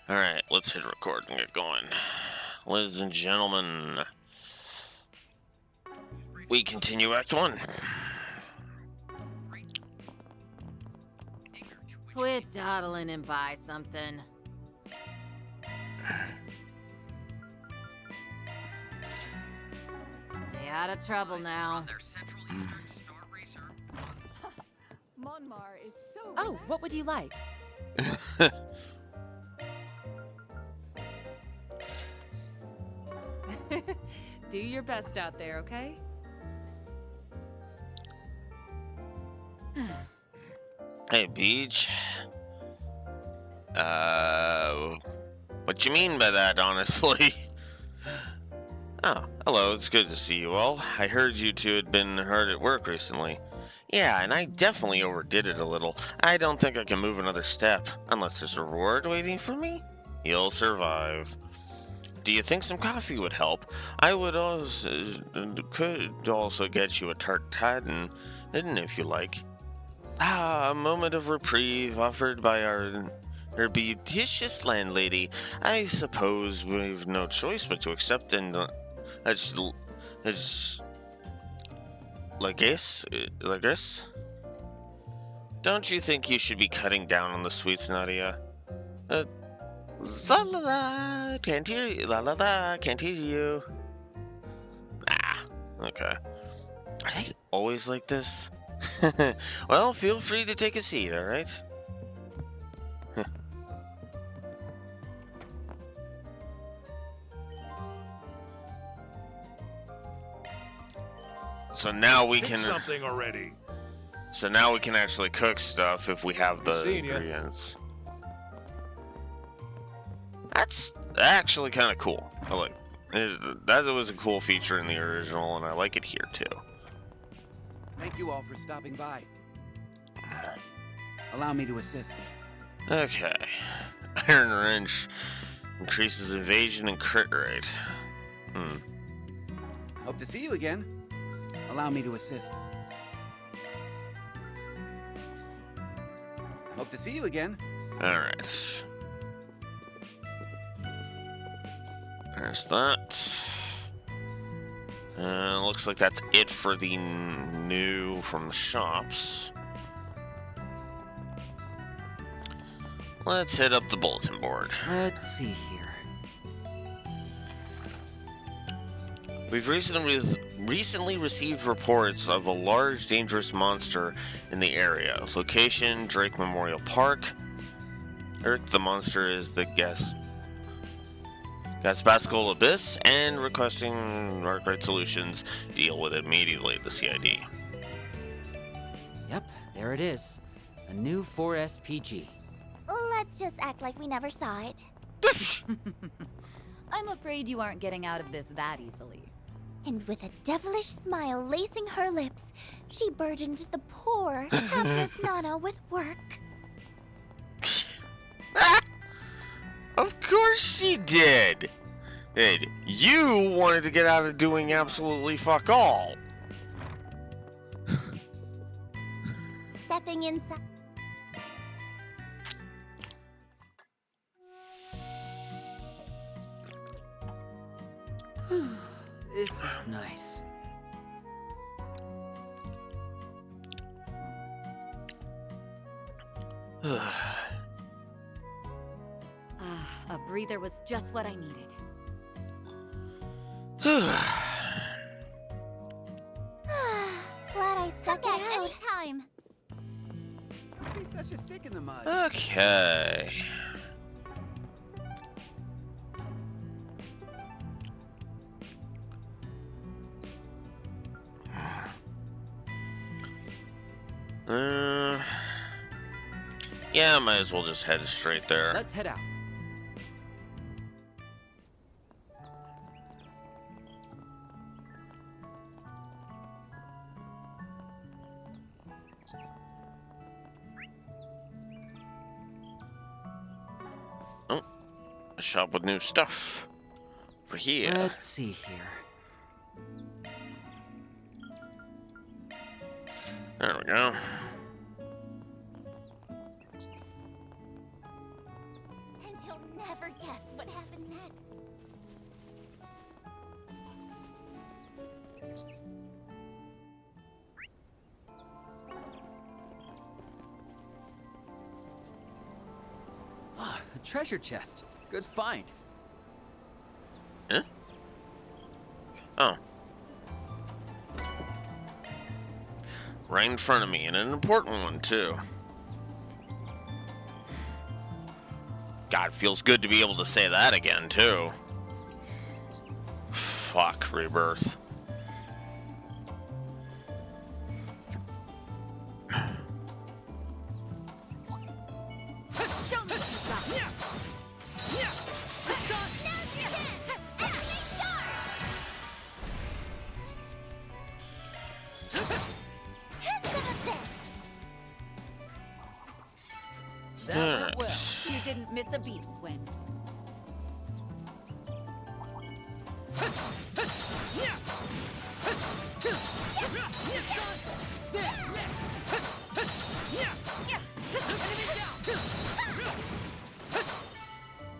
Alright, let's hit record and get going. Ladies and gentlemen, we continue Act 1. Quit dawdling and buy something. Stay out of trouble now. Monmar is so Oh, what would you like? Do your best out there, okay? Hey, Beach. What you mean by that, honestly? Oh, hello, it's good to see you all. I heard you two had been hard at work recently. Yeah, and I definitely overdid it a little. I don't think I can move another step, unless there's a reward waiting for me. You'll survive. Do you think some coffee would help? I would could also get you a tart tatin, if you like. A moment of reprieve offered by her beauticious landlady. I suppose we've no choice but to accept and like this. Don't you think you should be cutting down on the sweets, Nadia? La la la, can't hear you. La la la, can't hear you. Ah, okay. Are they always like this? Well, feel free to take a seat, alright? So now we can something already. So now we can actually cook stuff if we have the Seeing ya. ingredients. That's actually kind of cool. I like it. That was a cool feature in the original, and I like it here too. Thank you all for stopping by. Allow me to assist. Okay. Iron Wrench increases evasion and crit rate. Hope to see you again. Allow me to assist. Hope to see you again. Alright. There's that. Looks like that's it for the new from the shops. Let's hit up the bulletin board. Let's see here. We've recently received reports of a large, dangerous monster in the area. Location, Drake Memorial Park. Eric, the monster is the Gaspascal Abyss, and requesting Arkwright Solutions deal with it immediately, the CID. Yep, there it is. A new 4SPG. Let's just act like we never saw it. I'm afraid you aren't getting out of this that easily. And with a devilish smile lacing her lips, she burdened the poor, hapless Nana with work. Of course she did! And you wanted to get out of doing absolutely fuck all. Stepping inside. This is nice. A breather was just what I needed. Glad I stuck Come it back out. anytime. He's such a stick in the mud. Okay. Yeah, I might as well just head straight there. Let's head out. Oh, a shop with new stuff. For here. Let's see here. There we go. And you'll never never guess what happened next. Ah, a treasure chest. Good find. Huh? Oh. Right in front of me, and an important one, too. God, feels good to be able to say that again, too. Fuck, Rebirth. Show me what you got. Now's your chance! Activate charge! Have some of this! That went well. You didn't miss a beat, Swen.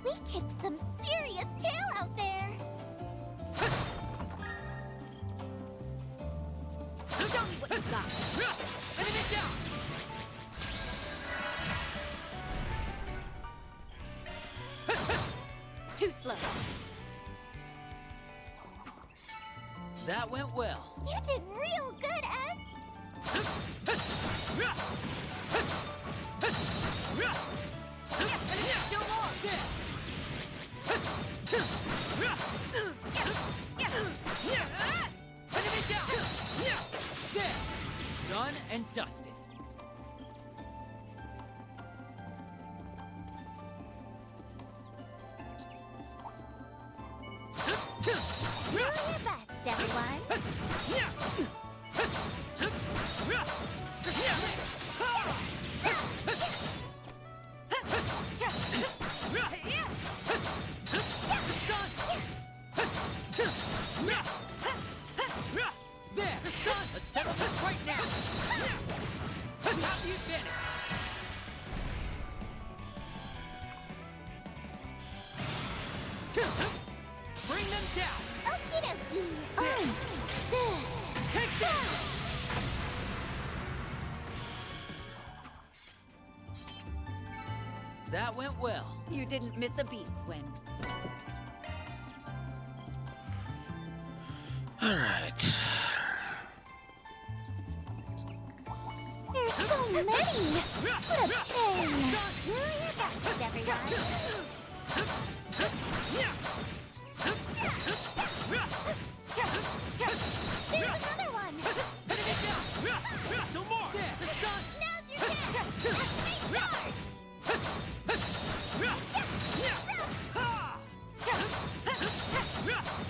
We kicked some serious tail out there! Show me what you got. Too slow. That went well. You did real good, S! Still more. Done and dusted. Do your best, everyone! There! Let's settle this right now! You have the advantage! Bring them down! Okie dokie! Take this! That went well. You didn't miss a beat, Swen. Alright. There's so many! What a pain! Do your best, everyone! There's another one! No more! There! Now's your chance! Activate charge!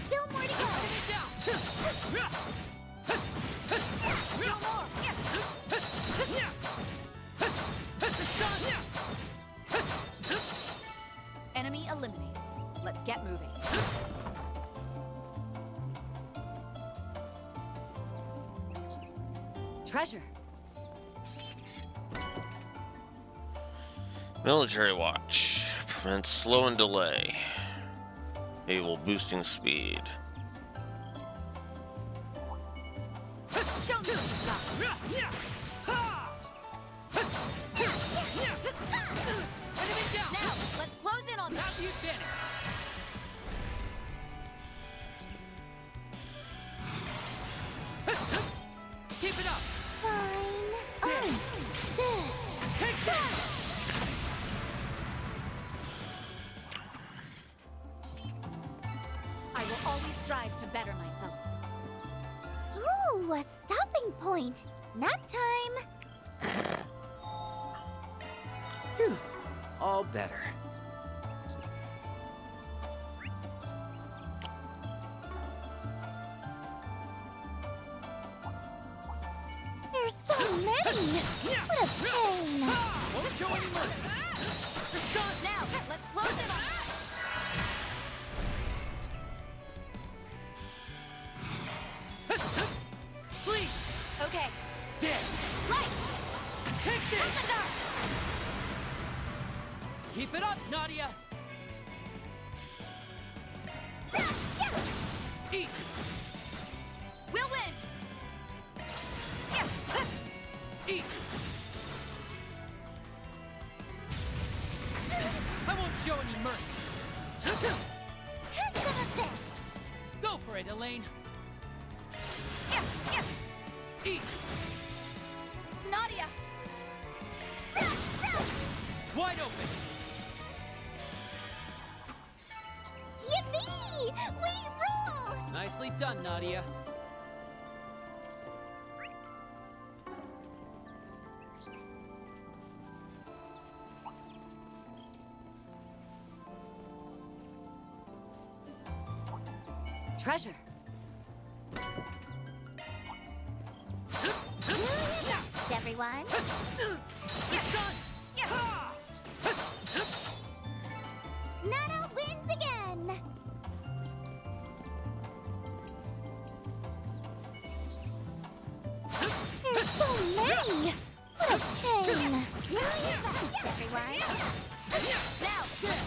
Still more to go! Still more. Enemy eliminated. Let's get moving. Treasure. Military watch. Prevents slow and delay. Able boosting speed. Show me what you got. Now, let's close in on them. Have the advantage! Keep it up! Fine. Take this! I will always strive to better myself. Ooh, a stopping point. Nap time. Phew. All better. There's so many. What a pain. Won't show any mercy! Now, let's close in on them. Please! Okay. There! Light. Take In this! the dark. Keep it up, Nadia! mercy. Have some of this. Go for it, Elaine. Eat. Nadia! Wide open. Yippee! We rule! Nicely done, Nadia. Treasure. Next, everyone. It's done. Nana wins again. There's so many. What a pain. Do your best, everyone. Now,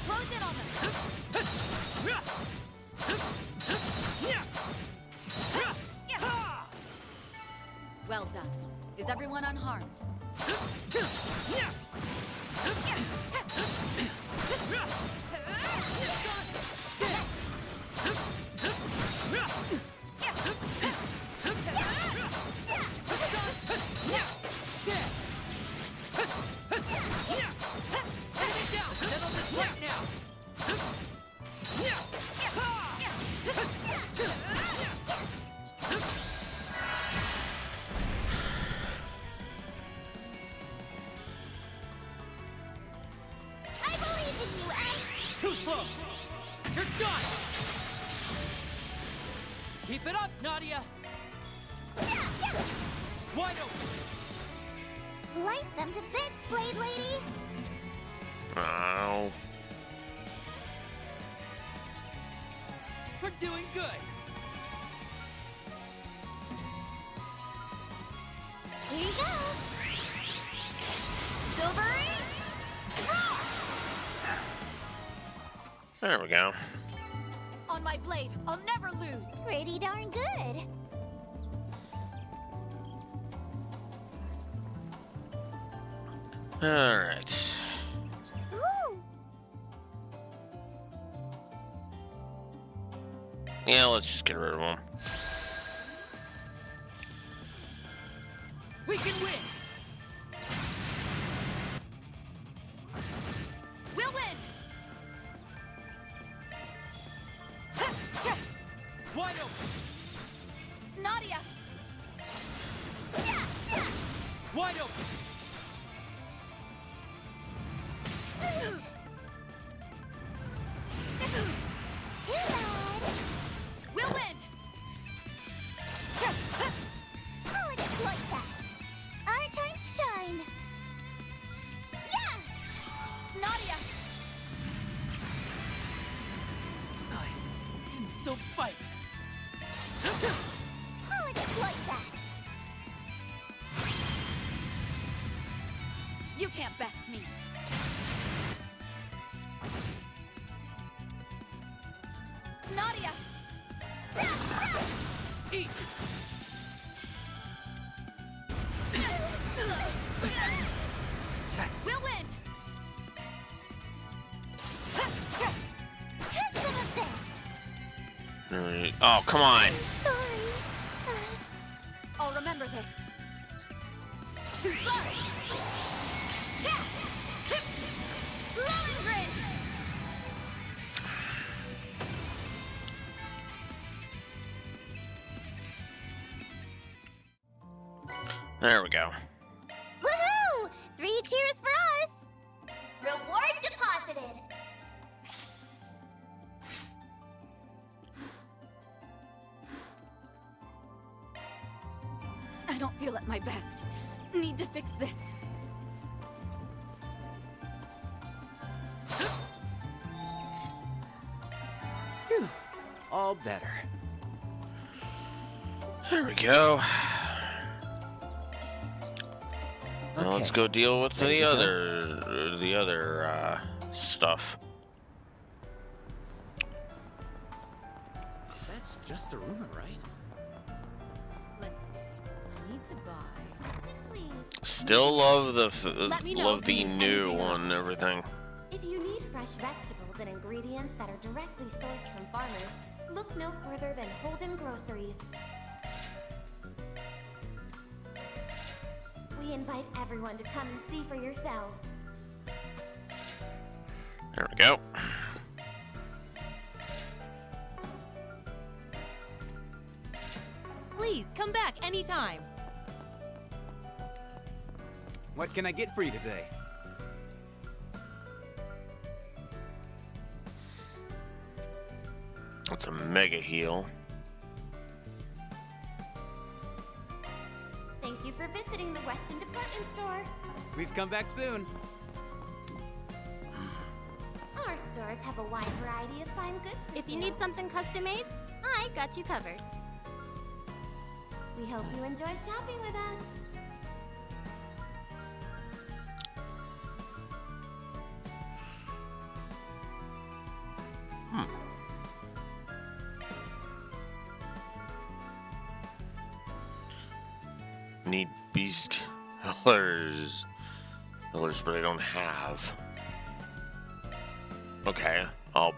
close in on them. Well done. Is everyone unharmed? Enemy down. Settle this right now. I believe in you, Ace. Too slow. You're done. Keep it up, Nadia. Wide open. Slice them to bits, Blade Lady. Ow. We're doing good. Here you go. Silvery. There we go. On my blade, I'll never lose. Pretty darn good. Alright. Ooh. Yeah, let's just get rid of them. We can win. We'll win! Wide open. Nadia! Wide open. Too bad. We'll win! I'll exploit that. Our time to shine. Yeah. Nadia! I can still fight. I'll exploit that. You can't best me. Nadia! Eat. We'll win! Have some of this. Alright. Oh, come on. Sorry. I'll remember this. Lohengrin! There we go. Woohoo! 3 cheers for us. Reward deposited. I don't feel at my best. Need to fix this. All better. There we go. Now let's Okay. go deal with Ready the to go? other stuff. That's just a rumor, right? Let's see. I need to buy. Please. Still love the Let me know love if the you need new anything one and everything. If you need fresh vegetables vegetables and ingredients that are directly sourced from farmers, look no further than Holden Groceries. We invite everyone to come and see for yourselves. There we go. Please come back anytime. What can I get for you today? That's a mega heal. Thank you for visiting the Weston Department Store. Please come back soon. Our stores have a wide variety of fine goods for If you need something custom made, I got you covered. We hope you enjoy shopping with us. Need beast pillars, but I don't have. Okay, I'll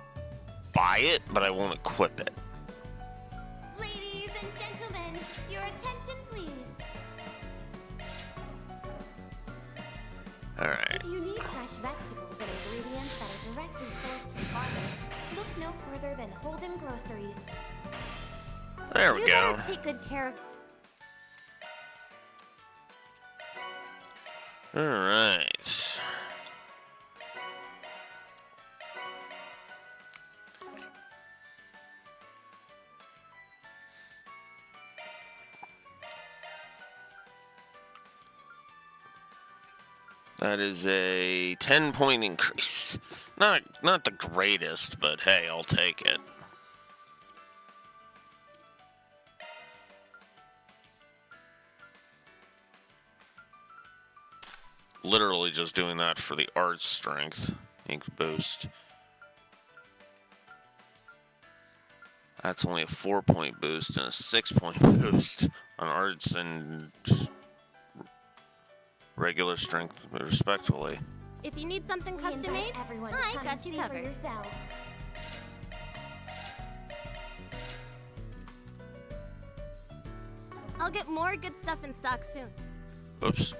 buy it, but I won't equip it. Ladies and gentlemen, your attention please. Alright. If you need fresh vegetables and ingredients that are directly sourced from farmers, look no further than Holden Groceries. There we You go. better take good care of. Alright. That is a 10-point increase. Not the greatest, but hey, I'll take it. Literally just doing that for the art strength ink boost. That's only a 4-point boost and a 6-point boost on arts and regular strength, respectively. If you need something custom made, I got you covered. Yourselves. I'll get more good stuff in stock soon. Oops.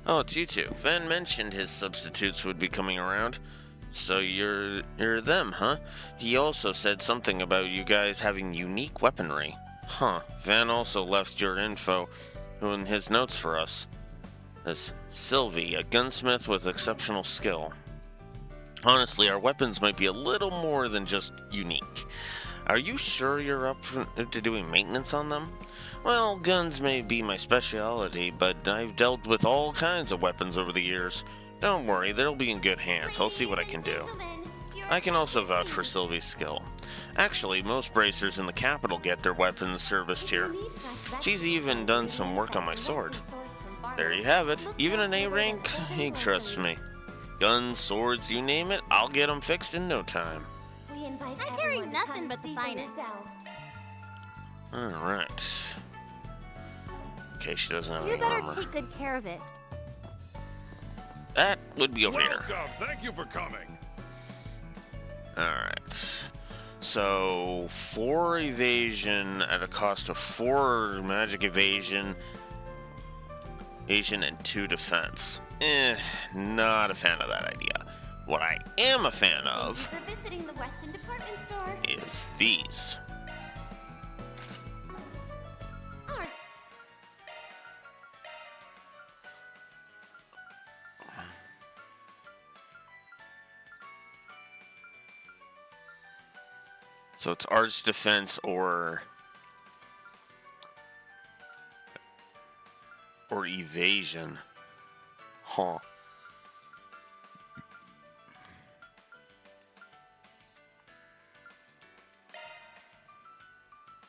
Oh, it's you two. Van mentioned his substitutes would be coming around. So you're them, huh? He also said something about you guys having unique weaponry. Huh. Van also left your info in his notes for us. As Sylvie, a gunsmith with exceptional skill. Honestly, our weapons might be a little more than just unique. Are you sure you're up to doing maintenance on them? Well, guns may be my specialty, but I've dealt with all kinds of weapons over the years. Don't worry, they'll be in good hands. I'll see what I can do. I can also vouch for Sylvie's skill. Actually, most bracers in the capital get their weapons serviced here. She's even done some work on my sword. There you have it. Even an A rank, he trusts me. Guns, swords, you name it, I'll get them fixed in no time. I carry nothing but the finest. Alright. Okay, she doesn't have You any better armor. take good care of it. That would be over here. Welcome. Thank you for coming. Alright. So, 4 evasion at a cost of 4 magic evasion, and 2 defense. Not a fan of that idea. What I am a fan of For visiting the Weston Department Store. is these. Our So it's arch defense or evasion. Huh.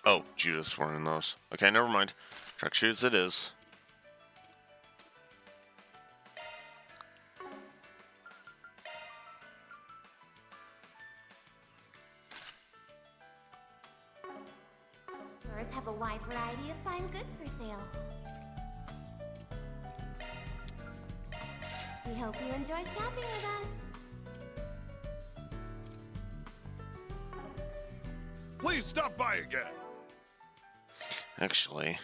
Oh, Judas weren't in those. Okay, never mind. Truck shoots it is. stores have a wide variety of fine goods for sale. We hope you enjoy shopping with us. Please stop by again. Actually,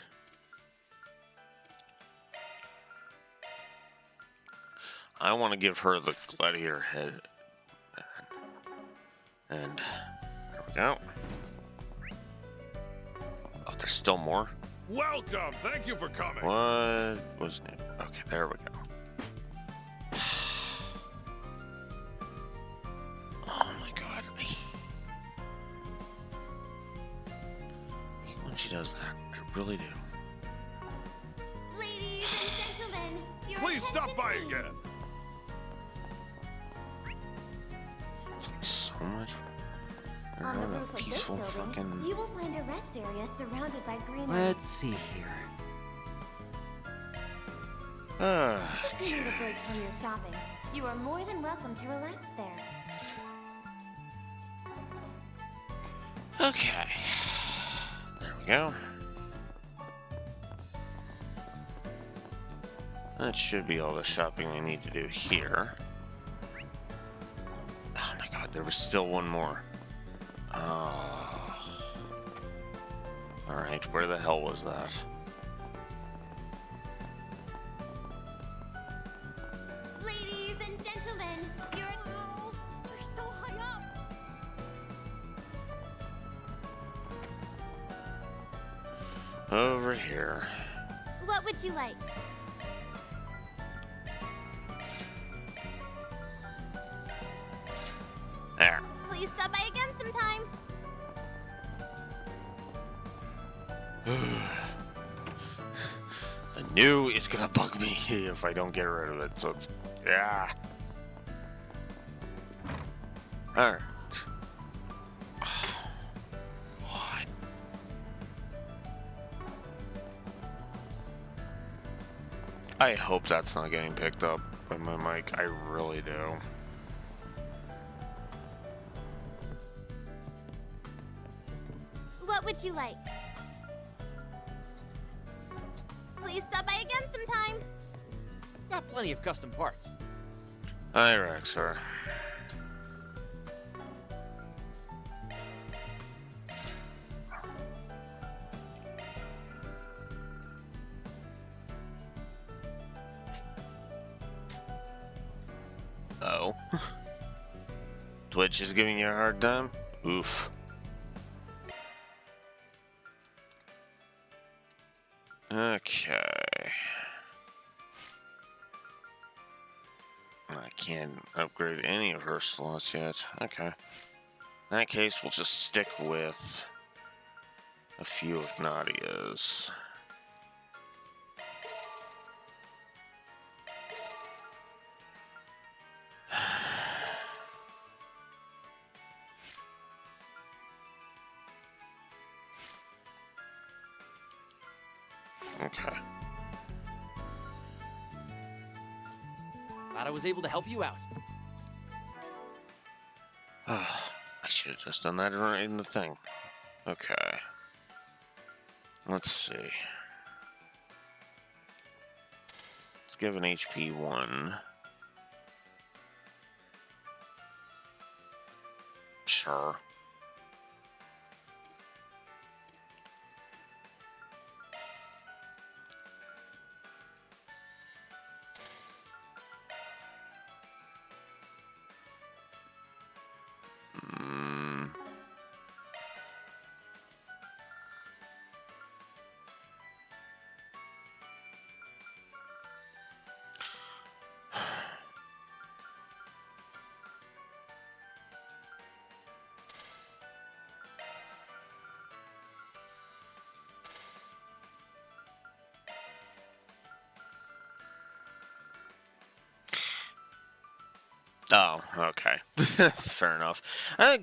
I want to give her the gladiator head. And there we go. Oh, there's still more? Welcome. Thank you for coming. What was it? Okay, there we go. Oh my god. I hate when she does that. I really do. Ladies and gentlemen, your Please stop attention, by please. again. It's like so much. They're On the having a roof of this peaceful building, fucking. you will find a rest area surrounded by greenery. Let's see here. Should you need a break from your shopping, you are more than welcome to relax there. Okay. There we go. That should be all the shopping I need to do here. Oh my god, there was still one more. Alright, where the hell was that? Ladies and gentlemen, you're so high up. Over here. What would you like? There. Please stop by again sometime. I knew it's gonna bug me if I don't get rid of it, so it's. Yeah. Alright. What? I hope that's not getting picked up by my mic. I really do. What would you like? Please stop by again sometime. Got plenty of custom parts. Hi, Rexar. Oh. Twitch is giving you a hard time? Oof. Okay. I can't upgrade any of her slots yet. Okay. In that case, we'll just stick with a few of Nadia's. Okay. Glad I was able to help you out. I should have just done that right in the thing. Okay. Let's see. Let's give an HP 1. Sure. Oh, okay. Fair enough.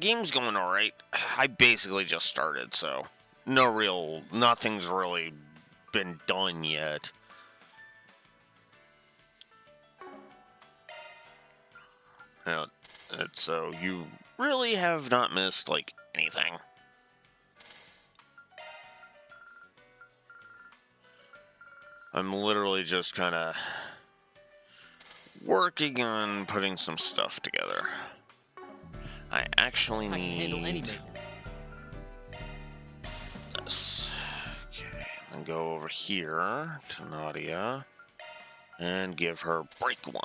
Game's going alright. I basically just started, so nothing's really been done yet. So you really have not missed, like, anything. I'm literally just kind of working on putting some stuff together. I actually I can handle any need maintenance. this. Okay, and go over here to Nadia and give her break 1.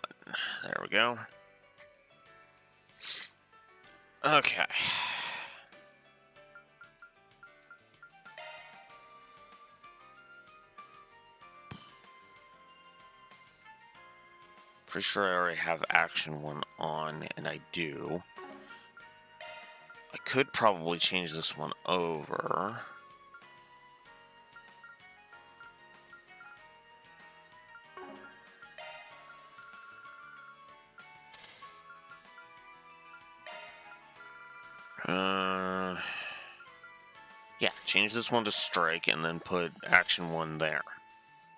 There we go. Okay. Pretty sure I already have action 1 on, and I do. I could probably change this one over. Yeah, change this one to strike and then put action 1 there.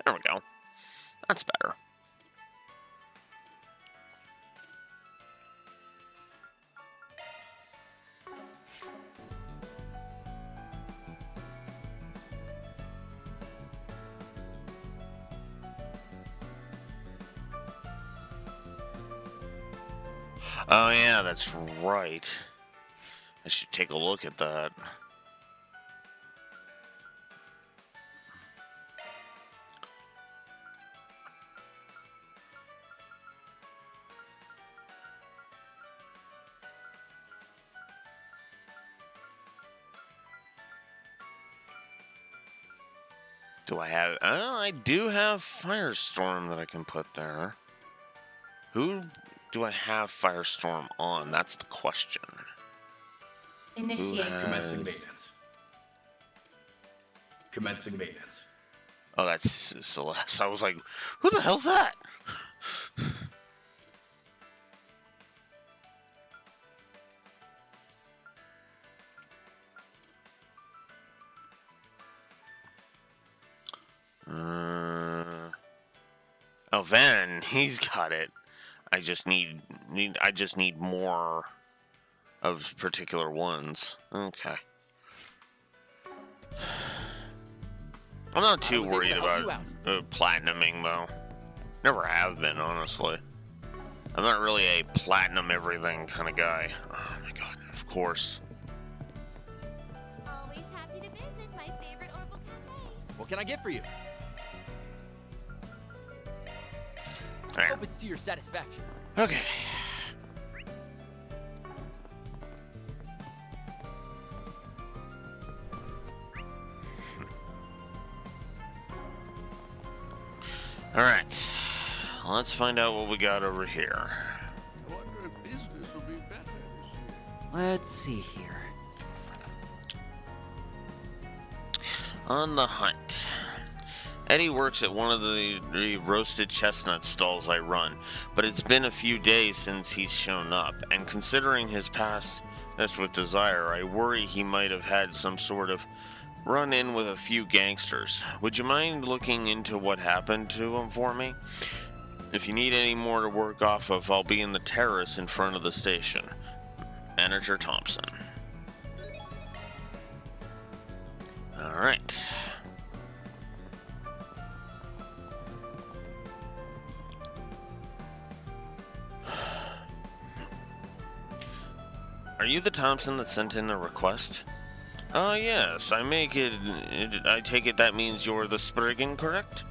There we go. That's better. Oh yeah, that's right. I should take a look at that. Do I have... Oh, I do have Firestorm that I can put there. Who do I have Firestorm on? That's the question. Initiate. Commencing maintenance. Commencing maintenance. Oh, that's Celeste. I was like, who the hell's that? Oh, Van, he's got it. I just need more of particular ones. Okay. I'm not too worried about platinuming though. Never have been, honestly. I'm not really a platinum everything kind of guy. Oh my god, of course. Always happy to visit my favorite Orbital Cafe. What can I get for you? There. Hope it's to your satisfaction. Okay. All right. Let's find out what we got over here. I wonder if business will be better this year. Let's see here. On the hunt. Eddie works at one of the roasted chestnut stalls I run, but it's been a few days since he's shown up, and considering his past with Desire, I worry he might have had some sort of run-in with a few gangsters. Would you mind looking into what happened to him for me? If you need any more to work off of, I'll be in the terrace in front of the station. Manager Thompson. Alright. Are you the Thompson that sent in the request? Yes, I take it that means you're the Spriggan, correct?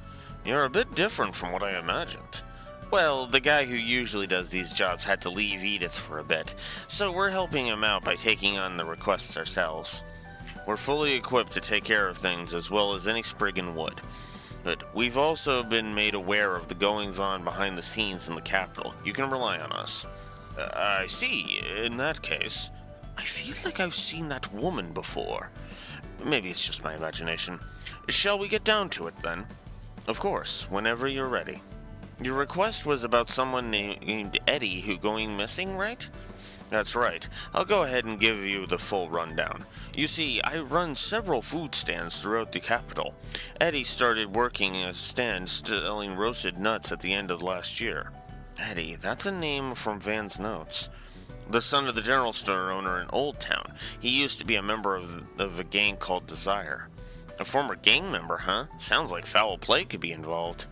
You're a bit different from what I imagined. Well, the guy who usually does these jobs had to leave Edith for a bit, so we're helping him out by taking on the requests ourselves. We're fully equipped to take care of things as well as any Spriggan would. But we've also been made aware of the goings-on behind the scenes in the capital. You can rely on us. I see. In that case, I feel like I've seen that woman before. Maybe it's just my imagination. Shall we get down to it, then? Of course, whenever you're ready. Your request was about someone named Eddie who going missing, right? That's right. I'll go ahead and give you the full rundown. You see, I run several food stands throughout the capital. Eddie started working a stand selling roasted nuts at the end of last year. Eddie, that's a name from Van's notes. The son of the general store owner in Old Town. He used to be a member of a gang called Desire. A former gang member, huh? Sounds like foul play could be involved.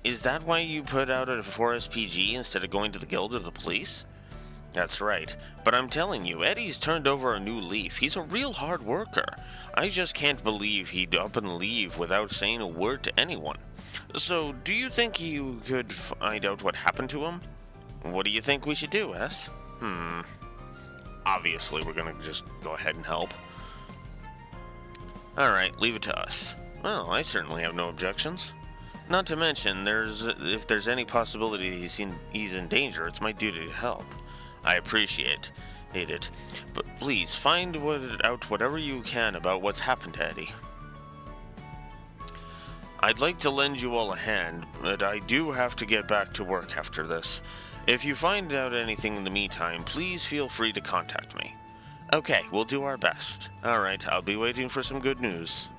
is that why you put out a 4SPG instead of going to the guild or the police? That's right, but I'm telling you, Eddie's turned over a new leaf. He's a real hard worker. I just can't believe he'd up and leave without saying a word to anyone. So, do you think you could find out what happened to him? What do you think we should do, S? Obviously, we're gonna just go ahead and help. Alright, leave it to us. Well, I certainly have no objections. Not to mention, if there's any possibility he's in danger, it's my duty to help. I appreciate it, but please find out whatever you can about what's happened to Eddie. I'd like to lend you all a hand, but I do have to get back to work after this. If you find out anything in the meantime, please feel free to contact me. Okay, we'll do our best. Alright, I'll be waiting for some good news.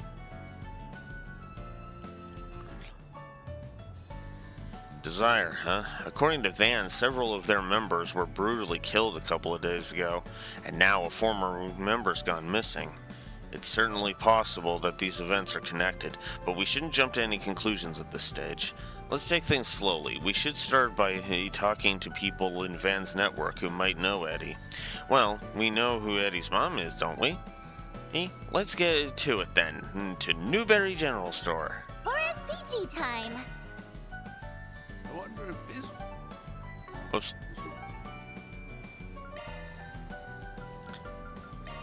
Desire, huh? According to Van, several of their members were brutally killed a couple of days ago, and now a former member's gone missing. It's certainly possible that these events are connected, but we shouldn't jump to any conclusions at this stage. Let's take things slowly. We should start by talking to people in Van's network who might know Eddie. Well, we know who Eddie's mom is, don't we? Let's get to it then, to Newberry General Store. 4SPG time! I wonder if this... Oops.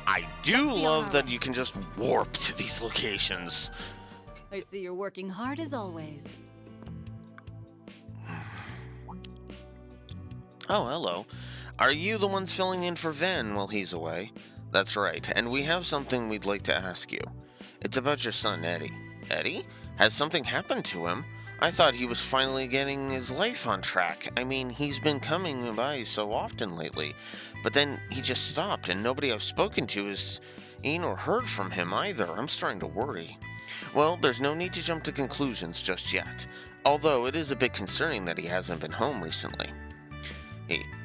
I do love that you can just warp to these locations. I see you're working hard as always. Oh, hello. Are you the ones filling in for Van while he's away? That's right, and we have something we'd like to ask you. It's about your son, Eddie. Eddie? Has something happened to him? I thought he was finally getting his life on track. I mean, he's been coming by so often lately. But then he just stopped, and nobody I've spoken to has seen or heard from him either. I'm starting to worry. Well, there's no need to jump to conclusions just yet. Although it is a bit concerning that he hasn't been home recently.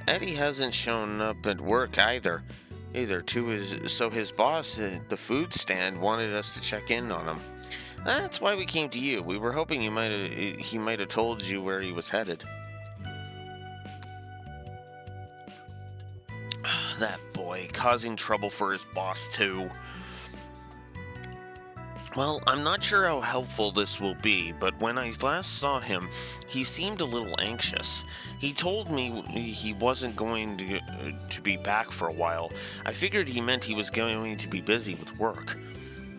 Eddie hasn't shown up at work either. So his boss at the food stand wanted us to check in on him. That's why we came to you. We were hoping he might have told you where he was headed. That boy, causing trouble for his boss too. Well, I'm not sure how helpful this will be, but when I last saw him, he seemed a little anxious. He told me he wasn't going to be back for a while. I figured he meant he was going to be busy with work.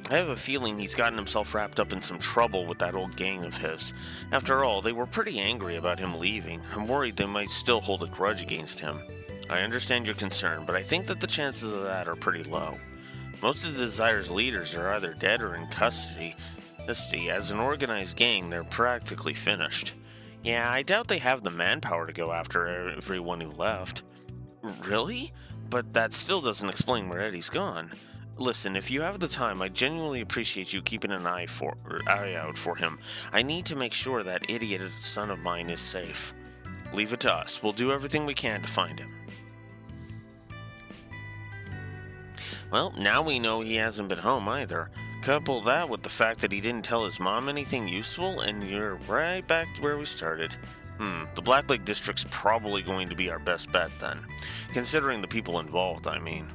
I have a feeling he's gotten himself wrapped up in some trouble with that old gang of his. After all, they were pretty angry about him leaving. I'm worried they might still hold a grudge against him. I understand your concern, but I think that the chances of that are pretty low. Most of the Desire's leaders are either dead or in custody. As an organized gang, they're practically finished. Yeah, I doubt they have the manpower to go after everyone who left. Really? But that still doesn't explain where Eddie's gone. Listen, if you have the time, I genuinely appreciate you keeping an eye out for him. I need to make sure that idiot son of mine is safe. Leave it to us. We'll do everything we can to find him. Well, now we know he hasn't been home either. Couple that with the fact that he didn't tell his mom anything useful, and you're right back to where we started. The Black Lake District's probably going to be our best bet then. Considering the people involved, I mean.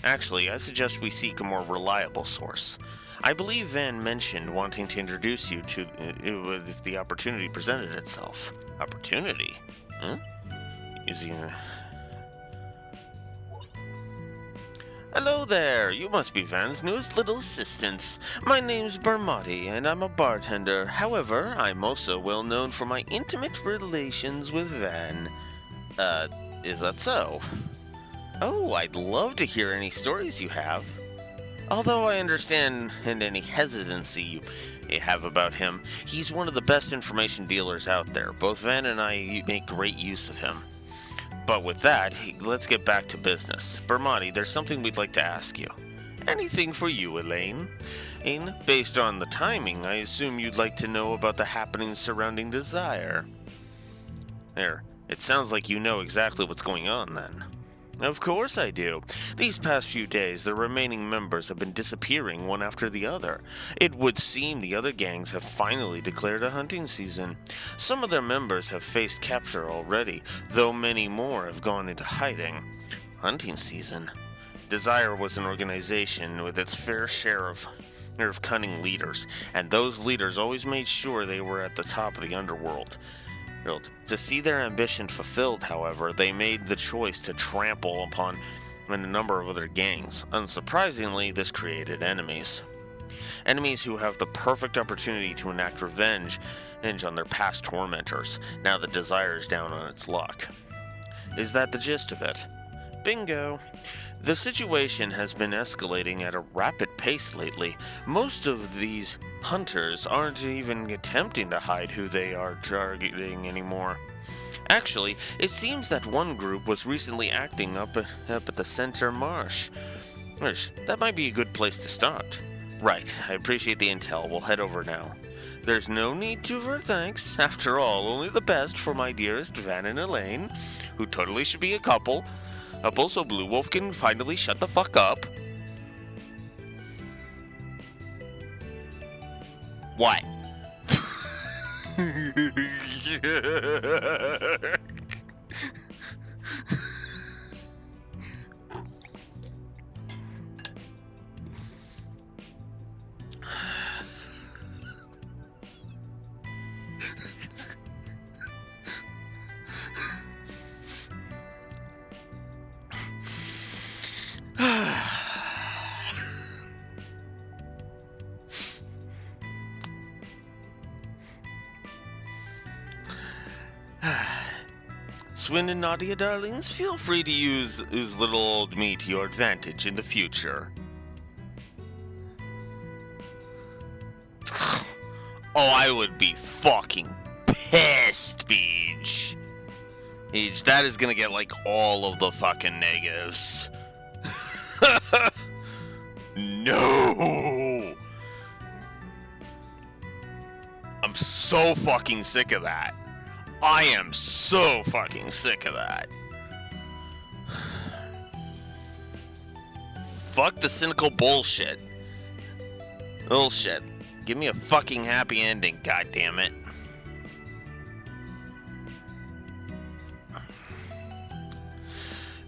Actually, I suggest we seek a more reliable source. I believe Van mentioned wanting to introduce you to if the opportunity presented itself. Opportunity? Huh? Hello there, you must be Van's newest little assistants. My name's Bermotti, and I'm a bartender. However, I'm also well known for my intimate relations with Van. Is that so? Oh, I'd love to hear any stories you have. Although I understand any hesitancy you have about him, he's one of the best information dealers out there. Both Van and I make great use of him. But with that, let's get back to business. Bermotti, there's something we'd like to ask you. Anything for you, Elaine? Based on the timing, I assume you'd like to know about the happenings surrounding Desire. There, it sounds like you know exactly what's going on then. Of course I do. These past few days, the remaining members have been disappearing one after the other. It would seem the other gangs have finally declared a hunting season. Some of their members have faced capture already, though many more have gone into hiding. Hunting season? Desire was an organization with its fair share of cunning leaders, and those leaders always made sure they were at the top of the underworld. To see their ambition fulfilled, however, they made the choice to trample upon a number of other gangs. Unsurprisingly, this created enemies. Enemies who have the perfect opportunity to enact revenge on their past tormentors. Now the Desire's down on its luck. Is that the gist of it? Bingo! The situation has been escalating at a rapid pace lately. Most of these hunters aren't even attempting to hide who they are targeting anymore. Actually, it seems that one group was recently acting up at the center marsh. That might be a good place to start. Right, I appreciate the intel. We'll head over now. There's no need for thanks. After all, only the best for my dearest Van and Elaine, who totally should be a couple so Blue Wolf can finally shut the fuck up. What? Swin and Nadia, darlings, feel free to use little old me to your advantage in the future. Oh, I would be fucking pissed, Beach. Beach, that is gonna get like all of the fucking negatives. No! I'm so fucking sick of that. I am so fucking sick of that. Fuck the cynical bullshit. Bullshit. Give me a fucking happy ending, goddammit.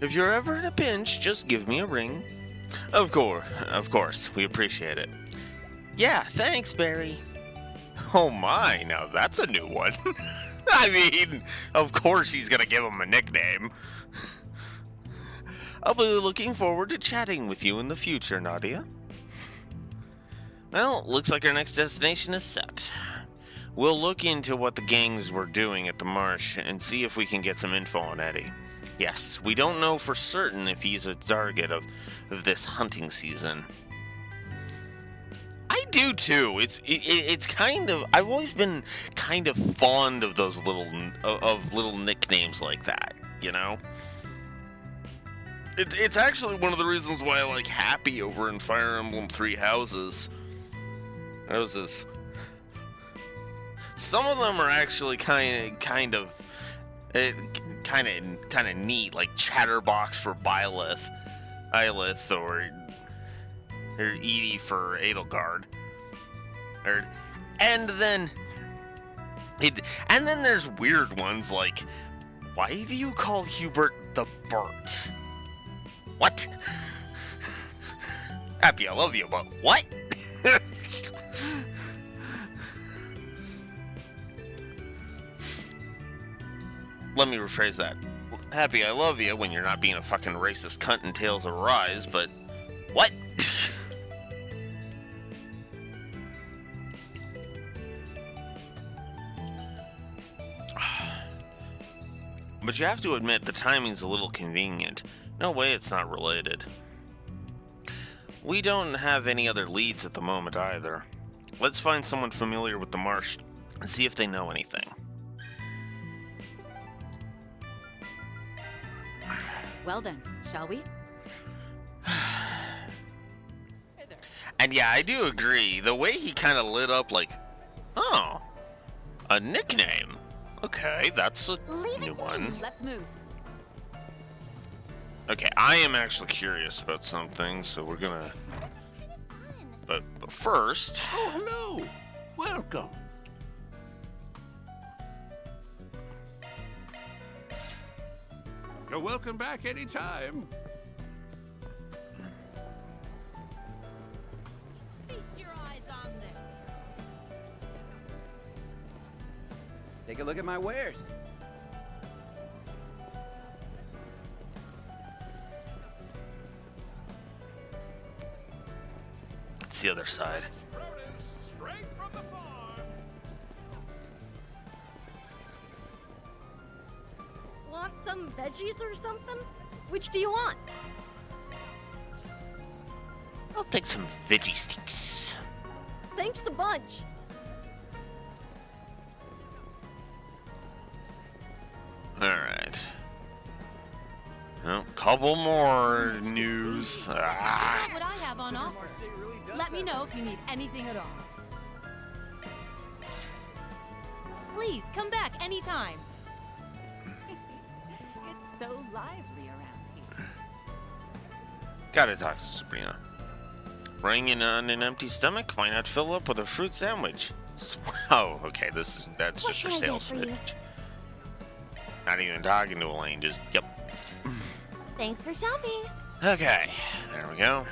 If you're ever in a pinch, just give me a ring. Of course, we appreciate it. Yeah, thanks, Barry. Oh my, now that's a new one. I mean, of course he's gonna give him a nickname. I'll be looking forward to chatting with you in the future, Nadia. Well, looks like our next destination is set. We'll look into what the gangs were doing at the marsh and see if we can get some info on Eddie. Yes, we don't know for certain if he's a target of this hunting season. I do too. It's kind of, I've always been kind of fond of those little nicknames like that, you know? It's actually one of the reasons why I like Happy over in Fire Emblem Three Houses. Some of them are actually kind of neat, like Chatterbox for Byleth, or Edie for Edelgard. And then there's weird ones like, why do you call Hubert the Burt? What? Happy, I love you, but what? Let me rephrase that. Happy, I love you when you're not being a fucking racist cunt in Tales of Arise, but what? But you have to admit, the timing's a little convenient. No way it's not related. We don't have any other leads at the moment either. Let's find someone familiar with the marsh and see if they know anything. Well then, shall we? And yeah, I do agree. The way he kind of lit up like, oh, a nickname. Okay, that's a new one. Let's move. Okay, I am actually curious about something, so we're gonna... But first... Oh, hello. Welcome. You're welcome back anytime. Feast your eyes on this. Take a look at my wares. It's the other side. Produce straight from the farm. Want some veggies or something? Which do you want? I'll take some veggie sticks. Thanks a bunch. Alright. Well, couple more news. Ah. What I have on offer. Let me know if you need anything at all. Please come back anytime. It's so lively around here. Gotta talk to Sabrina. Running on an empty stomach? Why not fill up with a fruit sandwich? Oh, okay, that's What just her can I get sales for you? pitch. Not even talking to Elaine, just, yep. Thanks for shopping. Okay, there we go.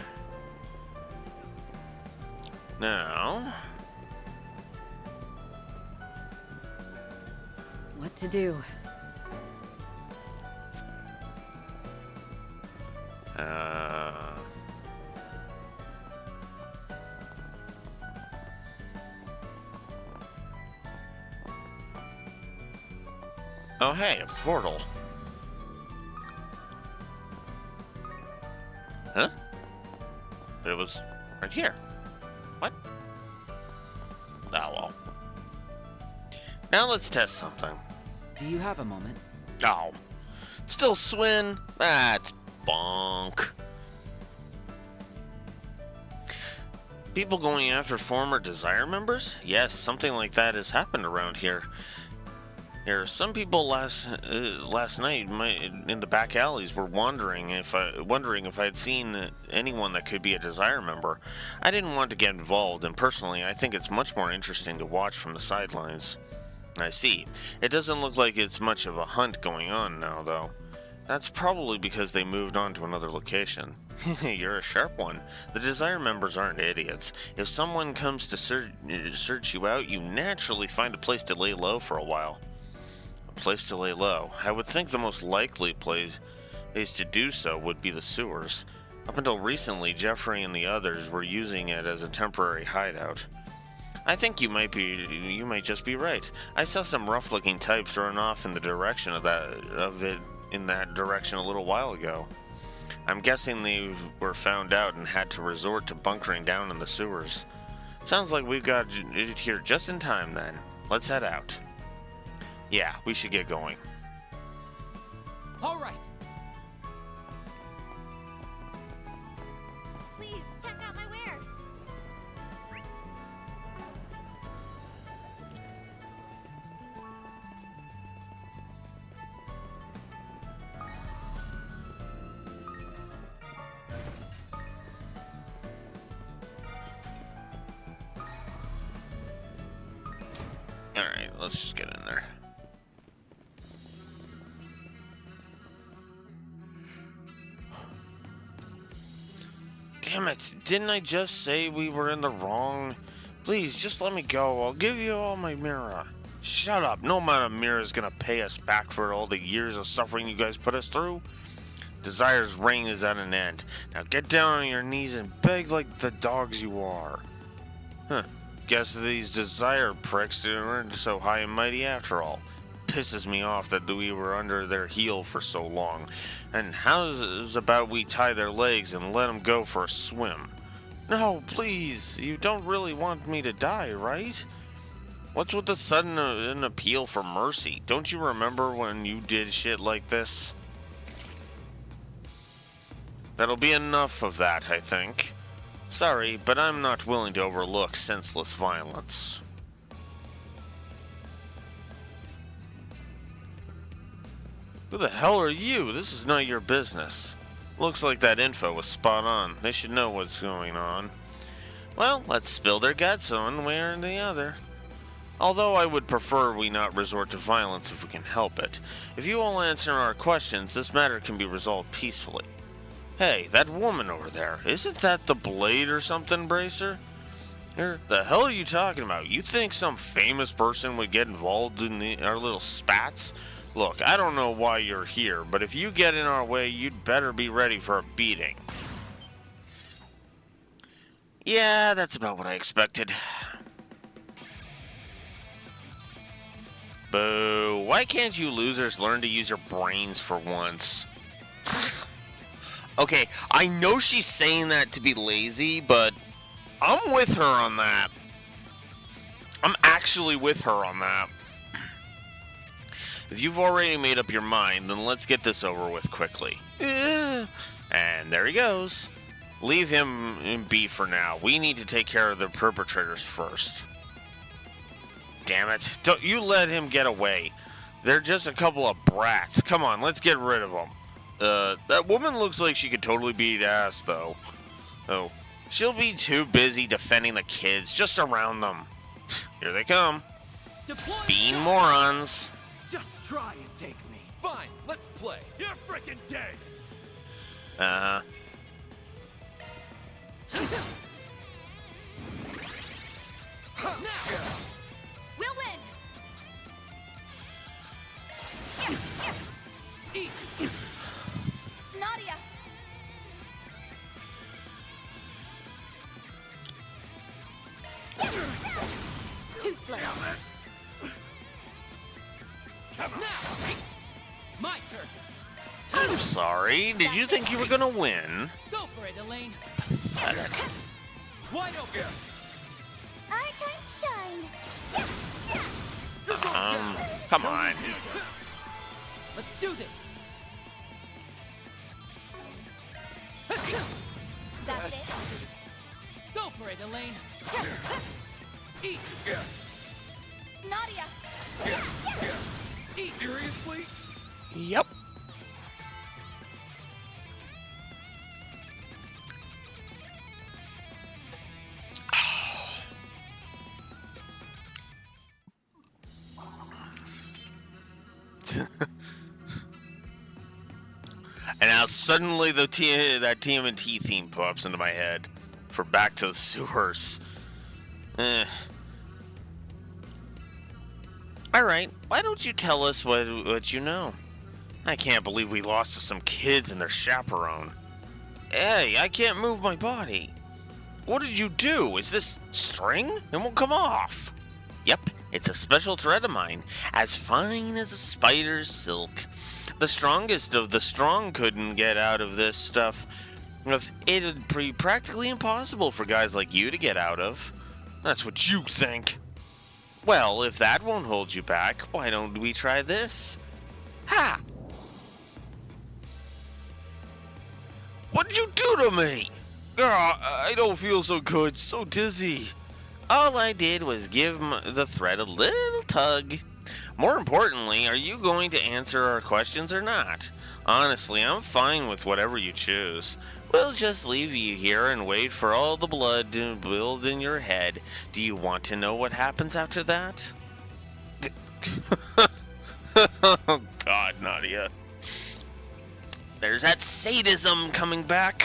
Now, What to do? oh hey, a portal. Huh? But it was right here. What? Oh well. Now let's test something. Do you have a moment? Oh. Still Swin? That's bonk. People going after former Desire members? Yes, something like that has happened around here. Some people last night in the back alleys were wondering if I had seen anyone that could be a Desire member. I didn't want to get involved, and personally, I think it's much more interesting to watch from the sidelines. I see. It doesn't look like it's much of a hunt going on now, though. That's probably because they moved on to another location. You're a sharp one. The Desire members aren't idiots. If someone comes to search you out, you naturally find a place to lay low for a while. A place to lay low. I would think the most likely place to do so would be the sewers. Up until recently, Jeffrey and the others were using it as a temporary hideout. I think you might just be right. I saw some rough-looking types run off in the direction of that direction a little while ago. I'm guessing they were found out and had to resort to bunkering down in the sewers. Sounds like we've got it here just in time then. Let's head out. Yeah, we should get going. All right. Please check out my wares. Alright, let's just get in there. Damn it, didn't I just say we were in the wrong? Please, just let me go. I'll give you all my mirror. Shut up. No amount of mirror is gonna pay us back for all the years of suffering you guys put us through. Desire's reign is at an end. Now get down on your knees and beg like the dogs you are. Huh. Guess these Desire pricks aren't so high and mighty after all. Pisses me off that we were under their heel for so long. And how's about we tie their legs and let them go for a swim? No, please. You don't really want me to die, right? What's with the sudden an appeal for mercy? Don't you remember when you did shit like this? That'll be enough of that, I think. Sorry, but I'm not willing to overlook senseless violence. Who the hell are you? This is none of your business. Looks like that info was spot on. They should know what's going on. Well, let's spill their guts one way or the other. Although I would prefer we not resort to violence if we can help it. If you all answer our questions, this matter can be resolved peacefully. Hey, that woman over there, isn't that the Blade or something, Bracer? The hell are you talking about? You think some famous person would get involved in our little spats? Look, I don't know why you're here, but if you get in our way, you'd better be ready for a beating. Yeah, that's about what I expected. Boo. Why can't you losers learn to use your brains for once? Okay, I know she's saying that to be lazy, but I'm with her on that. I'm actually with her on that. If you've already made up your mind, then let's get this over with quickly. And there he goes. Leave him be for now. We need to take care of the perpetrators first. Damn it. Don't you let him get away. They're just a couple of brats. Come on, let's get rid of them. That woman looks like she could totally beat ass, though. Oh, she'll be too busy defending the kids. Just around them. Here they come. Being morons. Just try and take me. Fine, let's play. You're freaking dead. Uh-huh. We'll win. Easy. Nadia. Too slow. Come on. Now. My turn. I'm sorry. Did you think you were gonna win? Go for it, Elaine. Pathetic. Wide open. Our time shine. Come on. Let's do this. That's it. Go for it, Elaine. Easy. Nadia. Seriously? Yep. And now suddenly that TMNT theme pops into my head for Back to the Sewers. Alright, why don't you tell us what you know? I can't believe we lost to some kids and their chaperone. Hey, I can't move my body. What did you do? Is this string? It won't come off. Yep, it's a special thread of mine, as fine as a spider's silk. The strongest of the strong couldn't get out of this stuff. It'd be practically impossible for guys like you to get out of. That's what you think. Well, if that won't hold you back, why don't we try this? Ha! What did you do to me? I don't feel so good, so dizzy. All I did was give the thread a little tug. More importantly, are you going to answer our questions or not? Honestly, I'm fine with whatever you choose. We'll just leave you here and wait for all the blood to build in your head. Do you want to know what happens after that? Oh, God, Nadia. There's that sadism coming back.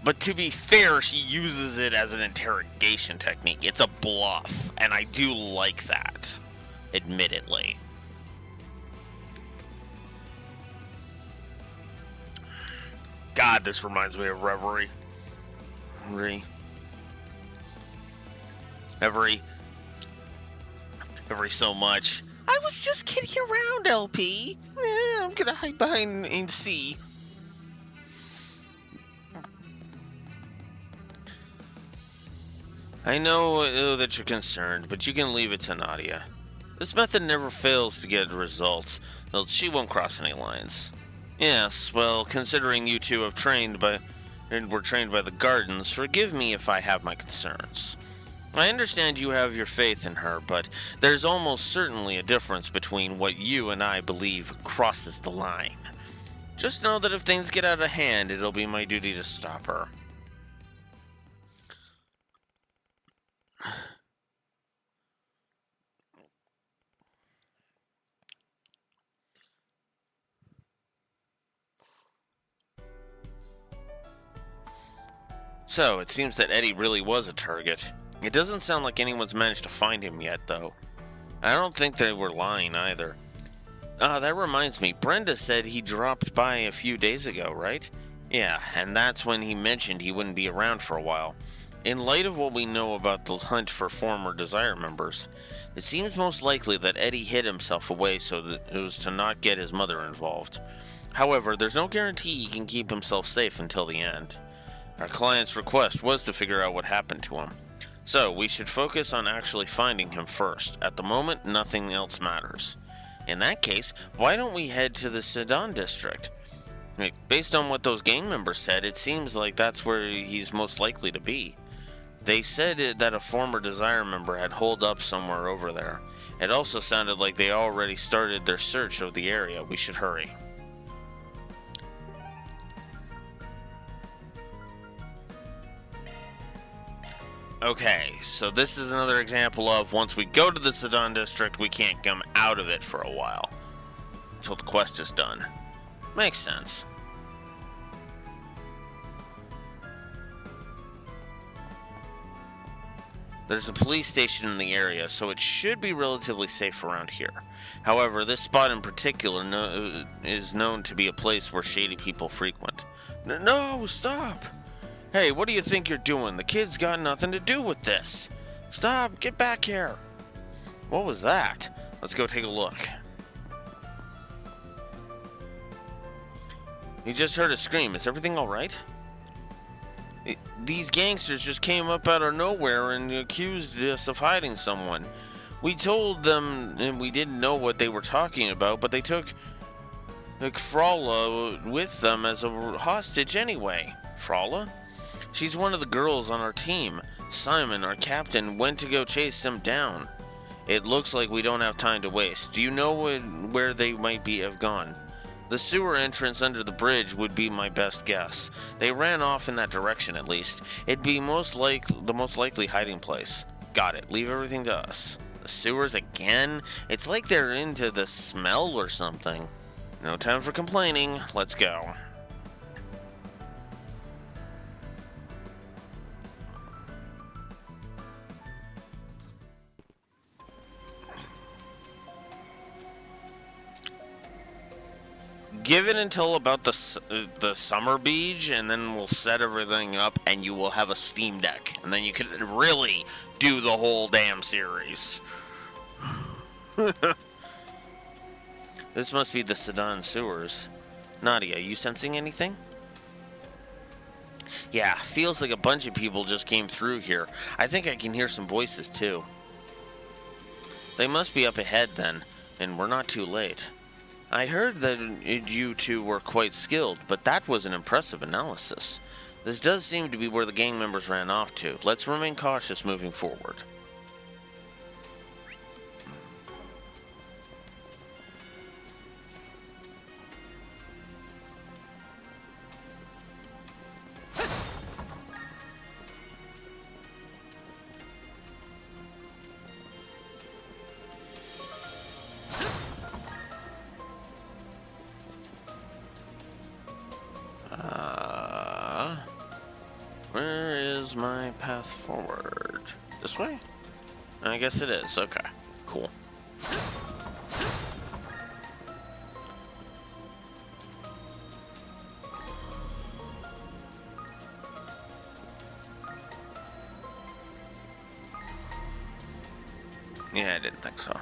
But to be fair, she uses it as an interrogation technique. It's a bluff, and I do like that, admittedly. God, this reminds me of Reverie. Every so much. I was just kidding around, LP. I'm gonna hide behind and see. I know that you're concerned, but you can leave it to Nadia. This method never fails to get results, else she won't cross any lines. Yes, well, considering you two were trained by the Gardens, forgive me if I have my concerns. I understand you have your faith in her, but there's almost certainly a difference between what you and I believe crosses the line. Just know that if things get out of hand, it'll be my duty to stop her. So, it seems that Eddie really was a target. It doesn't sound like anyone's managed to find him yet, though. I don't think they were lying either. That reminds me, Brenda said he dropped by a few days ago, right? Yeah, and that's when he mentioned he wouldn't be around for a while. In light of what we know about the hunt for former Desire members, it seems most likely that Eddie hid himself away so that it was to not get his mother involved. However, there's no guarantee he can keep himself safe until the end. Our client's request was to figure out what happened to him. So, we should focus on actually finding him first. At the moment, nothing else matters. In that case, why don't we head to the Sedan district? Based on what those gang members said, it seems like that's where he's most likely to be. They said that a former Desire member had holed up somewhere over there. It also sounded like they already started their search of the area. We should hurry. Okay, so this is another example of once we go to the Sedan district, we can't come out of it for a while. Until the quest is done. Makes sense. There's a police station in the area, so it should be relatively safe around here. However, this spot in particular is known to be a place where shady people frequent. No, stop! Hey, what do you think you're doing? The kid's got nothing to do with this. Stop, get back here. What was that? Let's go take a look. You just heard a scream. Is everything alright? These gangsters just came up out of nowhere and accused us of hiding someone. We told them and we didn't know what they were talking about, but they took Frala with them as a hostage anyway. Frala? She's one of the girls on our team. Simon, our captain, went to go chase them down. It looks like we don't have time to waste. Do you know where they might have gone? The sewer entrance under the bridge would be my best guess. They ran off in that direction at least. It'd be the most likely hiding place. Got it. Leave everything to us. The sewers again? It's like they're into the smell or something. No time for complaining. Let's go. Give it until about the summer beach, and then we'll set everything up, and you will have a Steam Deck, and then you can really do the whole damn series. This must be the Sedan sewers. Nadia, you sensing anything? Yeah, feels like a bunch of people just came through here. I think I can hear some voices too. They must be up ahead then, and we're not too late. I heard that you two were quite skilled, but that was an impressive analysis. This does seem to be where the gang members ran off to. Let's remain cautious moving forward. Where is my path forward? This way? I guess it is. Okay, cool. Yeah, I didn't think so.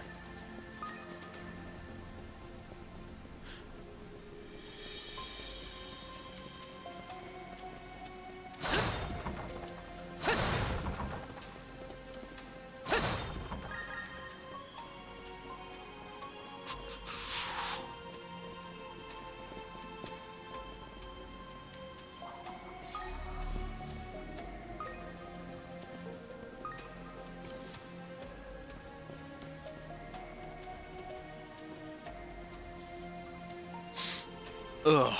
Ugh.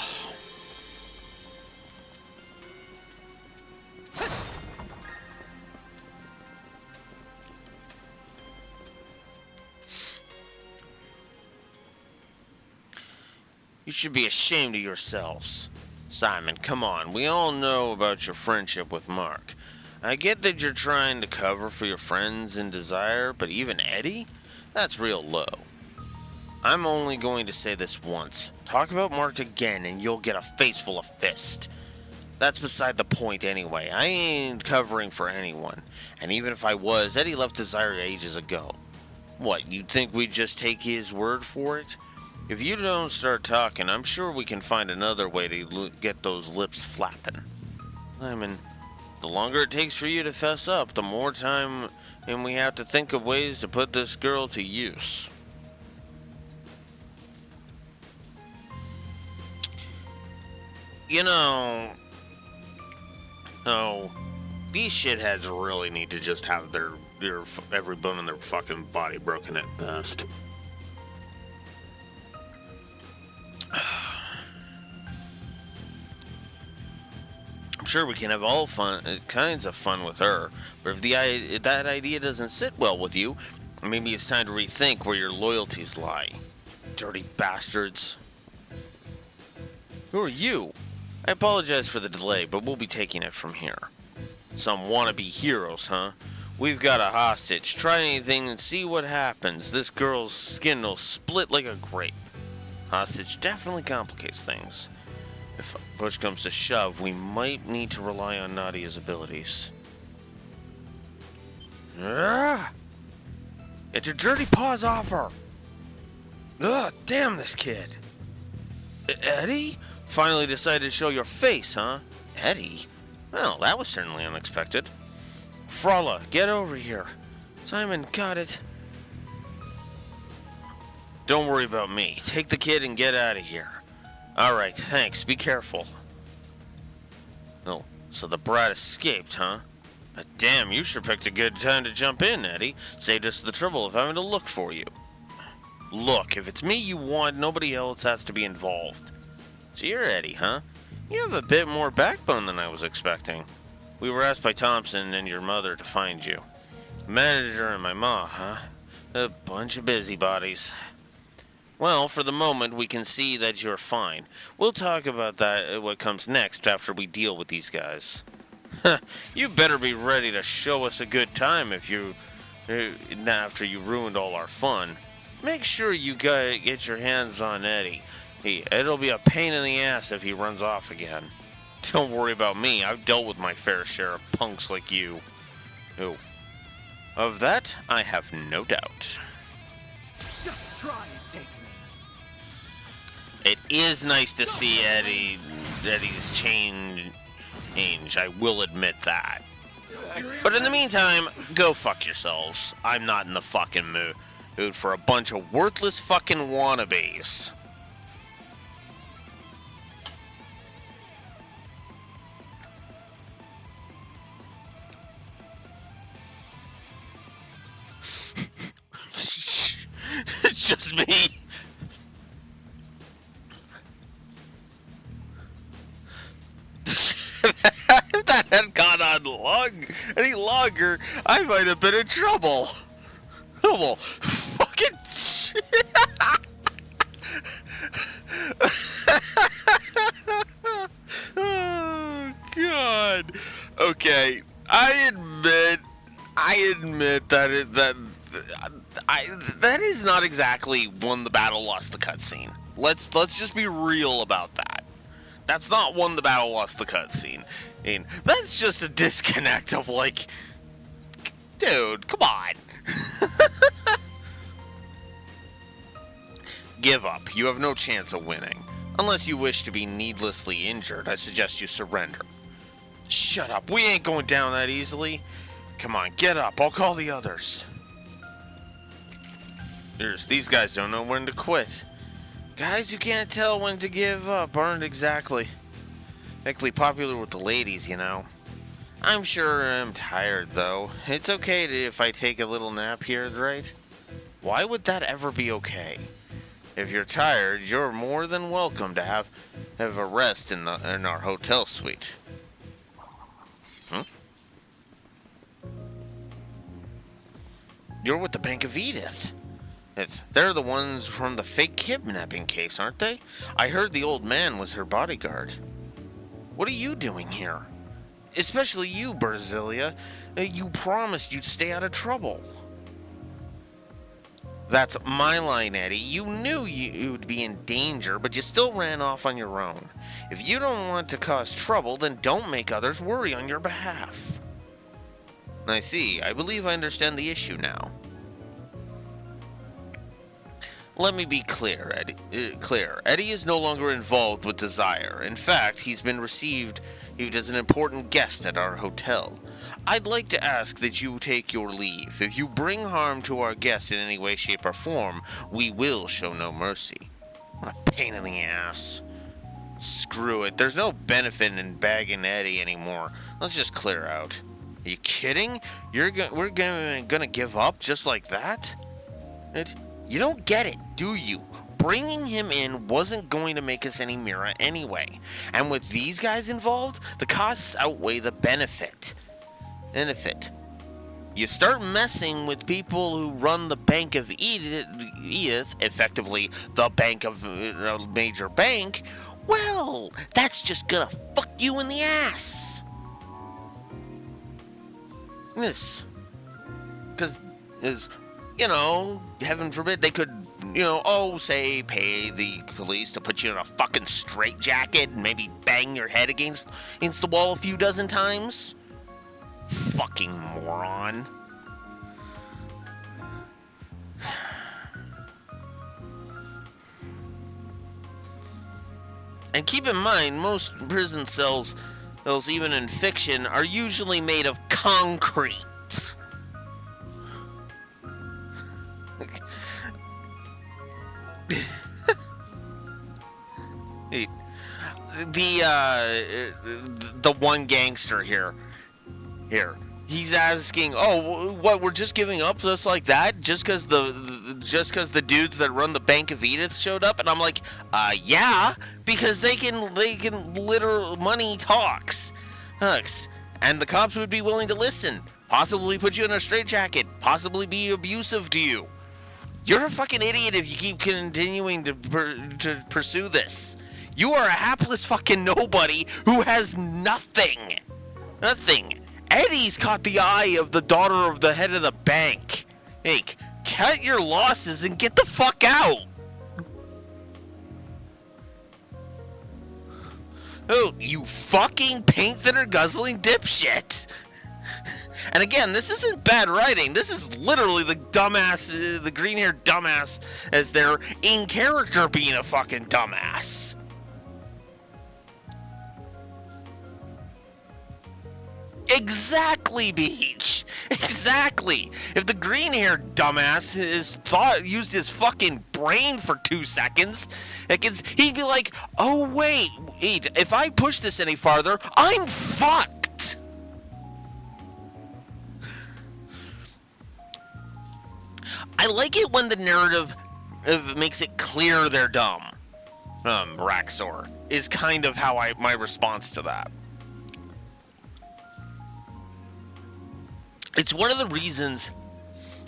You should be ashamed of yourselves. Simon, come on. We all know about your friendship with Mark. I get that you're trying to cover for your friends in Desire, but even Eddie? That's real low. I'm only going to say this once. Talk about Mark again and you'll get a face full of fist. That's beside the point anyway. I ain't covering for anyone. And even if I was, Eddie left Desire ages ago. What, you'd think we'd just take his word for it? If you don't start talking, I'm sure we can find another way to get those lips flapping. I mean, the longer it takes for you to fess up, the more time and we have to think of ways to put this girl to use. You know, these shitheads really need to just have their every bone in their fucking body broken at best. I'm sure we can have all kinds of fun with her, but if that idea doesn't sit well with you, maybe it's time to rethink where your loyalties lie. Dirty bastards. Who are you? I apologize for the delay, but we'll be taking it from here. Some wannabe heroes, huh? We've got a hostage. Try anything and see what happens. This girl's skin will split like a grape. Hostage definitely complicates things. If push comes to shove, we might need to rely on Nadia's abilities. Get your dirty paws off her! Ugh, damn this kid! Eddie? Finally decided to show your face, huh? Eddie? Well, that was certainly unexpected. Frala, get over here. Simon, got it. Don't worry about me. Take the kid and get out of here. Alright, thanks. Be careful. Oh, so the brat escaped, huh? But damn, you sure picked a good time to jump in, Eddie. Saved us the trouble of having to look for you. Look, if it's me you want, nobody else has to be involved. So you're Eddie, huh? You have a bit more backbone than I was expecting. We were asked by Thompson and your mother to find you. Manager and my ma, huh? A bunch of busybodies. Well, for the moment, we can see that you're fine. We'll talk about that what comes next after we deal with these guys. You better be ready to show us a good time after you ruined all our fun. Make sure you get your hands on Eddie. It'll be a pain in the ass if he runs off again. Don't worry about me. I've dealt with my fair share of punks like you. Oh. Of that, I have no doubt. Just try and take me. It is nice to see Eddie's change. I will admit that. But in the meantime, go fuck yourselves. I'm not in the fucking mood for a bunch of worthless fucking wannabes. It's just me. If that had gone on any longer, I might have been in trouble. Oh, well, fucking shit. Oh, God. Okay, I admit that that is not exactly won the battle, lost the cutscene. Let's just be real about that. That's not won the battle, lost the cutscene. And that's just a disconnect of like, dude, come on. Give up. You have no chance of winning. Unless you wish to be needlessly injured, I suggest you surrender. Shut up. We ain't going down that easily. Come on, get up. I'll call the others. These guys don't know when to quit. Guys who can't tell when to give up aren't exactly popular with the ladies, you know. I'm sure I'm tired, though. It's okay if I take a little nap here, right? Why would that ever be okay? If you're tired, you're more than welcome to have have a rest in our hotel suite. Hmm? You're with the Bank of Edith. They're the ones from the fake kidnapping case, aren't they? I heard the old man was her bodyguard. What are you doing here? Especially you, Berzilia. You promised you'd stay out of trouble. That's my line, Eddie. You knew you'd be in danger, but you still ran off on your own. If you don't want to cause trouble, then don't make others worry on your behalf. I see. I believe I understand the issue now. Let me be clear, Eddie. Eddie is no longer involved with Desire. In fact, he's been received as an important guest at our hotel. I'd like to ask that you take your leave. If you bring harm to our guest in any way, shape, or form, we will show no mercy. What a pain in the ass. Screw it. There's no benefit in bagging Eddie anymore. Let's just clear out. Are you kidding? We're gonna give up just like that? You don't get it, do you? Bringing him in wasn't going to make us any Mira anyway. And with these guys involved, the costs outweigh the benefit. You start messing with people who run the Bank of Edith, effectively the bank of a major bank, well, that's just gonna fuck you in the ass. Because, heaven forbid, they could, say pay the police to put you in a fucking straitjacket and maybe bang your head against the wall a few dozen times. Fucking moron. And keep in mind, most prison cells, even in fiction, are usually made of concrete. The one gangster here, he's asking, "Oh, what? We're just giving up just like that, just because the dudes that run the Bank of Edith showed up?" And I'm like, yeah, because they can literal money talks, and the cops would be willing to listen, possibly put you in a straitjacket, possibly be abusive to you. You're a fucking idiot if you keep continuing to pursue this. You are a hapless fucking nobody who has nothing. Nothing. Eddie's caught the eye of the daughter of the head of the bank. Hey, cut your losses and get the fuck out. Oh, you fucking paint thinner guzzling dipshit. And again, this isn't bad writing. This is literally the dumbass, the green-haired dumbass, as their in character being a fucking dumbass. Exactly, Beach. Exactly. If the green-haired dumbass used his fucking brain for 2 seconds, he'd be like, "Oh wait, if I push this any farther, I'm fucked." I like it when the narrative makes it clear they're dumb. Raxor is kind of how my response to that. It's one of the reasons.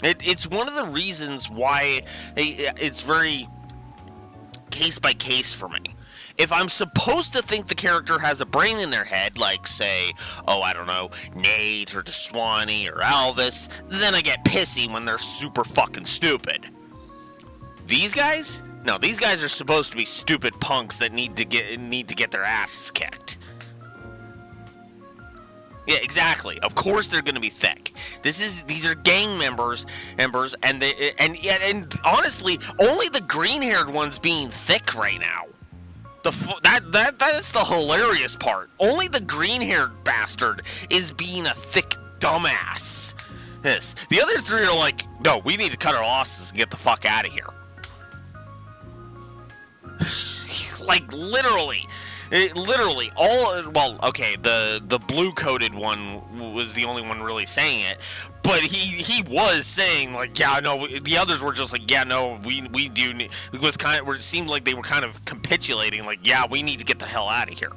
It's one of the reasons why it's very case by case for me. If I'm supposed to think the character has a brain in their head, like say, I don't know, Nate or Deswani or Alvis, then I get pissy when they're super fucking stupid. These guys? No, these guys are supposed to be stupid punks that need to get their asses kicked. Yeah, exactly. Of course they're going to be thick. These are gang members, and honestly, only the green-haired one's being thick right now. That's the hilarious part. Only the green-haired bastard is being a thick dumbass. Yes. The other three are like, no, we need to cut our losses and get the fuck out of here. Like literally. literally all. Well, okay, the blue-coated one was the only one really saying it, but he was saying like, yeah, no. The others were just like, yeah, no, we do. It was kind of. It seemed like they were kind of capitulating, like, yeah, we need to get the hell out of here.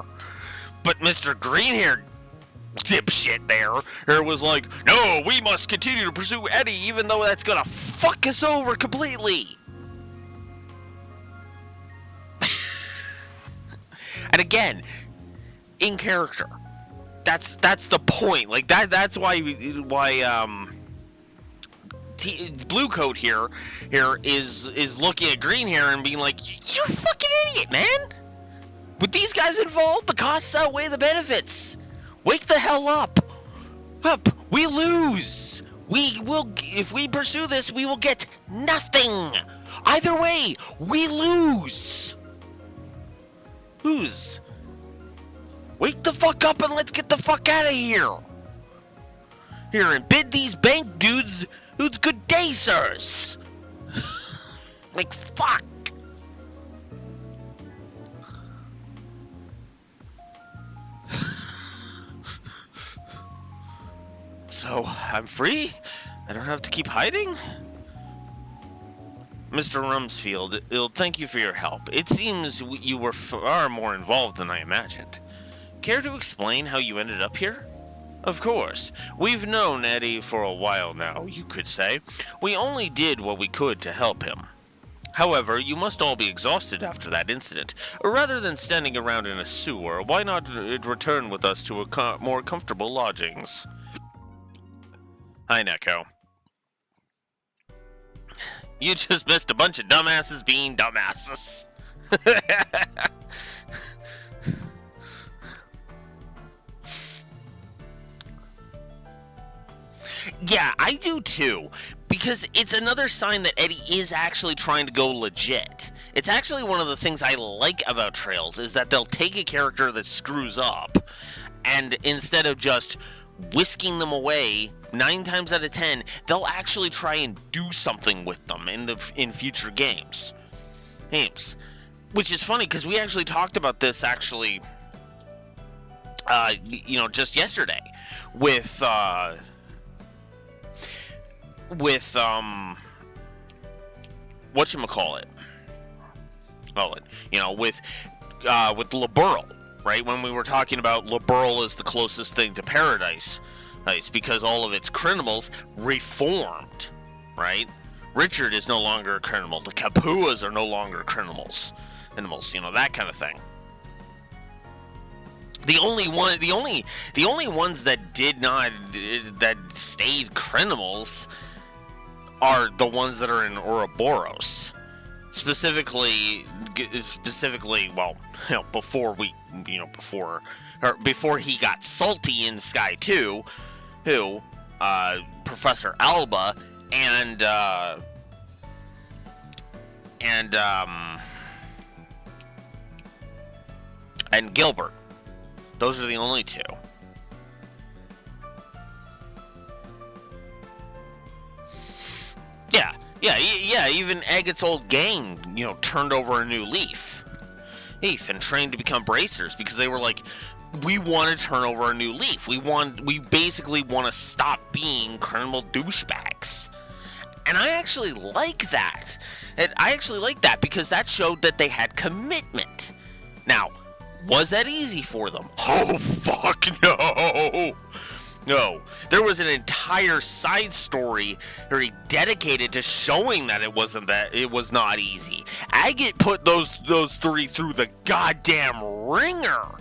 But Mr. Greenhair dipshit there was like, no, we must continue to pursue Eddie, even though that's gonna fuck us over completely. And again, in character, that's the point. Like that's why Bluecoat here is looking at Greenhair and being like, you're a fucking idiot, man. With these guys involved, the costs outweigh the benefits. Wake the hell up. We lose. We will, if we pursue this, we will get nothing. Either way, we lose. Wake the fuck up and let's get the fuck out of here. Here, and bid these bank dudes good day, sirs. Like, fuck. So, I'm free? I don't have to keep hiding? Mr. Rumsfeld, thank you for your help. It seems you were far more involved than I imagined. Care to explain how you ended up here? Of course. We've known Eddie for a while now, you could say. We only did what we could to help him. However, you must all be exhausted after that incident. Rather than standing around in a sewer, why not return with us to more comfortable lodgings? Hi, Neko. You just missed a bunch of dumbasses being dumbasses. Yeah, I do too. Because it's another sign that Eddie is actually trying to go legit. It's actually one of the things I like about Trails, is that they'll take a character that screws up, and instead of just whisking them away 9 times out of 10, they'll actually try and do something with them in future games. Which is funny because we actually talked about this actually, just yesterday with whatchamacallit? With Liberl, right? When we were talking about Liberl is the closest thing to Paradise, because all of its criminals reformed, right? Richard is no longer a criminal. The Capuas are no longer criminals, that kind of thing. The only ones that stayed criminals are the ones that are in Ouroboros. Specifically, before he got salty in Sky 2, Professor Alba and Gilbert. Those are the only two. Yeah, even Agate's old gang, turned over a new leaf. And trained to become bracers because they were like, we want to turn over a new leaf. We basically want to stop being criminal douchebags. And I actually like that. Because that showed that they had commitment. Now, was that easy for them? Oh, fuck no! No, there was an entire side story dedicated to showing that it was not easy. Agate put those 3 through the goddamn ringer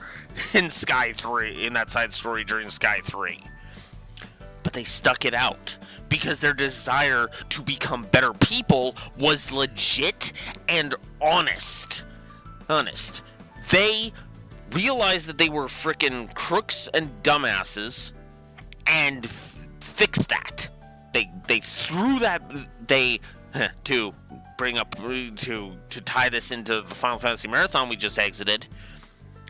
in Sky 3, in that side story during Sky 3. But they stuck it out because their desire to become better people was legit and honest. They realized that they were frickin' crooks and dumbasses and fixed that. They threw that, to bring up, to tie this into the Final Fantasy Marathon we just exited,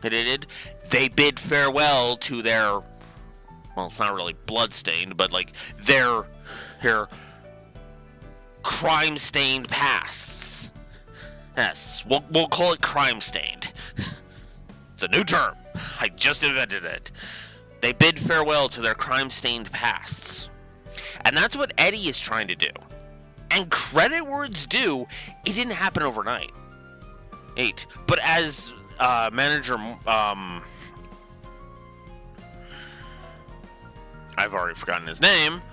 they bid farewell to their, well, it's not really blood-stained, but like their crime-stained pasts. Yes, we'll call it crime-stained. It's a new term. I just invented it. They bid farewell to their crime-stained pasts. And that's what Eddie is trying to do. And credit where it's due, it didn't happen overnight. But as manager, I've already forgotten his name.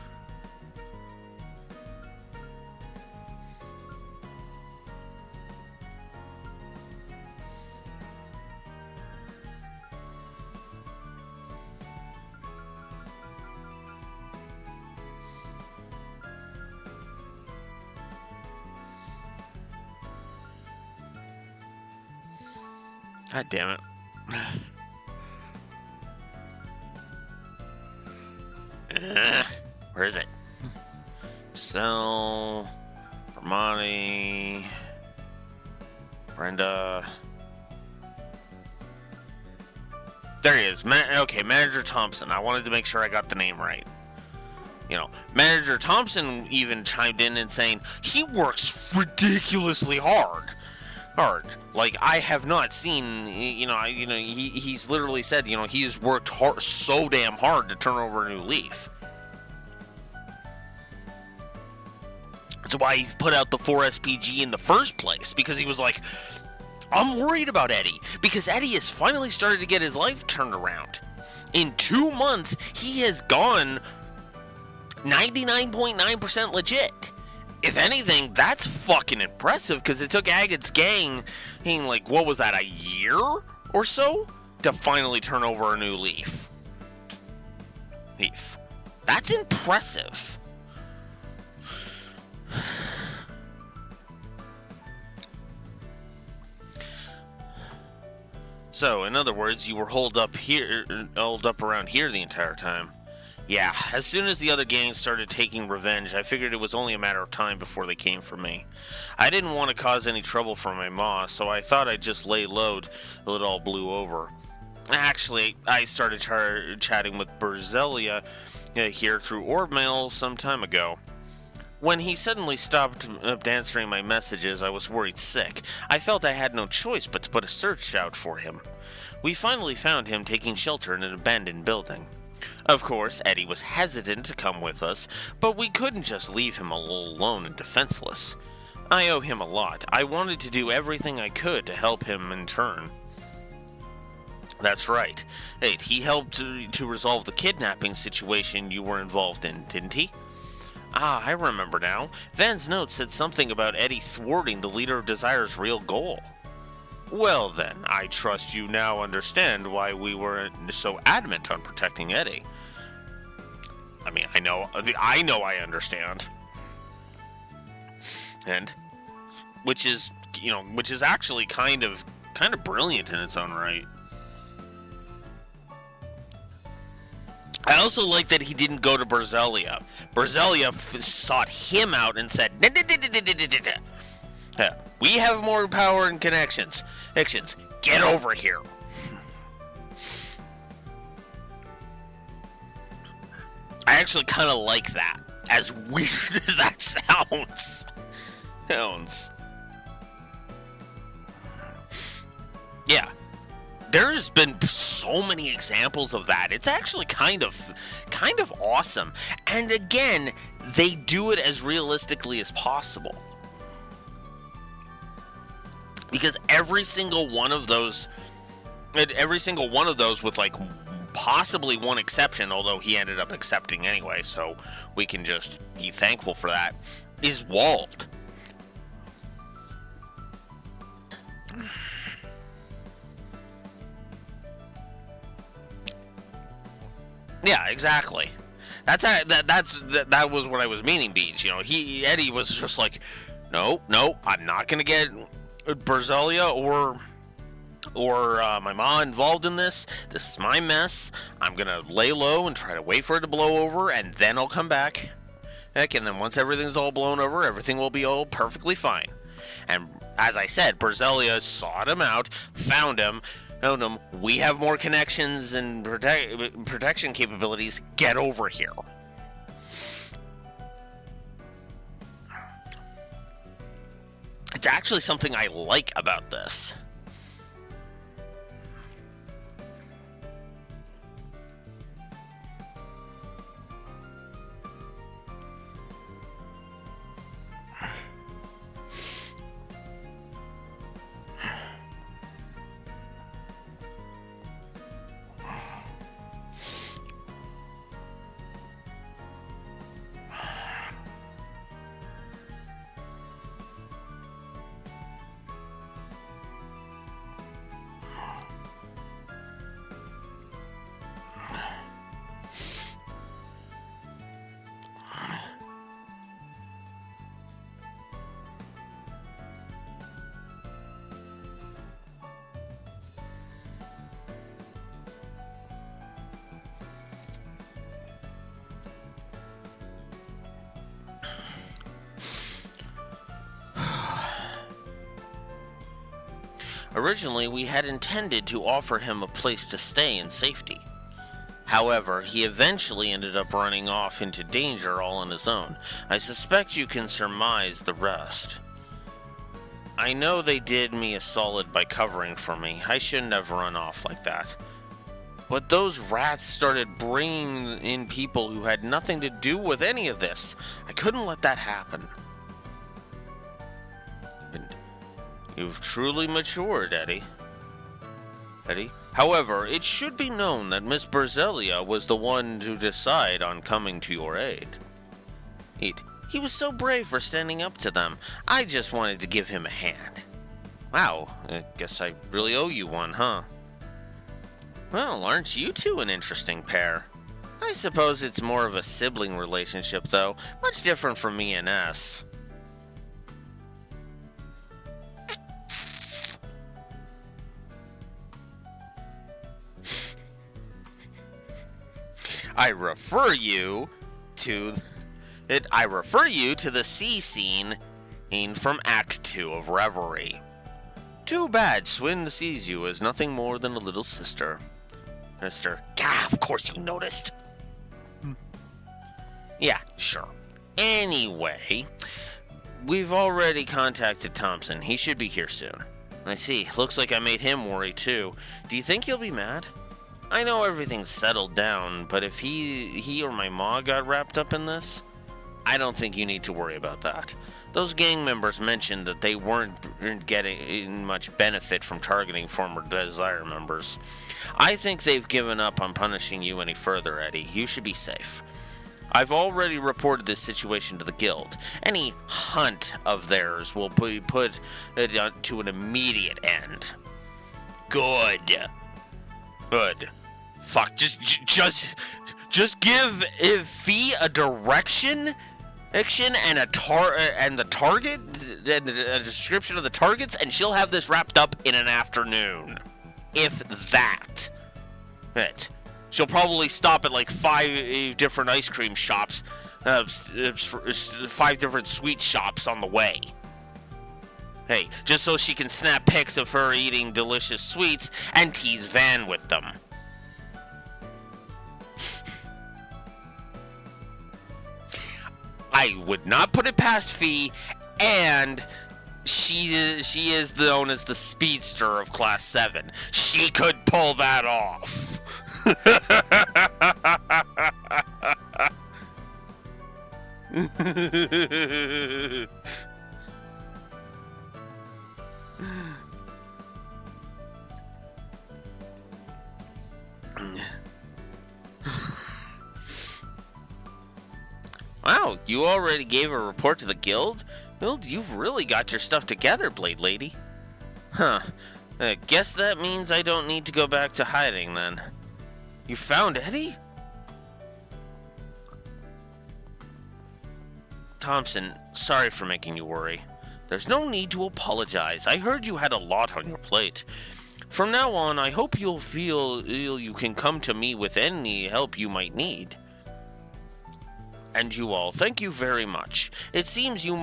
God damn it. Where is it? Giselle, Vermonti, Brenda. There he is. Okay, Manager Thompson. I wanted to make sure I got the name right. You know, Manager Thompson even chimed in and saying he works ridiculously hard. Like, I have not seen, he's literally said, he's worked hard, so damn hard to turn over a new leaf. That's why he put out the 4 SPG in the first place, because he was like, I'm worried about Eddie, because Eddie has finally started to get his life turned around. In 2 months, he has gone 99.9% legit. If anything, that's fucking impressive, because it took Agate's gang, like, what was that, a year or so? To finally turn over a new leaf. That's impressive. So, in other words, you were holed up around here the entire time. Yeah, as soon as the other gangs started taking revenge, I figured it was only a matter of time before they came for me. I didn't want to cause any trouble for my ma, so I thought I'd just lay low till it all blew over. Actually, I started chatting with Berzelia here through orb mail some time ago. When he suddenly stopped answering my messages, I was worried sick. I felt I had no choice but to put a search out for him. We finally found him taking shelter in an abandoned building. Of course, Eddie was hesitant to come with us, but we couldn't just leave him alone and defenseless. I owe him a lot. I wanted to do everything I could to help him in turn. That's right. He helped to resolve the kidnapping situation you were involved in, didn't he? Ah, I remember now. Van's note said something about Eddie thwarting the Leader of Desire's real goal. Well then, I trust you now understand why we were so adamant on protecting Eddie. I mean, I know I understand. And which is actually kind of brilliant in its own right. I also like that he didn't go to Berzelia. Berzelia sought him out and said, we have more power and connections. Get over here. I actually kind of like that, as weird as that sounds. Yeah. There's been so many examples of that. It's actually kind of awesome. And again, they do it as realistically as possible. Because every single one of those with like possibly one exception, although he ended up accepting anyway, so we can just be thankful for that, is walled. Yeah, exactly. That was what I was meaning, Beach. Eddie was just like, no, I'm not gonna get Berzelia or my mom involved in this. This is my mess. I'm gonna lay low and try to wait for it to blow over, and then I'll come back. And then once everything's all blown over, everything will be all perfectly fine. And as I said, Berzelia sought him out, found him. We have more connections and protection capabilities. Get over here. It's actually something I like about this. Originally, we had intended to offer him a place to stay in safety. However, he eventually ended up running off into danger all on his own. I suspect you can surmise the rest. I know they did me a solid by covering for me. I shouldn't have run off like that. But those rats started bringing in people who had nothing to do with any of this. I couldn't let that happen. And you've truly matured, Eddie. Eddie? However, it should be known that Miss Berzelia was the one to decide on coming to your aid. He was so brave for standing up to them. I just wanted to give him a hand. Wow, I guess I really owe you one, huh? Well, aren't you two an interesting pair? I suppose it's more of a sibling relationship, though. Much different from me and S. I refer you to the sea scene from Act 2 of Reverie. Too bad Swin sees you as nothing more than a little sister. Mister, of course you noticed. Yeah, sure. Anyway, we've already contacted Thompson. He should be here soon. I see. Looks like I made him worry too. Do you think he'll be mad? I know everything's settled down, but if he or my ma got wrapped up in this, I don't think you need to worry about that. Those gang members mentioned that they weren't getting much benefit from targeting former Desire members. I think they've given up on punishing you any further, Eddie. You should be safe. I've already reported this situation to the guild. Any hunt of theirs will be put to an immediate end. Good. Fuck, just give Fee a direction and a target and a description of the targets, and she'll have this wrapped up in an afternoon. If that. She'll probably stop at like 5 different ice cream shops, 5 different sweet shops on the way. Hey, just so she can snap pics of her eating delicious sweets and tease Van with them. I would not put it past Fee, and she is known as the speedster of Class 7. She could pull that off. Wow, you already gave a report to the guild? Well, you've really got your stuff together, Blade Lady. Huh. I guess that means I don't need to go back to hiding, then. You found Eddie? Thompson, sorry for making you worry. There's no need to apologize. I heard you had a lot on your plate. From now on, I hope you'll feel you can come to me with any help you might need. And you all, thank you very much. It seems you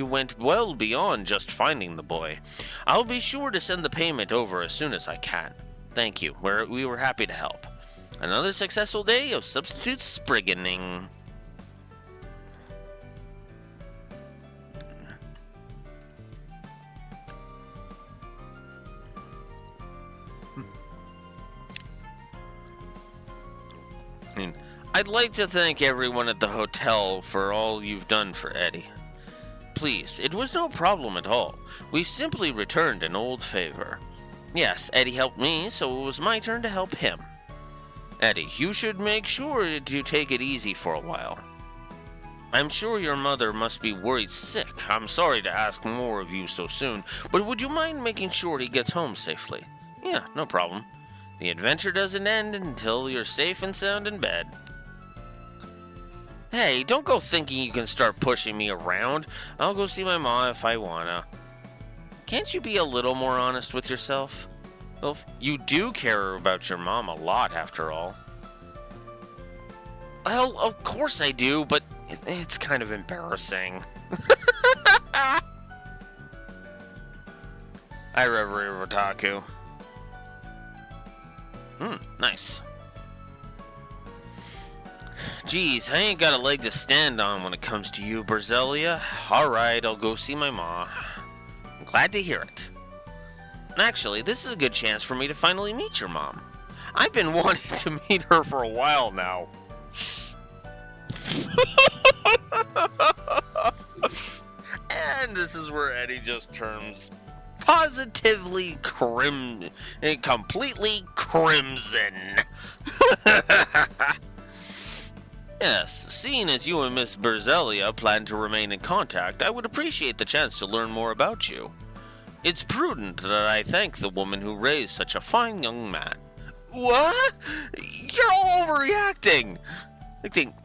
went well beyond just finding the boy. I'll be sure to send the payment over as soon as I can. Thank you. We were happy to help. Another successful day of substitute sprigging. I'd like to thank everyone at the hotel for all you've done for Eddie. Please, it was no problem at all. We simply returned an old favor. Yes, Eddie helped me, so it was my turn to help him. Eddie, you should make sure to take it easy for a while. I'm sure your mother must be worried sick. I'm sorry to ask more of you so soon, but would you mind making sure he gets home safely? Yeah, no problem. The adventure doesn't end until you're safe and sound in bed. Hey, don't go thinking you can start pushing me around. I'll go see my ma if I wanna. Can't you be a little more honest with yourself? Well, you do care about your mom a lot, after all. Well, of course I do, but it's kind of embarrassing. Hi, Reverie Otaku. Nice. Geez, I ain't got a leg to stand on when it comes to you, Berzelia. Alright, I'll go see my ma. I'm glad to hear it. Actually, this is a good chance for me to finally meet your mom. I've been wanting to meet her for a while now. And this is where Eddie just turns positively completely crimson. Yes, seeing as you and Miss Berzelia plan to remain in contact, I would appreciate the chance to learn more about you. It's prudent that I thank the woman who raised such a fine young man. What? You're all overreacting.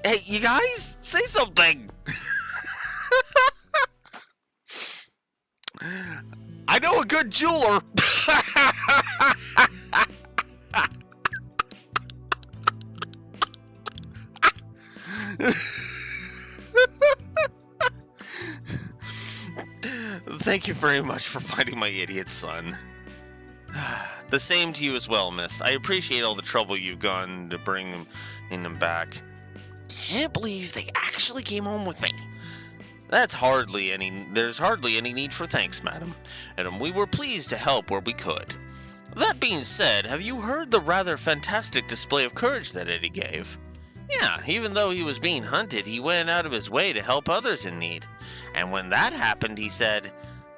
Hey, you guys, say something. I know a good jeweler. Thank you very much for finding my idiot son. The same to you as well, miss. I appreciate all the trouble you've gone to bring him back. Can't believe they actually came home with me. There's hardly any need for thanks, madam. And we were pleased to help where we could. That being said, have you heard the rather fantastic display of courage that Eddie gave? Yeah, even though he was being hunted, he went out of his way to help others in need. And when that happened, he said,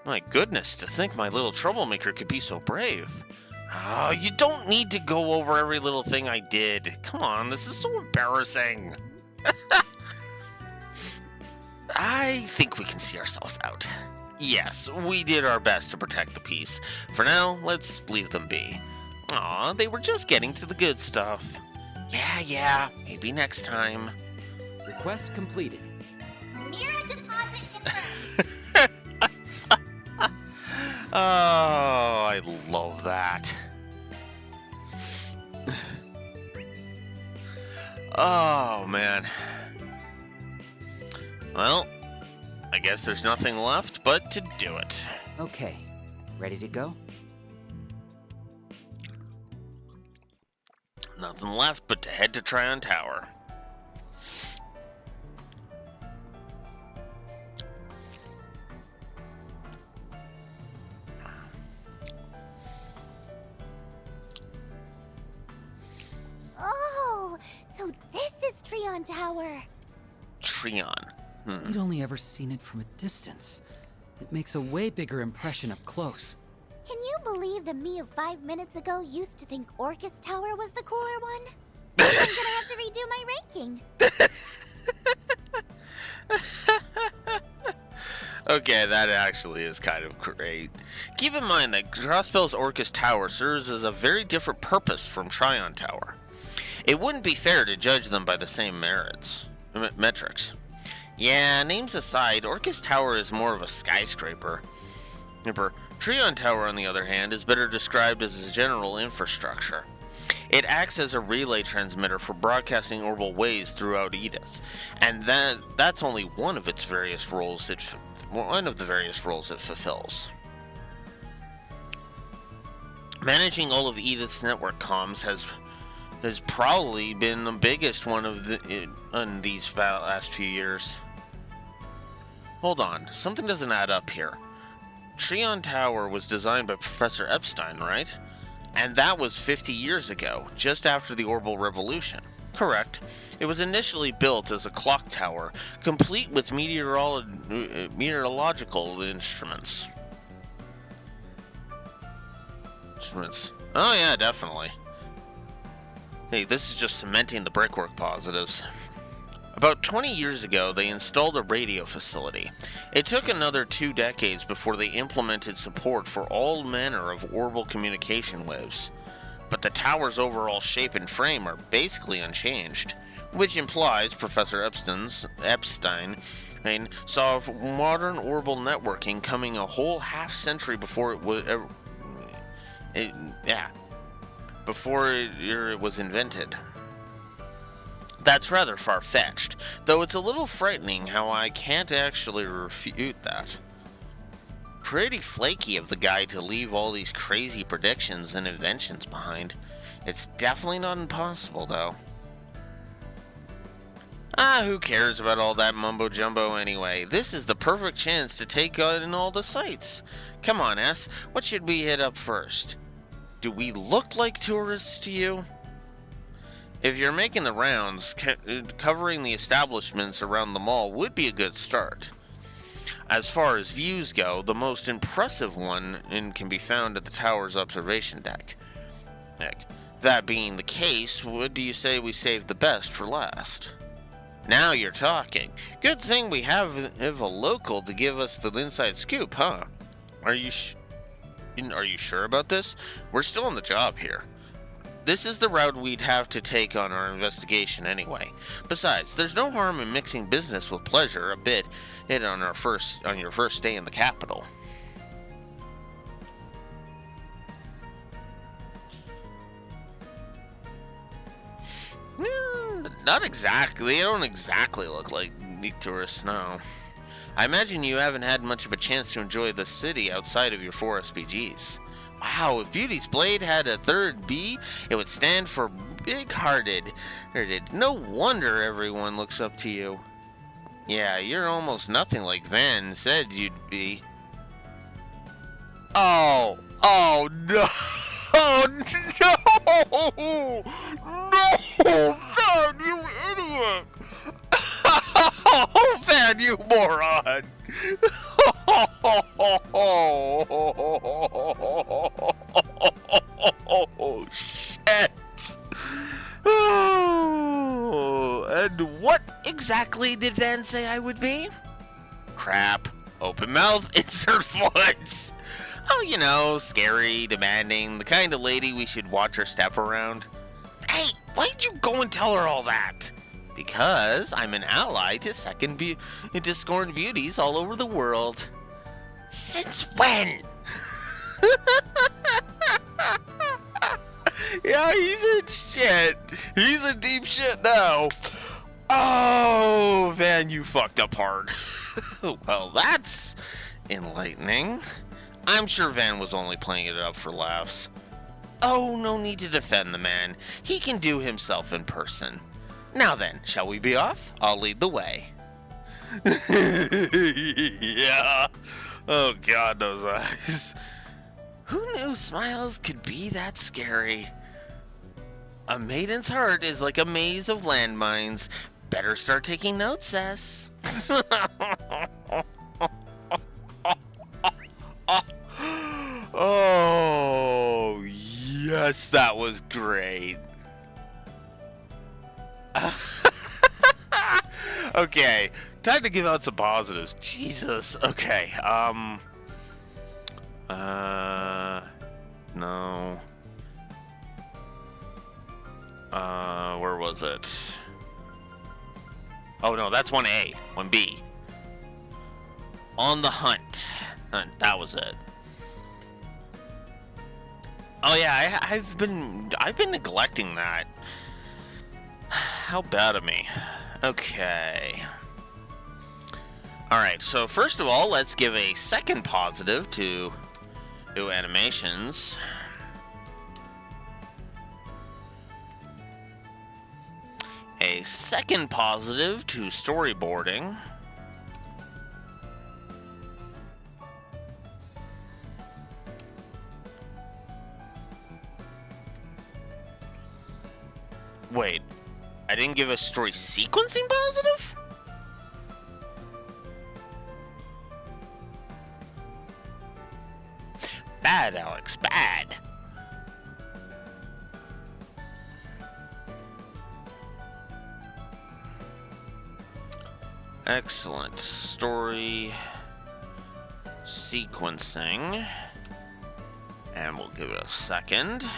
"My goodness, to think my little troublemaker could be so brave." Oh, you don't need to go over every little thing I did. Come on, this is so embarrassing. I think we can see ourselves out. Yes, we did our best to protect the peace. For now, let's leave them be. Aw, they were just getting to the good stuff. Yeah, maybe next time. Request completed. Mirror deposit confirmed. Oh, I love that. Oh, man. Well, I guess there's nothing left but to do it. Okay, ready to go? Nothing left but to head to Tryon Tower. Oh, so this is Tryon Tower. Tryon. We'd only ever seen it from a distance. It makes a way bigger impression up close. Can you believe the me of 5 minutes ago used to think Orcus Tower was the cooler one? I'm gonna have to redo my ranking. Okay, that actually is kind of great. Keep in mind that Crossbell's Orcus Tower serves as a very different purpose from Tryon Tower. It wouldn't be fair to judge them by the same metrics. Yeah, names aside, Orcus Tower is more of a skyscraper. Tryon Tower, on the other hand, is better described as a general infrastructure. It acts as a relay transmitter for broadcasting orbital waves throughout Edith, and that's only one of its various roles. One of the various roles it fulfills. Managing all of Edith's network comms has probably been the biggest one in these last few years. Hold on, something doesn't add up here. Tryon Tower was designed by Professor Epstein, right? And that was 50 years ago, just after the Orbital Revolution. Correct. It was initially built as a clock tower, complete with meteorological instruments. Oh yeah, definitely. Hey, this is just cementing the brickwork positives. About 20 years ago, they installed a radio facility. It took another 2 decades before they implemented support for all manner of orbital communication waves. But the tower's overall shape and frame are basically unchanged, which implies Professor Epstein saw modern orbital networking coming a whole half-century before it was invented. That's rather far-fetched, though it's a little frightening how I can't actually refute that. Pretty flaky of the guy to leave all these crazy predictions and inventions behind. It's definitely not impossible, though. Who cares about all that mumbo-jumbo anyway? This is the perfect chance to take in all the sights. Come on, S. What should we hit up first? Do we look like tourists to you? If you're making the rounds, covering the establishments around the mall would be a good start. As far as views go, the most impressive one can be found at the tower's observation deck. That being the case, what do you say we save the best for last? Now you're talking. Good thing we have a local to give us the inside scoop, huh? Are you sure about this? We're still on the job here. This is the route we'd have to take on our investigation anyway. Besides, there's no harm in mixing business with pleasure a bit on your first day in the capital. Not exactly. They don't exactly look like unique tourists, no. I imagine you haven't had much of a chance to enjoy the city outside of your 4 SPGs. Wow, if Beauty's Blade had a third B, it would stand for big-hearted. No wonder everyone looks up to you. Yeah, you're almost nothing like Van said you'd be. Oh no! Oh no! No, Van, you idiot! Oh, Van, you moron! Oh, shit! Oh, and what exactly did Van say I would be? Crap. Open mouth, insert voice. Oh, you know, scary, demanding, the kind of lady we should watch her step around. Hey, why'd you go and tell her all that? Because I'm an ally to scorned beauties all over the world. Since when? Yeah, he's in shit. He's in deep shit now. Oh, Van, you fucked up hard. Well, that's enlightening. I'm sure Van was only playing it up for laughs. Oh, no need to defend the man. He can do himself in person. Now then, shall we be off? I'll lead the way. Yeah. Oh, God, those eyes. Who knew smiles could be that scary? A maiden's heart is like a maze of landmines. Better start taking notes, S. Oh, yes, that was great. Okay, time to give out some positives. Jesus. Okay. No. Where was it? Oh no, that's 1A. 1B. On the hunt. That was it. Oh yeah, I've been neglecting that. How bad of me. Okay. Alright, so first of all, let's give a second positive to animations. A second positive to storyboarding. Wait, I didn't give a story sequencing positive? Bad, Alex, bad. Excellent. Story sequencing. And we'll give it a second.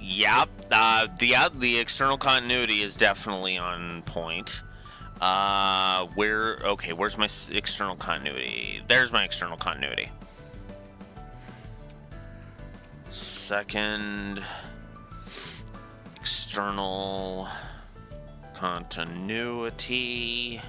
Yep, the external continuity is definitely on point. Where's my external continuity? There's my external continuity. second external continuity.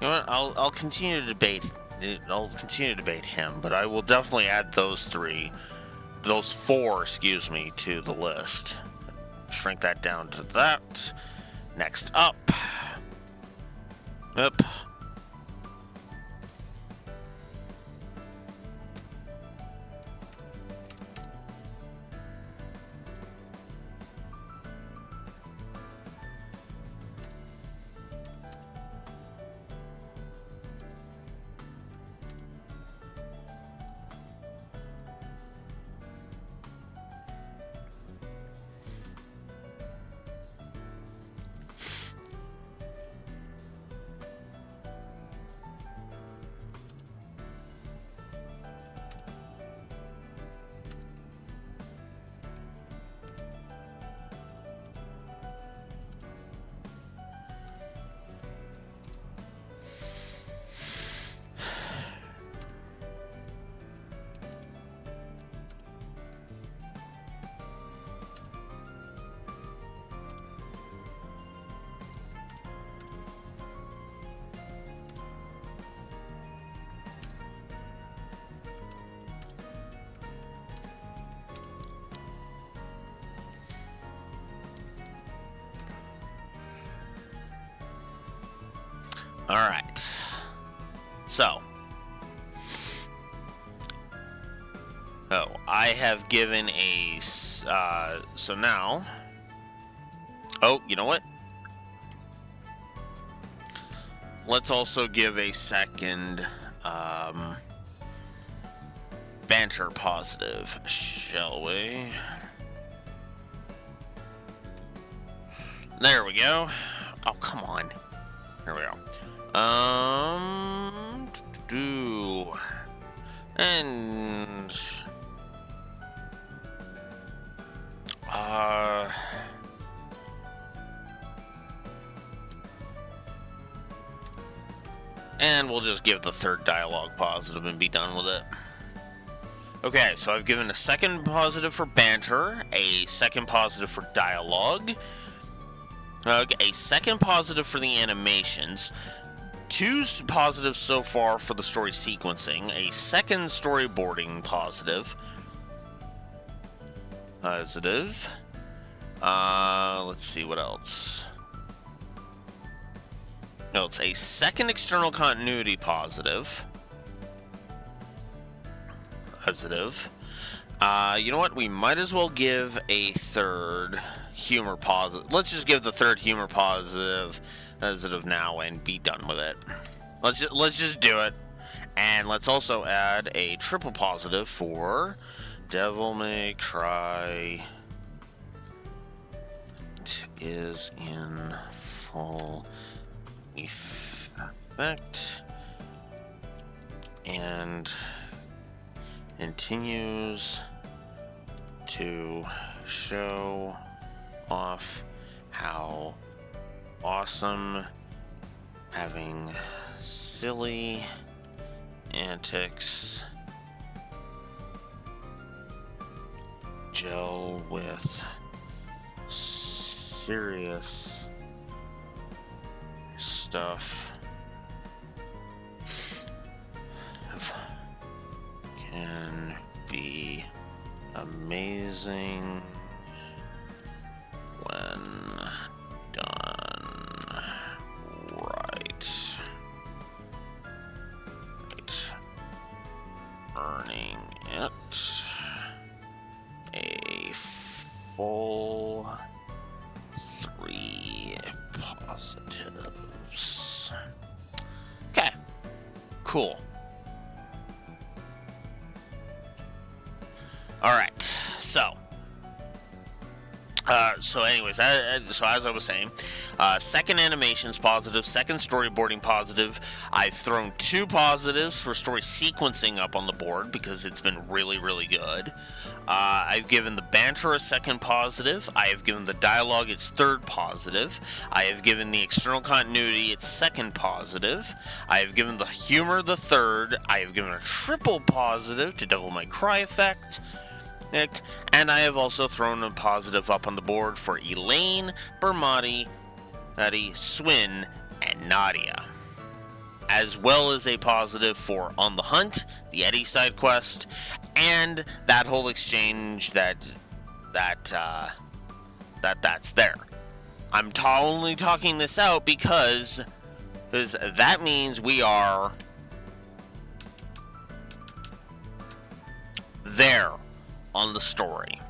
You know what? I'll continue to debate. I'll continue to debate him, but I will definitely add those four, excuse me, to the list. Shrink that down to that. Next up. Yep. All right. So. Oh, I have given a. So now. Oh, you know what? Let's also give a second banter positive, shall we? There we go. Oh, come on. There we go. And and we'll just give the third dialogue positive and be done with it. Okay, so I've given a second positive for banter, a second positive for dialogue, a second positive for the animations, 2 positives so far for the story sequencing, a second storyboarding positive. Let's see what else. No, it's a second external continuity positive. You know what? We might as well give a third humor positive. Let's just give the third humor positive as of now and be done with it. Let's just do it. And let's also add a triple positive for Devil May Cry is in full effect and continues to show off how awesome having silly antics gel with serious stuff can be amazing when done right. Earning it a full 3 positives. Okay, cool. All right, so anyways, so as I was saying, second animation's positive, second storyboarding positive. I've thrown 2 positives for story sequencing up on the board because it's been really, really good. I've given the banter a second positive. I have given the dialogue its third positive. I have given the external continuity its second positive. I have given the humor the third. I have given a triple positive to Devil May Cry effect. And I have also thrown a positive up on the board for Elaine, Bermati, Eddie, Swin, and Nadia. As well as a positive for On the Hunt, the Eddie side quest, and that whole exchange that's there. I'm only talking this out because that means we are there on the story.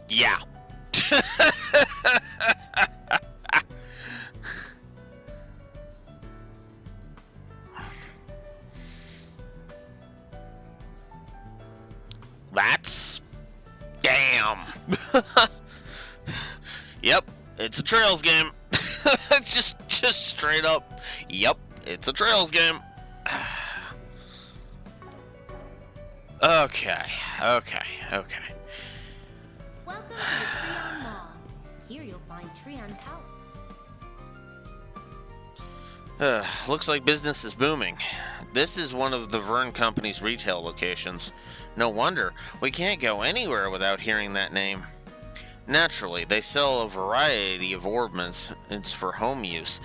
Yeah. That's damn. Yep, it's a Trails game. just straight up. Yep, it's a Trails game. Okay. Welcome to the Treon Mall. Here you'll find Treon Tower. Looks like business is booming. This is one of the Vern Company's retail locations. No wonder. We can't go anywhere without hearing that name. Naturally, they sell a variety of ornaments for home use,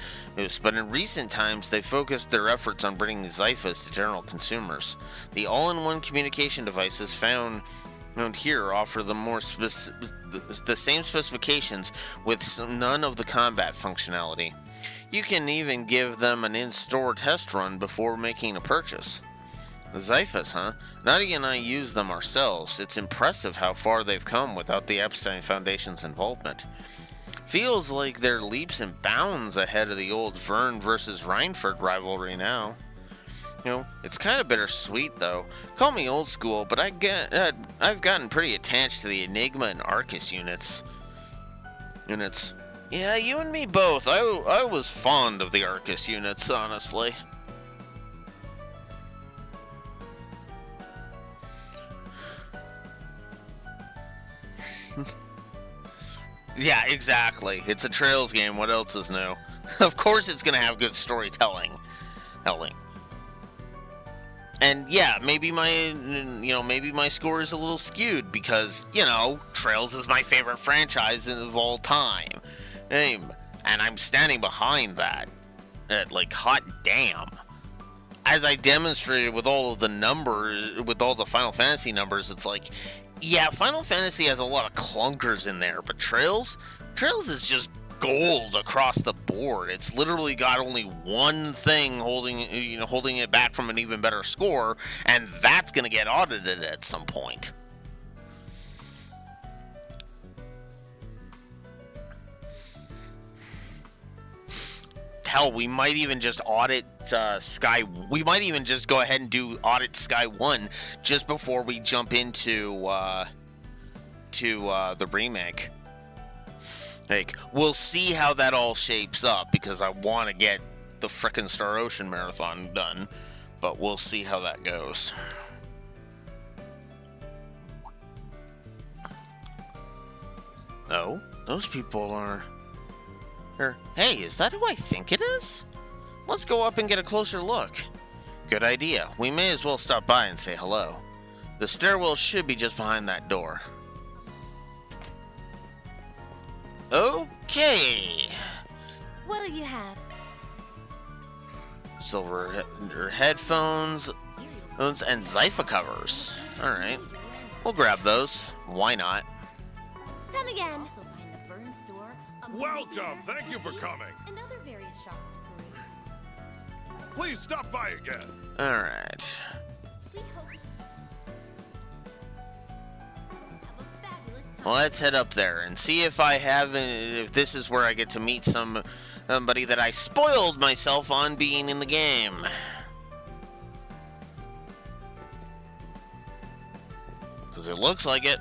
but in recent times they focused their efforts on bringing Zyphus to general consumers. The all-in-one communication devices found here offer the same specifications with none of the combat functionality. You can even give them an in-store test run before making a purchase. Zyphus, huh? Nadia and I use them ourselves. It's impressive how far they've come without the Epstein Foundation's involvement. Feels like they're leaps and bounds ahead of the old Vern versus Reinford rivalry now. You know, it's kind of bittersweet though. Call me old school, but I've gotten pretty attached to the Enigma and Arcus units. Yeah, you and me both. I was fond of the Arcus units, honestly. Yeah, exactly. It's a Trails game. What else is new? Of course it's going to have good storytelling. And yeah, maybe my score is a little skewed because, Trails is my favorite franchise of all time. And I'm standing behind that. Like, hot damn. As I demonstrated with all of the numbers, with all the Final Fantasy numbers, it's like, yeah, Final Fantasy has a lot of clunkers in there, but Trails is just gold across the board. It's literally got only one thing holding it back from an even better score, and that's going to get audited at some point. Hell, we might even just audit Sky. We might even just go ahead and do audit Sky 1 just before we jump into the remake. Like, we'll see how that all shapes up, because I want to get the frickin' Star Ocean Marathon done, but we'll see how that goes. Oh, those people are... Hey, is that who I think it is? Let's go up and get a closer look. Good idea. We may as well stop by and say hello. The stairwell should be just behind that door. Okay. What'll you have? Silver headphones and Zypha covers. Alright. We'll grab those. Why not? Come again. Welcome. Thank you for coming. And other various shops to peruse. Please stop by again. Alright. We hope you have a fabulous time. Well, let's head up there and see if if this is where I get to meet somebody that I spoiled myself on being in the game. Because it looks like it.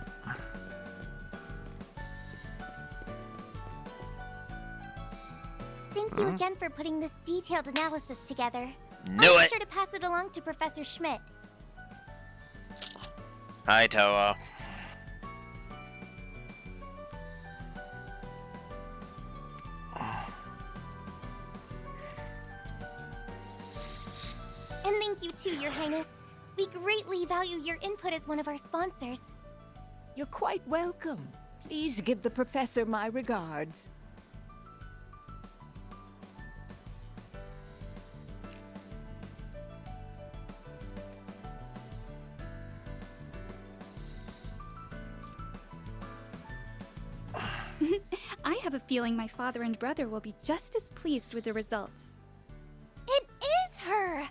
Thank you again for putting this detailed analysis together. Knew I'll be it. sure to pass it along to Professor Schmidt. Hi, Toa. And thank you too, Your Highness. We greatly value your input as one of our sponsors. You're quite welcome. Please give the professor my regards. I have a feeling my father and brother will be just as pleased with the results. It is her!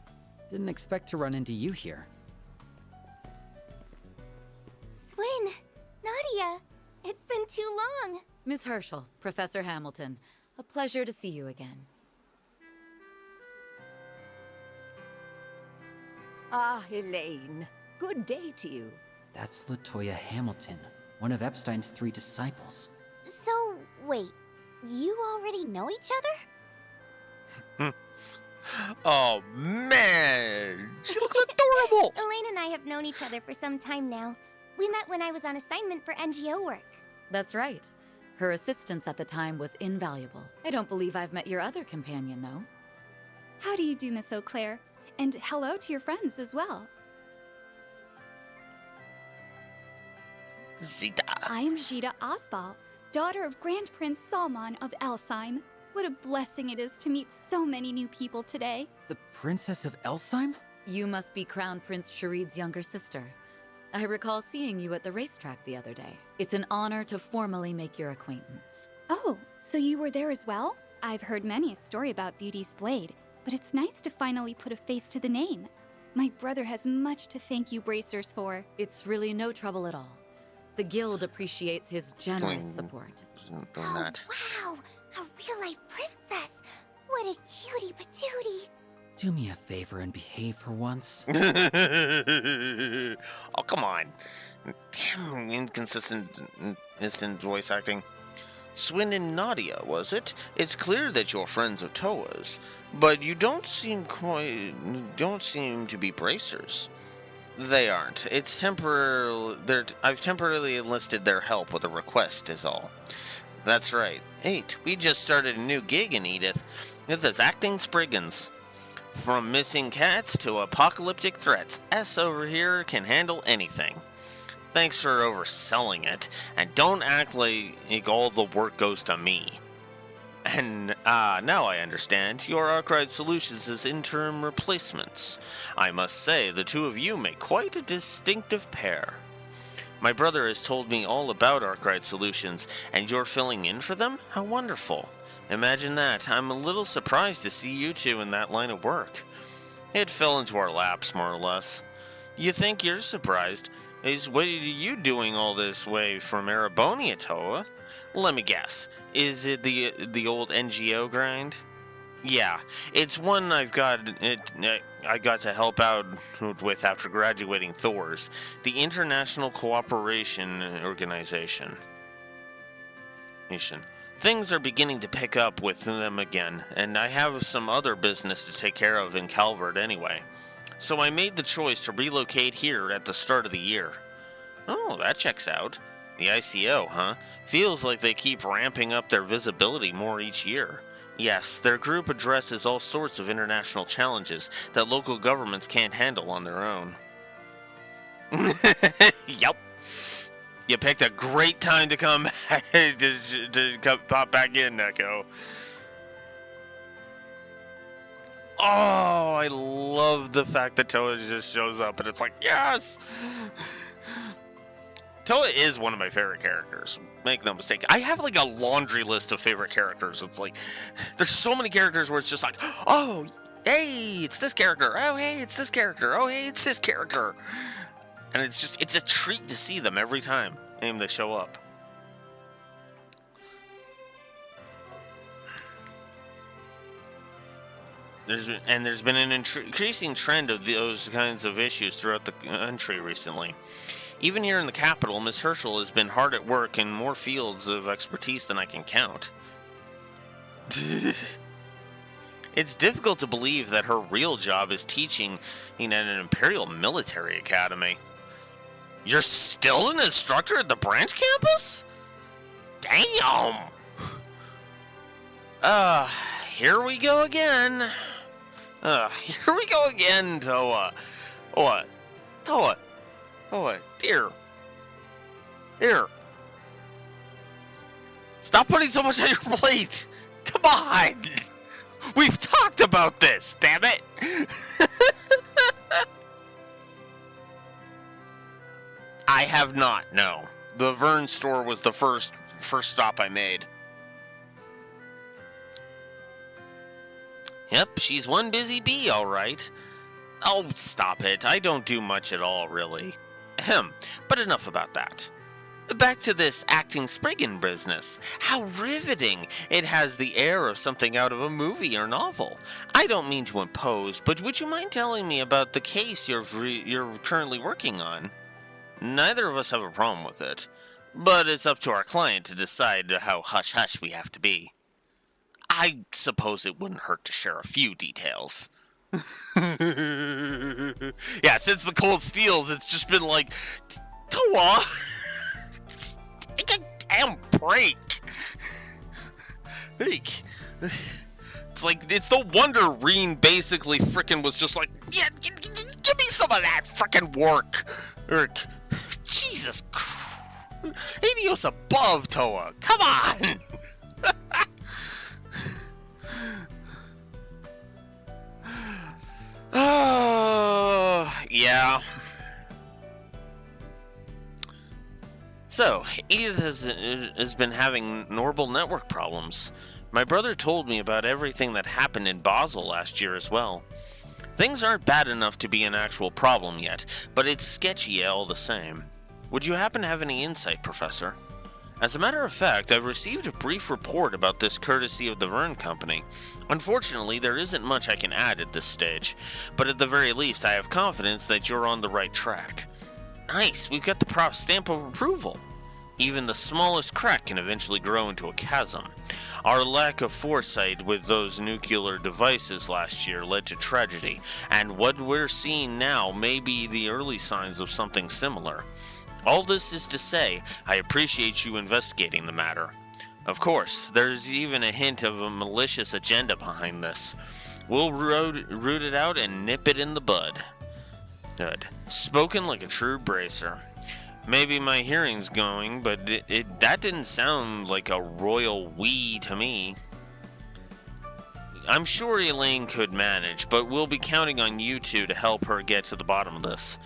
Didn't expect to run into you here. Swin, Nadia, it's been too long. Miss Herschel, Professor Hamilton, a pleasure to see you again. Ah, Elaine. Good day to you. That's Latoya Hamilton, one of Epstein's 3 disciples. So, wait, you already know each other? Oh, man. She looks adorable. Elaine and I have known each other for some time now. We met when I was on assignment for NGO work. That's right. Her assistance at the time was invaluable. I don't believe I've met your other companion, though. How do you do, Miss Eau Claire? And hello to your friends as well. Zita. I am Jita Osval, daughter of Grand Prince Salman of Elsheim. What a blessing it is to meet so many new people today. The Princess of Elsheim? You must be Crown Prince Sharid's younger sister. I recall seeing you at the racetrack the other day. It's an honor to formally make your acquaintance. Oh, so you were there as well? I've heard many a story about Beauty's Blade, but it's nice to finally put a face to the name. My brother has much to thank you Bracers for. It's really no trouble at all. The Guild appreciates his generous support. Oh, wow! A real-life princess! What a cutie patootie! Do me a favor and behave for once. Oh, come on. Damn inconsistent voice acting. Swin and Nadia, was it? It's clear that you're friends of Toa's, but you don't seem to be bracers. They aren't. It's temporary. I've temporarily enlisted their help with a request, is all. That's right. 8. We just started a new gig in Edith. It's acting Spriggans. From missing cats to apocalyptic threats, S over here can handle anything. Thanks for overselling it, and don't act like all the work goes to me. And, now I understand. Your Arkwright Solutions is interim replacements. I must say, the two of you make quite a distinctive pair. My brother has told me all about Arkwright Solutions, and you're filling in for them? How wonderful. Imagine that. I'm a little surprised to see you two in that line of work. It fell into our laps, more or less. You think you're surprised? What are you doing all this way from Erebonia, Toa? Let me guess. Is it the old NGO grind? Yeah, it's one I got to help out with after graduating Thor's, the International Cooperation Organization. Things are beginning to pick up with them again, and I have some other business to take care of in Calvert anyway. So I made the choice to relocate here at the start of the year. Oh, that checks out. The ICO, huh? Feels like they keep ramping up their visibility more each year. Yes, their group addresses all sorts of international challenges that local governments can't handle on their own. Yep. You picked a great time to come back, to pop back in, Neko. Oh, I love the fact that Toa just shows up and it's like, yes! Toa is one of my favorite characters. Make no mistake. I have like a laundry list of favorite characters. It's like, there's so many characters where it's just like, oh, hey, it's this character. Oh, hey, it's this character. Oh, hey, it's this character. And it's a treat to see them every time they show up. There's been an increasing trend of those kinds of issues throughout the country recently. Even here in the capital, Miss Herschel has been hard at work in more fields of expertise than I can count. It's difficult to believe that her real job is teaching at an Imperial Military Academy. You're still an instructor at the branch campus? Damn! Here we go again. Here we go again, Toa. What? Toa. Oh, dear. Here. Stop putting so much on your plate. Come on. We've talked about this, damn it. I have not, no. The Vern store was the first stop I made. Yep, she's one busy bee, all right. Oh, stop it. I don't do much at all, really. Ahem, but enough about that. Back to this acting Spriggan business. How riveting! It has the air of something out of a movie or novel. I don't mean to impose, but would you mind telling me about the case you're currently working on? Neither of us have a problem with it, but it's up to our client to decide how hush-hush we have to be. I suppose it wouldn't hurt to share a few details. Yeah, since the Cold Steels, it's just been like, Toa, take a damn break. It's like, it's no wonder Reen basically frickin' was just like, yeah, give me some of that frickin' work. Jesus Christ. Adios above, Toa. Come on. Oh, yeah. So, Edith has been having normal network problems. My brother told me about everything that happened in Basel last year as well. Things aren't bad enough to be an actual problem yet, but it's sketchy all the same. Would you happen to have any insight, Professor? As a matter of fact, I've received a brief report about this courtesy of the Vern Company. Unfortunately, there isn't much I can add at this stage, but at the very least, I have confidence that you're on the right track. Nice, we've got the prop stamp of approval. Even the smallest crack can eventually grow into a chasm. Our lack of foresight with those nuclear devices last year led to tragedy, and what we're seeing now may be the early signs of something similar. All this is to say, I appreciate you investigating the matter. Of course, there's even a hint of a malicious agenda behind this. We'll root it out and nip it in the bud. Good. Spoken like a true bracer. Maybe my hearing's going, but that didn't sound like a royal we to me. I'm sure Elaine could manage, but we'll be counting on you two to help her get to the bottom of this.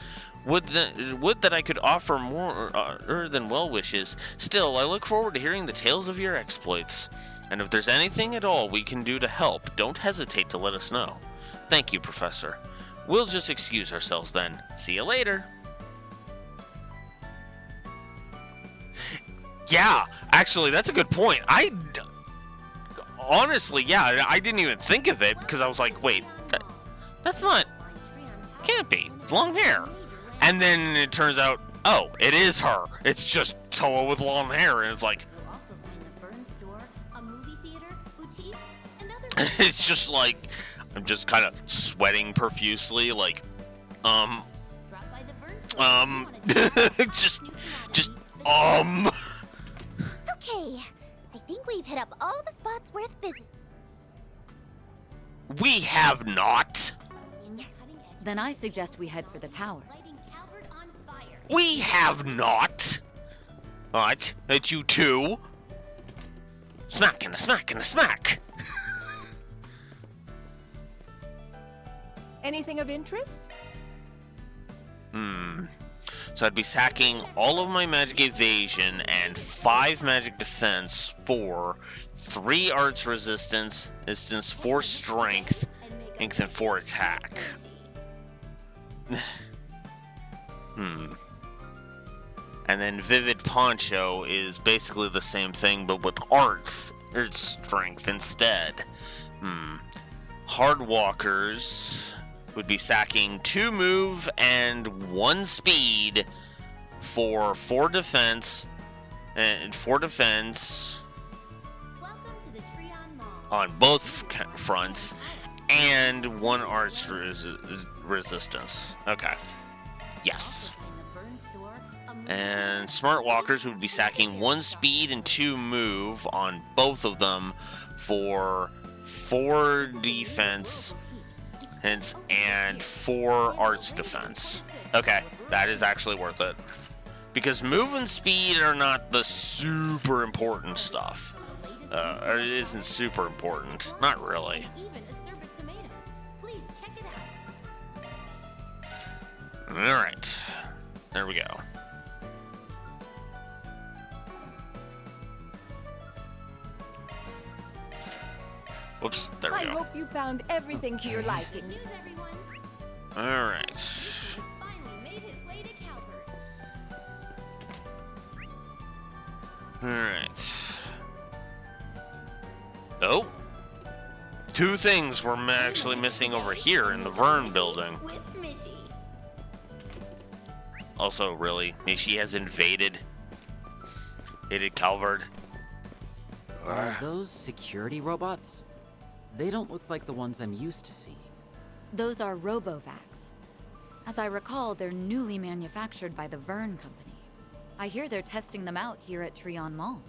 Would that I could offer more than well wishes. Still, I look forward to hearing the tales of your exploits. And if there's anything at all we can do to help, don't hesitate to let us know. Thank you, Professor. We'll just excuse ourselves then. See you later. Yeah, actually, that's a good point. Honestly, yeah, I didn't even think of it because I was like, wait, that's not... Can't be. It's long hair. And then it turns out, oh, it is her. It's just Toa with long hair, and it's like... It's just like, I'm just kind of sweating profusely, like, just. Okay, I think we've hit up all the spots worth visiting. We have not. Then I suggest we head for the tower. We have not. What? It's you two. Smack and a smack and a smack. Anything of interest? So I'd be sacking all of my magic evasion and 5 magic defense for 3 arts resistance, 4 strength, and 4 attack. And then Vivid Poncho is basically the same thing, but with arts strength instead. Hardwalkers would be sacking 2 move and 1 speed for 4 defense and 4 defense on both fronts and 1 arts resistance. Okay. Yes. And Smart Walkers would be sacking 1 speed and 2 move on both of them for 4 defense and 4 arts defense. Okay, that is actually worth it. Because move and speed are not the super important stuff. It isn't super important. Not really. Alright. There we go. Whoops, there we go. I hope you found everything to your liking. Alright. Alright. Oh! 2 things we're actually missing over here in the Vern building. Also, really, Mishi has invaded Calvard. Are those security robots? They don't look like the ones I'm used to seeing. Those are Robovacs. As I recall, they're newly manufactured by the Vern Company. I hear they're testing them out here at Trion Mall.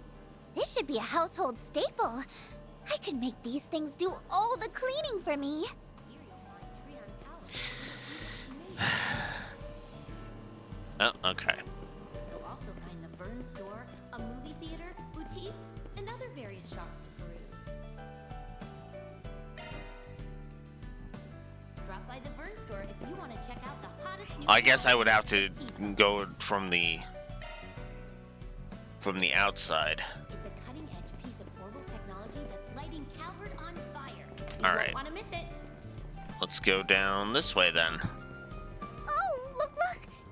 This should be a household staple. I could make these things do all the cleaning for me. Oh, okay. You'll also find the Vern store, a movie theater, boutiques, and other various shops to peruse. Drop by the Vern store if you want to check out the hottest new... I guess I would have to go from the outside. It's a cutting-edge piece of portable technology that's lighting Calvert on fire. You All right. won't want to miss it. Let's go down this way then. Oh, look!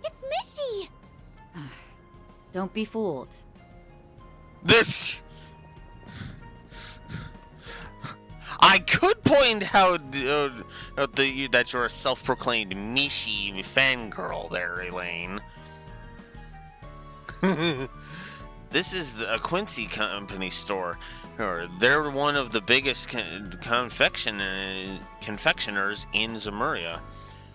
It's Mishi! Don't be fooled. This... I could point out that you're a self-proclaimed Mishi fangirl there, Elaine. This is a Quincy Company store. They're one of the biggest confectioners in Zemuria.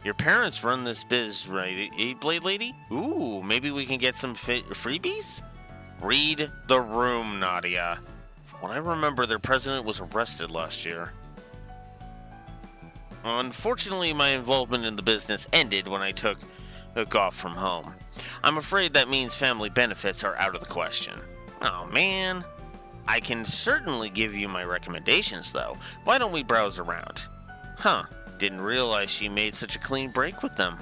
Your parents run this biz, right, Blade Lady? Ooh, maybe we can get some freebies? Read the room, Nadia. From what I remember, their president was arrested last year. Unfortunately, my involvement in the business ended when I took off from home. I'm afraid that means family benefits are out of the question. Oh, man. I can certainly give you my recommendations, though. Why don't we browse around? Huh. Didn't realize she made such a clean break with them.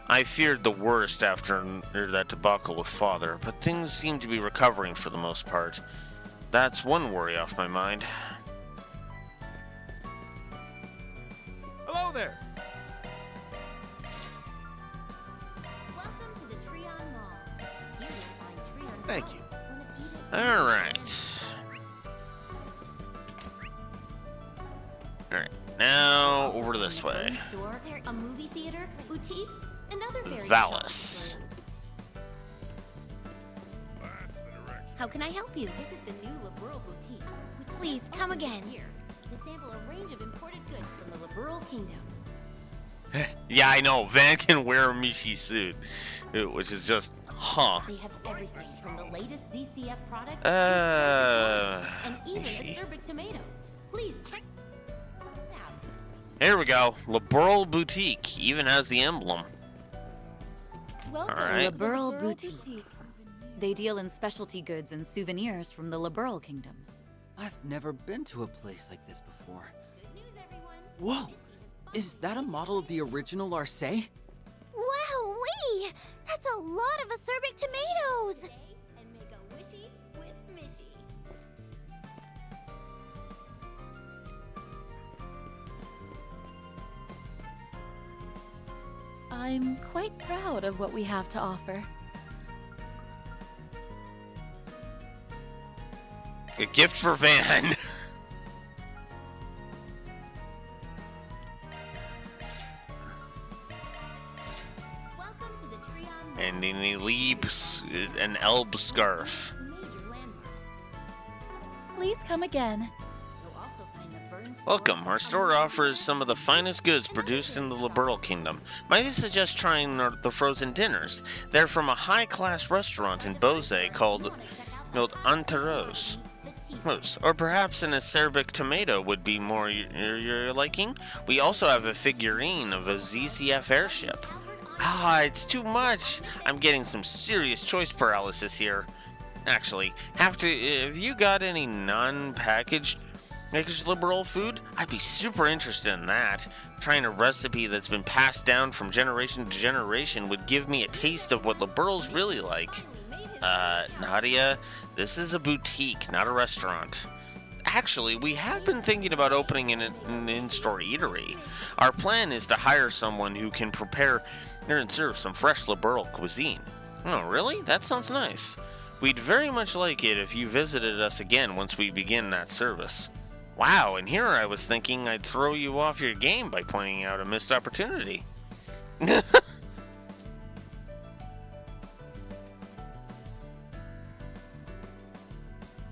I feared the worst after that debacle with Father, but things seem to be recovering for the most part. That's one worry off my mind. Hello there. Welcome to the Treon Mall. Here you'll find Treon Thank you. one of Edith's Alright. Alright, now over to this way. store, a movie theater, boutiques, and other various Valis. shops. How can I help you? Visit the new Liberal Boutique, which Please, is come open this again. year to sample a range of imported goods from the Liberal Kingdom. Yeah, I know. Van can wear a Mishi suit, which is just, huh. They have everything from the latest ZCF products and even the Mishi. Serbic tomatoes. Please check it out. Here we go. Liberal Boutique even has the emblem. Welcome Alright. to Liberal Boutique. They deal in specialty goods and souvenirs from the Liberal Kingdom. I've never been to a place like this before. Good news, everyone. Whoa! Is that a model of the original Arce? Wowee! That's a lot of acerbic tomatoes! And make a wishy with Mishy. I'm quite proud of what we have to offer. A gift for Van. Welcome to the Treon Mall. And an an Elb scarf. Major landmarks. Please come again. You'll also find the Burn Store, Welcome. Our store offers some of the finest goods produced in the Liberal Kingdom. Might I suggest trying the frozen dinners? They're from a high-class restaurant in Bose called Antaros. Or perhaps an acerbic tomato would be more your liking. We also have a figurine of a ZCF airship. Ah, it's too much. I'm getting some serious choice paralysis here. Actually, have you got any non-packaged Liberal food? I'd be super interested in that. Trying a recipe that's been passed down from generation to generation would give me a taste of what Liberals really like. Nadia, this is a boutique, not a restaurant. Actually, we have been thinking about opening an in-store eatery. Our plan is to hire someone who can prepare and serve some fresh Liberal cuisine. Oh, really? That sounds nice. We'd very much like it if you visited us again once we begin that service. Wow, and here I was thinking I'd throw you off your game by pointing out a missed opportunity.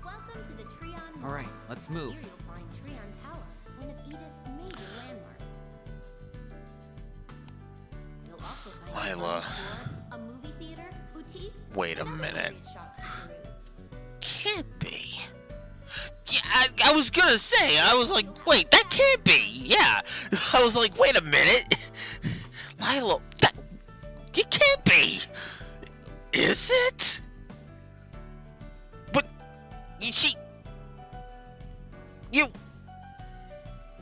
Welcome to the Treon Mall. Alright, let's move. Here you'll find Treon Tower, one of Edith's major landmarks. You'll also find a Lila. fun store, a movie theater, boutiques, Wait a and other minute. various shops to peruse. Can't be. Yeah, I was gonna say, I was like, wait, that can't be. Yeah. I was like, wait a minute. Lila, it can't be. Is it? But, you.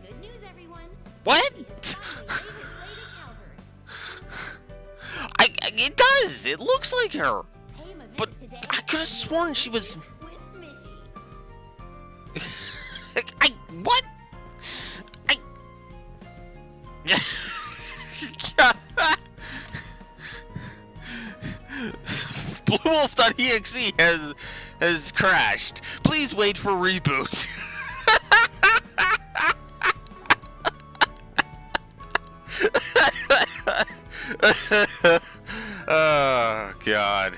Good news, everyone. What? He has finally laid his blade at Calvert. It does. It looks like her. Pay him a visit But today I could have sworn she was. with Mishy. What? BlueWolf.exe has crashed. Please wait for reboot. Oh God.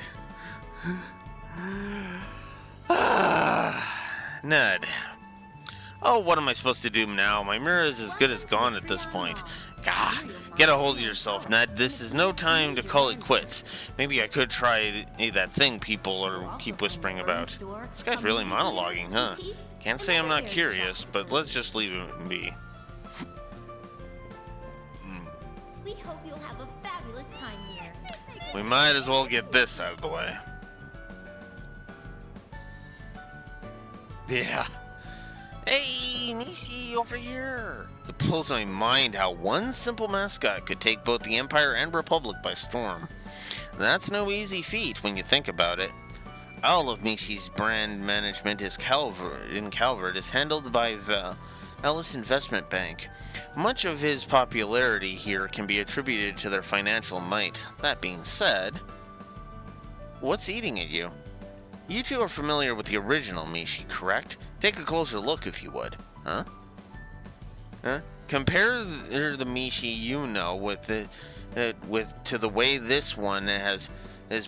Ned. Oh, what am I supposed to do now? My mirror is as good as gone at this point. Gah, get a hold of yourself, Ned. This is no time to call it quits. Maybe I could try that thing people keep whispering about. This guy's really monologuing, huh? Can't say I'm not curious, but let's just leave it be. We hope you'll have a fabulous time here. We might as well get this out of the way. Yeah. Hey, Mishi, over here! It blows my mind how one simple mascot could take both the Empire and Republic by storm. That's no easy feat when you think about it. All of Mishi's brand management in Calvert is handled by the Ellis Investment Bank. Much of his popularity here can be attributed to their financial might. That being said, what's eating at you? You two are familiar with the original Mishi, correct? Take a closer look if you would. Huh? Compare the Mishi you know with to the way this one has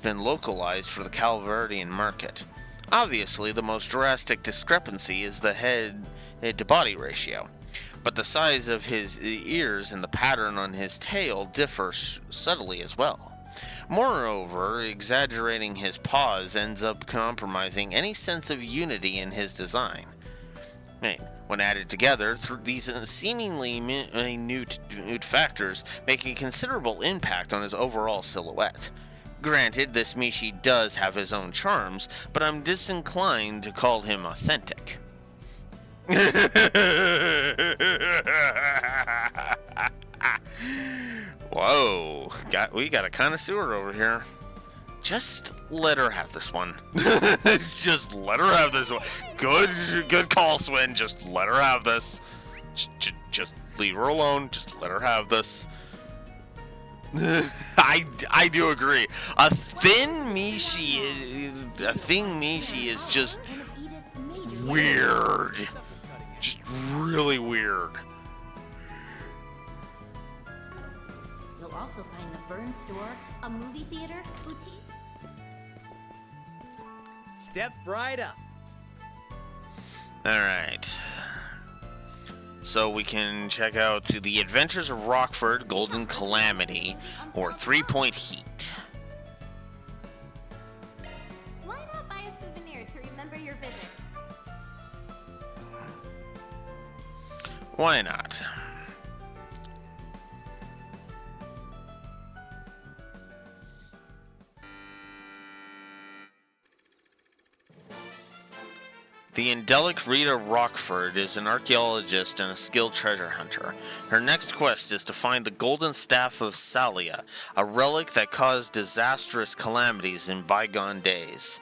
been localized for the Calverdian market. Obviously, the most drastic discrepancy is the head-to-body ratio, but the size of his ears and the pattern on his tail differ subtly as well. Moreover, exaggerating his paws ends up compromising any sense of unity in his design. When added together, these seemingly minute factors make a considerable impact on his overall silhouette. Granted, this Mishi does have his own charms, but I'm disinclined to call him authentic. Whoa, we got a connoisseur over here. Just let her have this one. Just let her have this one. Good call, Swin. Just let her have this. Just leave her alone. Just let her have this. I do agree. A thing Mishi is just weird. Just really weird. You'll also find the Vern store, a movie theater, boutique. Step right up. Alright. So we can check out The Adventures of Rockford, Golden Calamity, or 3-Point Heat. Why not buy a souvenir to remember your visit? Why not? The Indelic Rita Rockford is an archaeologist and a skilled treasure hunter. Her next quest is to find the Golden Staff of Salia, a relic that caused disastrous calamities in bygone days.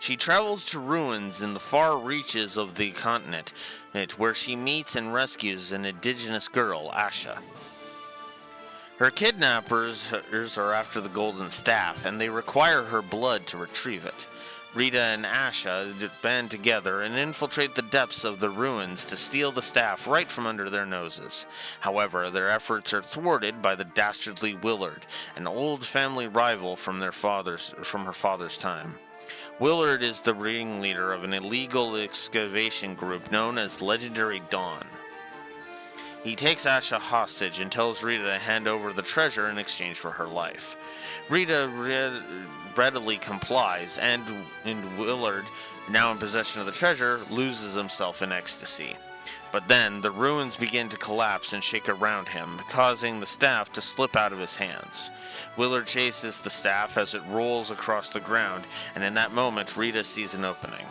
She travels to ruins in the far reaches of the continent, where she meets and rescues an indigenous girl, Asha. Her kidnappers are after the Golden Staff, and they require her blood to retrieve it. Rita and Asha band together and infiltrate the depths of the ruins to steal the staff right from under their noses. However, their efforts are thwarted by the dastardly Willard, an old family rival from her father's time. Willard is the ringleader of an illegal excavation group known as Legendary Dawn. He takes Asha hostage and tells Rita to hand over the treasure in exchange for her life. Rita readily complies, and Willard, now in possession of the treasure, loses himself in ecstasy. But then, the ruins begin to collapse and shake around him, causing the staff to slip out of his hands. Willard chases the staff as it rolls across the ground, and in that moment, Rita sees an opening.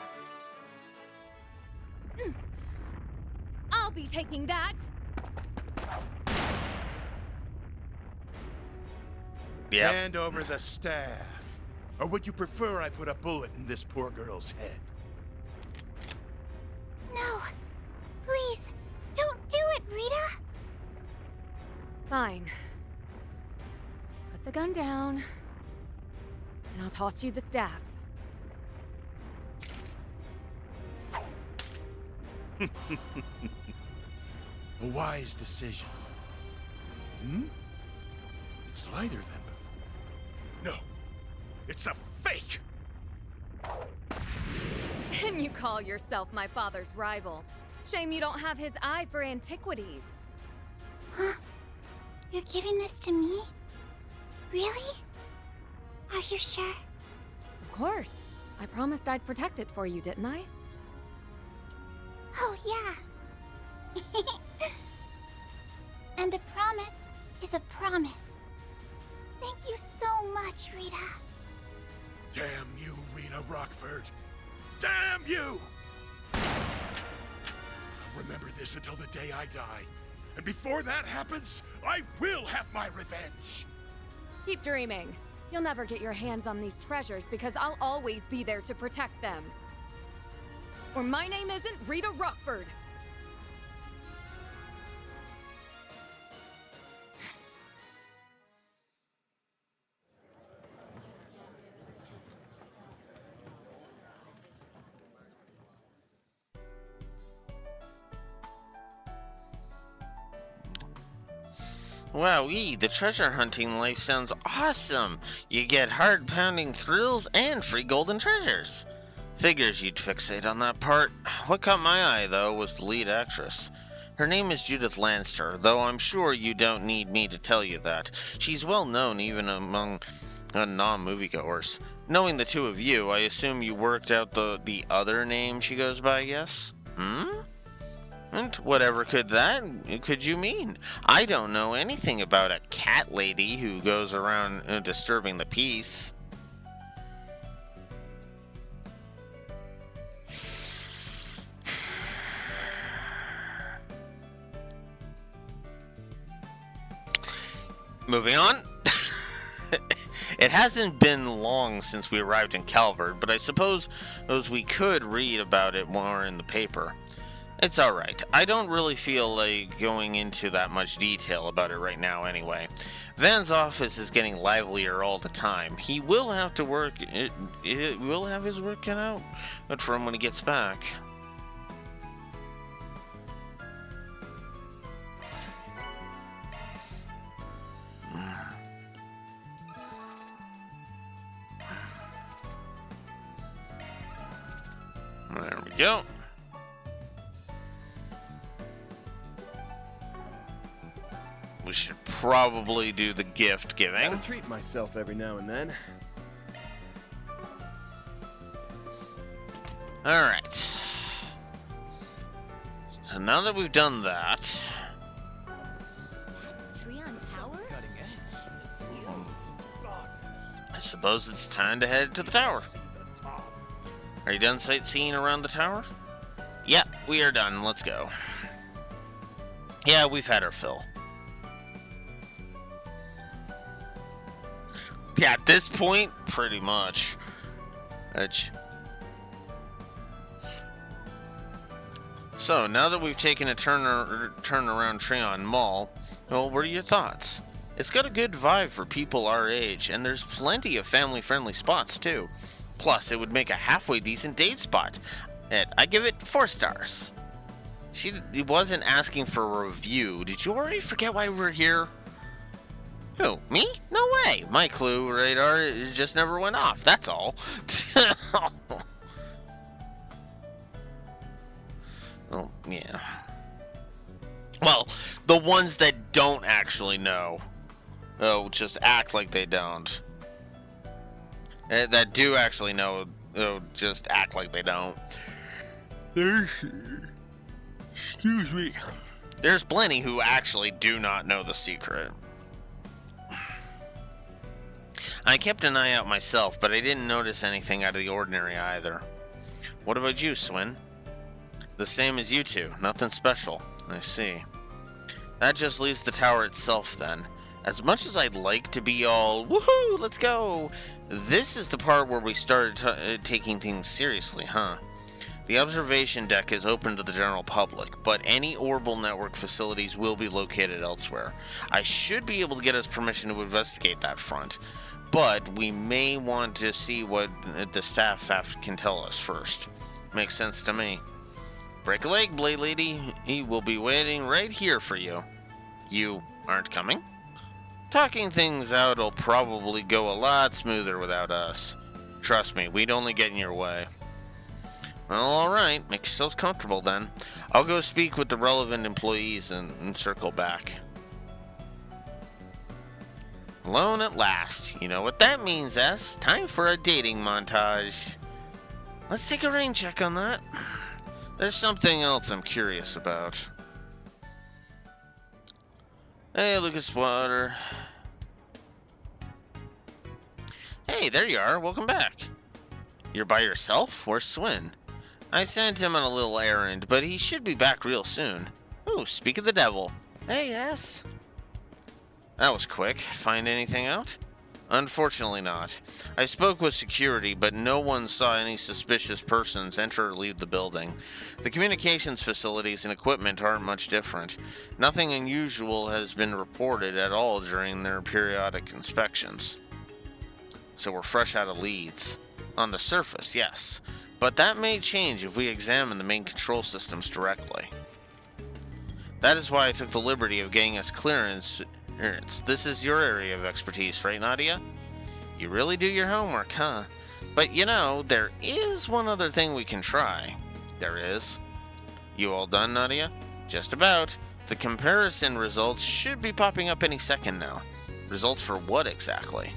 I'll be taking that. Yep. Hand over the staff. Or would you prefer I put a bullet in this poor girl's head? No. Please, don't do it, Rita. Fine. Put the gun down, and I'll toss you the staff. A wise decision. It's lighter than before. No, it's a fake! And you call yourself my father's rival. Shame you don't have his eye for antiquities. Huh? You're giving this to me? Really? Are you sure? Of course. I promised I'd protect it for you, didn't I? Oh, yeah. And a promise is a promise. Thank you so much, Rita. Damn you, Rita Rockford! Damn you! remember this until the day I die. And before that happens, I will have my revenge! Keep dreaming. You'll never get your hands on these treasures because I'll always be there to protect them. Or my name isn't Rita Rockford. Wowee, the treasure hunting life sounds awesome! You get heart-pounding thrills and free golden treasures. Figures you'd fixate on that part. What caught my eye, though, was the lead actress. Her name is Judith Lanster, though I'm sure you don't need me to tell you that. She's well known even among non-moviegoers. Knowing the two of you, I assume you worked out the other name she goes by, yes? And whatever could you mean? I don't know anything about a cat lady who goes around disturbing the peace. Moving on. It hasn't been long since we arrived in Calvert, but I suppose we could read about it more in the paper. It's alright. I don't really feel like going into that much detail about it right now anyway. Van's office is getting livelier all the time. He will have to work, it will have his work cut out, but for him when he gets back. There we go. We should probably do the gift giving. Gotta treat myself every now and then. Alright. So now that we've done that. That's Treon Tower? I suppose it's time to head to the tower. Are you done sightseeing around the tower? Yeah, we are done. Let's go. Yeah, we've had our fill. Yeah, at this point, pretty much. So, now that we've taken a turn around Treon Mall, well, what are your thoughts? It's got a good vibe for people our age, and there's plenty of family-friendly spots, too. Plus, it would make a halfway decent date spot. I give it 4 stars. She wasn't asking for a review. Did you already forget why we were here? Who, me? No way. My clue radar just never went off, that's all. Oh, yeah. Well, the ones that don't actually know. Oh, just act like they don't. That do actually know, oh, just act like they don't. Excuse me. There's plenty who actually do not know the secret. I kept an eye out myself, but I didn't notice anything out of the ordinary either. What about you, Swin? The same as you two, nothing special. I see. That just leaves the tower itself then. As much as I'd like to be all, woohoo, let's go, this is the part where we started taking things seriously, huh? The observation deck is open to the general public, but any orbital network facilities will be located elsewhere. I should be able to get us permission to investigate that front, but we may want to see what the staff can tell us first. Makes sense to me. Break a leg, Blade Lady. He will be waiting right here for you. You aren't coming? Talking things out will probably go a lot smoother without us. Trust me, we'd only get in your way. Well, alright. Make yourselves comfortable then. I'll go speak with the relevant employees and circle back. Alone at last. You know what that means, S. Time for a dating montage. Let's take a rain check on that. There's something else I'm curious about. Hey, Lucas Water. Hey, there you are. Welcome back. You're by yourself? Where's Swin? I sent him on a little errand, but he should be back real soon. Oh, speak of the devil. Hey, yes. That was quick. Find anything out? Unfortunately not. I spoke with security, but no one saw any suspicious persons enter or leave the building. The communications facilities and equipment aren't much different. Nothing unusual has been reported at all during their periodic inspections. So we're fresh out of leads. On the surface, yes. But that may change if we examine the main control systems directly. That is why I took the liberty of getting us clearance. This is your area of expertise, right, Nadia? You really do your homework, huh? But you know, there is one other thing we can try. There is. You all done, Nadia? Just about. The comparison results should be popping up any second now. Results for what exactly?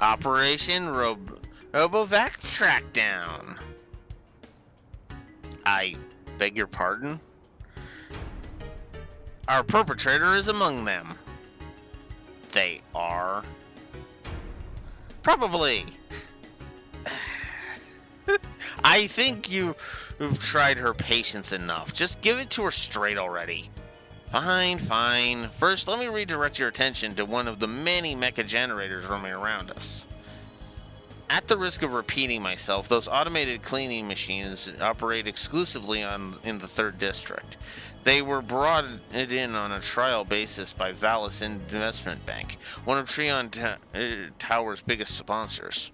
Operation Robovac Trackdown. I beg your pardon? Our perpetrator is among them. They are? Probably. I think you've tried her patience enough. Just give it to her straight already. Fine, fine. First, let me redirect your attention to one of the many mecha generators roaming around us. At the risk of repeating myself, those automated cleaning machines operate exclusively in the 3rd District. They were brought in on a trial basis by Valis Investment Bank, one of Trion Tower's biggest sponsors.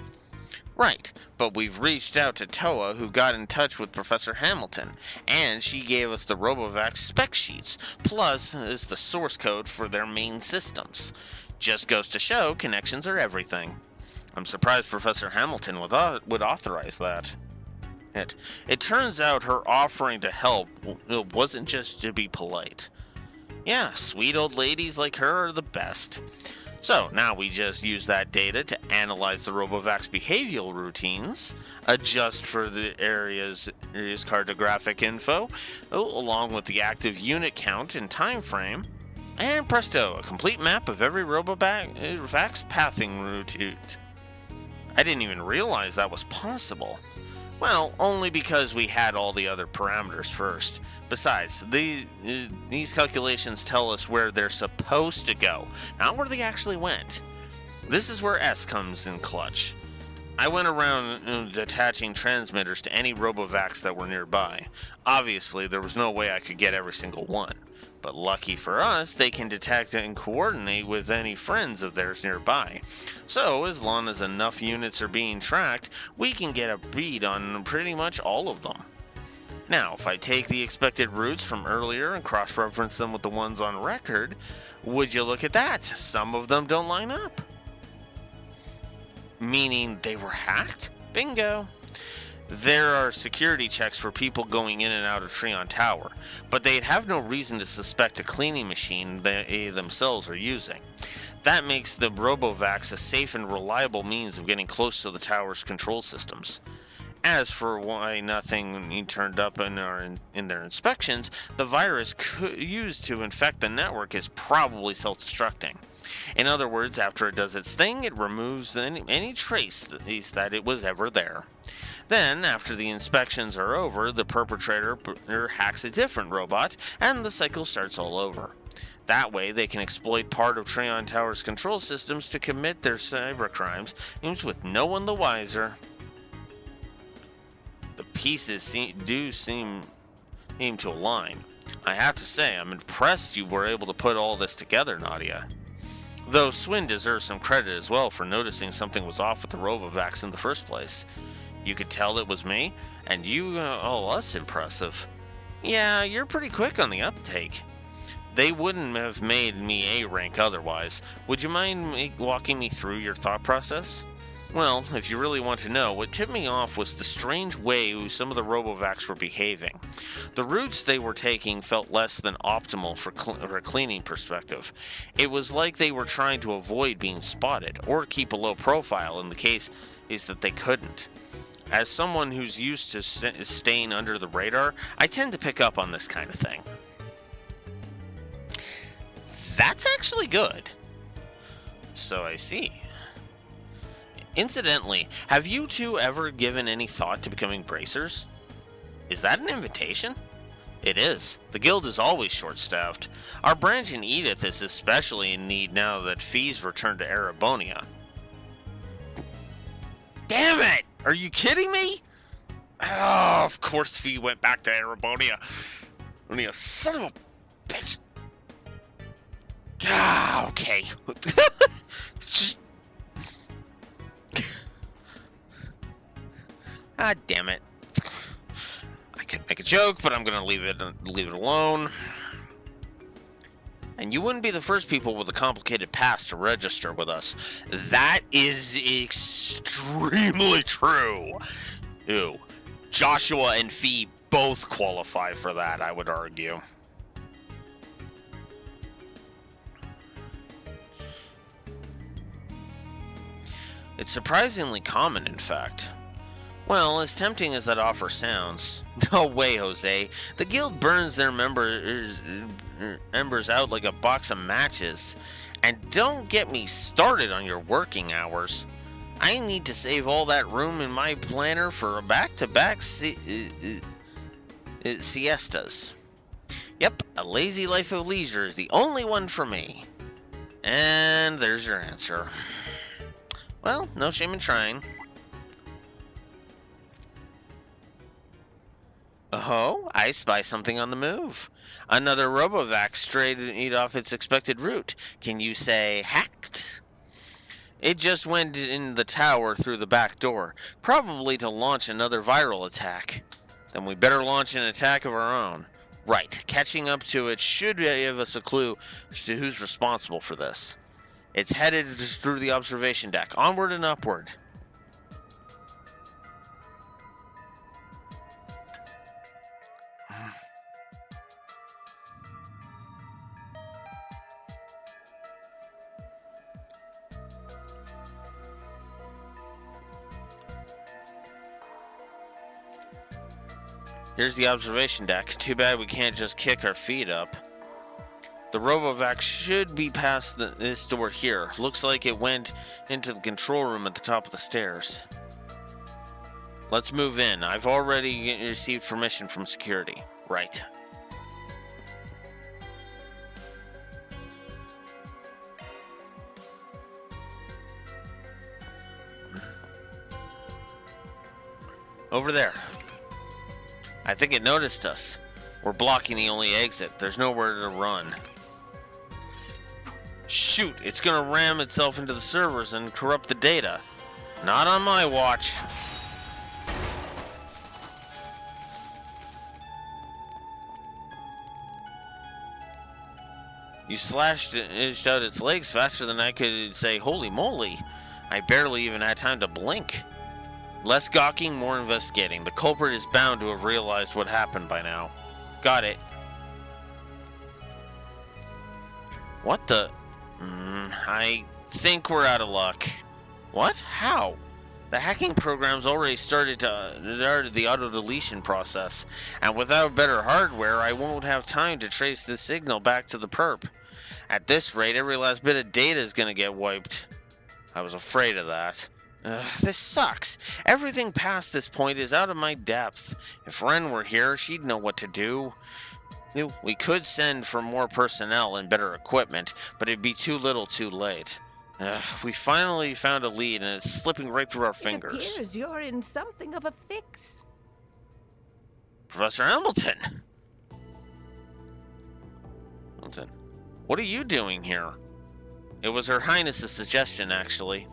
Right, but we've reached out to Toa, who got in touch with Professor Hamilton, and she gave us the Robovac spec sheets, plus is the source code for their main systems. Just goes to show connections are everything. I'm surprised Professor Hamilton would authorize that. It turns out her offering to help wasn't just to be polite. Yeah, sweet old ladies like her are the best. So now we just use that data to analyze the Robovac's behavioral routines, adjust for the area's cartographic info, along with the active unit count and time frame, and presto, a complete map of every Robovac's pathing route. I didn't even realize that was possible. Well, only because we had all the other parameters first. Besides, these calculations tell us where they're supposed to go, not where they actually went. This is where S comes in clutch. I went around detaching transmitters to any Robovacs that were nearby. Obviously, there was no way I could get every single one. But lucky for us, they can detect and coordinate with any friends of theirs nearby. So, as long as enough units are being tracked, we can get a bead on pretty much all of them. Now, if I take the expected routes from earlier and cross-reference them with the ones on record, would you look at that? Some of them don't line up. Meaning they were hacked? Bingo. There are security checks for people going in and out of Trion Tower, but they'd have no reason to suspect a cleaning machine they themselves are using. That makes the Robovacs a safe and reliable means of getting close to the tower's control systems. As for why nothing turned up in their inspections, the virus used to infect the network is probably self-destructing. In other words, after it does its thing, it removes any trace that it was ever there. Then, after the inspections are over, the perpetrator hacks a different robot, and the cycle starts all over. That way, they can exploit part of Trion Tower's control systems to commit their cybercrimes, with no one the wiser. The pieces seem to align. I have to say, I'm impressed you were able to put all this together, Nadia. Though Swin deserves some credit as well for noticing something was off with the Robovacs in the first place. You could tell it was me, and you all us impressive. Yeah, you're pretty quick on the uptake. They wouldn't have made me A rank otherwise. Would you mind walking me through your thought process? Well, if you really want to know, what tipped me off was the strange way some of the Robovacs were behaving. The routes they were taking felt less than optimal for a cleaning perspective. It was like they were trying to avoid being spotted, or keep a low profile in the case is that they couldn't. As someone who's used to staying under the radar, I tend to pick up on this kind of thing. That's actually good. So I see. Incidentally, have you two ever given any thought to becoming bracers? Is that an invitation? It is. The guild is always short-staffed. Our branch in Edith is especially in need now that Fee's returned to Erebonia. Damn it! Are you kidding me? Oh, of course Fee went back to Erebonia. Only a son of a bitch. Ah, okay. Ah, damn it. I could make a joke, but I'm gonna leave it alone. And you wouldn't be the first people with a complicated past to register with us. That is extremely true. Ew. Joshua and Fee both qualify for that, I would argue. It's surprisingly common, in fact. Well, as tempting as that offer sounds, no way, Jose. The guild burns their members out like a box of matches. And don't get me started on your working hours. I need to save all that room in my planner for back-to-back siestas. Yep, a lazy life of leisure is the only one for me. And there's your answer. Well, no shame in trying. Oh, I spy something on the move. Another Robovac strayed off its expected route. Can you say hacked? It just went in the tower through the back door, probably to launch another viral attack. Then we better launch an attack of our own. Right, catching up to it should give us a clue as to who's responsible for this. It's headed through the observation deck, onward and upward. Here's the observation deck. Too bad we can't just kick our feet up. The Robovac should be past this door here. Looks like it went into the control room at the top of the stairs. Let's move in. I've already received permission from security. Right. Over there. I think it noticed us. We're blocking the only exit. There's nowhere to run. Shoot, it's gonna ram itself into the servers and corrupt the data. Not on my watch. You slashed out its legs faster than I could say, holy moly. I barely even had time to blink. Less gawking, more investigating. The culprit is bound to have realized what happened by now. Got it. What the? I think we're out of luck. What? How? The hacking program's already started the auto-deletion process, and without better hardware, I won't have time to trace the signal back to the perp. At this rate, every last bit of data is gonna get wiped. I was afraid of that. This sucks. Everything past this point is out of my depth. If Ren were here, she'd know what to do. We could send for more personnel and better equipment, but it'd be too little too late. We finally found a lead, and it's slipping right through our fingers. It appears you're in something of a fix. Professor Hamilton! Hamilton, what are you doing here? It was Her Highness's suggestion, actually.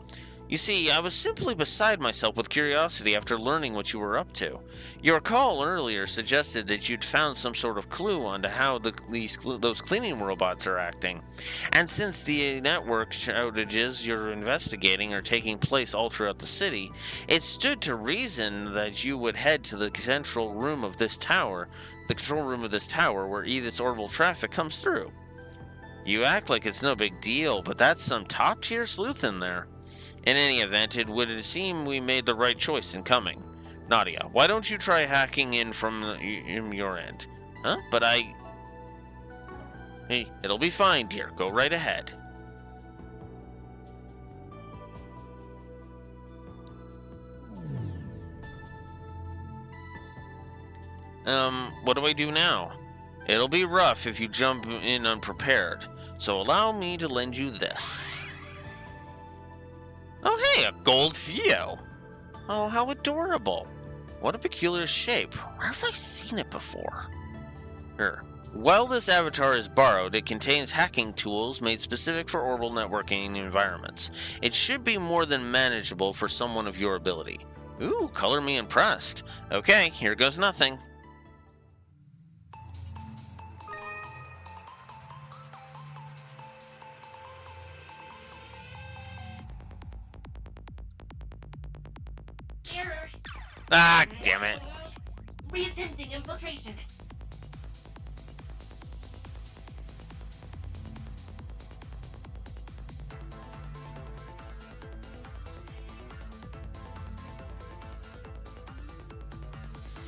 You see, I was simply beside myself with curiosity after learning what you were up to. Your call earlier suggested that you'd found some sort of clue onto how those cleaning robots are acting. And since the network outages you're investigating are taking place all throughout the city, it stood to reason that you would head to the control room of this tower where Edith's orbital traffic comes through. You act like it's no big deal, but that's some top-tier sleuth in there. In any event, it would seem we made the right choice in coming. Nadia, why don't you try hacking in from your end? Huh? But Hey, it'll be fine, dear. Go right ahead. What do I do now? It'll be rough if you jump in unprepared, so allow me to lend you this. Oh hey, a gold Fio! Oh, how adorable. What a peculiar shape. Where have I seen it before? Here. While this avatar is borrowed, it contains hacking tools made specific for orbital networking environments. It should be more than manageable for someone of your ability. Ooh, color me impressed. Okay, here goes nothing. Error. Ah, damn it. Reattempting infiltration.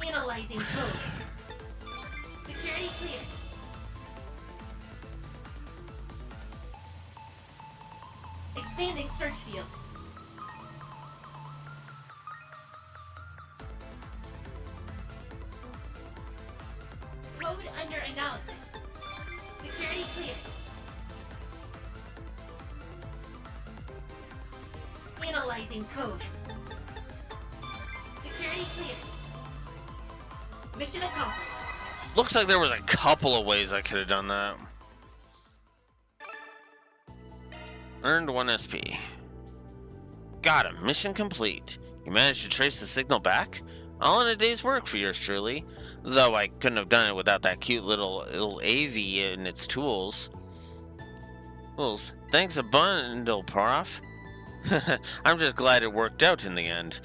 Analyzing code. Security clear. Expanding search field. Code under analysis. Security clear. Analyzing code. Security clear. Mission accomplished. Looks like there was a couple of ways I could have done that. Earned 1 SP. Got him. Mission complete. You managed to trace the signal back? All in a day's work for yours truly. Though I couldn't have done it without that cute little AV and its tools. Thanks a bundle, Prof. I'm just glad it worked out in the end.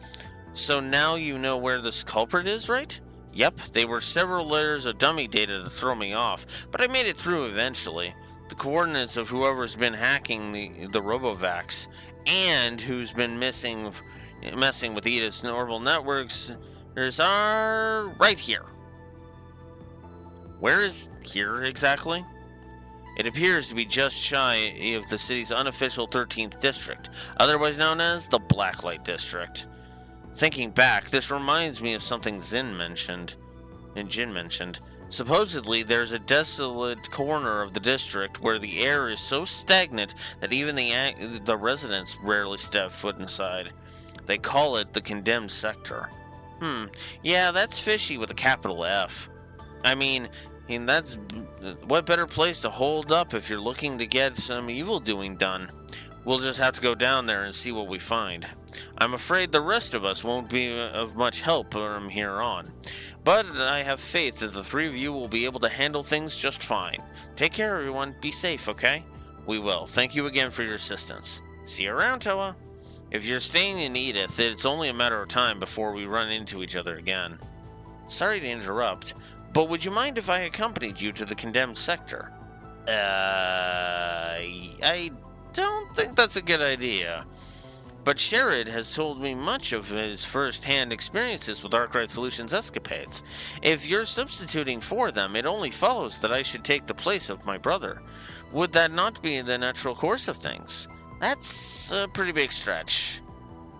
So now you know where this culprit is, right? Yep, they were several layers of dummy data to throw me off, but I made it through eventually. The coordinates of whoever's been hacking the Robovacs, and who's been messing with Edith's orbital networks, are right here. Where is here exactly? It appears to be just shy of the city's unofficial 13th district, otherwise known as the Blacklight District. Thinking back, this reminds me of something Jin mentioned. Supposedly, there's a desolate corner of the district where the air is so stagnant that even the residents rarely step foot inside. They call it the Condemned Sector. Yeah, that's fishy with a capital F. I mean, that's what better place to hold up if you're looking to get some evil doing done. We'll just have to go down there and see what we find. I'm afraid the rest of us won't be of much help from here on. But I have faith that the three of you will be able to handle things just fine. Take care, everyone. Be safe, okay? We will. Thank you again for your assistance. See you around, Toa. If you're staying in Edith, it's only a matter of time before we run into each other again. Sorry to interrupt, but would you mind if I accompanied you to the Condemned Sector? I don't think that's a good idea. But Sherrod has told me much of his first-hand experiences with Arkwright Solutions escapades. If you're substituting for them, it only follows that I should take the place of my brother. Would that not be the natural course of things? That's a pretty big stretch.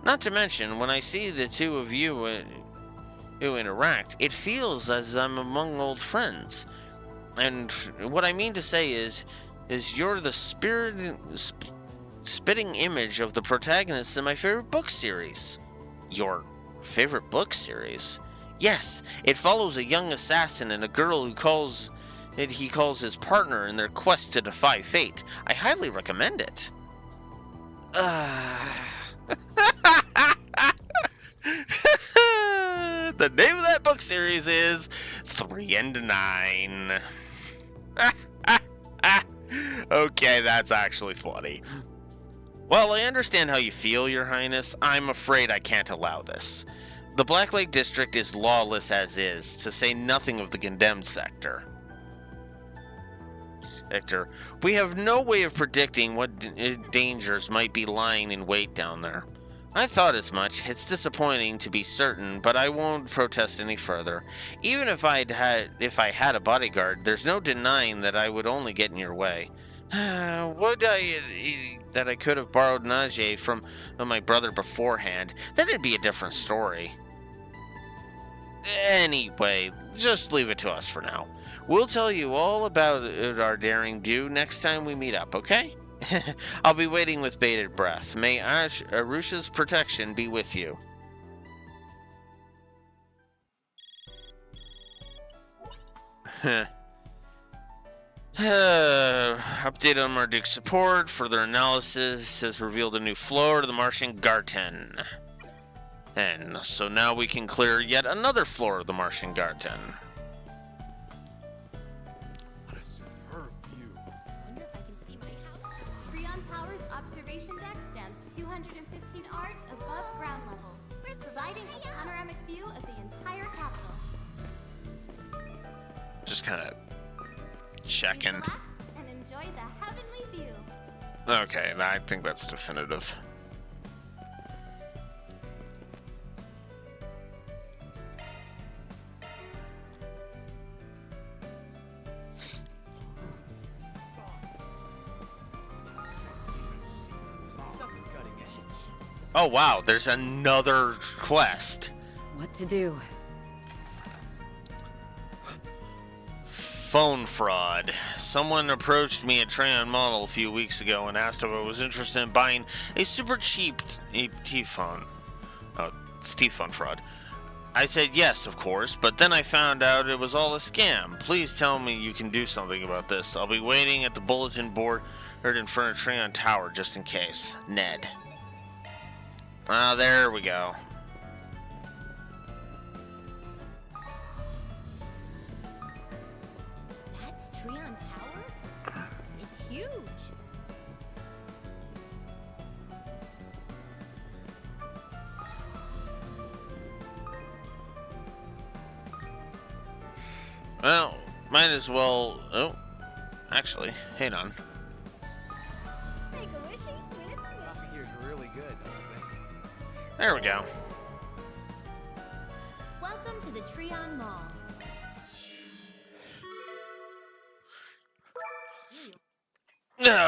Not to mention, when I see the two of you who interact, it feels as I'm among old friends. And what I mean to say is you're the spitting image of the protagonist in my favorite book series. Your favorite book series? Yes, it follows a young assassin and a girl who he calls his partner in their quest to defy fate. I highly recommend it. The name of that book series is 3 and 9. Okay, that's actually funny. Well, I understand how you feel, Your Highness. I'm afraid I can't allow this. The Blacklight District is lawless as is, to say nothing of the Condemned Sector. We have no way of predicting what dangers might be lying in wait down there. I thought as much. It's disappointing to be certain, but I won't protest any further. Even if I had a bodyguard, there's no denying that I would only get in your way. Would that I could have borrowed Najee from my brother beforehand, then it'd be a different story. Anyway, just leave it to us for now. We'll tell you all about our daring do next time we meet up, okay? I'll be waiting with bated breath. May Arusha's protection be with you. Update on Marduk's support. Further analysis has revealed a new floor to the Martian Garten. And so now we can clear yet another floor of the Martian Garten. What a superb view. Wonder if I can see my house. Freon Tower's observation deck stands 215 arch above ground level, providing a panoramic view of the entire capital. Just kind of checking. Relax and enjoy the heavenly view. Okay, I think that's definitive. Oh wow, there's another quest. What to do? Phone fraud. Someone approached me at Treon Model a few weeks ago and asked if I was interested in buying a super cheap T-phone. Oh, it's T-phone fraud. I said yes, of course, but then I found out it was all a scam. Please tell me you can do something about this. I'll be waiting at the bulletin board in front of Treon Tower just in case. Ned. Ah, there we go. That's Treon Tower? It's huge. Well, might as well... Oh, actually, hang on. Make a wishy with Coffee here's really good, don't you think? There we go. Welcome to the Treon Mall.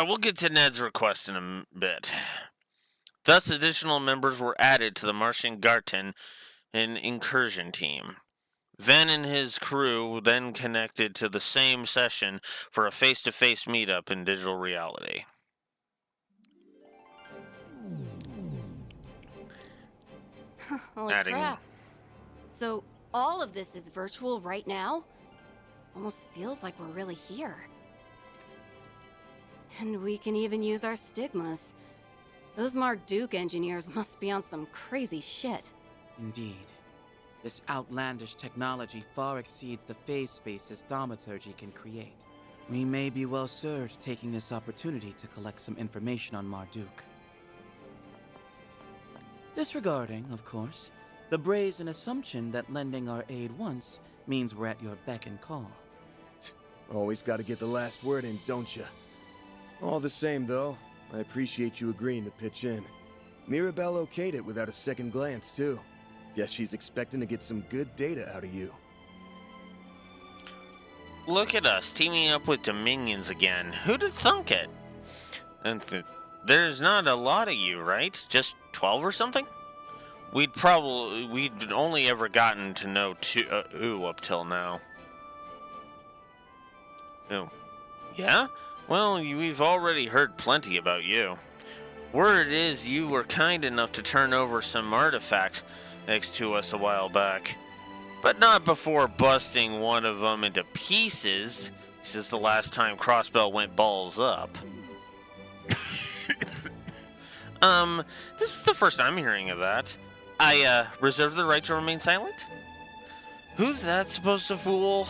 We'll get to Ned's request in a bit. Thus, additional members were added to the Martian Garten and incursion team. Ven and his crew then connected to the same session for a face-to-face meetup in digital reality. Holy crap. So, all of this is virtual right now? Almost feels like we're really here. And we can even use our stigmas. Those Marduk engineers must be on some crazy shit. Indeed. This outlandish technology far exceeds the phase spaces thaumaturgy can create. We may be well served taking this opportunity to collect some information on Marduk. Disregarding, of course, the brazen assumption that lending our aid once means we're at your beck and call. Always gotta get the last word in, don't ya? All the same, though, I appreciate you agreeing to pitch in. Mirabelle okayed it without a second glance, too. Guess she's expecting to get some good data out of you. Look at us, teaming up with Dominions again. Who'd have thunk it? And there's not a lot of you, right? Just 12 or something? We'd only ever gotten to know two up till now. Oh. Yeah? Well, we've already heard plenty about you. Word is you were kind enough to turn over some artifacts next to us a while back. But not before busting one of them into pieces since the last time Crossbell went balls up. This is the first I'm hearing of that. I, reserve the right to remain silent? Who's that supposed to fool?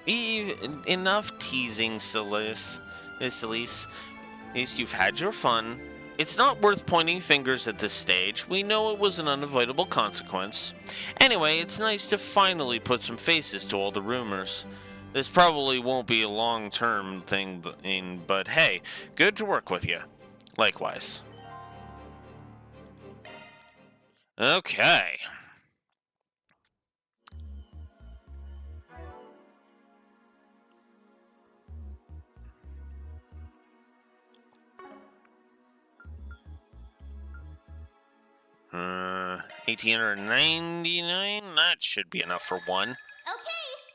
Enough teasing, Celeste. At least you've had your fun. It's not worth pointing fingers at this stage. We know it was an unavoidable consequence. Anyway, it's nice to finally put some faces to all the rumors. This probably won't be a long-term thing, but hey, good to work with you. Likewise. Okay. $1,899? That should be enough for one. Okay,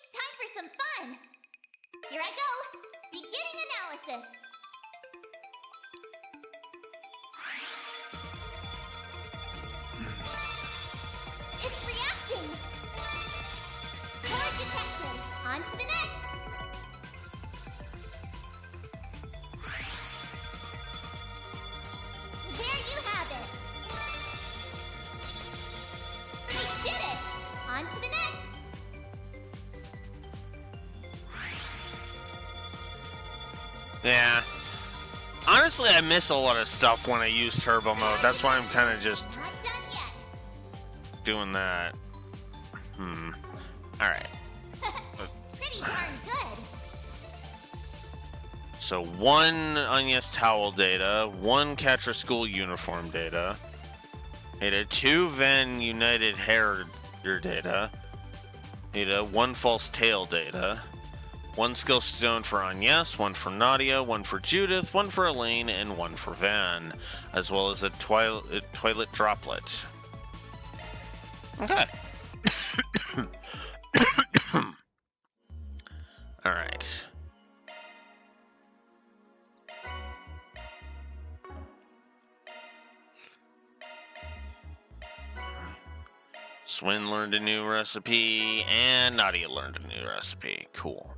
it's time for some fun. Here I go. Beginning analysis. It's reacting. Charge detected. On to the next. There you have it. We did it. On to the next. Yeah. Honestly, I miss a lot of stuff when I use turbo mode. That's why I'm kind of just doing that. Alright. Pretty darn good. So, one Agnes Towel data, one Catra School uniform data, two Van United hair data, one false tail data, one skill stone for Agnes, one for Nadia, one for Judith, one for Elaine, and one for Van, as well as a toilet droplet. Okay. Alright. Swin learned a new recipe, and Nadia learned a new recipe. Cool.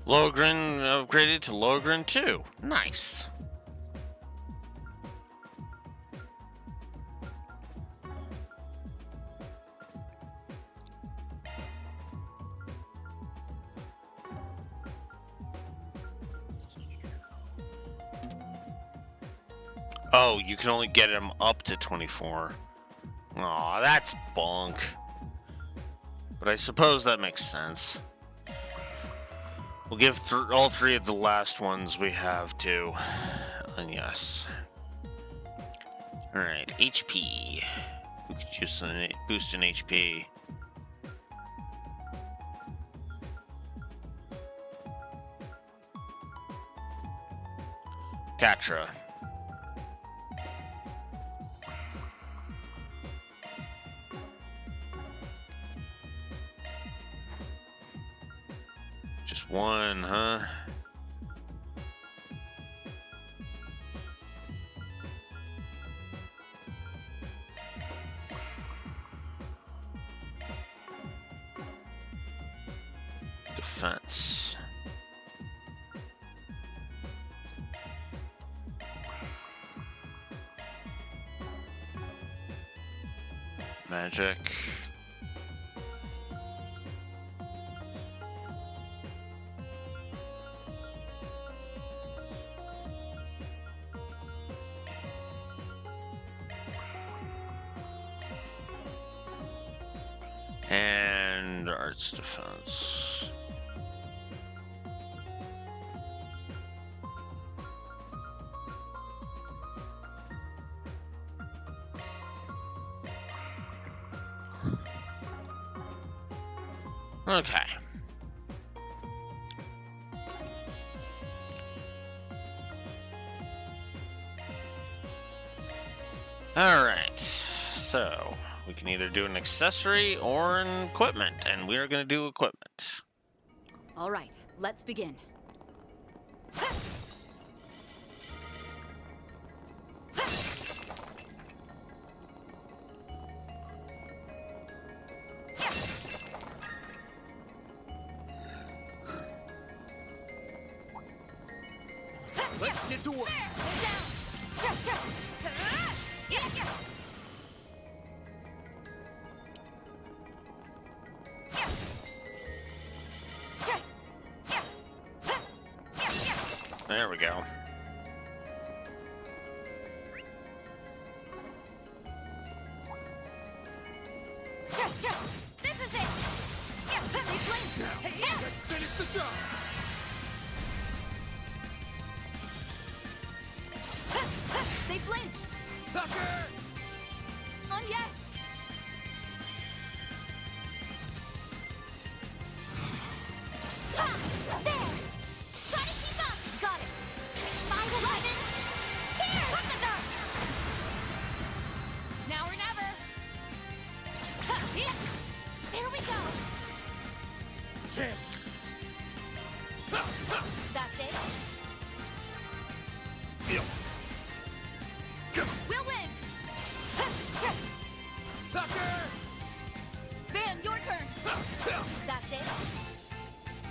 Logren upgraded to Logren 2. Nice. Oh, you can only get him up to 24. Aw, that's bunk. But I suppose that makes sense. We'll give all three of the last ones we have to Agnes. Alright, HP. We could use some boost in HP. Catra. Just one, huh? Defense. Magic. And arts defense. Okay. All right. So we can either do an accessory or an equipment, and we are going to do equipment. All right, let's begin. Let's get to work. There we go. This is it! Now, let's finish the job! They flinched! Sucker! On yes! Ah, there! Try to keep up! Got it! My weapon! Here! What the dark? Now or never! Yeah. There we go! Chance! That's it! Feel. Come on! We'll win! Sucker! Van, your turn! That's it!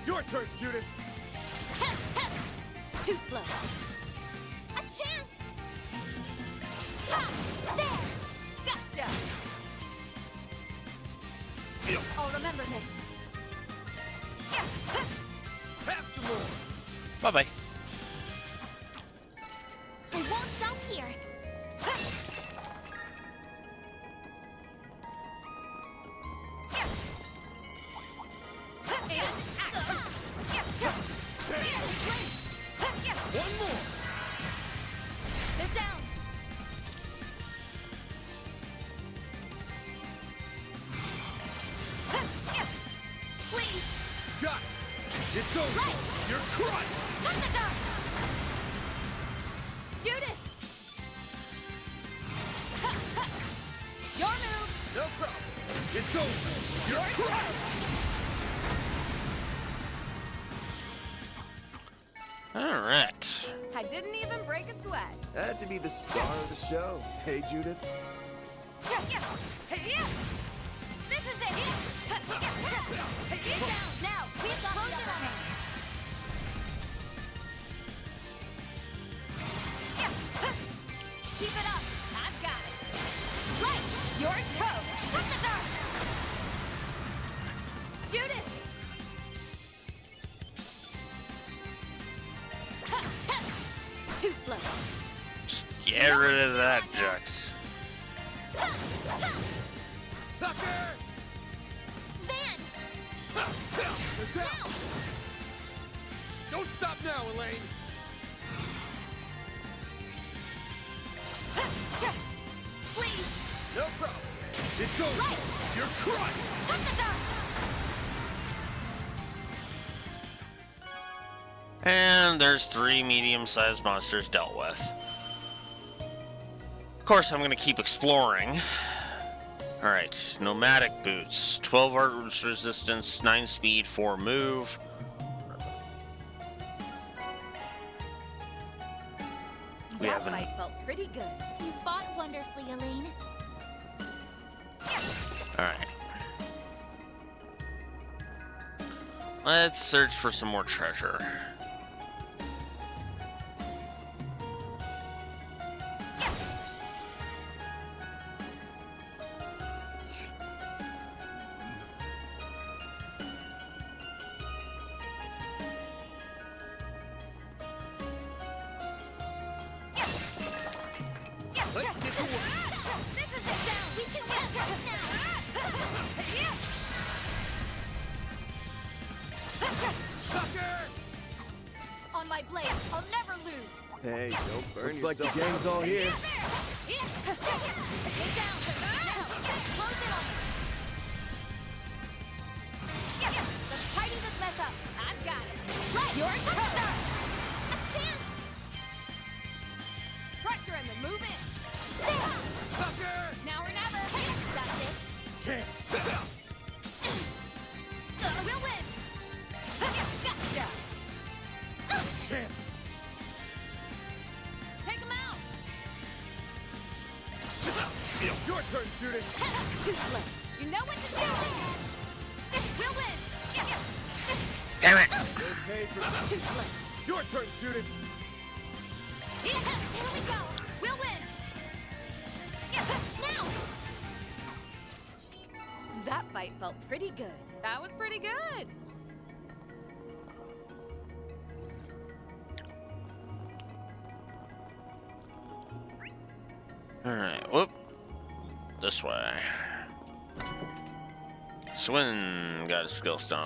Your turn, Judith! Too slow! A chance! Ah, there! Gotcha! Feel. I'll remember this. Have some more! Bye-bye. I won't stop here! One more! They're down! Please! Got it! It's over! Right. You're crushed! What the dark? Judith! Your move! No problem! It's over! You're crushed! Alright. I didn't even break a sweat. Had to be the star of the show. Hey, Judith. This is it! Get down! Now! We've got the upper hand! Keep it up! I've got it! Right! Your toe! What the dark? Judith! Too slow! Just get rid of that, Jux. Sucker! Van! They're down! Don't stop now, Elaine! Please! No problem! It's over! Right. You're crushed! What the dark? And there's 3 medium-sized monsters dealt with. Of course, I'm going to keep exploring. Alright, nomadic boots. 12 arts resistance, 9 speed, 4 move. We That have an... fight felt pretty good. You fought wonderfully, Elaine. Alright. Let's search for some more treasure. Let's get to work! This is it down! We can win right now! Sucker! On my blade, I'll never lose! Hey, don't burn Looks yourself like the gang's all here. Get down! Now! Close it on me! Let's tidy this mess up! I've got it! Right! Your turn! A chance! Pressure him and move in! There! Sucker! Now or never! That's it! Chance! We'll win! Gotcha! Chance! Take him out! Your turn, Judith! Too slow! You know what to do! We'll win! Damn it! They pay for Too slow! Your turn, Judith! Here we go! We'll win! Now! That fight felt pretty good. That was pretty good. Alright, whoop. This way. Swin got a skill stone.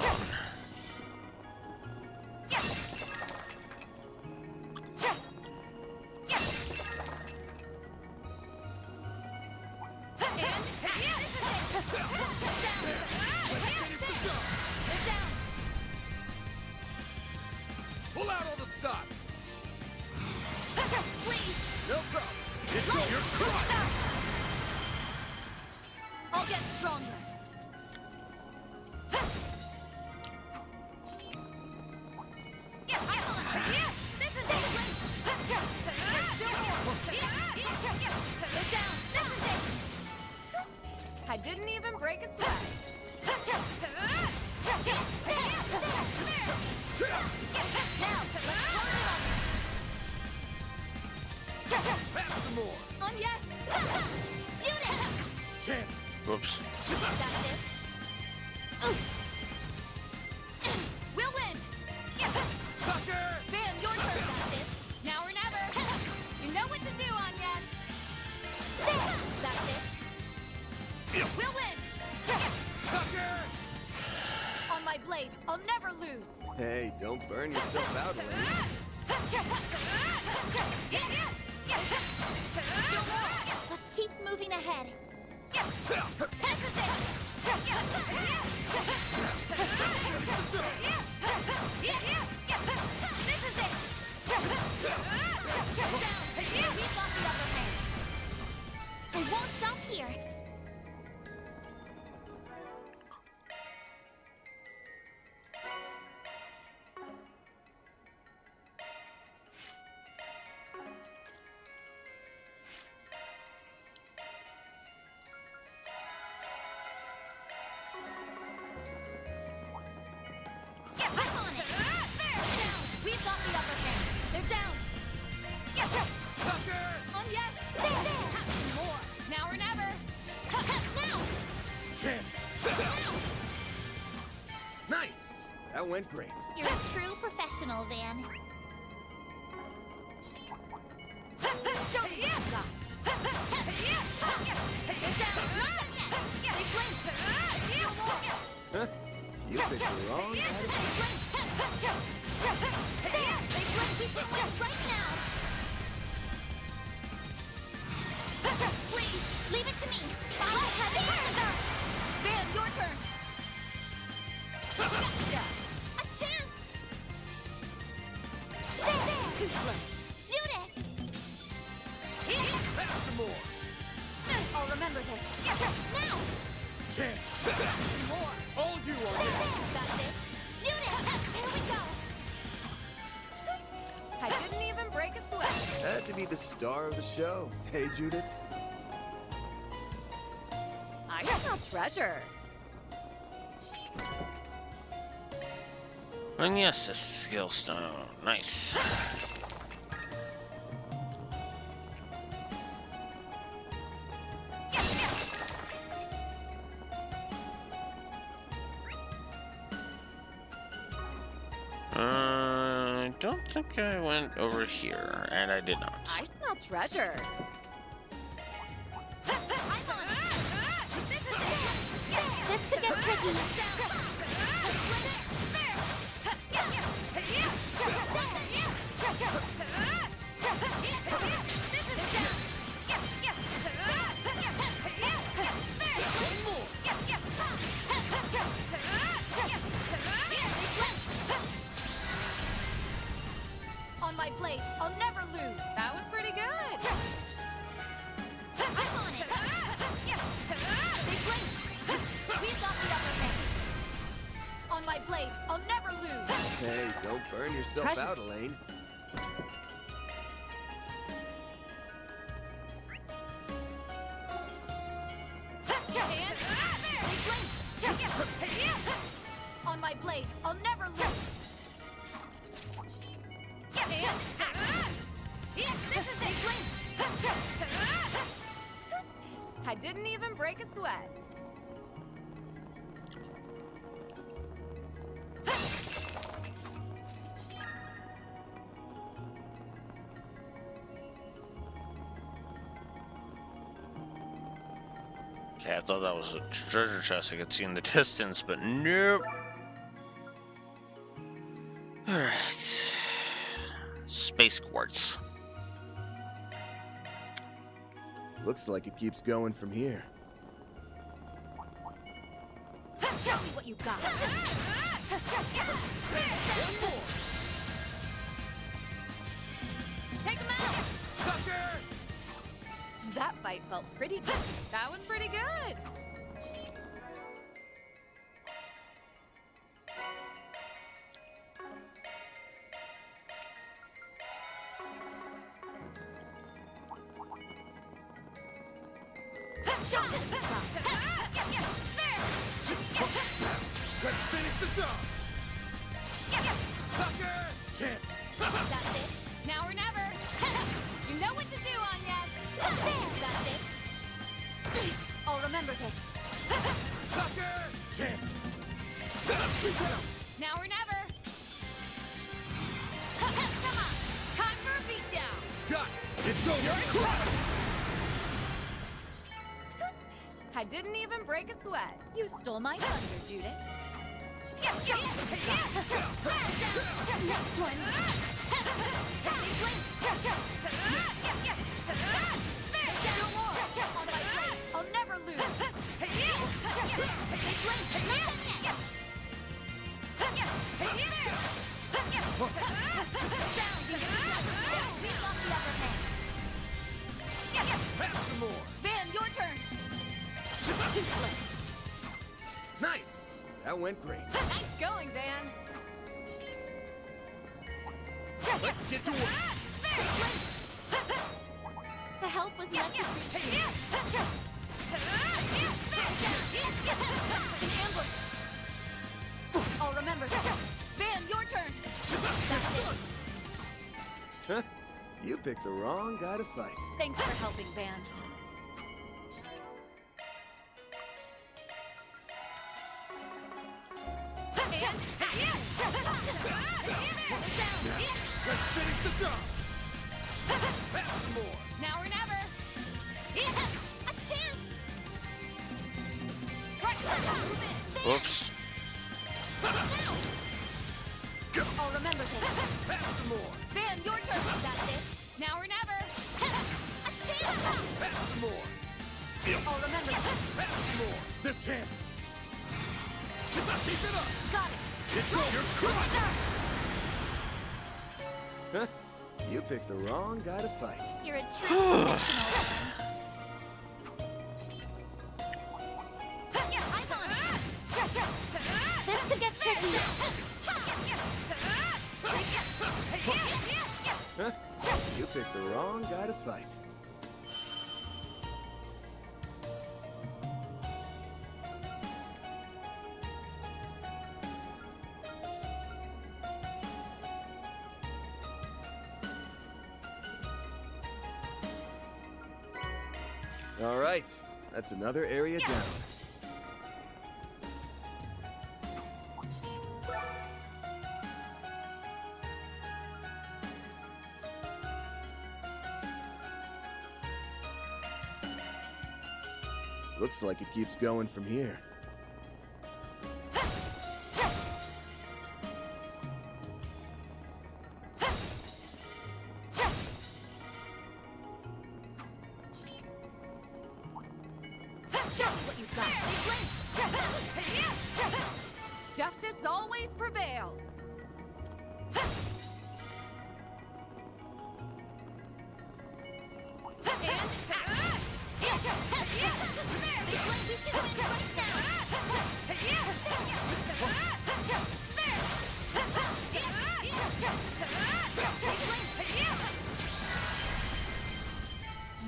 Pull out all the stops! No problem. It's your crush! I'll get stronger. I didn't even break a sweat. Have some more! On yes! Shoot it! Chance! Whoops. That's it. We'll win! Sucker! Van, your turn. That's it. Now or never. You know what to do, Anya. That's it. We'll win! Sucker! On my blade, I'll never lose! Hey, don't burn yourself out, Elaine. Let's keep moving ahead. I won't stop here. We've got the upper hand. They're down. Sucker! On yes. There. More. Now or never. Now. Chance! Nice! That went great. You're a true professional, Van. Show me what you've got. They're down. They blinked. No more. Huh? You picked the wrong attitude. There. They blinked. We can win right now. Please, leave it to me. I'll have it. Van, your turn. Gotcha. A chance! There. Too slow. Judith! Have some more! I'll remember this. Now! Chance! More. All you are now! That's it. Judith! Here we go! I didn't even break a sweat. Had to be the star of the show. Hey, Judith? I smell treasure. And yes, a skill stone. Nice. I don't think I went over here, and I did not. I smell treasure. This could get tricky. On my blade, I'll never lose. That was pretty good. I'm on it. They blinked. We've got the upper hand. On my blade, I'll never lose. Hey, don't burn yourself Treasure. out, Elaine. On my blade, I'll never lose. I didn't even break a sweat. Okay, I thought that was a treasure chest I could see in the distance, but nope. Alright. Space quartz. Looks like it keeps going from here. Show me what you've got. Take him out! Sucker! That fight felt pretty good. That was pretty good. Let's finish the job! Sucker! Chance! That's it. Now or never. You know what to do, Anya. That's it. I'll remember this. Sucker! Chance! Now or never. Come on. Time for a beatdown. Got it! It's over! Crush! I didn't even break a sweat. You stole my thunder, Judith. Next one. Still more. On my blade. I'll never lose. We've got the upper hand. Have some more! Van, your turn. Nice! That went great. Nice going, Van. Let's get to work! The help was much appreciated. An ambush. I'll remember that. Van, your turn. Huh? You picked the wrong guy to fight. Thanks for helping, Van. Let's finish the job! Have some more! Now or never. A chance. Whoops. I'll remember this. Have some more! Van, your turn. That's it. Now or never. A chance. Have some more! I'll remember this. Have some more! This chance! Keep it up! Got it. It's over! Crush! Huh? You picked the wrong guy to fight. You're a true professional. I'm on it. This could get tricky. Huh? You picked the wrong guy to fight. All right, that's another area down. Looks like it keeps going from here. Show me what you've got. Justice always prevails.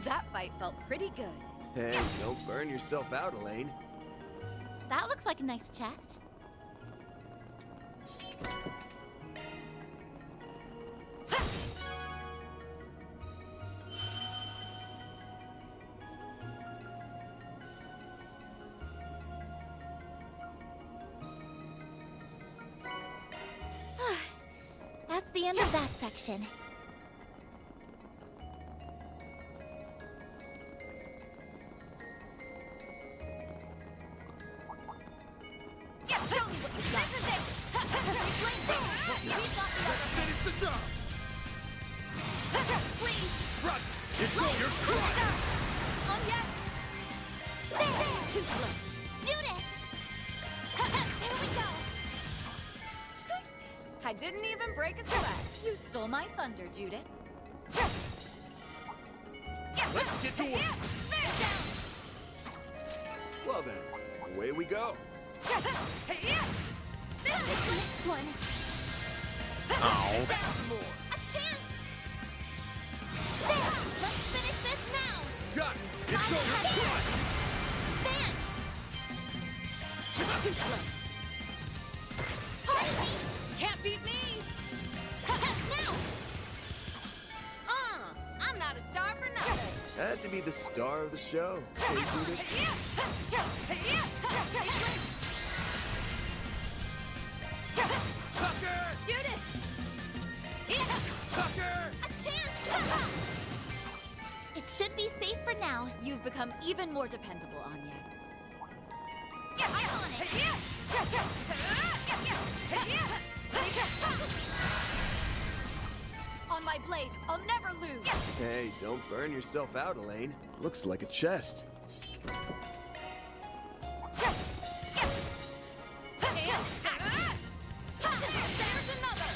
That fight felt pretty good. Hey, don't burn yourself out, Elaine. That looks like a nice chest. That's the end of that section. It's all your crime! On yet! There! Judith! There we go! I didn't even break a sweat. You stole my thunder, Judith. Let's get to work! Well then, away we go. Next one! Oh. A chance! There! Let's finish this now! Got it! It's all your crime! Fan! Pardon me! Can't beat me! Now! I'm not a star for nothing. Had to be the star of the show. Hey, Judith. Sucker! Judith! Sucker! A chance! It should be safe for now. You've become even more dependable, Agnes. I'm on it! On my blade, I'll never lose! Hey, don't burn yourself out, Elaine. Looks like a chest. There's another.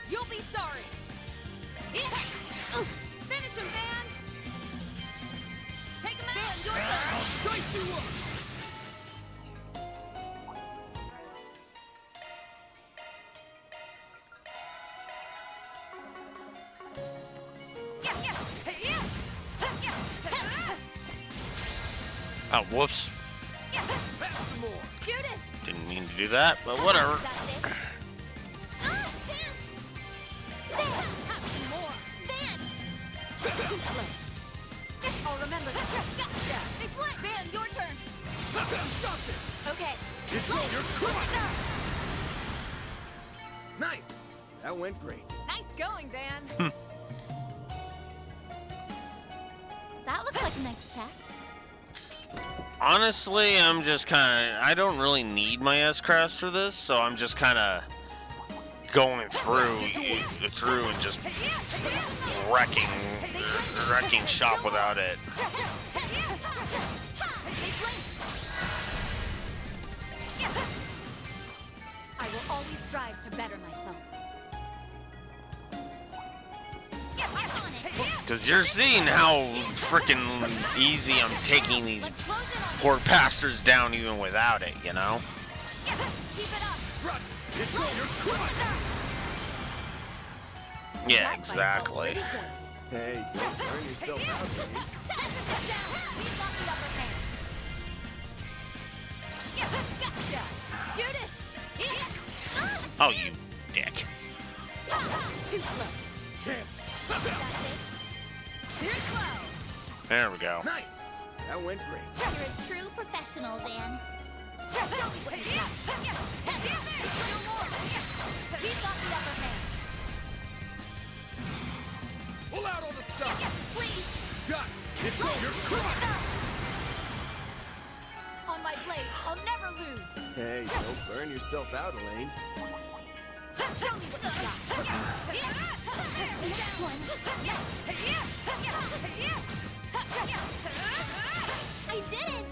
You'll be sorry. Finish him, Van. Take him out. Your turn. Dice you up! Oh, whoops. Pass some more! Judith! Didn't mean to do that, but whatever. Chance! There! Have some more! Van! I'll remember that. Stay flat! Van, your turn! Stop this! Okay. It's all your crime! Nice! That went great. Nice going, Van. That looks like a nice chest. Honestly, I'm just kind of... I don't really need my S-Crafts for this, so I'm just kind of going through and just wrecking shop without it. I will always strive to better myself. Because you're seeing how freaking easy I'm taking these poor bastards down even without it, you know? Keep it up! Run! It's all your crime! Yeah, exactly. Hey, don't burn yourself out, Elaine. He's got the upper hand. Gotcha! Judith! Oh, you dick. Too slow. Chance! That's it. Here's slow. There we go. Nice! That went great. You're a true professional, Van. Show me what you got. He's got the upper hand. Pull out all the stuff! Please! Got it! It's all your crime! On my blade, I'll never lose! Hey, don't burn yourself out, Elaine. Show me what you got. Next one. I did it!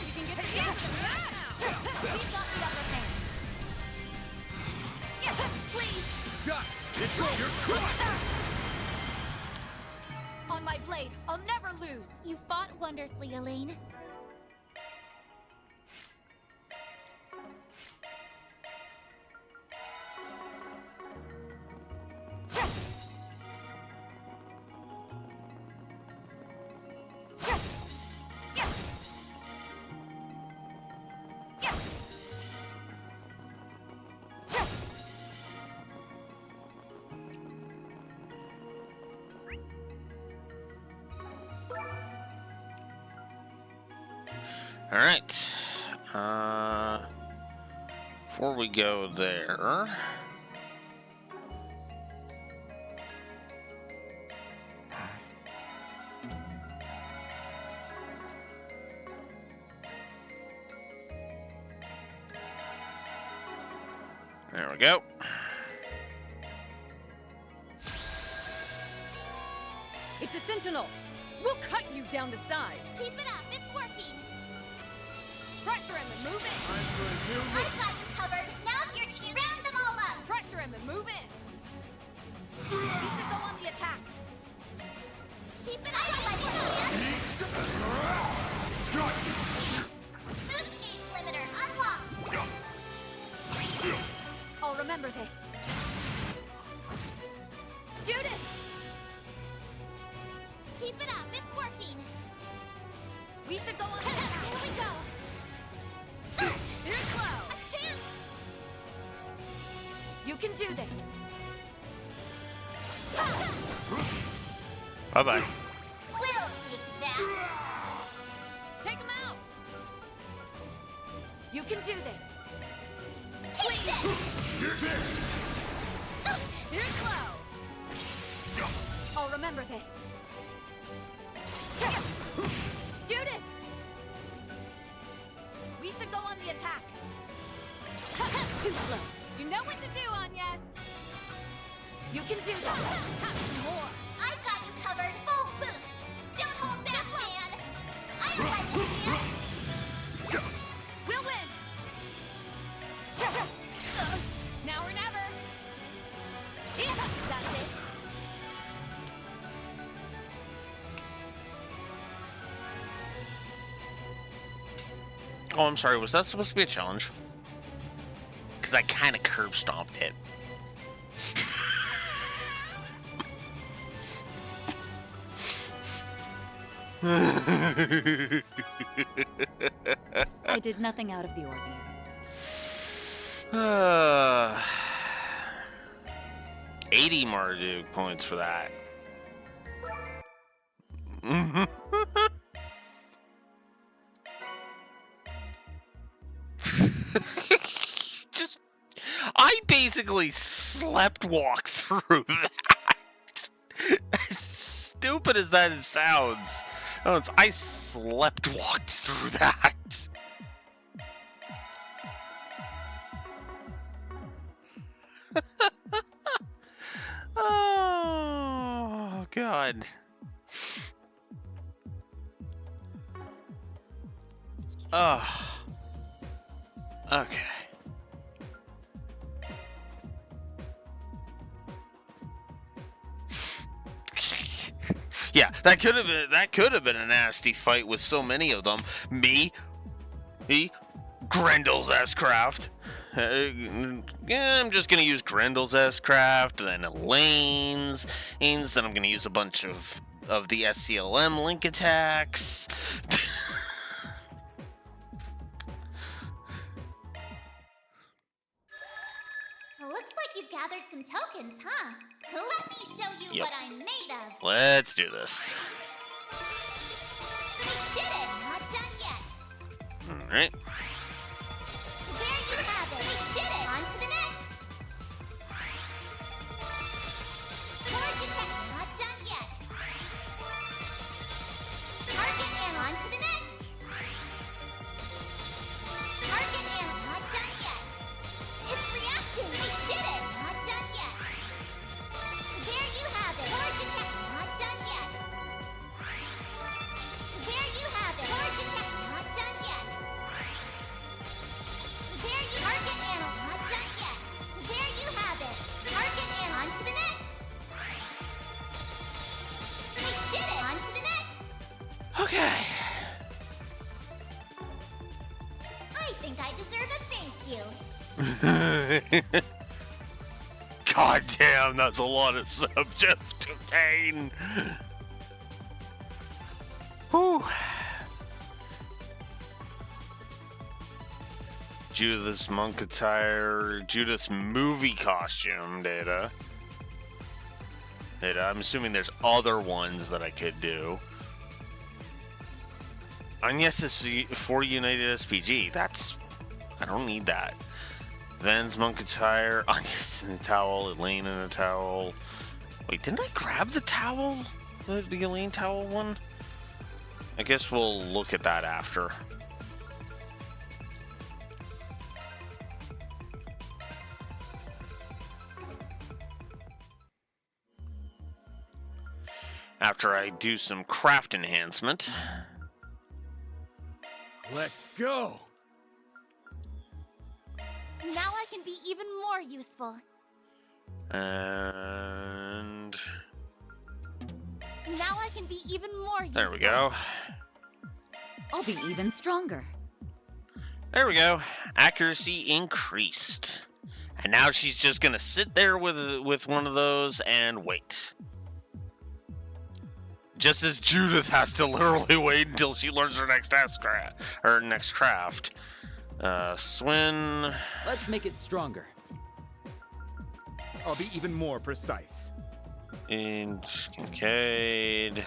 You can get together. He's got the upper hand. Please! Got it! It's all your crime! On my blade, I'll never lose! You fought wonderfully, Elaine. All right. Before we go there, There we go. It's a sentinel. We'll cut you down to size. Keep it up, it's working. Pressure him and move in. I've got you covered. Now's your chance. Round them all up. Pressure him and move in. We should go on the attack. Keep it up, my Boost gauge limiter unlocked. I'll remember this. Judith! Keep it up, it's working. We should go on the attack. Here we go. Here's Glow. A chance. You can do this. Bye-bye. We'll take that. Take him out. You can do this. Take this. Here's Glow. I'll remember this. Judith! We should go on the attack. Too slow. You know what to do, Agnes. You can do that. Have some more. I've got you covered. Full boost. Don't hold back, man. I'll let you in. We'll win. Now or never. That's it. Oh, I'm sorry. Was that supposed to be a challenge? Because I kind of curb stomped it. I did nothing out of the ordinary. 80 Marduk points for that. Just, I basically slept walked through that. As stupid as that sounds, I slept walked through that. Oh, God. Oh. Okay. Yeah, that could have been a nasty fight with so many of them. Me, Grendel's S-Craft. Yeah, I'm just gonna use Grendel's S-Craft, then Elaine's, then I'm gonna use a bunch of the SCLM link attacks. Looks like you've gathered some tokens, huh? Let me show you Yep. what I'm made of. Let's do this. We did it! Not done yet. Alright. There you have it. We did it. On to the next. Charge attack. Not done yet. Target and on to the next. Target and not done yet. It's reacting. We did it. Not done yet. There you have it. Charge attack. Not done yet. There you have it. Charge attack. Not done yet. There you target and not done yet. There you have it. Target and on to the next. We did it. On to the next. Okay. I think I deserve a thank you. God damn, that's a lot of subject to gain. Whew. Judith's monk attire, Judith's movie costume data. I'm assuming there's other ones that I could do. And yes, it's for United SPG. I don't need that. Van's monk attire, Anya's in a towel, Elaine in a towel. Wait, didn't I grab the towel? The Elaine towel one? I guess we'll look at that after. After I do some craft enhancement. Let's go! Now I can be even more useful. And Now I can be even more useful. there we go. I'll be even stronger. There we go. Accuracy increased. And now she's just gonna sit there with one of those and wait. Just as Judith has to literally wait until she learns her next craft. Swin. Let's make it stronger. I'll be even more precise. And Kincaid.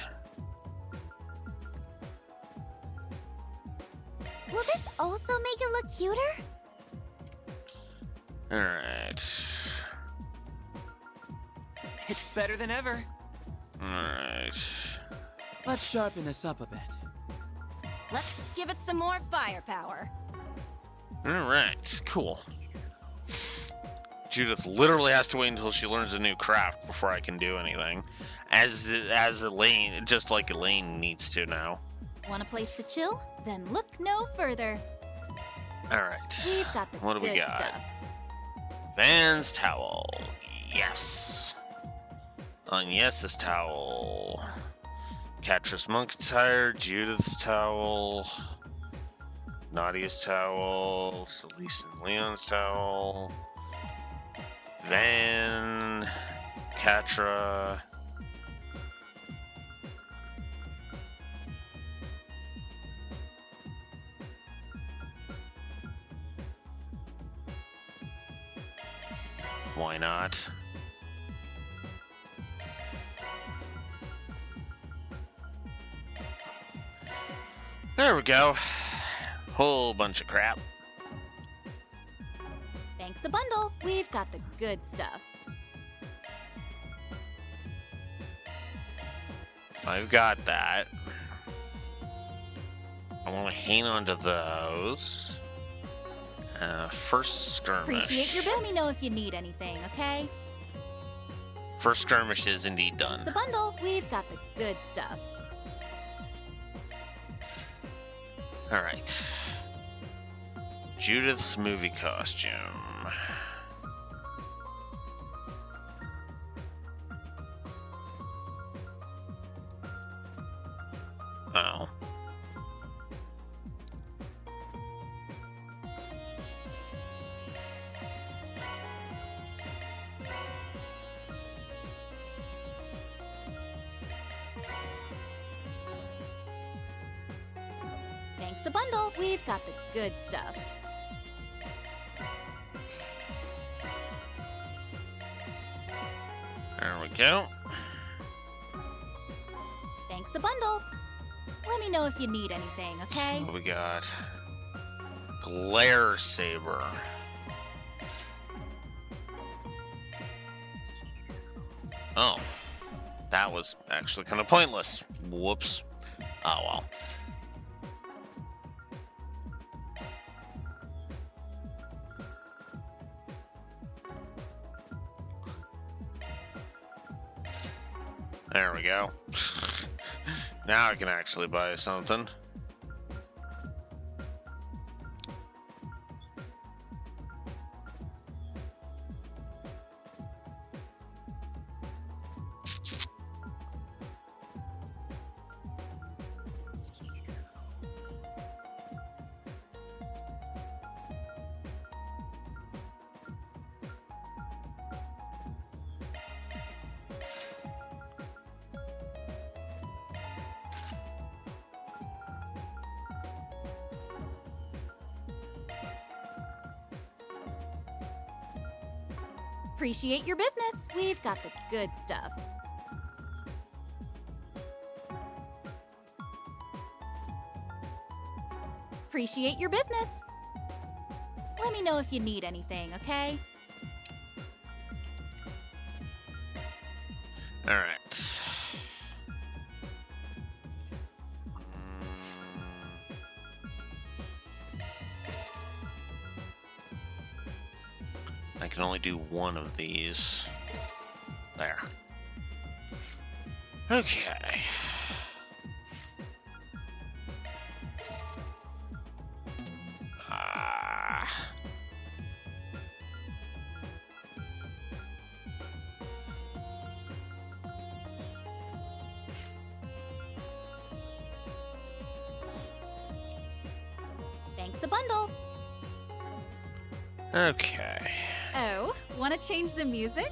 Will this also make it look cuter? Alright. It's better than ever. Alright. Let's sharpen this up a bit. Let's give it some more firepower. Alright, cool. Judith literally has to wait until she learns a new craft before I can do anything. As Elaine, just like Elaine needs to now. Want a place to chill? Then look no further. Alright. We've got the What do we good got? stuff. Van's towel. Yes. On Yes's towel. Catrice Monk's attire. Judith's towel. Nadia's towel. Celeste and Leon's towel. Van. Catra. Why not? There we go. Whole bunch of crap. Thanks a bundle. We've got the good stuff. I've got that. I want to hang on to those. First skirmish. Appreciate your bill. Let me know if you need anything, okay? First skirmish is indeed done. Thanks a bundle. We've got the good stuff. Alright. Judith's movie costume. Oh. Thanks a bundle. We've got the good stuff. There we go. Thanks a bundle. Let me know if you need anything, okay? What we got? Glare Saber. Oh. That was actually kind of pointless. Whoops. Oh well. There we go. Now I can actually buy something. Appreciate your business. We've got the good stuff. Appreciate your business. Let me know if you need anything, okay? All right. I can only do one of these. There. Okay. Ah. Thanks a bundle. Okay. Oh, want to change the music?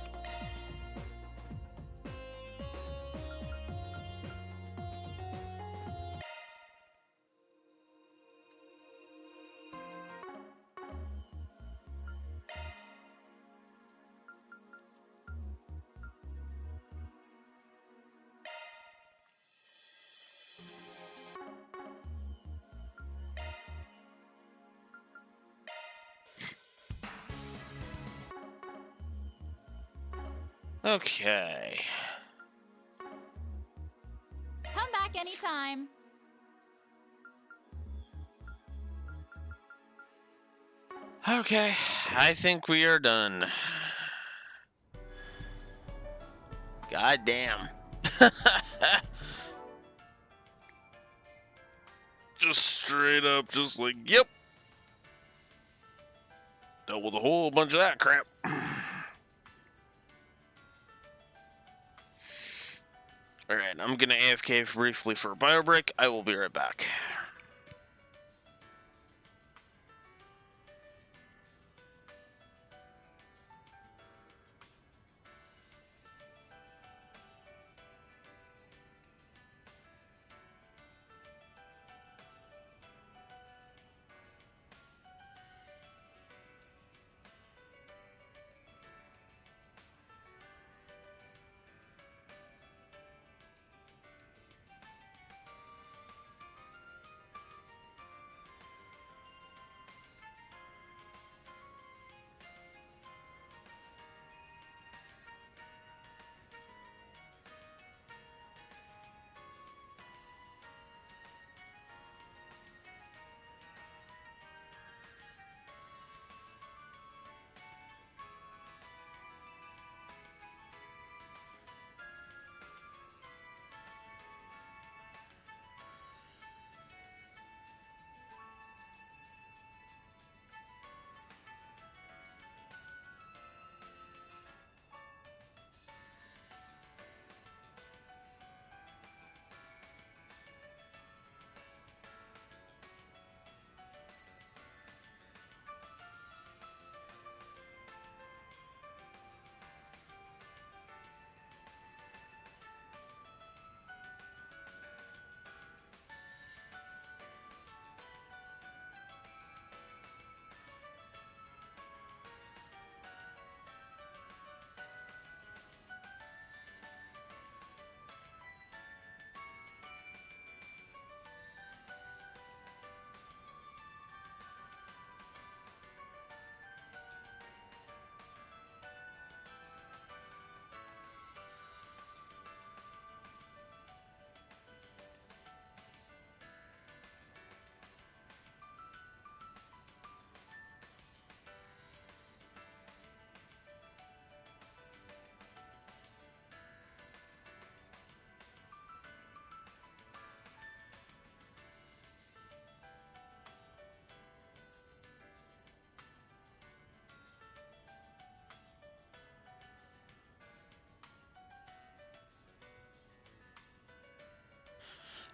Okay. Come back anytime. Okay, I think we are done. God damn. Just straight up, just like, yep. Dealt with a whole bunch of that crap. Alright, I'm gonna AFK briefly for a bio break. I will be right back.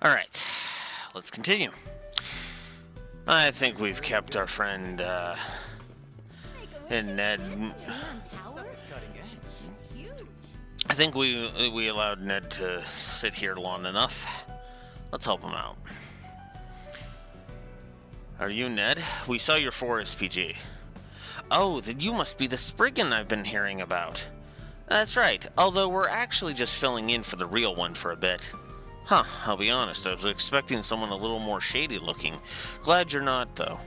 Alright, let's continue. I think we've kept our friend, and Ned. I think we allowed Ned to sit here long enough. Let's help him out. Are you Ned? We saw your 4SPG. Oh, then you must be the Spriggan I've been hearing about. That's right, although we're actually just filling in for the real one for a bit. Huh, I'll be honest, I was expecting someone a little more shady looking. Glad you're not, though.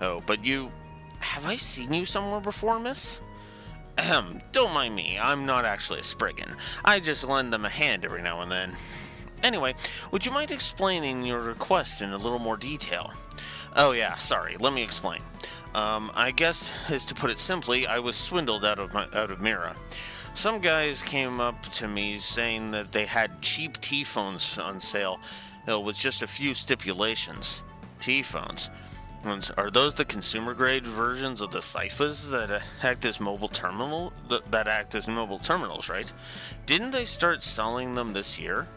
Oh, but you... Have I seen you somewhere before, miss? Ahem, don't mind me, I'm not actually a Spriggan. I just lend them a hand every now and then. Anyway, would you mind explaining your request in a little more detail? Oh yeah, sorry, let me explain. I guess, as to put it simply, I was swindled out of Mira. Some guys came up to me saying that they had cheap T-phones on sale, with just a few stipulations. T-phones. Are those the consumer-grade versions of the Cyphas that act as mobile terminals, right? Didn't they start selling them this year?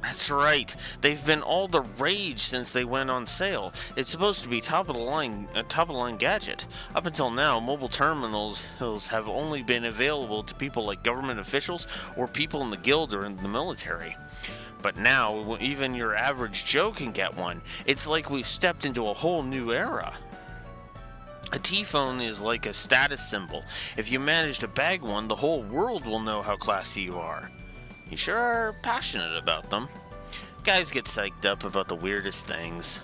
That's right. They've been all the rage since they went on sale. It's supposed to be top of the line gadget. Up until now, mobile terminals have only been available to people like government officials or people in the guild or in the military. But now, even your average Joe can get one. It's like we've stepped into a whole new era. A T-phone is like a status symbol. If you manage to bag one, the whole world will know how classy you are. You sure are passionate about them. Guys get psyched up about the weirdest things.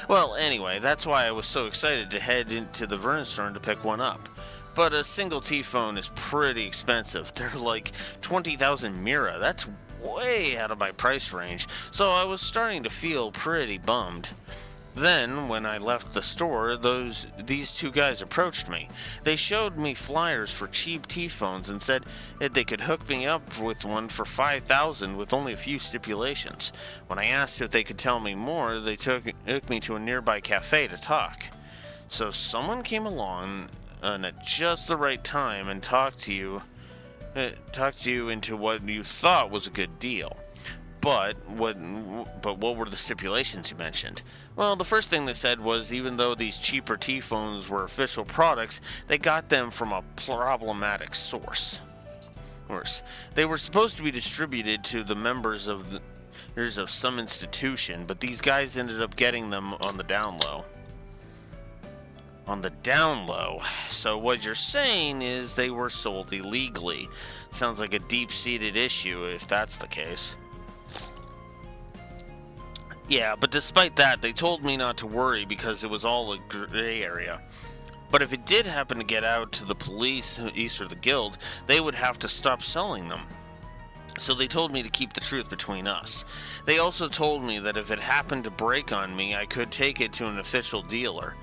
Well, anyway, that's why I was so excited to head into the Vernstone to pick one up. But a single T-phone is pretty expensive. They're like 20,000 Mira. That's way out of my price range, so I was starting to feel pretty bummed. Then, when I left the store, these two guys approached me. They showed me flyers for cheap T-phones and said that they could hook me up with one for 5,000 with only a few stipulations. When I asked if they could tell me more, they took me to a nearby cafe to talk. So someone came along at just the right time and talked you into what you thought was a good deal. But what were the stipulations you mentioned? Well, the first thing they said was even though these cheaper T-phones were official products, they got them from a problematic source. Worse, they were supposed to be distributed to the members of some institution, but these guys ended up getting them on the down low. On the down low. So what you're saying is they were sold illegally. Sounds like a deep-seated issue if that's the case. Yeah, but despite that, they told me not to worry because it was all a gray area. But if it did happen to get out to the police, or the guild, they would have to stop selling them. So they told me to keep the truth between us. They also told me that if it happened to break on me, I could take it to an official dealer.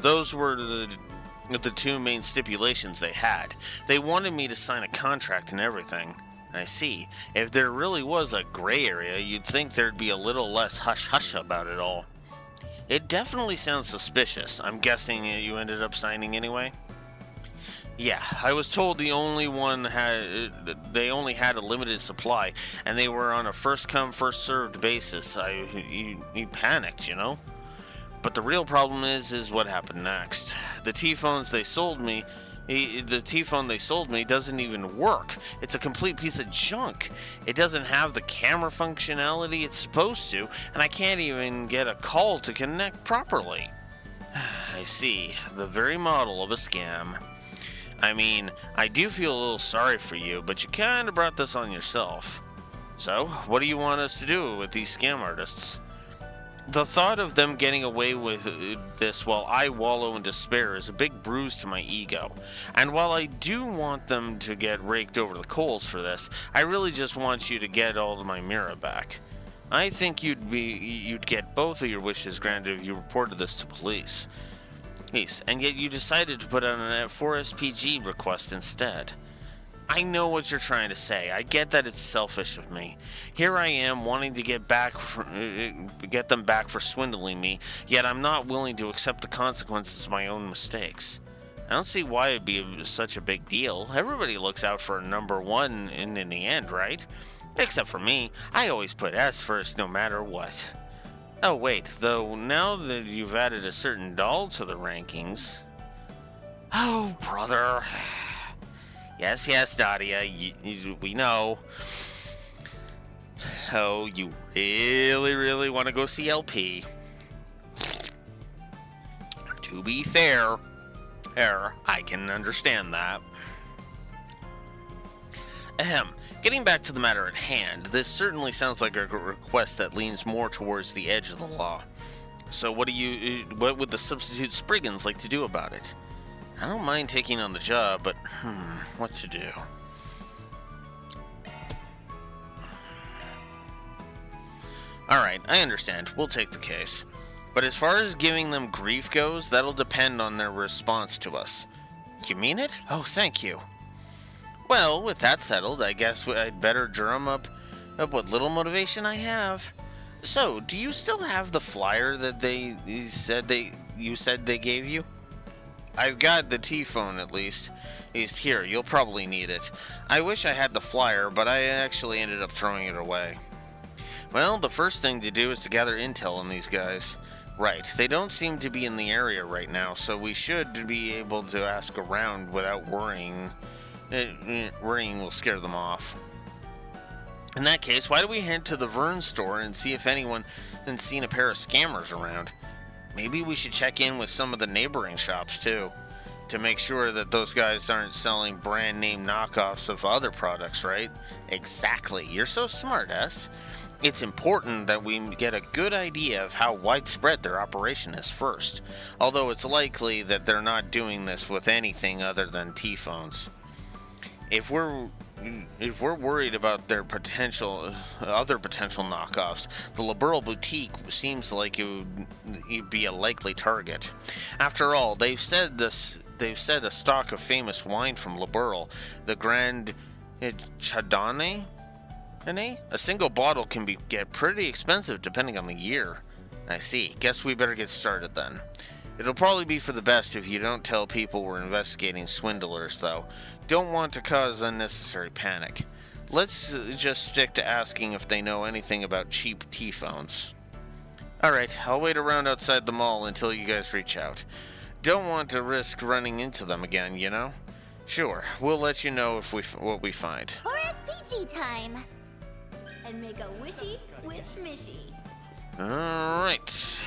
Those were the two main stipulations they had. They wanted me to sign a contract and everything. I see. If there really was a gray area, you'd think there'd be a little less hush-hush about it all. It definitely sounds suspicious. I'm guessing you ended up signing anyway? Yeah, I was told they only had a limited supply, and they were on a first-come, first-served basis. You panicked, you know? But the real problem is what happened next. The T-phones they sold me... The T-phone they sold me doesn't even work. It's a complete piece of junk. It doesn't have the camera functionality it's supposed to, and I can't even get a call to connect properly. I see. The very model of a scam. I mean, I do feel a little sorry for you, but you kinda brought this on yourself. So, what do you want us to do with these scam artists? The thought of them getting away with this while I wallow in despair is a big bruise to my ego. And while I do want them to get raked over the coals for this, I really just want you to get all of my Mira back. I think you'd get both of your wishes granted if you reported this to police. Yes, and yet you decided to put out an 4SPG request instead. I know what you're trying to say. I get that it's selfish of me. Here I am wanting to get them back for swindling me, yet I'm not willing to accept the consequences of my own mistakes. I don't see why it'd be such a big deal. Everybody looks out for number one in the end, right? Except for me. I always put S first no matter what. Oh wait, though now that you've added a certain doll to the rankings... Oh, brother... Yes, Nadia, we know. Oh, you really want to go see LP. To be fair, I can understand that. Ahem. Getting back to the matter at hand, this certainly sounds like a request that leans more towards the edge of the law. So what would the substitute Spriggans like to do about it? I don't mind taking on the job, but what to do? Alright, I understand. We'll take the case. But as far as giving them grief goes, that'll depend on their response to us. You mean it? Oh, thank you. Well, with that settled, I guess I'd better drum up what little motivation I have. So, do you still have the flyer that you said they gave you? I've got the T-phone at least. It's here, you'll probably need it. I wish I had the flyer, but I actually ended up throwing it away. Well, the first thing to do is to gather intel on these guys. Right, they don't seem to be in the area right now, so we should be able to ask around without worrying. Worrying will scare them off. In that case, why don't we head to the Vern store and see if anyone has seen a pair of scammers around? Maybe we should check in with some of the neighboring shops too, to make sure that those guys aren't selling brand name knockoffs of other products, right? Exactly. You're so smart, S. It's important that we get a good idea of how widespread their operation is first, although it's likely that they're not doing this with anything other than T-phones. If we're worried about their other potential knockoffs, the Liberal Boutique seems like it'd be a likely target. After all, they've said a stock of famous wine from Liberal, the Grand Chardonnay. A single bottle can get pretty expensive depending on the year. I see. Guess we better get started then. It'll probably be for the best if you don't tell people we're investigating swindlers, though. Don't want to cause unnecessary panic. Let's just stick to asking if they know anything about cheap T-phones. Alright, I'll wait around outside the mall until you guys reach out. Don't want to risk running into them again, you know? Sure, we'll let you know if what we find. Horace Peachy time! And make a wishy with Mishy. Alright.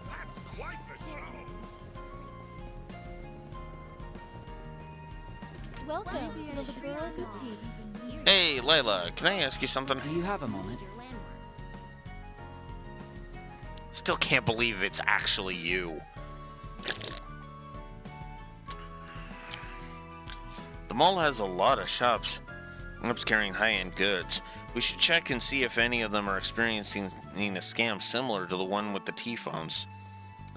That's quite the show. Welcome to the Liberal Boutique. Hey, Layla, can I ask you something? Do you have a moment? Still can't believe it's actually you. The mall has a lot of shops carrying high-end goods. We should check and see if any of them are experiencing a scam similar to the one with the T-phones.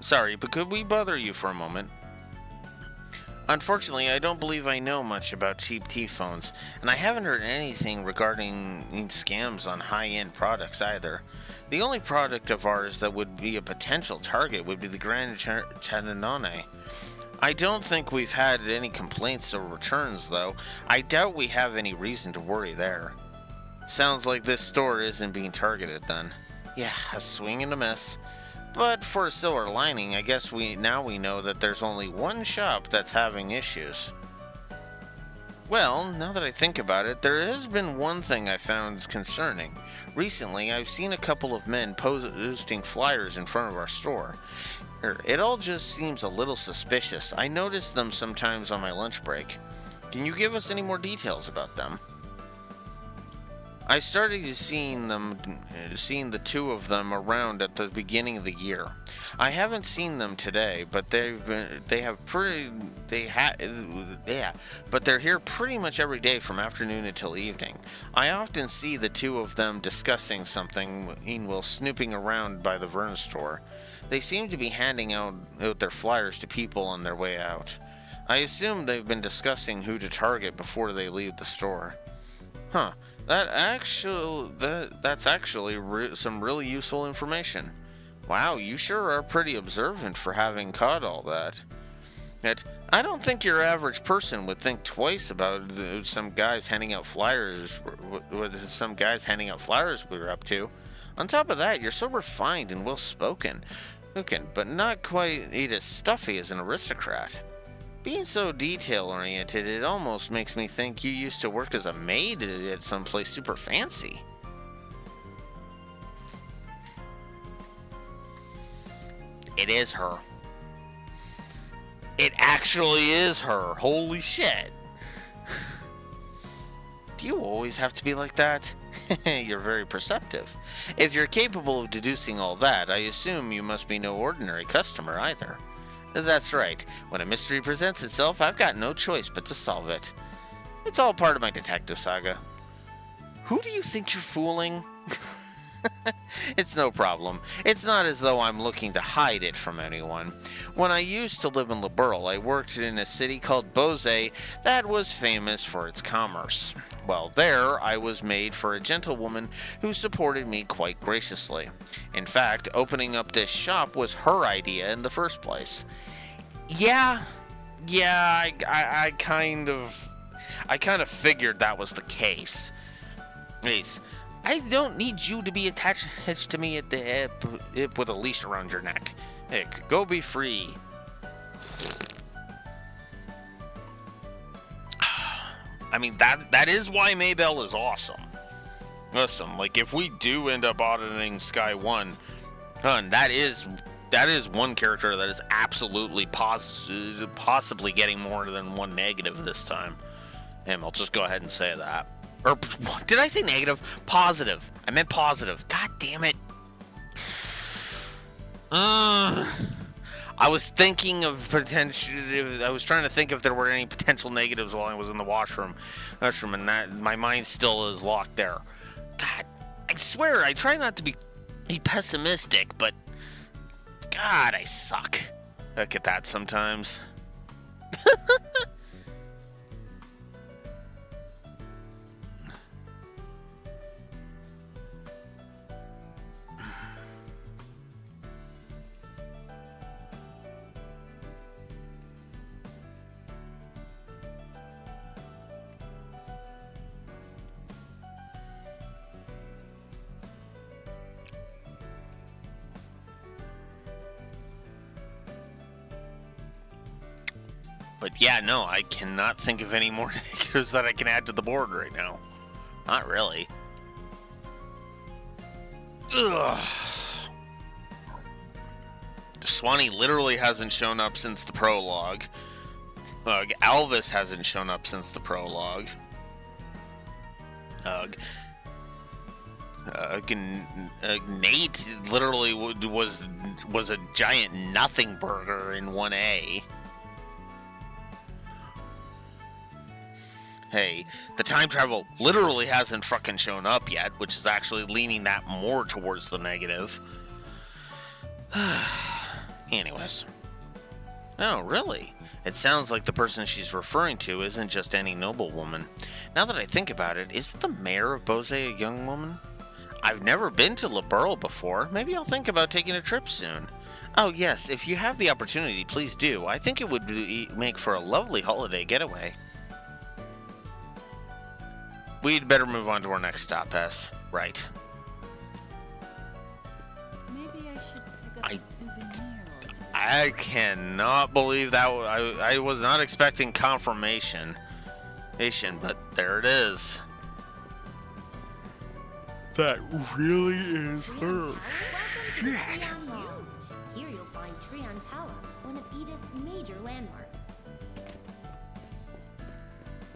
Sorry, but could we bother you for a moment? Unfortunately, I don't believe I know much about cheap T-phones, and I haven't heard anything regarding scams on high-end products either. The only product of ours that would be a potential target would be the Grand Chardonnay. I don't think we've had any complaints or returns, though. I doubt we have any reason to worry there. Sounds like this store isn't being targeted, then. Yeah, a swing and a miss. But for a silver lining, I guess we know that there's only one shop that's having issues. Well, now that I think about it, there has been one thing I found concerning. Recently, I've seen a couple of men posting flyers in front of our store. It all just seems a little suspicious. I notice them sometimes on my lunch break. Can you give us any more details about them? I started seeing the two of them around at the beginning of the year. I haven't seen them today, but but they're here pretty much every day from afternoon until evening. I often see the two of them discussing something while snooping around by the Vern store. They seem to be handing out their flyers to people on their way out. I assume they've been discussing who to target before they leave the store. Huh. That's actually some really useful information. Wow, you sure are pretty observant for having caught all that. Yet, I don't think your average person would think twice about some guys handing out flyers. What some guys handing out flyers we were up to. On top of that, you're so refined and well-spoken, but not quite as stuffy as an aristocrat. Being so detail-oriented, it almost makes me think you used to work as a maid at someplace super fancy. It is her. It actually is her. Holy shit. Do you always have to be like that? You're very perceptive. If you're capable of deducing all that, I assume you must be no ordinary customer either. That's right. When a mystery presents itself, I've got no choice but to solve it. It's all part of my detective saga. Who do you think you're fooling? It's no problem. It's not as though I'm looking to hide it from anyone. When I used to live in Liberl, I worked in a city called Bose that was famous for its commerce. Well, there I was made for a gentlewoman who supported me quite graciously. In fact, opening up this shop was her idea in the first place. Yeah, I kind of figured that was the case. Anyways, I don't need you to be attached to me at the hip with a leash around your neck. Heck, go be free. I mean, that is why Maybell is awesome. Listen, like, if we do end up auditing Sky 1, that is one character that is absolutely possibly getting more than one negative this time. And I'll just go ahead and say that. Or, did I say negative? Positive. I meant positive. God damn it. I was thinking of potential. I was trying to think if there were any potential negatives while I was in the washroom, and that my mind still is locked there. God, I swear, I try not to be pessimistic, but God, I suck. Look at that sometimes. But yeah, no, I cannot think of any more negatives that I can add to the board right now. Not really. Ugh. Swanee literally hasn't shown up since the prologue. Alvis hasn't shown up since the prologue. Nate literally was a giant nothing burger in 1A. Hey, the time travel literally hasn't fucking shown up yet, which is actually leaning that more towards the negative. Anyways. No, really. It sounds like the person she's referring to isn't just any noblewoman. Now that I think about it, isn't the mayor of Bose a young woman? I've never been to Liberl before. Maybe I'll think about taking a trip soon. Oh yes, if you have the opportunity, please do. I think it would make for a lovely holiday getaway. We'd better move on to our next stop, S. Right. Maybe I should pick up a souvenir or two. I cannot believe that. I was not expecting confirmation, but there it is. That really is her. Shit. Here you'll find Trion Tower, one of Edith's major landmarks.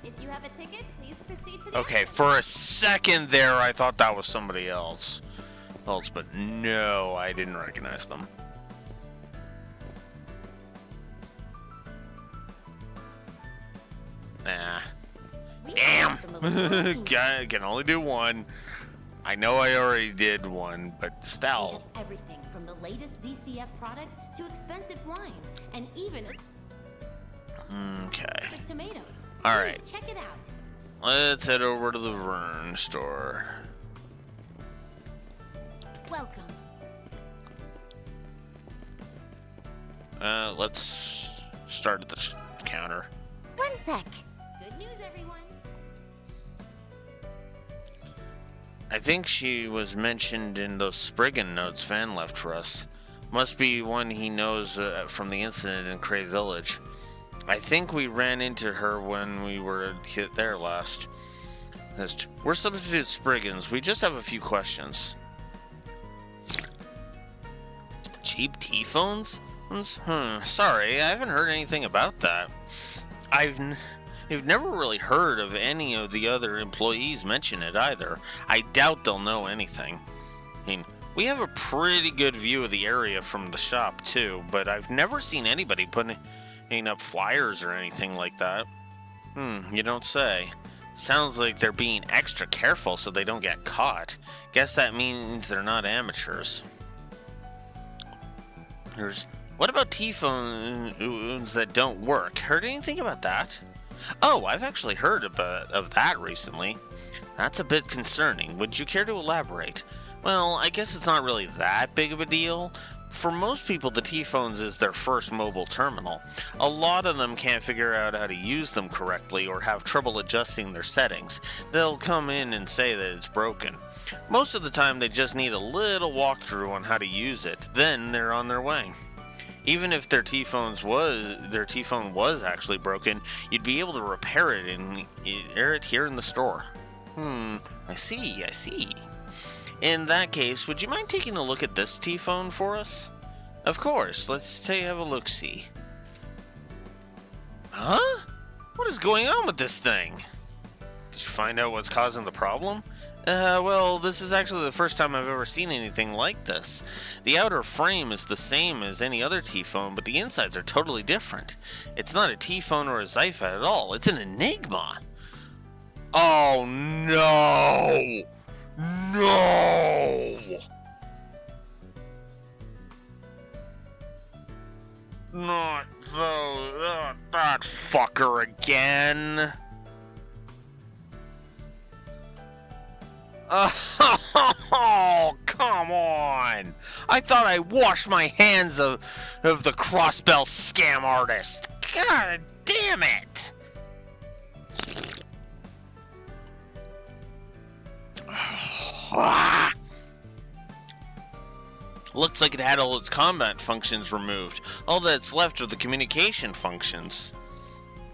If you have a ticket, please proceed to the Okay, for a second there, I thought that was somebody else. But no, I didn't recognize them. Nah. Damn! I can only do one. I know I already did one, but still. We have everything from the latest ZCF products to expensive wines, and even Okay. with tomatoes. All Please right. check it out. Let's head over to the Vern store. Welcome. Let's start at the counter. One sec. Good news, everyone. I think she was mentioned in those Spriggan notes Van left for us. Must be one he knows from the incident in Cray Village. I think we ran into her when we were hit there last. We're substitute Spriggans. We just have a few questions. Cheap T-phones? Sorry, I haven't heard anything about that. I've never really heard of any of the other employees mention it either. I doubt they'll know anything. I mean, we have a pretty good view of the area from the shop too, but I've never seen anybody putting up flyers or anything like that. You don't say. Sounds like they're being extra careful so they don't get caught. Guess that means they're not amateurs. What about T-phones that don't work? Heard anything about that? Oh, I've actually heard of that recently. That's a bit concerning. Would you care to elaborate? Well, I guess it's not really that big of a deal. For most people, the T-phones is their first mobile terminal. A lot of them can't figure out how to use them correctly or have trouble adjusting their settings. They'll come in and say that it's broken. Most of the time, they just need a little walkthrough on how to use it. Then they're on their way. Even if their T-phone was actually broken, you'd be able to repair it here in the store. I see. In that case, would you mind taking a look at this T-phone for us? Of course, let's have a look-see. Huh? What is going on with this thing? Did you find out what's causing the problem? Well, this is actually the first time I've ever seen anything like this. The outer frame is the same as any other T-phone, but the insides are totally different. It's not a T-phone or a Zypha at all. It's an Enigma. Oh, no! No! Not that fucker again. Oh, come on! I thought I washed my hands of the Crossbell scam artist. God damn it! Looks like it had all its combat functions removed. All that's left are the communication functions.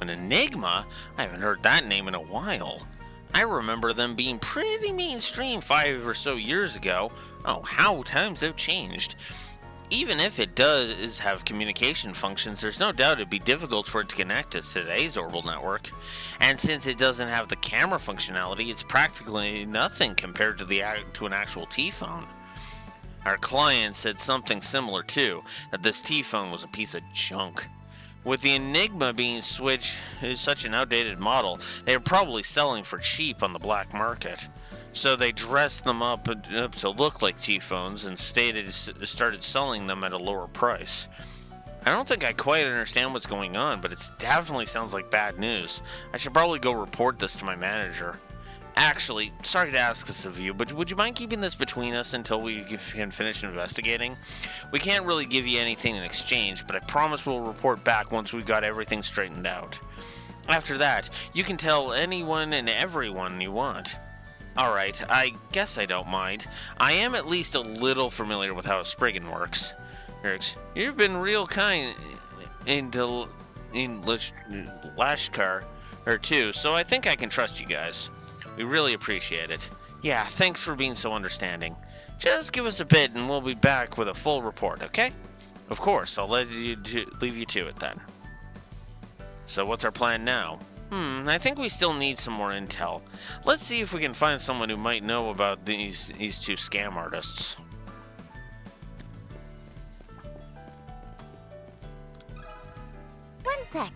An Enigma? I haven't heard that name in a while. I remember them being pretty mainstream 5 or so years ago. Oh, how times have changed. Even if it does have communication functions, there's no doubt it'd be difficult for it to connect to today's orbital network. And since it doesn't have the camera functionality, it's practically nothing compared to an actual T-phone. Our client said something similar too, that this T-phone was a piece of junk. With the Enigma being such an outdated model, they are probably selling for cheap on the black market. So they dressed them up to look like T-phones and started selling them at a lower price. I don't think I quite understand what's going on, but it definitely sounds like bad news. I should probably go report this to my manager. Actually, sorry to ask this of you, but would you mind keeping this between us until we can finish investigating? We can't really give you anything in exchange, but I promise we'll report back once we've got everything straightened out. After that, you can tell anyone and everyone you want. Alright, I guess I don't mind. I am at least a little familiar with how a Spriggan works. You've been real kind in Lashkar too, so I think I can trust you guys. We really appreciate it. Yeah, thanks for being so understanding. Just give us a bit and we'll be back with a full report, okay? Of course, I'll leave you to it then. So what's our plan now? I think we still need some more intel. Let's see if we can find someone who might know about these two scam artists. One sec.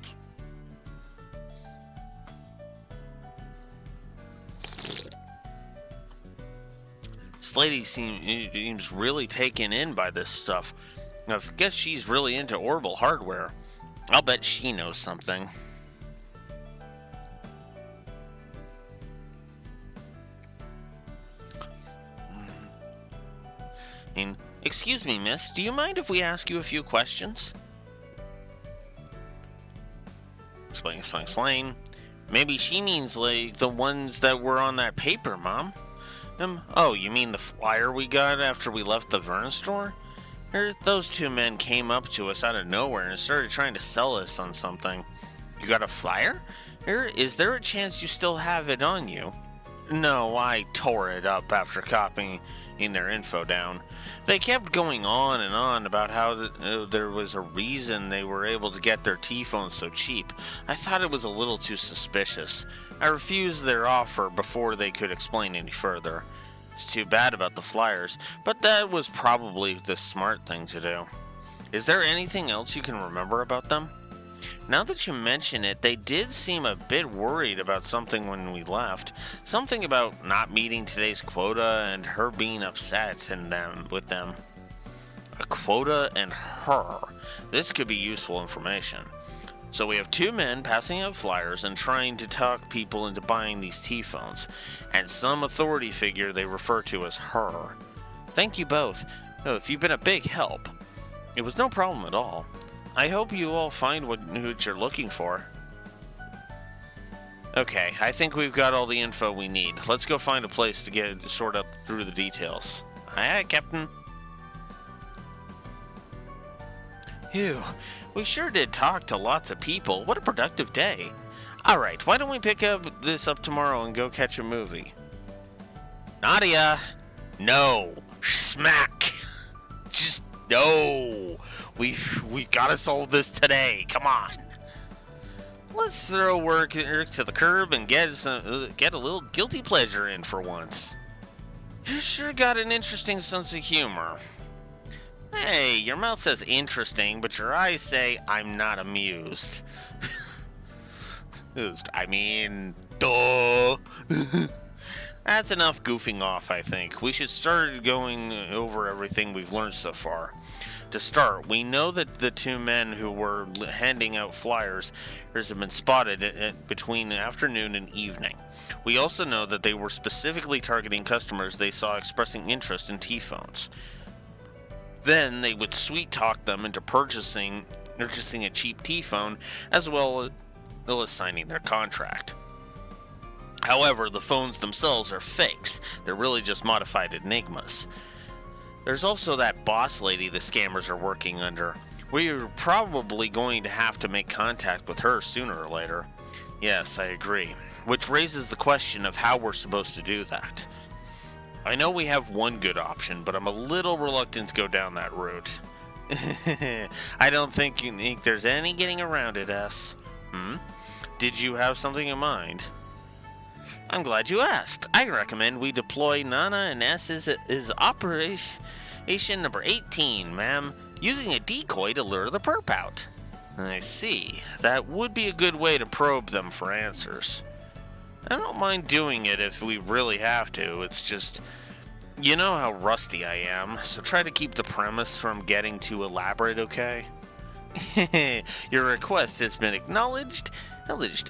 This lady seems really taken in by this stuff. I guess she's really into orbital hardware. I'll bet she knows something. Excuse me, miss, do you mind if we ask you a few questions? Explain. Maybe she means like the ones that were on that paper, Mom. Oh, you mean the flyer we got after we left the Vern store? Those two men came up to us out of nowhere and started trying to sell us on something. You got a flyer? Is there a chance you still have it on you? No, I tore it up after copying their info down. They kept going on and on about how there was a reason they were able to get their T-phones so cheap. I thought it was a little too suspicious. I refused their offer before they could explain any further. It's too bad about the flyers, but that was probably the smart thing to do. Is there anything else you can remember about them? Now that you mention it, they did seem a bit worried about something when we left. Something about not meeting today's quota and her being upset with them. A quota and her. This could be useful information. So we have 2 men passing out flyers and trying to talk people into buying these T-phones, and some authority figure they refer to as her. Thank you both. You've been a big help. It was no problem at all. I hope you all find what you're looking for. Okay, I think we've got all the info we need. Let's go find a place to sort up through the details. Aye, aye, Captain. Phew, we sure did talk to lots of people. What a productive day. Alright, why don't we pick this up tomorrow and go catch a movie? Nadia! No! Smack! Just no! We gotta solve this today. Come on! Let's throw work to the curb and get a little guilty pleasure in for once. You sure got an interesting sense of humor. Hey, your mouth says interesting, but your eyes say I'm not amused. I mean, duh. That's enough goofing off, I think. We should start going over everything we've learned so far. To start, we know that the 2 men who were handing out flyers have been spotted between afternoon and evening. We also know that they were specifically targeting customers they saw expressing interest in T-phones. Then they would sweet-talk them into purchasing a cheap T-phone, as well as signing their contract. However, the phones themselves are fakes. They're really just modified enigmas. There's also that boss lady the scammers are working under. We're probably going to have to make contact with her sooner or later. Yes, I agree. Which raises the question of how we're supposed to do that. I know we have one good option, but I'm a little reluctant to go down that route. I don't think there's any getting around it, S. Did you have something in mind? I'm glad you asked. I recommend we deploy Nana and S is Operation number 18, ma'am, using a decoy to lure the perp out. I see. That would be a good way to probe them for answers. I don't mind doing it if we really have to. It's just, you know how rusty I am, so try to keep the premise from getting too elaborate, okay? Your request has been acknowledged.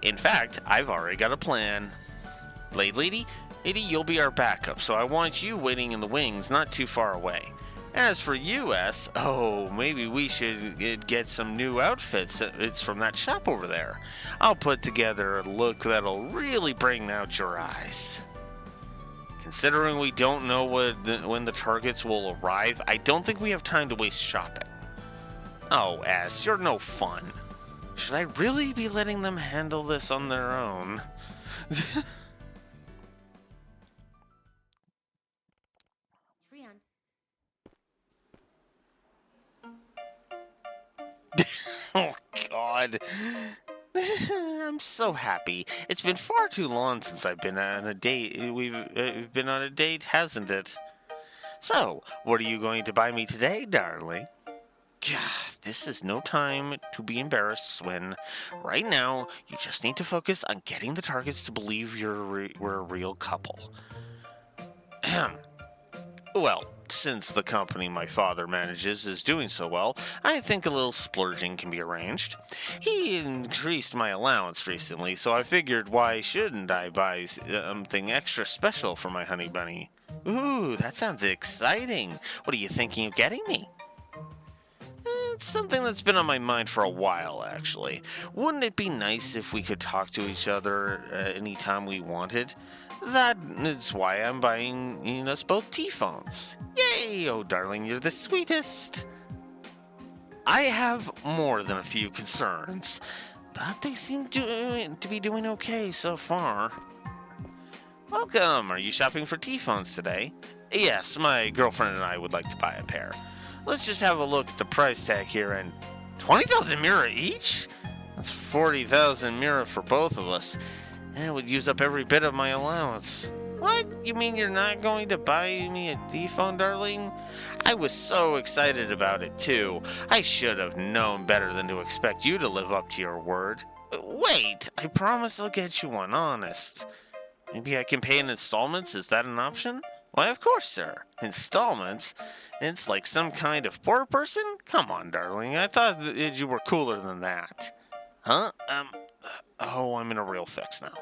In fact, I've already got a plan. Blade Lady, you'll be our backup, so I want you waiting in the wings not too far away. As for you, S, maybe we should get some new outfits. It's from that shop over there. I'll put together a look that'll really bring out your eyes. Considering we don't know when the targets will arrive, I don't think we have time to waste shopping. Oh, S, you're no fun. Should I really be letting them handle this on their own? Oh, God. I'm so happy. It's been far too long since I've been on a date. We've been on a date, hasn't it? So, what are you going to buy me today, darling? God, this is no time to be embarrassed, Swin. Right now, you just need to focus on getting the targets to believe we're a real couple. Ahem. Well, since the company my father manages is doing so well, I think a little splurging can be arranged. He increased my allowance recently, so I figured why shouldn't I buy something extra special for my honey bunny? Ooh, that sounds exciting. What are you thinking of getting me? It's something that's been on my mind for a while, actually. Wouldn't it be nice if we could talk to each other anytime we wanted? That is why I'm buying us both T-phones. Yay! Oh, darling, you're the sweetest. I have more than a few concerns, but they seem to be doing okay so far. Welcome. Are you shopping for T-phones today? Yes, my girlfriend and I would like to buy a pair. Let's just have a look at the price tag here, and 20,000 mira each? That's 40,000 mira for both of us. And it would use up every bit of my allowance. What? You mean you're not going to buy me a D-phone, darling? I was so excited about it, too. I should have known better than to expect you to live up to your word. Wait, I promise I'll get you one, honest. Maybe I can pay in installments? Is that an option? Why, of course, sir. Installments? It's like some kind of poor person? Come on, darling. I thought you were cooler than that. Huh? Oh, I'm in a real fix now.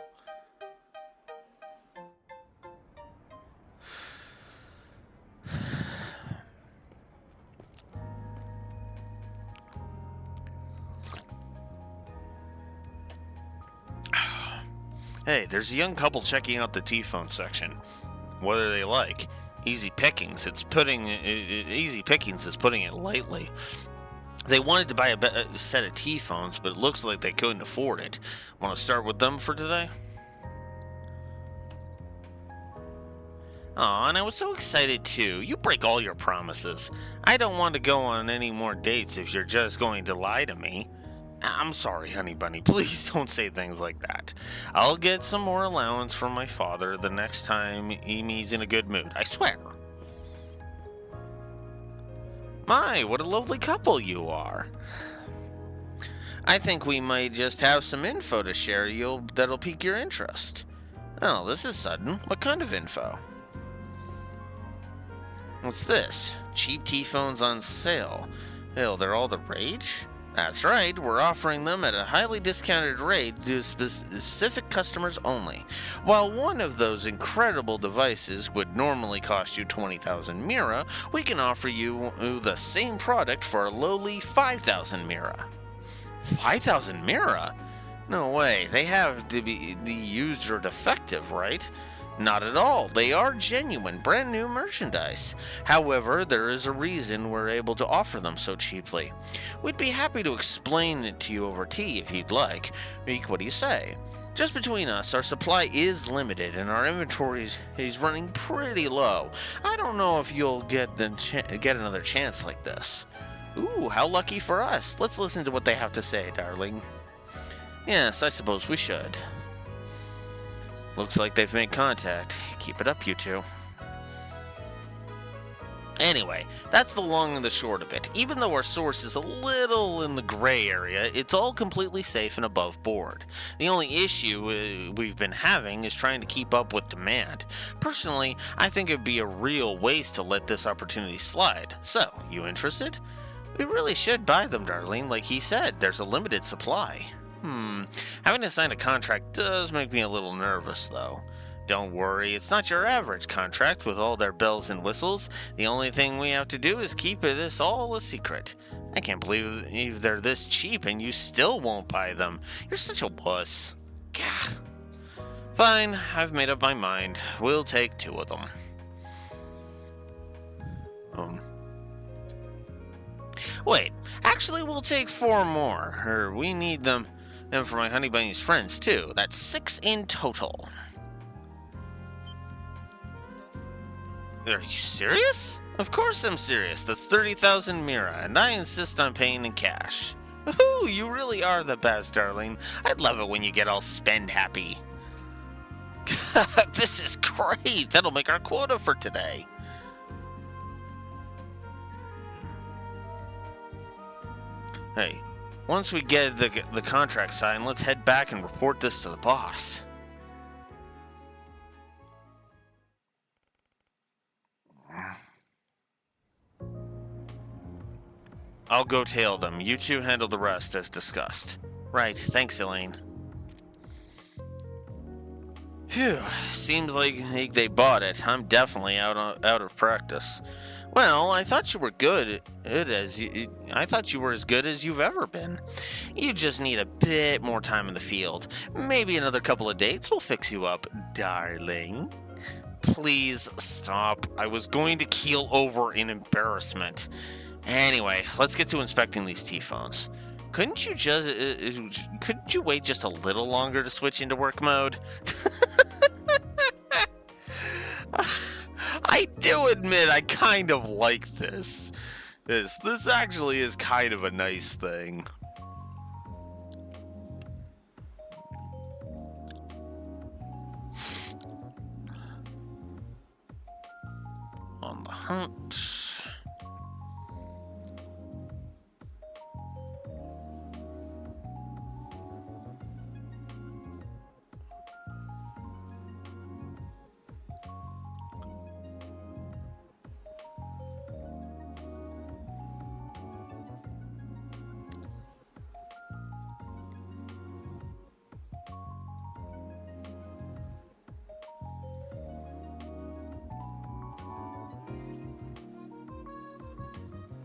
Hey, there's a young couple checking out the T-phone section. What are they like? Easy pickings. Easy pickings is putting it lightly. They wanted to buy a set of T-phones, but it looks like they couldn't afford it. Want to start with them for today? Aw, and I was so excited too. You break all your promises. I don't want to go on any more dates if you're just going to lie to me. I'm sorry, honey bunny. Please don't say things like that. I'll get some more allowance from my father the next time he's in a good mood. I swear. My, what a lovely couple you are. I think we might just have some info to share that'll pique your interest. Oh, this is sudden. What kind of info? What's this? Cheap T-phones on sale. Hell, they're all the rage? That's right, we're offering them at a highly discounted rate to specific customers only. While one of those incredible devices would normally cost you 20,000 Mira, we can offer you the same product for a lowly 5,000 Mira. 5,000 Mira? No way, they have to be used or defective, right? Not at all. They are genuine, brand new merchandise. However, there is a reason we're able to offer them so cheaply. We'd be happy to explain it to you over tea if you'd like. Meek, what do you say? Just between us, our supply is limited and our inventory is running pretty low. I don't know if you'll get another chance like this. Ooh, how lucky for us. Let's listen to what they have to say, darling. Yes, I suppose we should. Looks like they've made contact. Keep it up, you two. Anyway, that's the long and the short of it. Even though our source is a little in the gray area, it's all completely safe and above board. The only issue we've been having is trying to keep up with demand. Personally, I think it'd be a real waste to let this opportunity slide. So, you interested? We really should buy them, darling. Like he said, there's a limited supply. Having to sign a contract does make me a little nervous, though. Don't worry, it's not your average contract with all their bells and whistles. The only thing we have to do is keep this all a secret. I can't believe they're this cheap and you still won't buy them. You're such a wuss. Gah. Fine, I've made up my mind. We'll take 2 of them. Wait, actually we'll take 4 more. We need them. And for my Honey Bunny's friends, too. That's 6 in total. Are you serious? Of course I'm serious. That's 30,000 Mira, and I insist on paying in cash. Woohoo! You really are the best, darling. I'd love it when you get all spend happy. This is great. That'll make our quota for today. Hey. Once we get the contract signed, let's head back and report this to the boss. I'll go tail them. You two handle the rest as discussed. Right, thanks, Elaine. Phew, seems like they bought it. I'm definitely out of practice. Well, I thought you were I thought you were as good as you've ever been. You just need a bit more time in the field. Maybe another couple of dates will fix you up, darling. Please stop. I was going to keel over in embarrassment. Anyway, let's get to inspecting these T-phones. Couldn't you wait just a little longer to switch into work mode? I do admit I kind of like this. This actually is kind of a nice thing. hunt.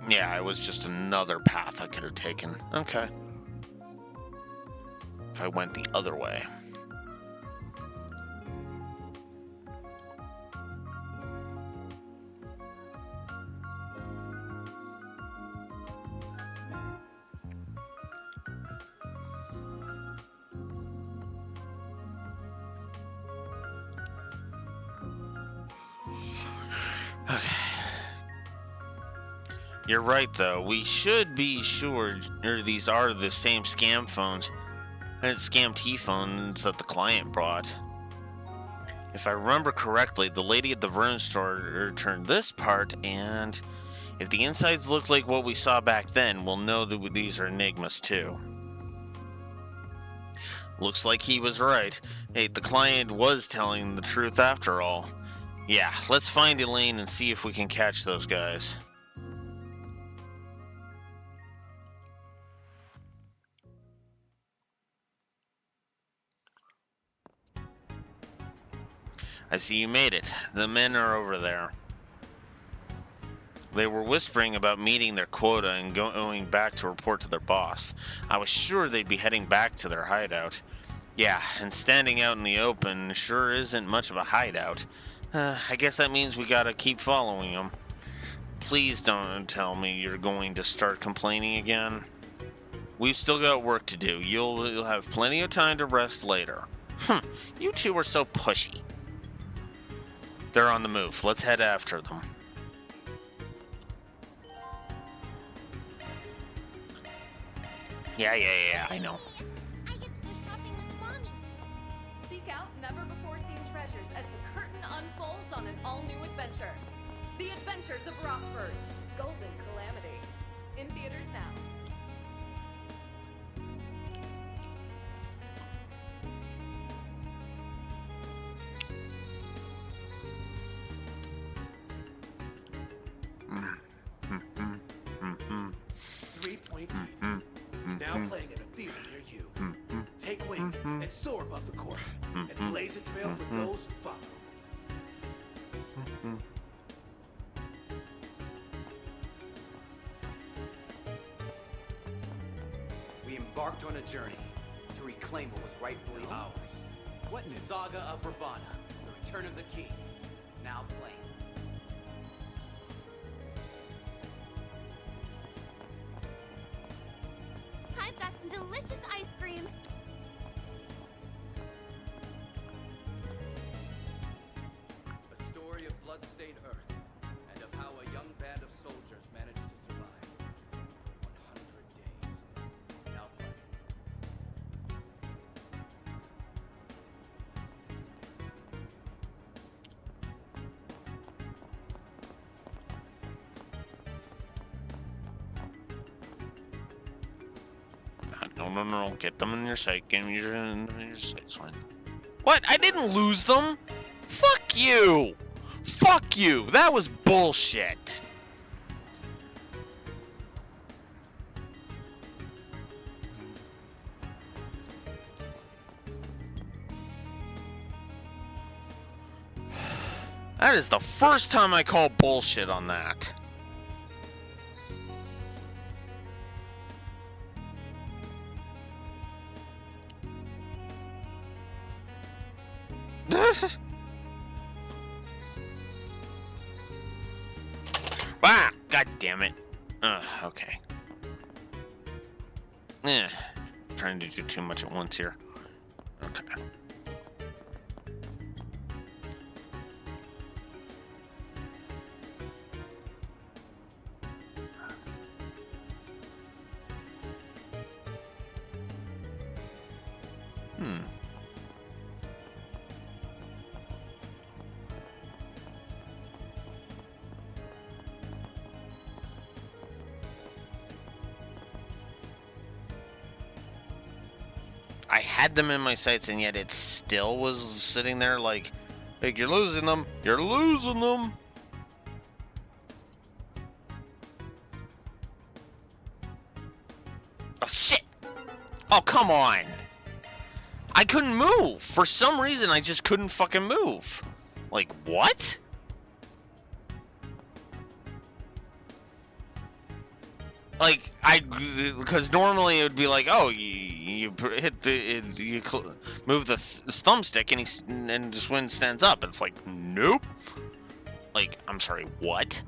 Yeah, it was just another path I could have taken. Okay. If I went the other way. Okay. You're right, though. We should be sure these are the same scam phones and scam T-phones that the client brought. If I remember correctly, the lady at the Vern store returned this part, and if the insides look like what we saw back then, we'll know that these are Enigmas, too. Looks like he was right. Hey, the client was telling the truth after all. Yeah, let's find Elaine and see if we can catch those guys. I see you made it. The men are over there. They were whispering about meeting their quota and going back to report to their boss. I was sure they'd be heading back to their hideout. Yeah, and standing out in the open sure isn't much of a hideout. I guess that means we gotta keep following them. Please don't tell me you're going to start complaining again. We've still got work to do. You'll have plenty of time to rest later. You two are so pushy. They're on the move. Let's head after them. Yeah, I know. Seek out never-before-seen treasures as the curtain unfolds on an all-new adventure. The Adventures of Rockford. Golden Calamity. In theaters now. Now playing at a theater near you. Take wing and soar above the court, and blaze a trail for those who follow. We embarked on a journey to reclaim what was rightfully ours. What news? Saga of Ravana, the return of the king. Now playing. I've got some delicious ice cream. A story of blood-stained Earth, and of how a young band of soldiers managed to survive 100 days. Now playing. No. Get them in your sight. Get them in your sights. Fine. What? I didn't lose them? Fuck you! Fuck you! That was bullshit. That is the first time I call bullshit on that. Ah, god damn it. Okay. Trying to do too much at once here. Okay. had them in my sights, and yet it still was sitting there like, you're losing them. You're losing them. Oh, shit. Oh, come on. I couldn't move. For some reason, I just couldn't fucking move. Like, what? Like, because normally it would be like, oh, you hit move the thumbstick and just when it stands up. It's like, nope. Like, I'm sorry, what?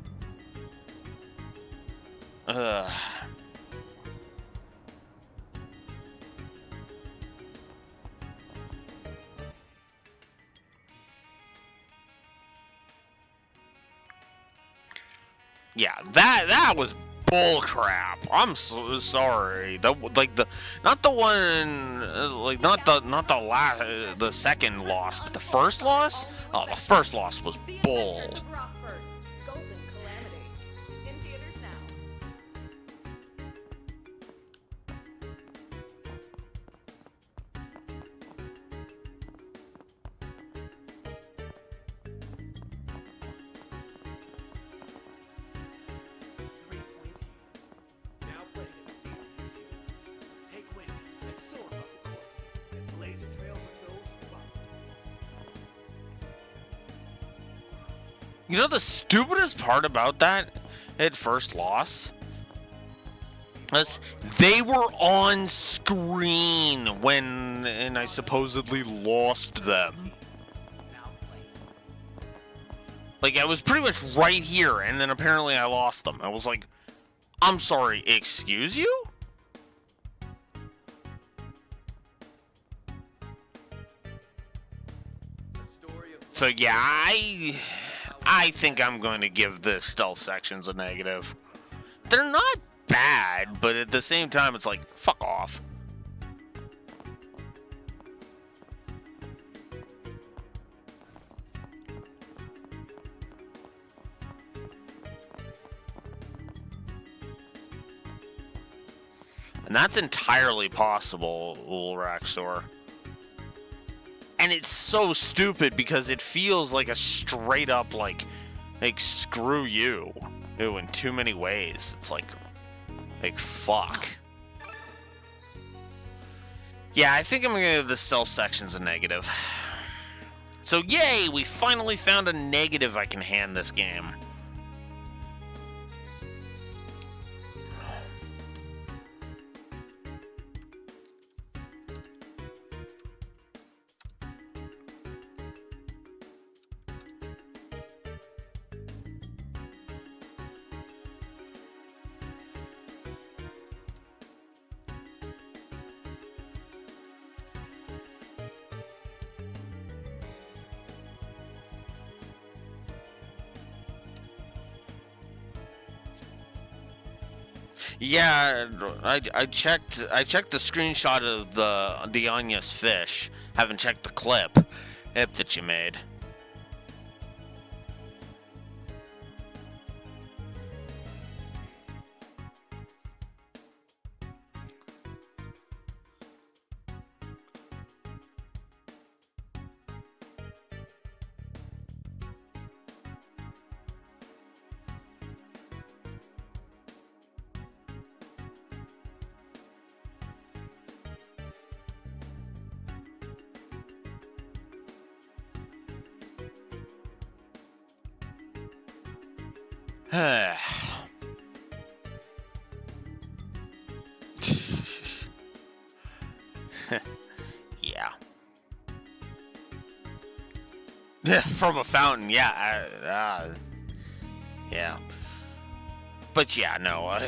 Yeah, that was bull crap. I'm so sorry. Not the one, not the last, the second loss, but the first loss. Oh, the first loss was bull. Adventures of Rockford, Golden Calamity. In theaters now. Now playing at the theater near you. Take wing and soar above the court and blaze a trail for those who follow. You know the stupidest part about that at first loss? Was they were on screen and I supposedly lost them. Like, I was pretty much right here, and then apparently I lost them. I was like, I'm sorry, excuse you? So yeah, I think I'm going to give the stealth sections a negative. They're not bad, but at the same time, it's like, fuck off. And that's entirely possible, Ulraxor. And it's so stupid because it feels like a straight up like screw you. Ew, in too many ways. It's like fuck. Yeah, I think I'm gonna give the stealth sections a negative. So yay, we finally found a negative I can hand this game. Yeah, I checked the screenshot of the Anya's fish. Haven't checked the clip that you made. Yeah. From a fountain, yeah. Yeah. But yeah, no.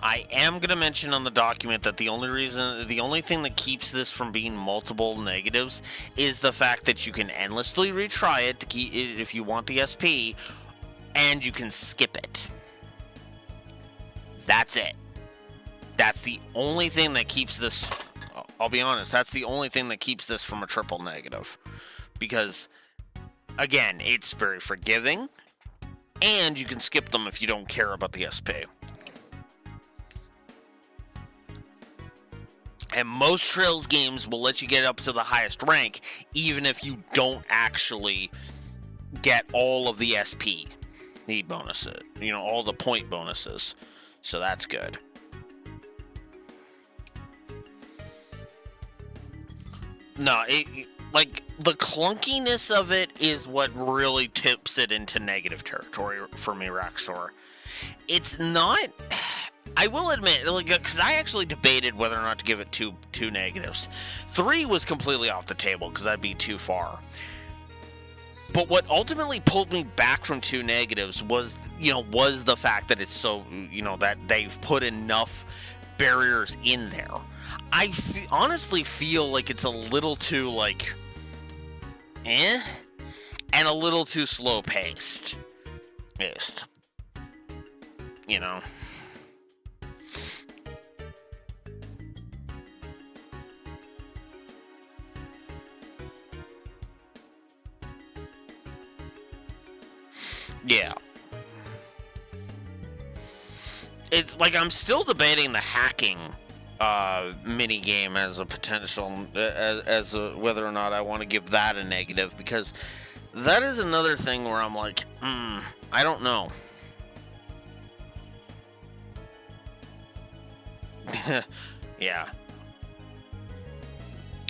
I am going to mention on the document that the only thing that keeps this from being multiple negatives is the fact that you can endlessly retry it to keep it if you want the SP, and you can skip it. That's it. That's the only thing that keeps this. I'll be honest, that's the only thing that keeps this from a triple negative. Because, again, it's very forgiving, and you can skip them if you don't care about the SP. And most Trails games will let you get up to the highest rank, even if you don't actually get all of the SP bonuses. All the point bonuses. So that's good. No, the clunkiness of it is what really tips it into negative territory for me, Raxor. It's not... I will admit, because I actually debated whether or not to give it two negatives. 3 was completely off the table, because that'd be too far. But what ultimately pulled me back from 2 negatives was the fact that it's so, that they've put enough barriers in there. I honestly feel like it's a little too, and a little too slow-paced. Yeah. It's I'm still debating the hacking mini game as a potential, as whether or not I want to give that a negative, because that is another thing where I'm like, I don't know. Yeah.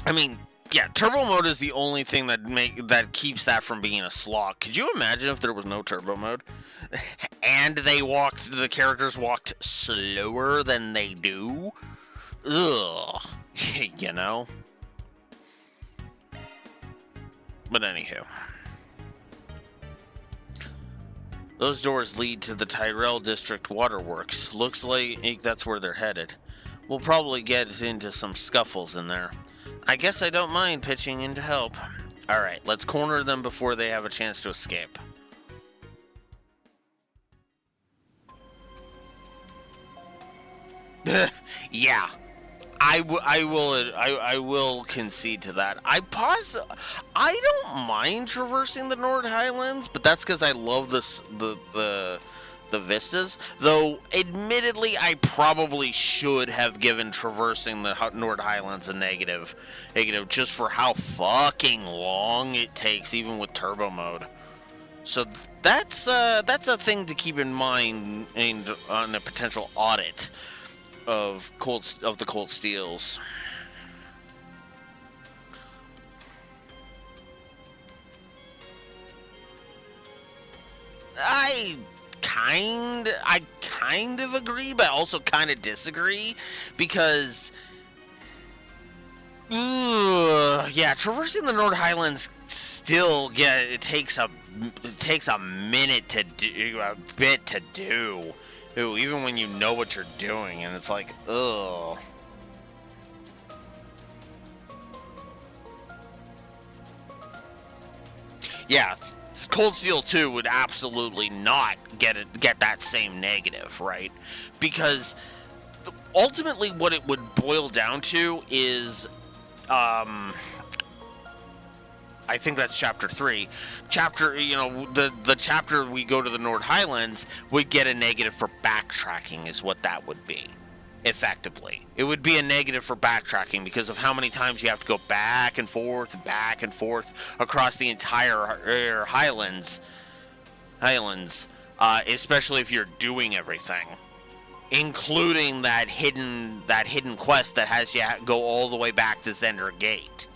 I mean, yeah, turbo mode is the only thing that keeps that from being a slog. Could you imagine if there was no turbo mode, and the characters walked slower than they do? Ugh, But anywho, those doors lead to the Tyrell District Waterworks. Looks like that's where they're headed. We'll probably get into some scuffles in there. I guess I don't mind pitching in to help. Alright, let's corner them before they have a chance to escape. Yeah. I will concede to that. I don't mind traversing the Nord Highlands, but that's because I love the vistas. Though, admittedly, I probably should have given traversing the Nord Highlands a negative, just for how fucking long it takes, even with turbo mode. So that's a thing to keep in mind on a potential audit of the Cold Steels. I kind of agree, but also kind of disagree, because yeah, traversing the Nord Highlands still, it takes a minute to do, a bit to do. Ooh, even when you know what you're doing, and it's like, ugh. Yeah, Cold Steel 2 would absolutely not get that same negative, right? Because ultimately what it would boil down to is, I think that's chapter 3. The chapter we go to the Nord Highlands would get a negative for backtracking, is what that would be. Effectively. It would be a negative for backtracking because of how many times you have to go back and forth across the entire Highlands, especially if you're doing everything, including that hidden quest that has you go all the way back to Zender Gate.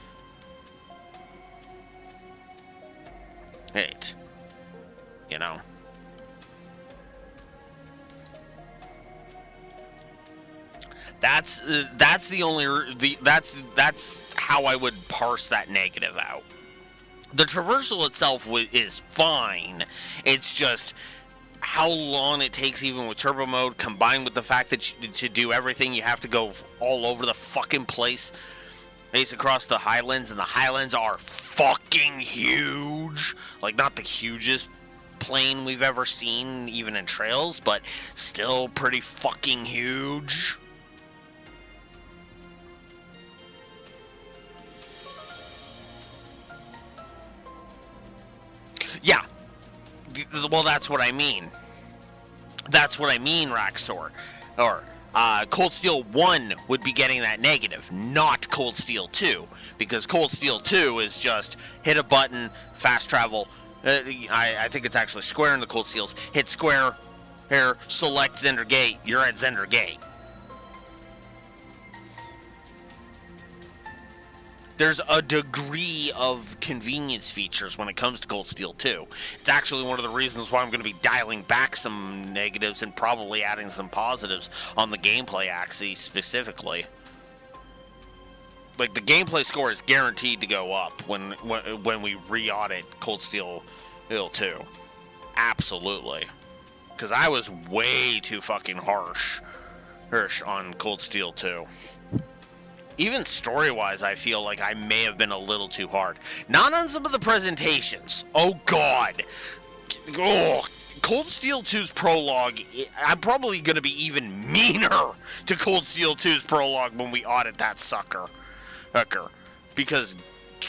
Right. That's how I would parse that negative out. The traversal itself is fine. It's just how long it takes even with turbo mode, combined with the fact that to do everything you have to go all over the fucking place, race across the highlands, and the highlands are fucking huge. Like, not the hugest plane we've ever seen, even in Trails, but still pretty fucking huge. Yeah. Well, that's what I mean. That's what I mean, Raxor. Or, Cold Steel 1 would be getting that negative, not Cold Steel 2. Because Cold Steel 2 is just hit a button, fast travel. I think it's actually square in the Cold Steels. Hit square, here, select Zender Gate. You're at Zender Gate. There's a degree of convenience features when it comes to Cold Steel 2. It's actually one of the reasons why I'm going to be dialing back some negatives and probably adding some positives on the gameplay axis specifically. Like, the gameplay score is guaranteed to go up when we re-audit Cold Steel 2. Absolutely. Because I was way too fucking harsh on Cold Steel 2. Even story-wise, I feel like I may have been a little too hard. Not on some of the presentations. Oh, God. Oh, Cold Steel 2's prologue, I'm probably going to be even meaner to Cold Steel 2's prologue when we audit that sucker. Because,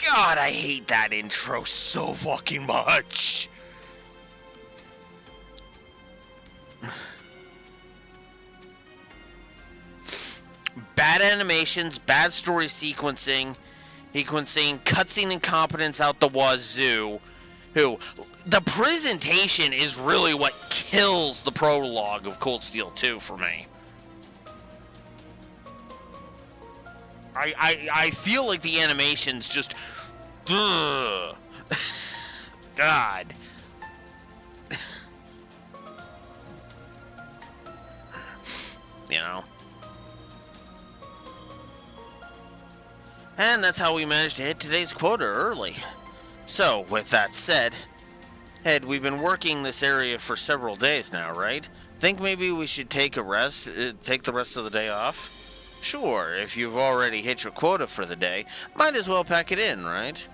God, I hate that intro so fucking much. Bad animations, bad story sequencing, cutscene incompetence out the wazoo. The presentation is really what kills the prologue of Cold Steel 2 for me. I feel like the animations just... Ugh. God. You know? And that's how we managed to hit today's quota early. So, with that said, Ed, we've been working this area for several days now, right? Think maybe we should take a rest, take the rest of the day off? Sure, if you've already hit your quota for the day, might as well pack it in, right?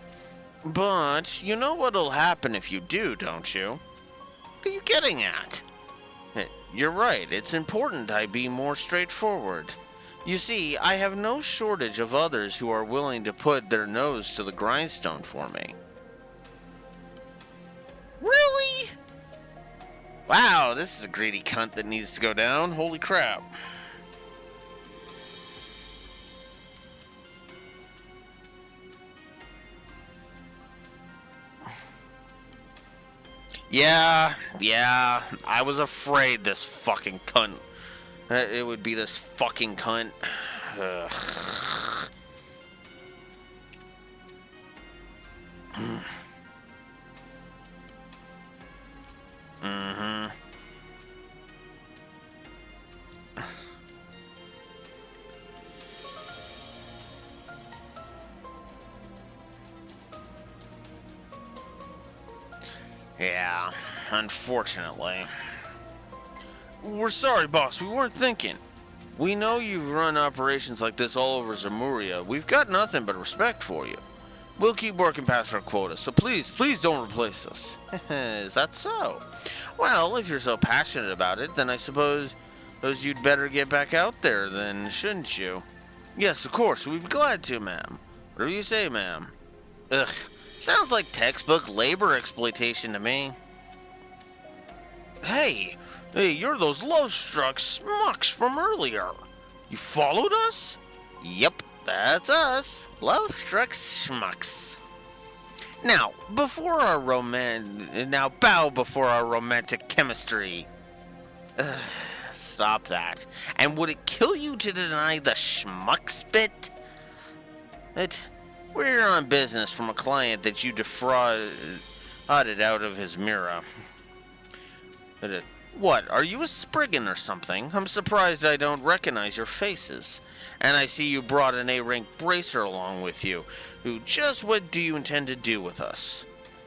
But, you know what'll happen if you do, don't you? What are you getting at? You're right, it's important I be more straightforward. You see, I have no shortage of others who are willing to put their nose to the grindstone for me. Really? Wow, this is a greedy cunt that needs to go down. Holy crap. Yeah, I was afraid this fucking cunt. It would be this fucking cunt. Ugh. Mm-hmm. Yeah, unfortunately. We're sorry, boss. We weren't thinking. We know you've run operations like this all over Zemuria. We've got nothing but respect for you. We'll keep working past our quota, so please don't replace us. Is that so? Well, if you're so passionate about it, then I suppose you'd better get back out there then, shouldn't you? Yes, of course. We'd be glad to, ma'am. Whatever you say, ma'am. Ugh. Sounds like textbook labor exploitation to me. Hey, you're those love-struck schmucks from earlier. You followed us? Yep, that's us. Love-struck schmucks. Now, bow before our romantic chemistry. Stop that. And would it kill you to deny the schmucks bit? We're on business from a client that you defrauded out of his mirror. What, are you a Spriggan or something? I'm surprised I don't recognize your faces. And I see you brought an A-rank bracer along with you. Just what do you intend to do with us?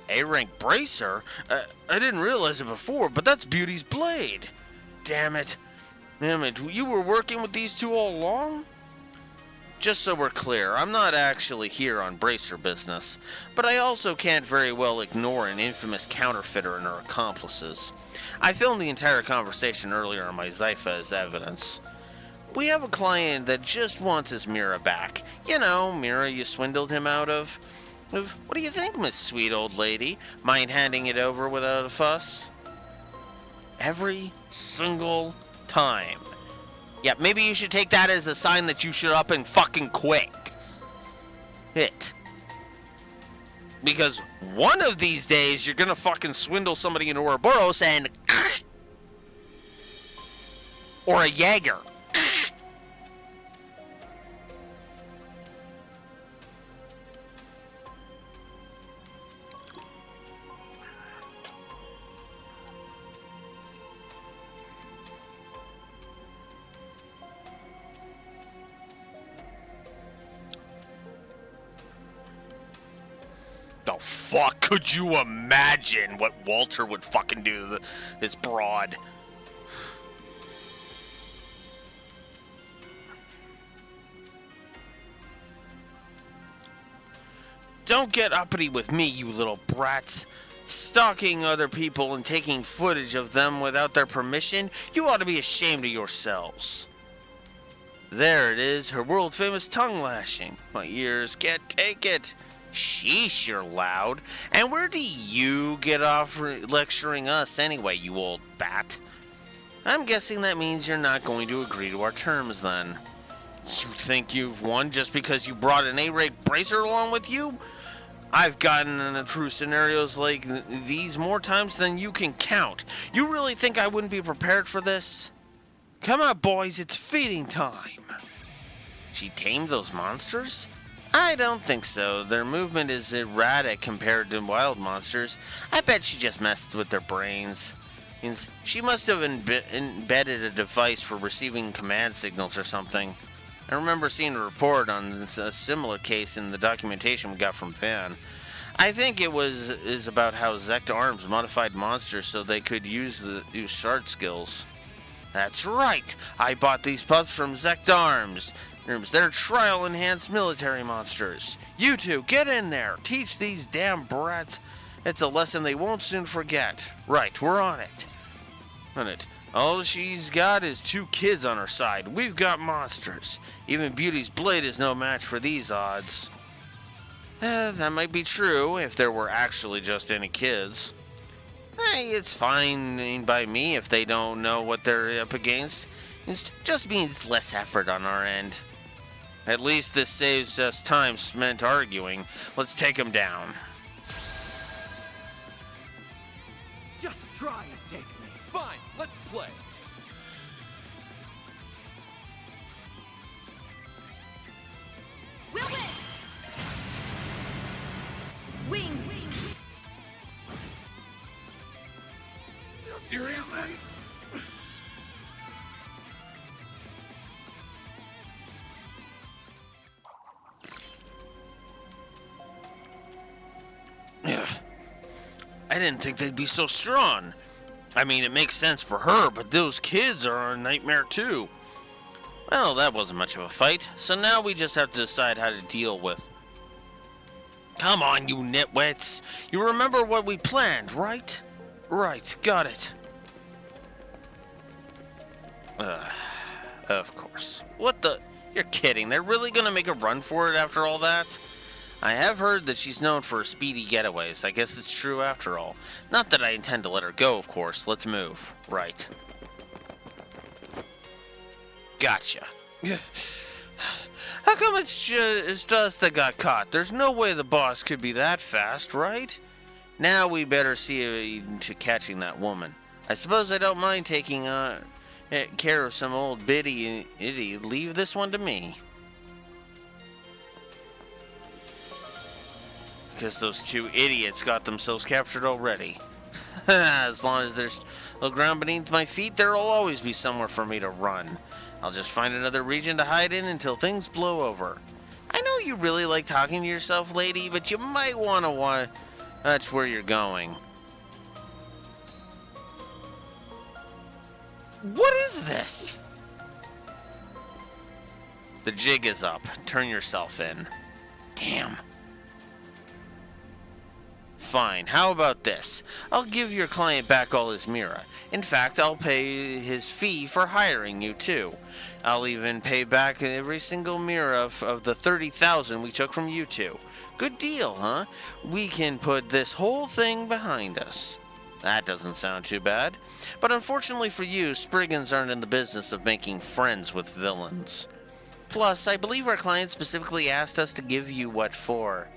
A-rank bracer? I didn't realize it before, but that's Beauty's blade. Damn it. You were working with these two all along? Just so we're clear, I'm not actually here on bracer business, but I also can't very well ignore an infamous counterfeiter and her accomplices. I filmed the entire conversation earlier on my Zypha as evidence. We have a client that just wants his Mira back. You know, Mira you swindled him out of. What do you think, Miss Sweet Old Lady? Mind handing it over without a fuss? Every single time. Yeah, maybe you should take that as a sign that you should up and fucking quit. Because one of these days, you're gonna fucking swindle somebody in Ouroboros and... or a Jaeger. The fuck could you imagine what Walter would fucking do to this broad? Don't get uppity with me, you little brats. Stalking other people and taking footage of them without their permission? You ought to be ashamed of yourselves. There it is, her world-famous tongue lashing. My ears can't take it. Sheesh, you're loud. And where do you get off lecturing us anyway, you old bat? I'm guessing that means you're not going to agree to our terms then. You think you've won just because you brought an A-rank bracer along with you? I've gotten through scenarios like these more times than you can count. You really think I wouldn't be prepared for this? Come on, boys, it's feeding time. She tamed those monsters? I don't think so. Their movement is erratic compared to wild monsters. I bet she just messed with their brains. She must have embedded a device for receiving command signals or something. I remember seeing a report on a similar case in the documentation we got from Van. I think it is about how Zect Arms modified monsters so they could use shard skills. That's right! I bought these pups from Zect Arms. They're trial-enhanced military monsters. You two, get in there. Teach these damn brats. It's a lesson they won't soon forget. Right, we're on it. All she's got is 2 kids on her side. We've got monsters. Even Beauty's blade is no match for these odds. That might be true if there were actually just any kids. Hey, it's fine by me if they don't know what they're up against. It just means less effort on our end. At least this saves us time spent arguing. Let's take them down. Just try and take me. Fine, let's play. We'll win! Wings! Seriously? I didn't think they'd be so strong. I mean, it makes sense for her, but those kids are a nightmare too. Well, that wasn't much of a fight, so now we just have to decide how to deal with. Come on, you nitwits. You remember what we planned, right? Right, got it. Of course. What the? You're kidding. They're really gonna make a run for it after all that? I have heard that she's known for speedy getaways. I guess it's true after all. Not that I intend to let her go, of course. Let's move. Right. Gotcha. How come it's just us that got caught? There's no way the boss could be that fast, right? Now we better see to catching that woman. I suppose I don't mind taking care of some old biddy. Leave this one to me. Because those 2 idiots got themselves captured already. As long as there's no ground beneath my feet, there'll always be somewhere for me to run. I'll just find another region to hide in until things blow over. I know you really like talking to yourself, lady, but you might want to That's where you're going. What is this? The jig is up. Turn yourself in. Damn. Fine. How about this? I'll give your client back all his Mira. In fact, I'll pay his fee for hiring you, too. I'll even pay back every single Mira of the 30,000 we took from you two. Good deal, huh? We can put this whole thing behind us. That doesn't sound too bad. But unfortunately for you, Spriggans aren't in the business of making friends with villains. Plus, I believe our client specifically asked us to give you what for.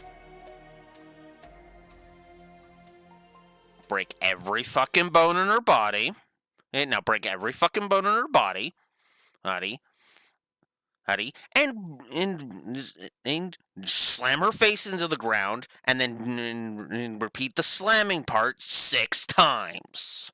Break every fucking bone in her body. Now break every fucking bone in her body. Howdy. And slam her face into the ground, and then repeat the slamming part 6 times.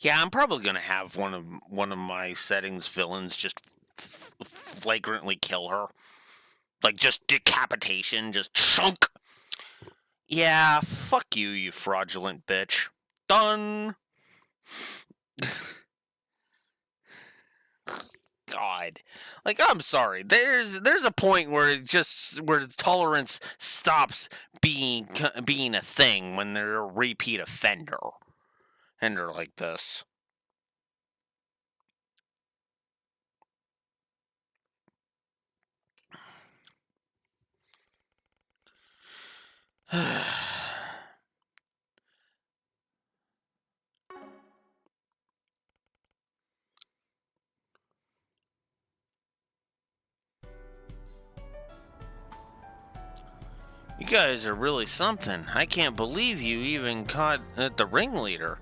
Yeah, I'm probably gonna have one of my settings villains just flagrantly kill her, like just decapitation, just chunk. Yeah, fuck you, you fraudulent bitch. Done. God, like I'm sorry. There's a point where where tolerance stops being a thing when they're a repeat offender. Like this. You guys are really something. I can't believe you even caught the ringleader.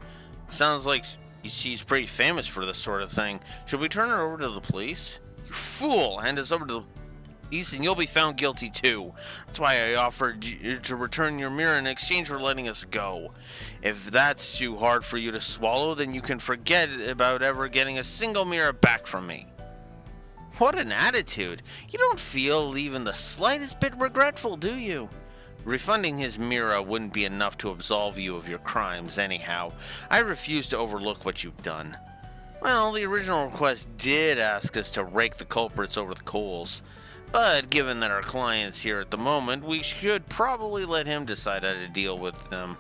Sounds like she's pretty famous for this sort of thing. Should we turn her over to the police? You fool! Hand us over to the police and you'll be found guilty too. That's why I offered you to return your mirror in exchange for letting us go. If that's too hard for you to swallow, then you can forget about ever getting a single mirror back from me. What an attitude! You don't feel even the slightest bit regretful, do you? Refunding his Mira wouldn't be enough to absolve you of your crimes anyhow. I refuse to overlook what you've done. Well, the original request did ask us to rake the culprits over the coals. But given that our client's here at the moment, we should probably let him decide how to deal with them.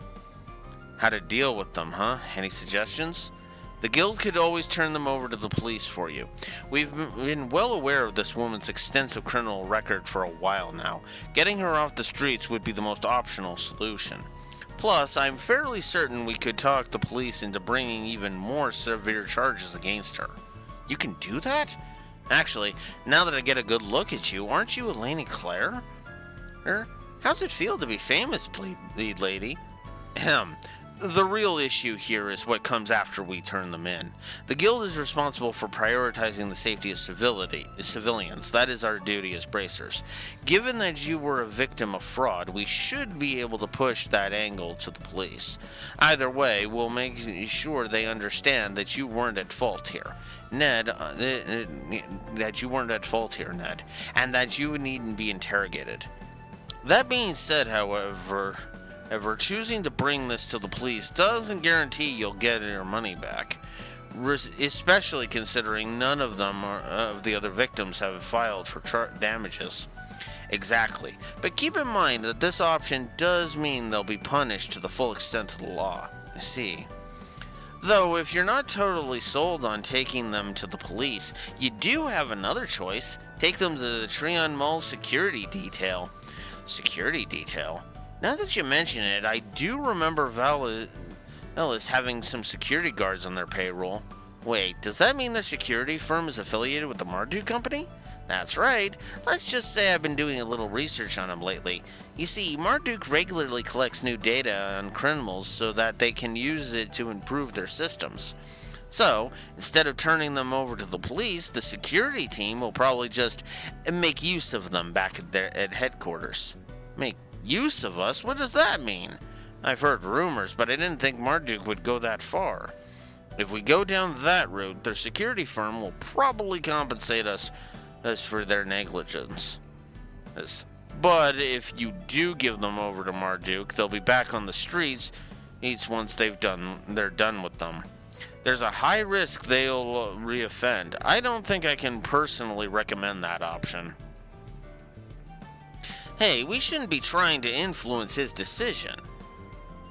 How to deal with them, huh? Any suggestions? The guild could always turn them over to the police for you. We've been well aware of this woman's extensive criminal record for a while now. Getting her off the streets would be the most optional solution. Plus, I'm fairly certain we could talk the police into bringing even more severe charges against her. You can do that? Actually, now that I get a good look at you, aren't you Eleni Claire? How's it feel to be famous, lead lady? Ahem. The real issue here is what comes after we turn them in. The guild is responsible for prioritizing the safety of civilians. That is our duty as bracers. Given that you were a victim of fraud, we should be able to push that angle to the police. Either way, we'll make sure they understand that you weren't at fault here. Ned, that you weren't at fault here, Ned, and that you needn't be interrogated. That being said, however, choosing to bring this to the police doesn't guarantee you'll get your money back, especially considering none of them of the other victims have filed for damages. Exactly, but keep in mind that this option does mean they'll be punished to the full extent of the law. I see. Though, if you're not totally sold on taking them to the police, you do have another choice. Take them to the Trion Mall security detail. Security detail? Now that you mention it, I do remember Valis having some security guards on their payroll. Wait, does that mean the security firm is affiliated with the Marduk company? That's right. Let's just say I've been doing a little research on them lately. You see, Marduk regularly collects new data on criminals so that they can use it to improve their systems. So, instead of turning them over to the police, the security team will probably just make use of them back at headquarters. Make use of us? What does that mean? I've heard rumors, but I didn't think Marduk would go that far. If we go down that route, their security firm will probably compensate us for their negligence. But if you do give them over to Marduk, they'll be back on the streets once they're done with them. There's a high risk they'll reoffend. I don't think I can personally recommend that option. Hey, we shouldn't be trying to influence his decision.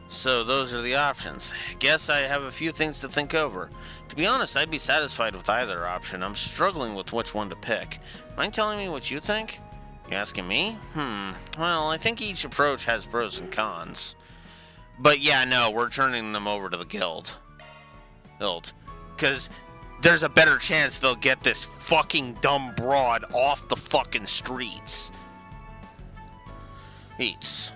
So those are the options. Guess I have a few things to think over. To be honest, I'd be satisfied with either option. I'm struggling with which one to pick. Mind telling me what you think? You asking me? Well, I think each approach has pros and cons. But yeah, no, we're turning them over to the guild. Because there's a better chance they'll get this fucking dumb broad off the fucking streets. Eats.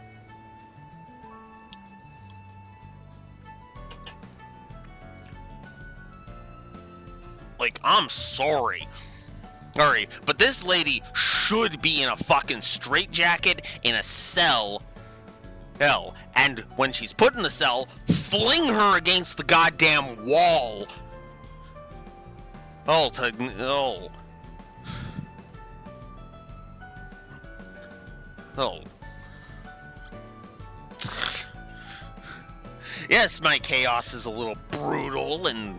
Like, I'm sorry. Alright, but this lady should be in a fucking straitjacket in a cell. Hell, and when she's put in the cell, fling her against the goddamn wall. Oh. Yes, my chaos is a little brutal and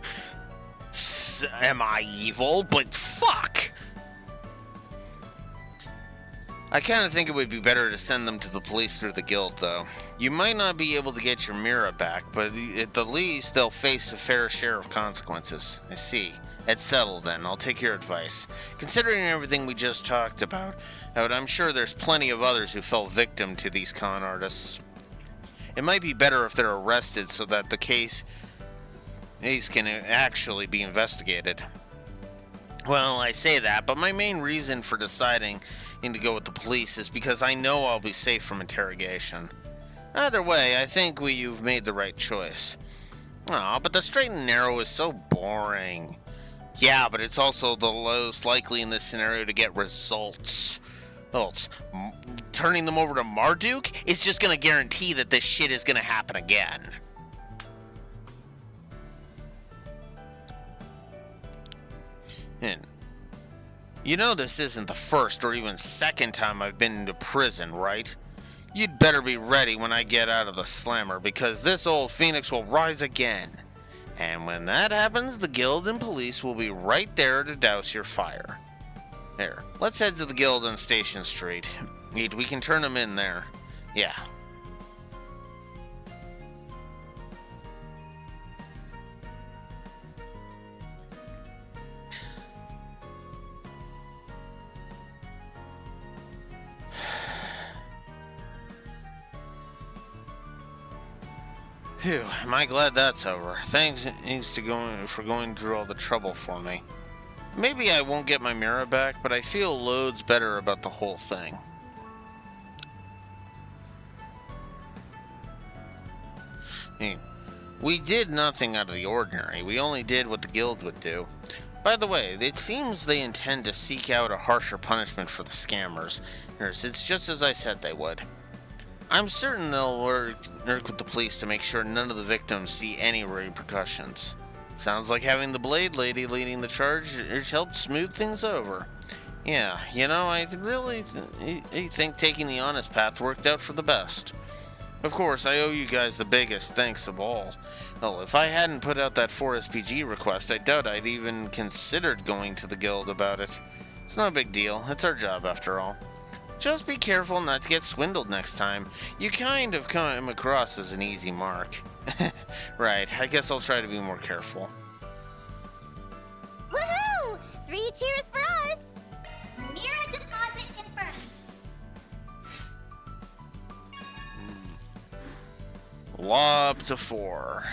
am I evil, but fuck. I kind of think it would be better to send them to the police through the guild, though. You might not be able to get your Mira back, but at the least, they'll face a fair share of consequences. I see. It's settled, then. I'll take your advice. Considering everything we just talked about, I'm sure there's plenty of others who fell victim to these con artists. It might be better if they're arrested so that the case can actually be investigated. Well, I say that, but my main reason for deciding to go with the police is because I know I'll be safe from interrogation. Either way, I think you've made the right choice. Aw, but the straight and narrow is so boring. Yeah, but it's also the most likely in this scenario to get results. Turning them over to Marduk is just gonna guarantee that this shit is gonna happen again. And you know this isn't the first or even second time I've been into prison, right? You'd better be ready when I get out of the slammer, because this old phoenix will rise again. And when that happens, the guild and police will be right there to douse your fire. There, let's head to the guild on Station Street. We can turn them in there. Yeah. Phew, am I glad that's over. Thanks for going through all the trouble for me. Maybe I won't get my Mira back, but I feel loads better about the whole thing. We did nothing out of the ordinary. We only did what the guild would do. By the way, it seems they intend to seek out a harsher punishment for the scammers. It's just as I said they would. I'm certain they'll work with the police to make sure none of the victims see any repercussions. Sounds like having the Blade Lady leading the charge helped smooth things over. Yeah, you know, I really think taking the honest path worked out for the best. Of course, I owe you guys the biggest thanks of all. Well, if I hadn't put out that 4SPG request, I doubt I'd even considered going to the guild about it. It's no big deal. It's our job, after all. Just be careful not to get swindled next time. You kind of come across as an easy mark. Right, I guess I'll try to be more careful. Woohoo! 3 cheers for us! Mira deposit confirmed. Law up to 4.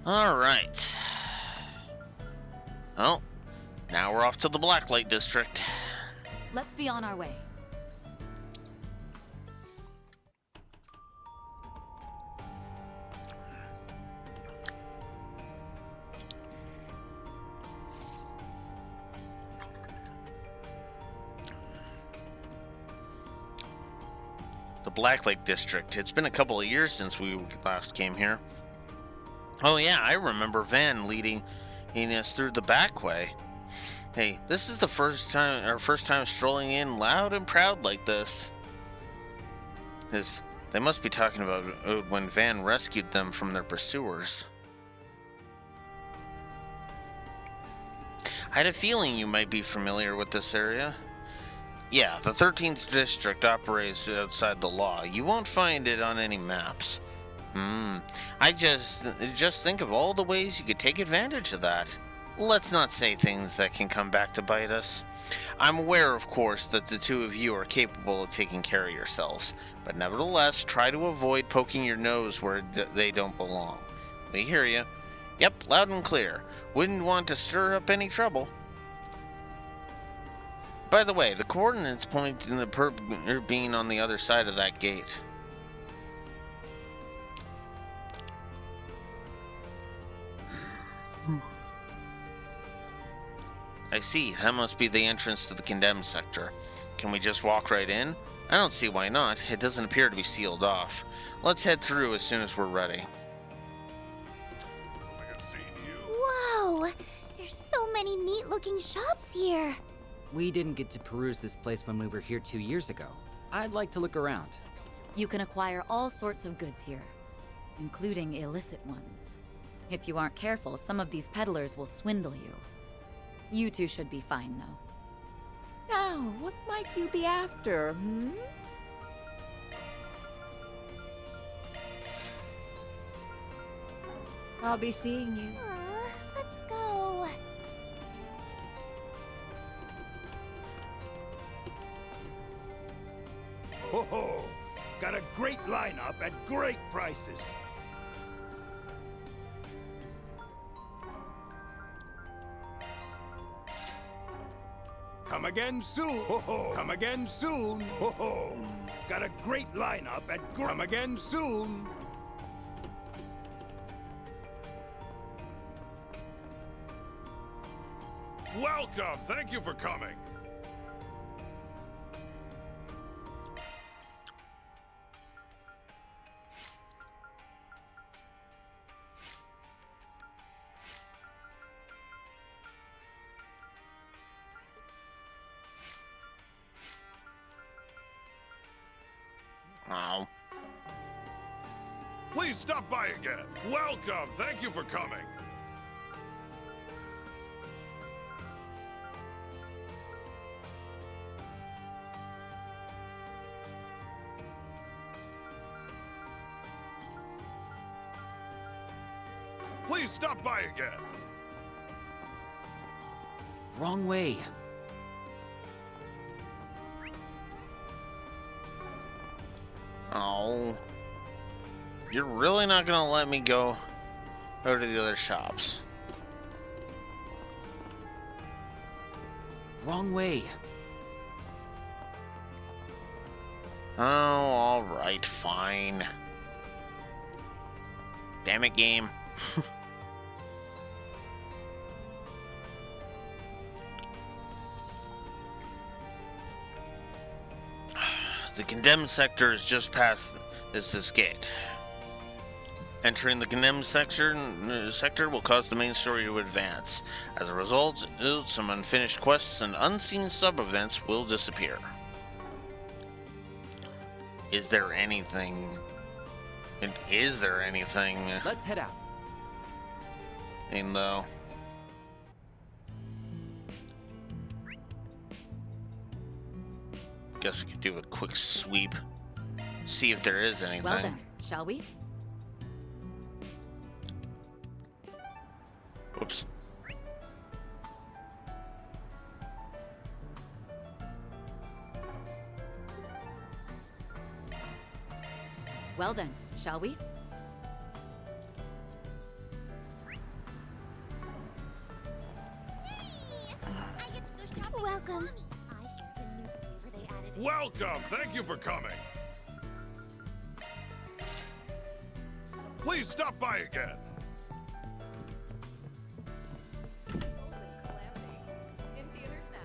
All right. Well, Now we're off to the Blacklight District. Let's be on our way. The Blacklight District. It's been a couple of years since we last came here. Oh yeah, I remember Van leading us through the back way. Hey, this is our first time strolling in loud and proud like this. They must be talking about when Van rescued them from their pursuers. I had a feeling you might be familiar with this area. Yeah, the 13th District operates outside the law. You won't find it on any maps. I just think of all the ways you could take advantage of that. Let's not say things that can come back to bite us. I'm aware, of course, that the two of you are capable of taking care of yourselves, but nevertheless, try to avoid poking your nose where they don't belong. We hear you. Yep, loud and clear. Wouldn't want to stir up any trouble. By the way, the coordinates point in the being on the other side of that gate. I see. That must be the entrance to the condemned sector. Can we just walk right in? I don't see why not. It doesn't appear to be sealed off. Let's head through as soon as we're ready. Whoa! There's so many neat-looking shops here. We didn't get to peruse this place when we were here 2 years ago. I'd like to look around. You can acquire all sorts of goods here, including illicit ones. If you aren't careful, some of these peddlers will swindle you. You two should be fine, though. Now, what might you be after, I'll be seeing you. Let's go. Ho ho! Got a great lineup at great prices. Come again soon. Ho ho! Come again soon. Ho ho! Got a great lineup at come again soon. Welcome! Thank you for coming. Oh. Please stop by again. Welcome. Thank you for coming. Please stop by again. Wrong way. Oh. You're really not gonna let me go to the other shops. Wrong way. Oh, alright, fine. Damn it, game. The condemned sector is just past this gate. Entering the condemned sector will cause the main story to advance. As a result, some unfinished quests and unseen sub-events will disappear. Is there anything? Let's head out. Ain't though. Guess I could do a quick sweep. See if there is anything. Well then, shall we? Whoops. Well then, shall we? welcome. Welcome! Thank you for coming! Please stop by again! In theaters now.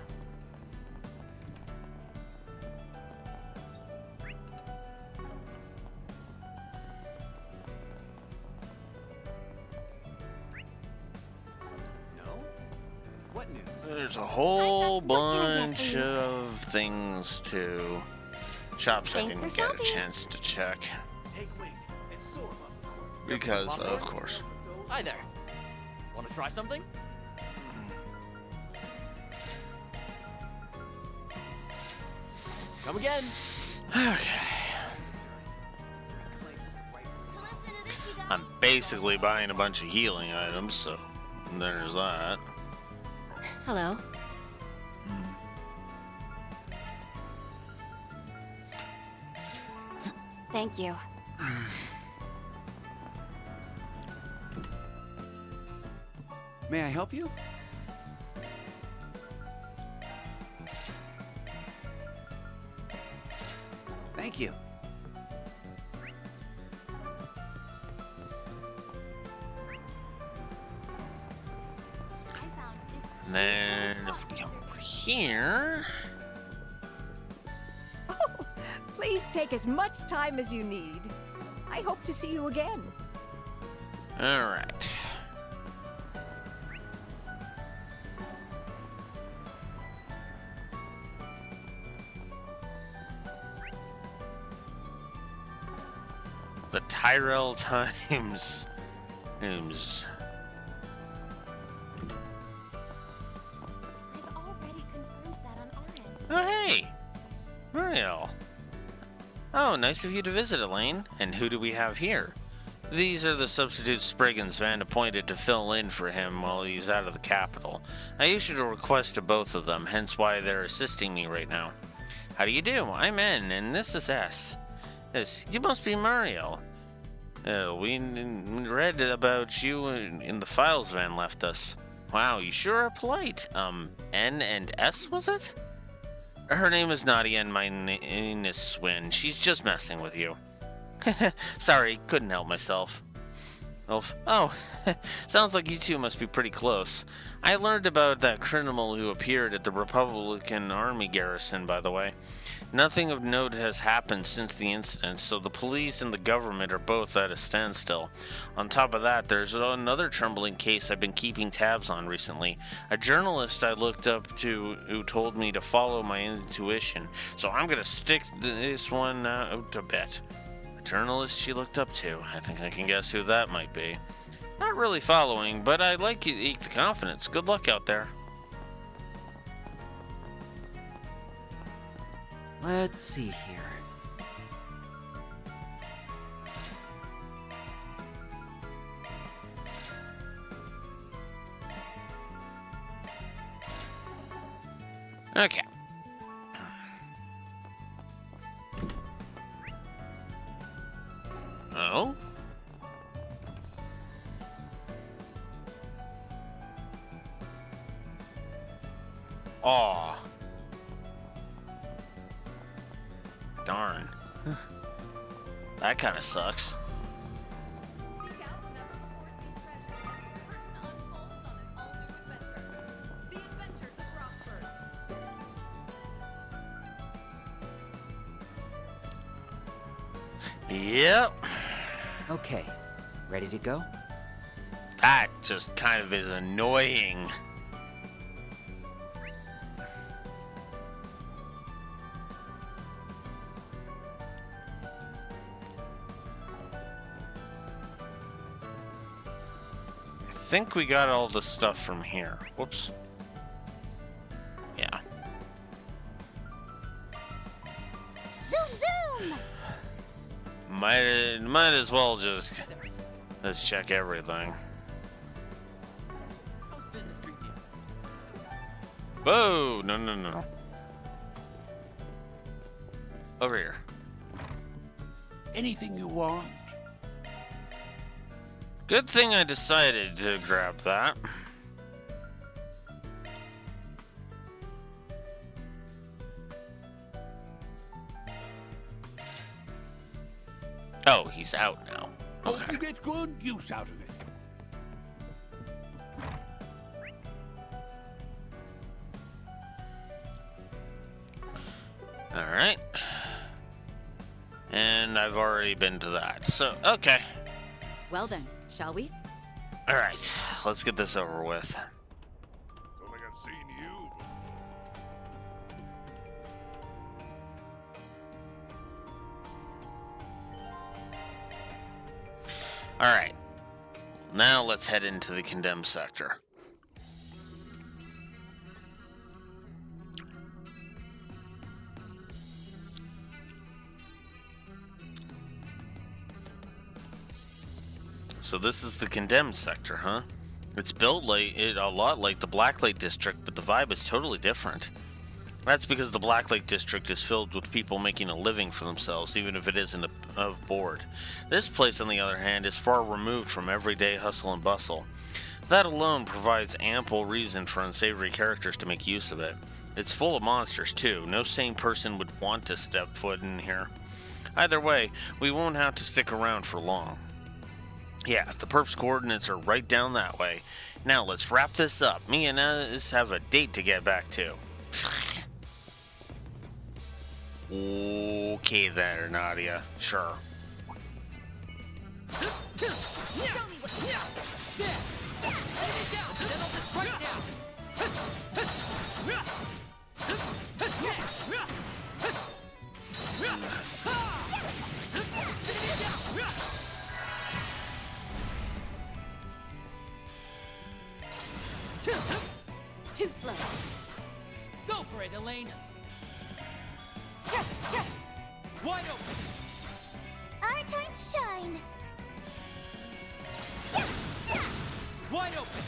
No? What news? There's a whole bunch of things to shops I Thanks didn't for get a shopping. chance to check. Take wing and soar above the court. Because, of course. Hi there. Want to try something? Come again. Okay. I'm basically buying a bunch of healing items, so there's that. Hello. Thank you. May I help you? Thank you. And then if we come over here. Please take as much time as you need. I hope to see you again. Alright. The Tyrell Times. News. I've already confirmed that on our end. Oh, hey! Mario. Oh, nice of you to visit, Elaine. And who do we have here? These are the substitute Spriggans Van appointed to fill in for him while he's out of the capital. I issued a request to both of them, hence why they're assisting me right now. How do you do? I'm N, and this is S. Yes, you must be Mario. We read about you in the files Van left us. Wow, you sure are polite. N and S, was it? Her name is Nadia and my name is Swin. She's just messing with you. Sorry, couldn't help myself. Oh, sounds like you two must be pretty close. I learned about that criminal who appeared at the Republican Army garrison, by the way. Nothing of note has happened since the incident, so the police and the government are both at a standstill. On top of that, there's another troubling case I've been keeping tabs on recently. A journalist I looked up to who told me to follow my intuition, so I'm gonna stick this one out a bit. A journalist she looked up to. I think I can guess who that might be. Not really following, but I like you to eat the confidence. Good luck out there. Let's see here. Okay. Oh? Aw. Darn. That kind of sucks. Seek out never-before-seen treasures as the curtain unfolds on an all-new adventure. The Adventures of Rockford. Yep. Okay, ready to go? That just kind of is annoying. I think we got all the stuff from here. Whoops. Yeah. Zoom, zoom! Might as well just let's check everything. How's business treating you? Whoa! No. Over here. Anything you want? Good thing I decided to grab that. he's out now. Hope you get good use out of it. Alright. And I've already been to that, so, okay. Well then, shall we? Alright, let's get this over with. Don't think I've seen you Alright. Now let's head into the condemned sector. So this is the condemned sector, huh? It's built a lot like the Blacklake district, but the vibe is totally different. That's because the Blacklake district is filled with people making a living for themselves, even if it isn't of board. This place, on the other hand, is far removed from everyday hustle and bustle. That alone provides ample reason for unsavory characters to make use of it. It's full of monsters, too. No sane person would want to step foot in here. Either way, we won't have to stick around for long. Yeah, the perp's coordinates are right down that way. Now let's wrap this up. Me and us have a date to get back to. Okay there, Nadia. Sure. Show me what you got. Lay me down. Settle this right now. Too slow. Go for it, Elaine. Wide open. Our time to shine. Wide open.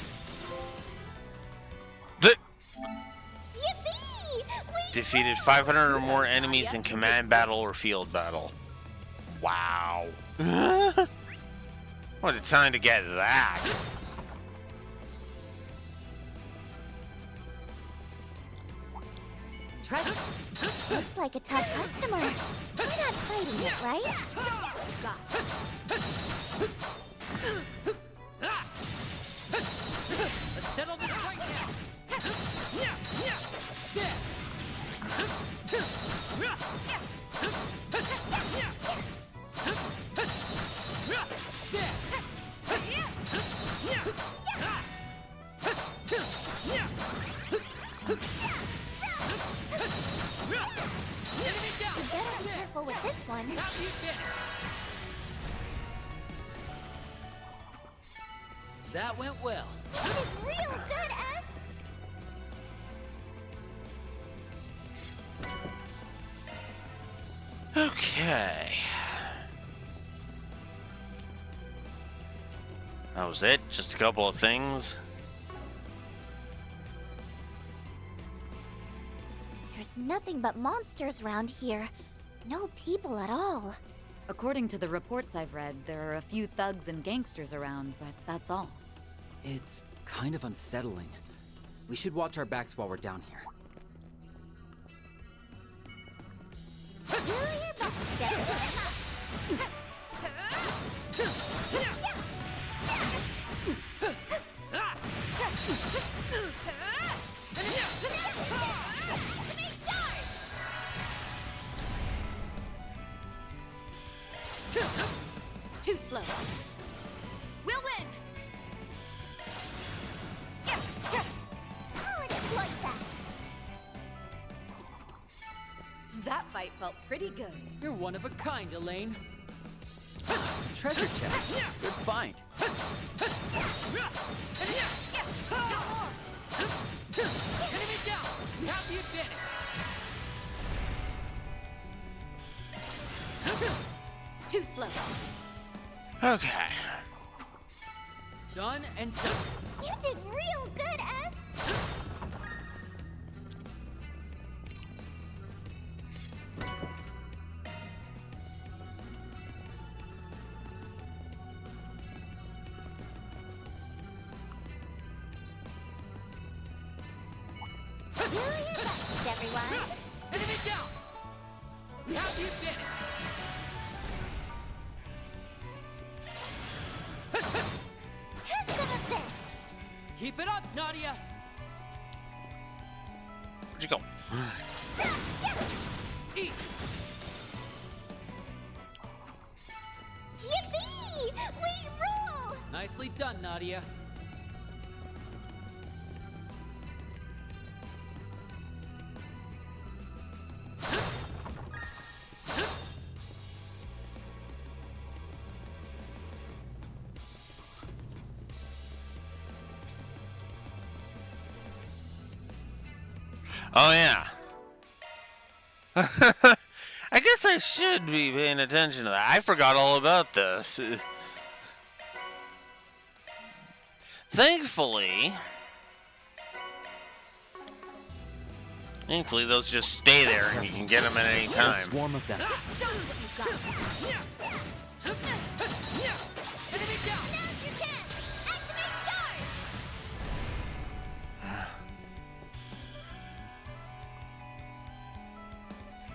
Yippee! We Defeated 500 or more enemies in command battle or field battle. Wow. What a time to get that. treasure. Looks like a tough customer. We're not fighting it, right? Let's settle this right now. You better be careful with this one. That went well. You did real good, S. Okay. That was it? Just a couple of things? There's nothing but monsters around here. No people at all. According to the reports I've read, there are a few thugs and gangsters around, but that's all. It's kind of unsettling. We should watch our backs while we're down here. Do your best, Dexter. Too slow. We'll win! I'll exploit that. That fight felt pretty good. You're one of a kind, Elaine. Treasure chest. Good find. Enemy down. We have the advantage. Too slow. Okay. Done and done. You did real good, S. Do your best, everyone. Enemy down. We have the advantage. Keep it up, Nadia! Where'd you go? Eat! Yippee! We rule! Nicely done, Nadia. Oh, yeah. I guess I should be paying attention to that. I forgot all about this. Thankfully, those just stay there and you can get them at any time. A swarm of them. Show me what you got. Enemy down! Now's your chance! Activate charge!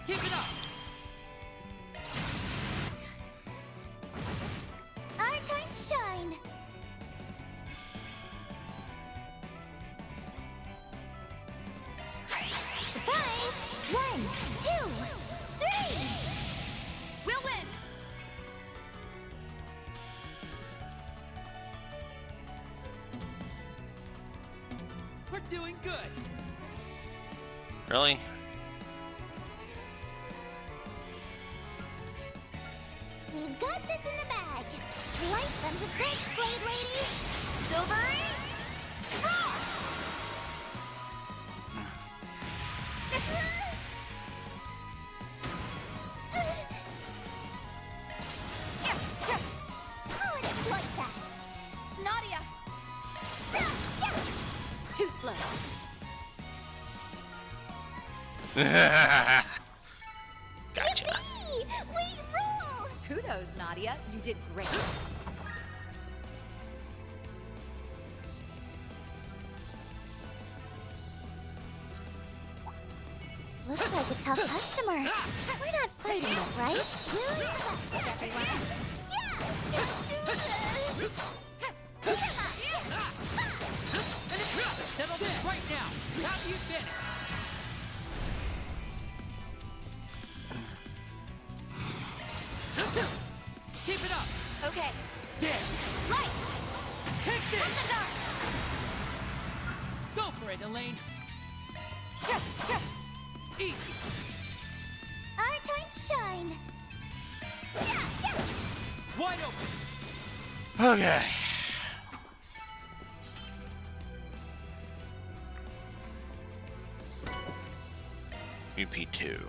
Keep it up! Our time to shine! Surprise! 1, 2, 3! We'll win! We're doing good! Really? We've got this in the bag. Slice them to bits, Blade Lady! Silvery! I'll exploit that! Nadia! Too slow. Gotcha. Yippee! We rule! Kudos, Nadia. You did great. Looks like a tough customer. We're not fighting it, right? Do your best, everyone. Yeah! Let's do this! Settle this right now! How you been? Keep it up! Okay. There! Light! Take In this! the dark! Go for it, Elaine! Easy! Our time to shine! Wide open! Okay. UP2.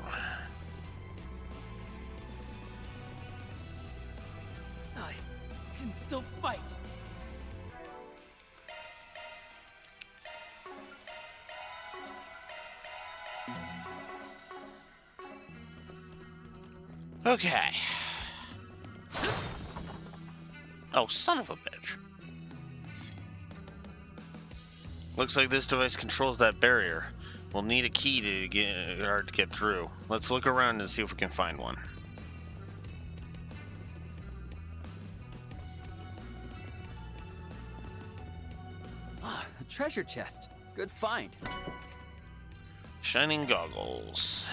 I can still fight! Okay. Oh, son of a bitch. Looks like this device controls that barrier. We'll need a key to get through. Let's look around and see if we can find one. Ah, a treasure chest. Good find. Shining goggles.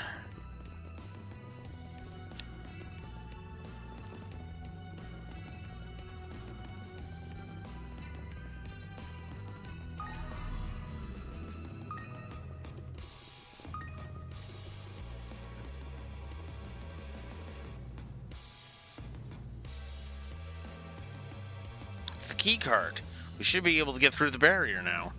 It's the key card. We should be able to get through the barrier now.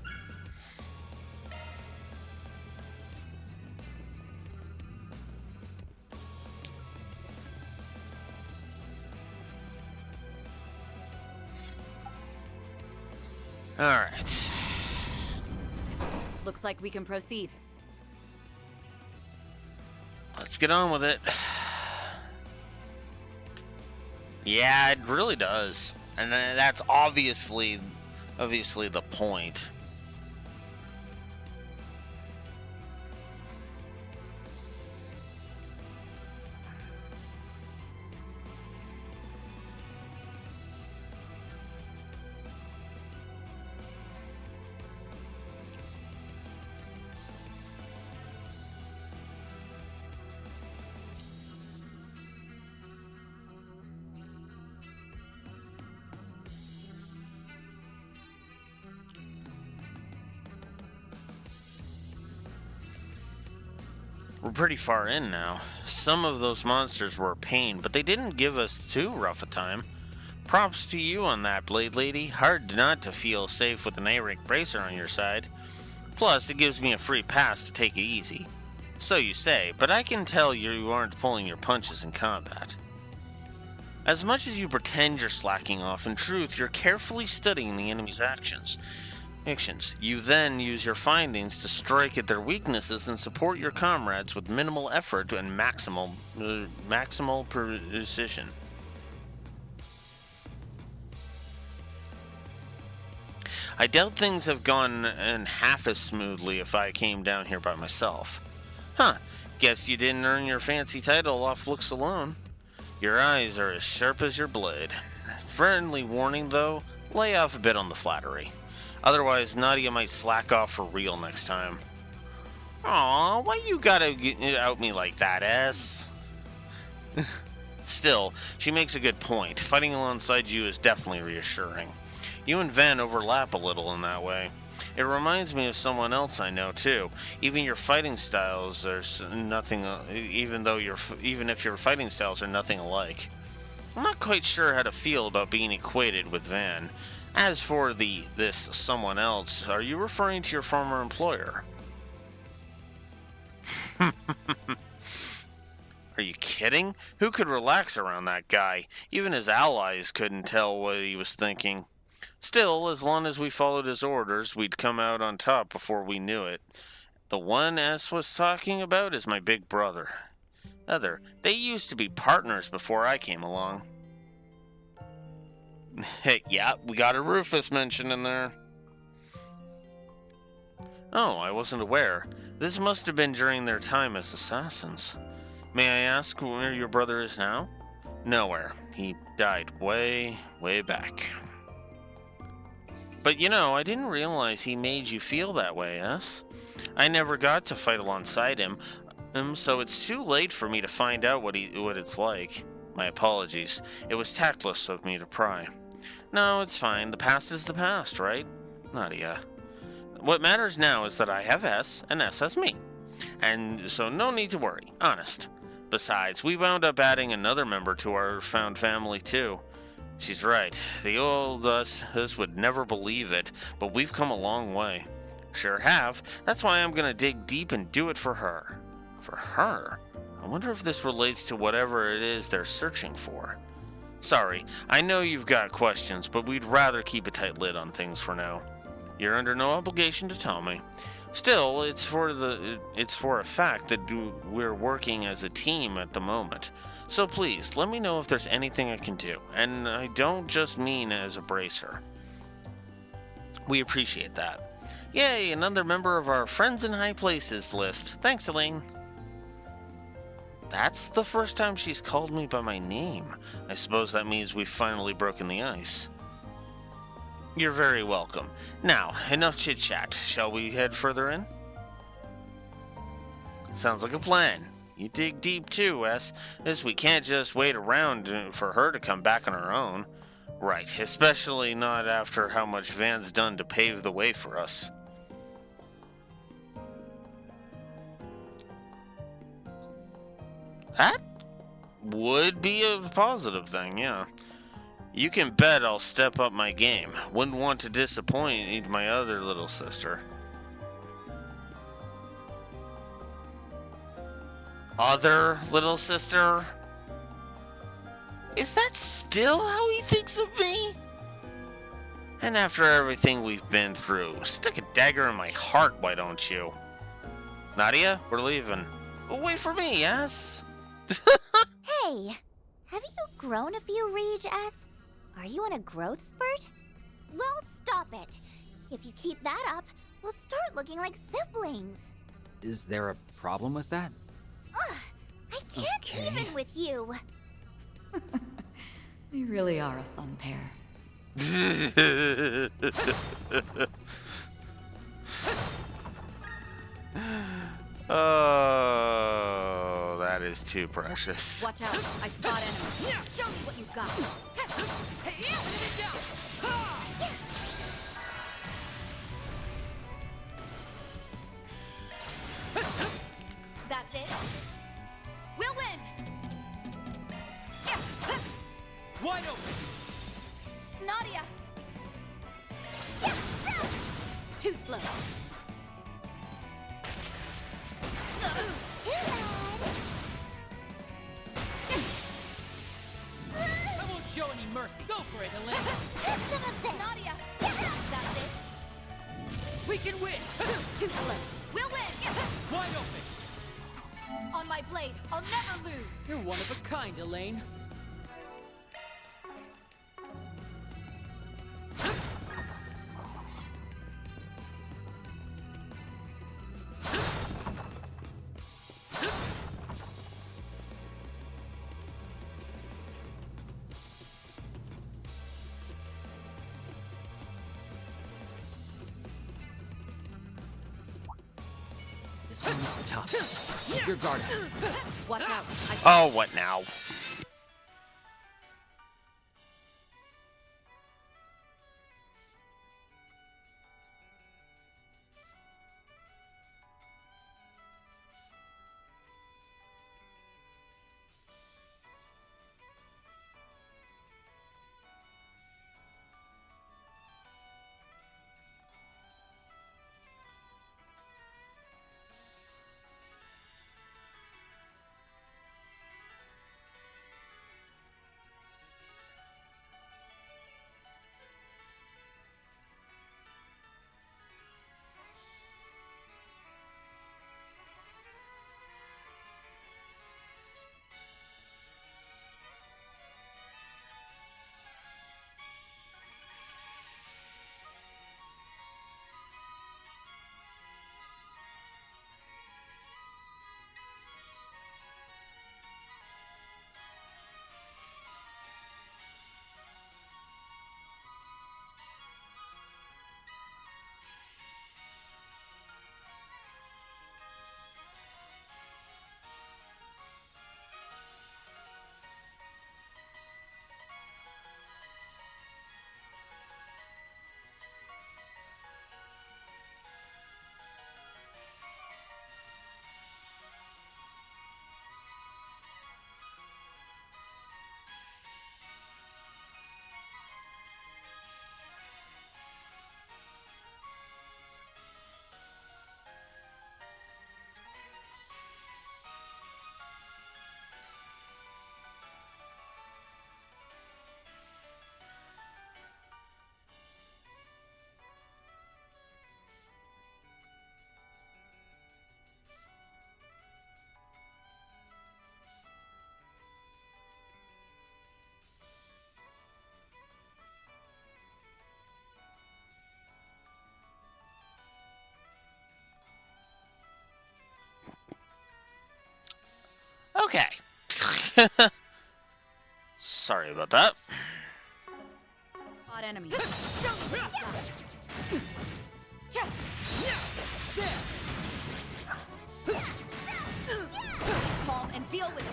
All right. Looks like we can proceed. Let's get on with it. Yeah, it really does. And that's obviously the point. We're pretty far in now. Some of those monsters were a pain, but they didn't give us too rough a time. Props to you on that, Blade Lady. Hard not to feel safe with an Daybreak bracer on your side. Plus, it gives me a free pass to take it easy. So you say, but I can tell you aren't pulling your punches in combat. As much as you pretend you're slacking off, in truth, you're carefully studying the enemy's actions. You then use your findings to strike at their weaknesses and support your comrades with minimal effort and maximal precision. I doubt things have gone half as smoothly if I came down here by myself. Huh, guess you didn't earn your fancy title off looks alone. Your eyes are as sharp as your blade. Friendly warning though, lay off a bit on the flattery. Otherwise, Nadia might slack off for real next time. Aw, why you gotta out me like that, S? Still, she makes a good point. Fighting alongside you is definitely reassuring. You and Van overlap a little in that way. It reminds me of someone else I know too. Even your fighting styles are nothing. Even if your fighting styles are nothing alike. I'm not quite sure how to feel about being equated with Van. As for this someone else, are you referring to your former employer? Are you kidding? Who could relax around that guy? Even his allies couldn't tell what he was thinking. Still, as long as we followed his orders, we'd come out on top before we knew it. The one S was talking about is my big brother. They used to be partners before I came along. Yeah, we got a Rufus mention in there. Oh, I wasn't aware. This must have been during their time as assassins. May I ask where your brother is now? Nowhere. He died way, way back. But I didn't realize he made you feel that way, S. I never got to fight alongside him, so it's too late for me to find out what it's like. My apologies. It was tactless of me to pry. No, it's fine. The past is the past, right? Nadia. What matters now is that I have S, and S has me. And so no need to worry. Honest. Besides, we wound up adding another member to our found family, too. She's right. The old us would never believe it, but we've come a long way. Sure have. That's why I'm gonna dig deep and do it for her. For her? I wonder if this relates to whatever it is they're searching for. Sorry, I know you've got questions, but we'd rather keep a tight lid on things for now. You're under no obligation to tell me. Still, it's for a fact that we're working as a team at the moment. So please, let me know if there's anything I can do, and I don't just mean as a bracer. We appreciate that. Yay, another member of our Friends in High Places list. Thanks, Elaine. That's the first time she's called me by my name. I suppose that means we've finally broken the ice. You're very welcome. Now, enough chit-chat. Shall we head further in? Sounds like a plan. You dig deep too, S, as we can't just wait around for her to come back on her own. Right, especially not after how much Van's done to pave the way for us. That would be a positive thing, yeah. You can bet I'll step up my game. Wouldn't want to disappoint my other little sister. Other little sister? Is that still how he thinks of me? And after everything we've been through, stick a dagger in my heart, why don't you? Nadia, we're leaving. Wait for me, yes? Hey, have you grown a few Reg, S? Are you on a growth spurt? Well, stop it. If you keep that up, we'll start looking like siblings. Is there a problem with that? Ugh, I can't even with you. They really are a fun pair. Oh, that is too precious. Watch out, I spot enemies. Show me what you've got. That's it. slow. I won't show any mercy. Go for it, Elaine. Nadia! That's it. We can win. Too slow. We'll win! Wide open. On my blade, I'll never lose! You're one of a kind, Elaine. This one looks tough. You're guarded. Watch out. Oh, what now? Okay. Sorry about that. Odd enemy. Calm and deal with it.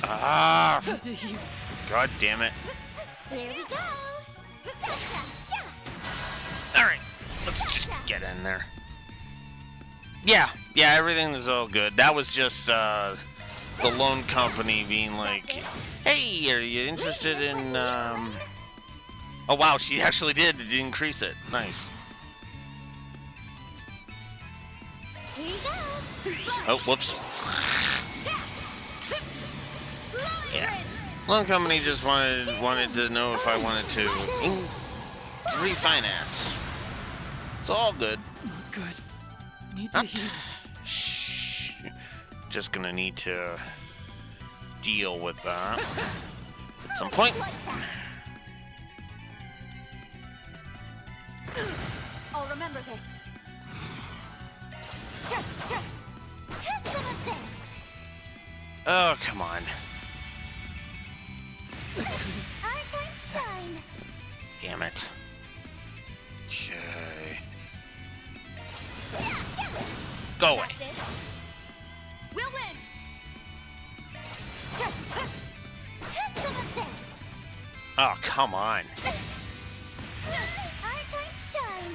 Ah! God damn it. Here we go. Alright, let's just get in there. Yeah, everything is all good. That was just, the loan company being like, hey, are you interested in, Oh, wow, she actually did increase it. Nice. Oh, whoops. Yeah. Loan company just wanted to know if I wanted to refinance. It's all good. Good. Need to heal. Shh. Just gonna need to deal with that at some point. I'll remember this. Oh, come on. Our time shine. Damn it. Okay. Go away. We'll win. Oh, come on. Our time shine.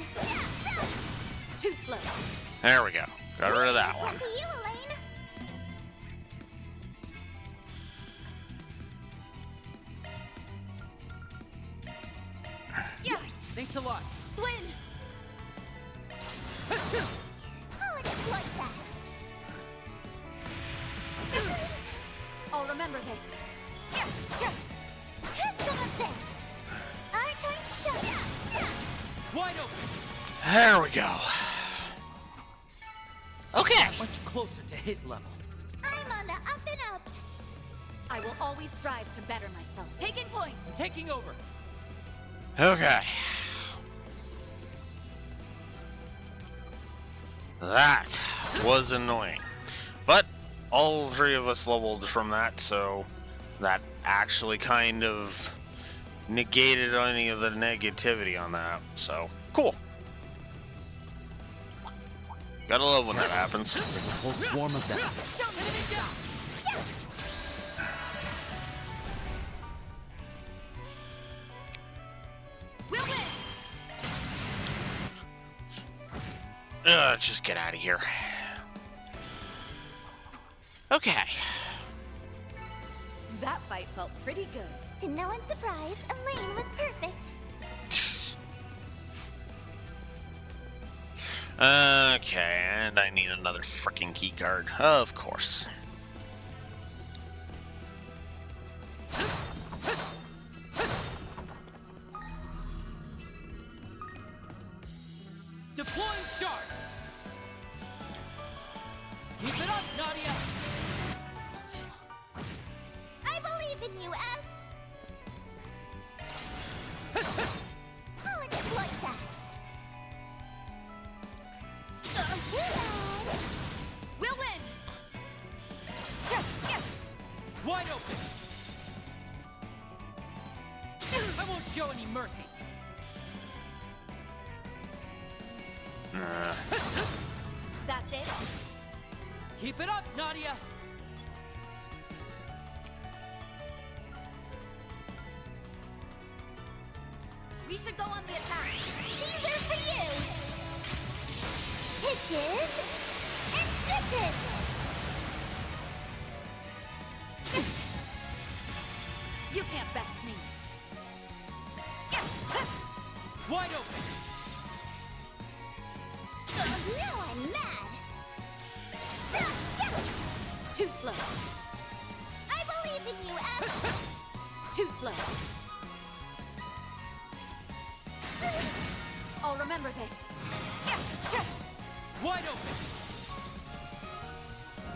Too slow. There we go. Got rid of that It's one. up to you, Elaine. Yeah. Thanks a lot. Swin! I'll exploit that. I'll remember this. Have some of this. Our time shut. Wide open. There we go. Okay. Much closer to his level. I'm on the up and up. I will always strive to better myself. Taking point. Taking over. Okay. That was annoying. But all three of us leveled from that, so that actually kind of negated any of the negativity on that. So, cool. Gotta love when that happens. There's a whole swarm of them. We'll win! Just get out of here. Okay. That fight felt pretty good. To no one's surprise, Elaine was perfect. Okay, and I need another freaking key card. Of course. Deploying shards. Keep it up, Nadia. I believe in you, S. I'll exploit that. We'll win! Wide open. I won't show any mercy. That's it? Keep it up, Nadia. We should go on the attack. These are for you. Hitches and stitches. You can't best me. Wide open. Now I'm mad. Too slow. I believe in you, S. Too slow. I'll remember this. Wide open.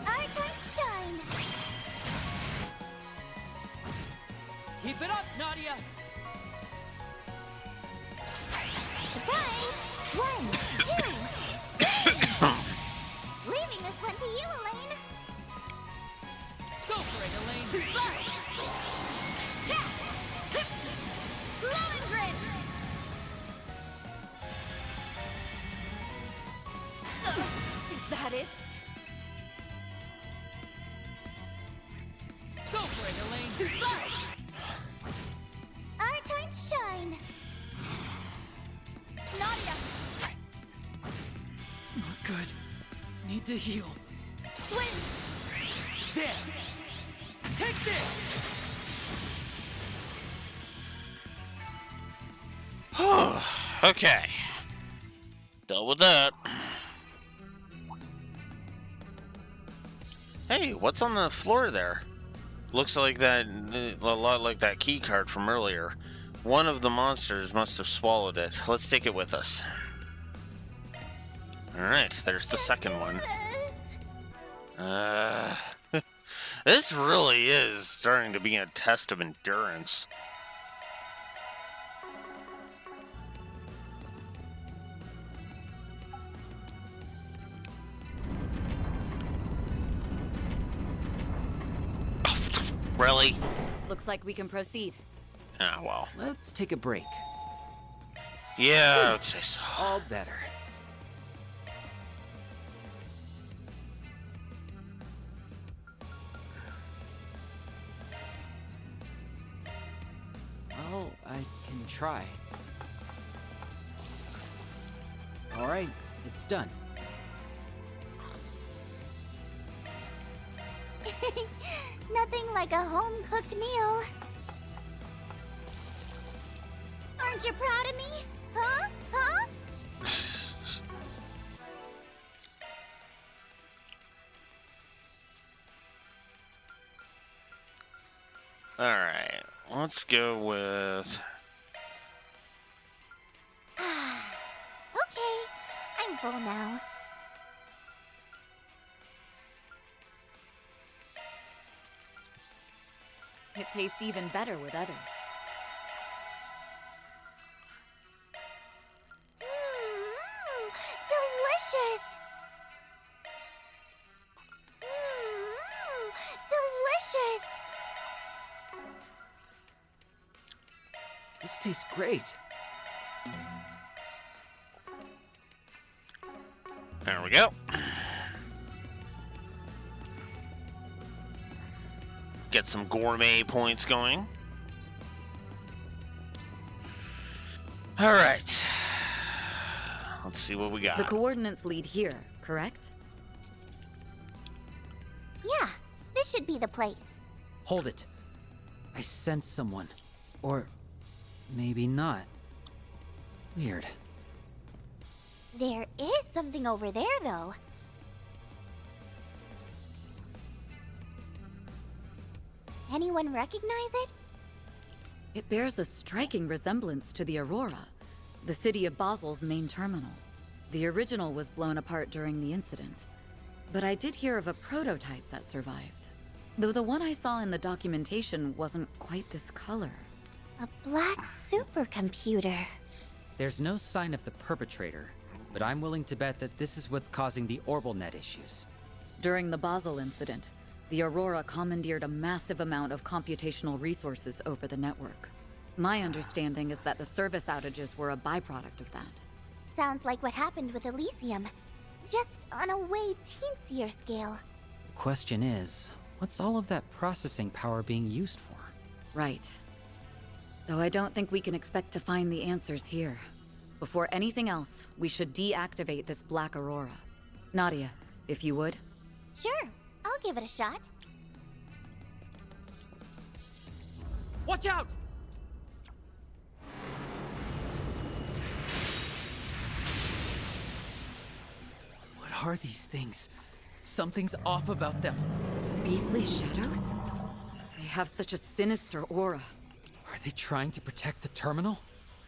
Our time to shine. Keep it up, Nadia. Surprise! 1, 2, 3. Leaving this one to you, Elaine. Go for it, Elaine. Blow and grin. Is that it? Go for it, Elaine. Our time to shine. Nadia! Not good. Need to heal. Swing! There. Take this. Okay. Dealt with that. Hey, what's on the floor there? Looks like that, a lot like that key card from earlier. One of the monsters must have swallowed it. Let's take it with us. Alright, there's the second one. This really is starting to be a test of endurance. Really? Looks like we can proceed. Ah, well. Let's take a break. Yeah, I would say so. All better. Well, I can try. All right, it's done. Nothing like a home-cooked meal. Aren't you proud of me? Huh? Huh? Alright, let's go with... Okay, I'm full now. It tastes even better with others. Delicious! Delicious! This tastes great. There we go. Get some gourmet points going. All right. Let's see what we got. The coordinates lead here, correct? Yeah, this should be the place. Hold it. I sense someone. Or maybe not. Weird. There is something over there, though. Anyone recognize it? It bears a striking resemblance to the Aurora, the city of Basel's main terminal. The original was blown apart during the incident, but I did hear of a prototype that survived. Though the one I saw in the documentation wasn't quite this color. A black supercomputer. There's no sign of the perpetrator, but I'm willing to bet that this is what's causing the OrbitalNet issues. During the Basel incident, the Aurora commandeered a massive amount of computational resources over the network. My understanding is that the service outages were a byproduct of that. Sounds like what happened with Elysium. Just on a way teensier scale. The question is, what's all of that processing power being used for? Right. Though I don't think we can expect to find the answers here. Before anything else, we should deactivate this Black Aurora. Nadia, if you would. Sure, I'll give it a shot. Watch out! What are these things? Something's off about them. Beastly shadows? They have such a sinister aura. Are they trying to protect the terminal?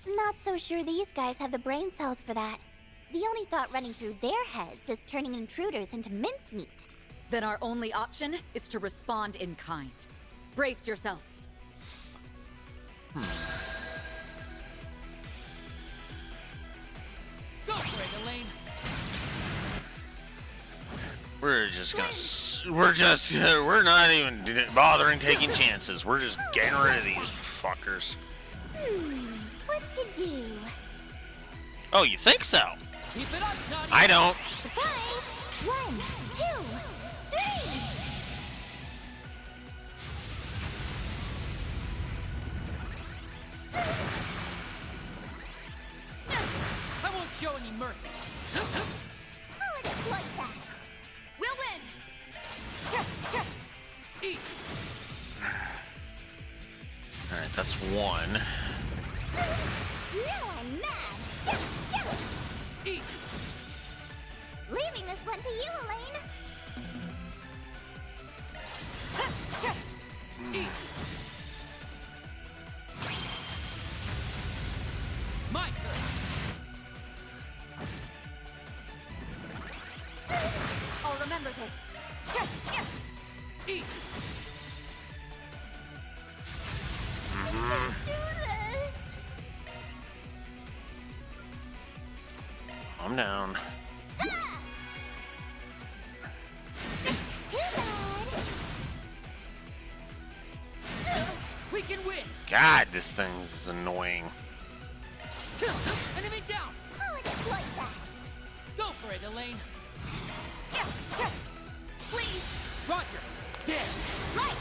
Not so sure these guys have the brain cells for that. The only thought running through their heads is turning intruders into mincemeat. Then our only option is to respond in kind. Brace yourselves. Go for it, Elaine! We're not even bothering taking chances. We're just getting rid of these fuckers. What to do? Oh, you think so? Keep it up, Nadia! I don't. Surprise! 1, 2, 3! I won't show any mercy. I'll exploit that. We'll win! Eat! Alright, that's one. Now I'm mad! Eat! Leaving this one to you, Elaine! Eat! My turn! I'll remember this. Eat! Do this! I'm down. Too bad! We can win! God, this thing is annoying. Enemy down! I'll exploit that! Go for it, Elaine! Please! Roger! There! Light!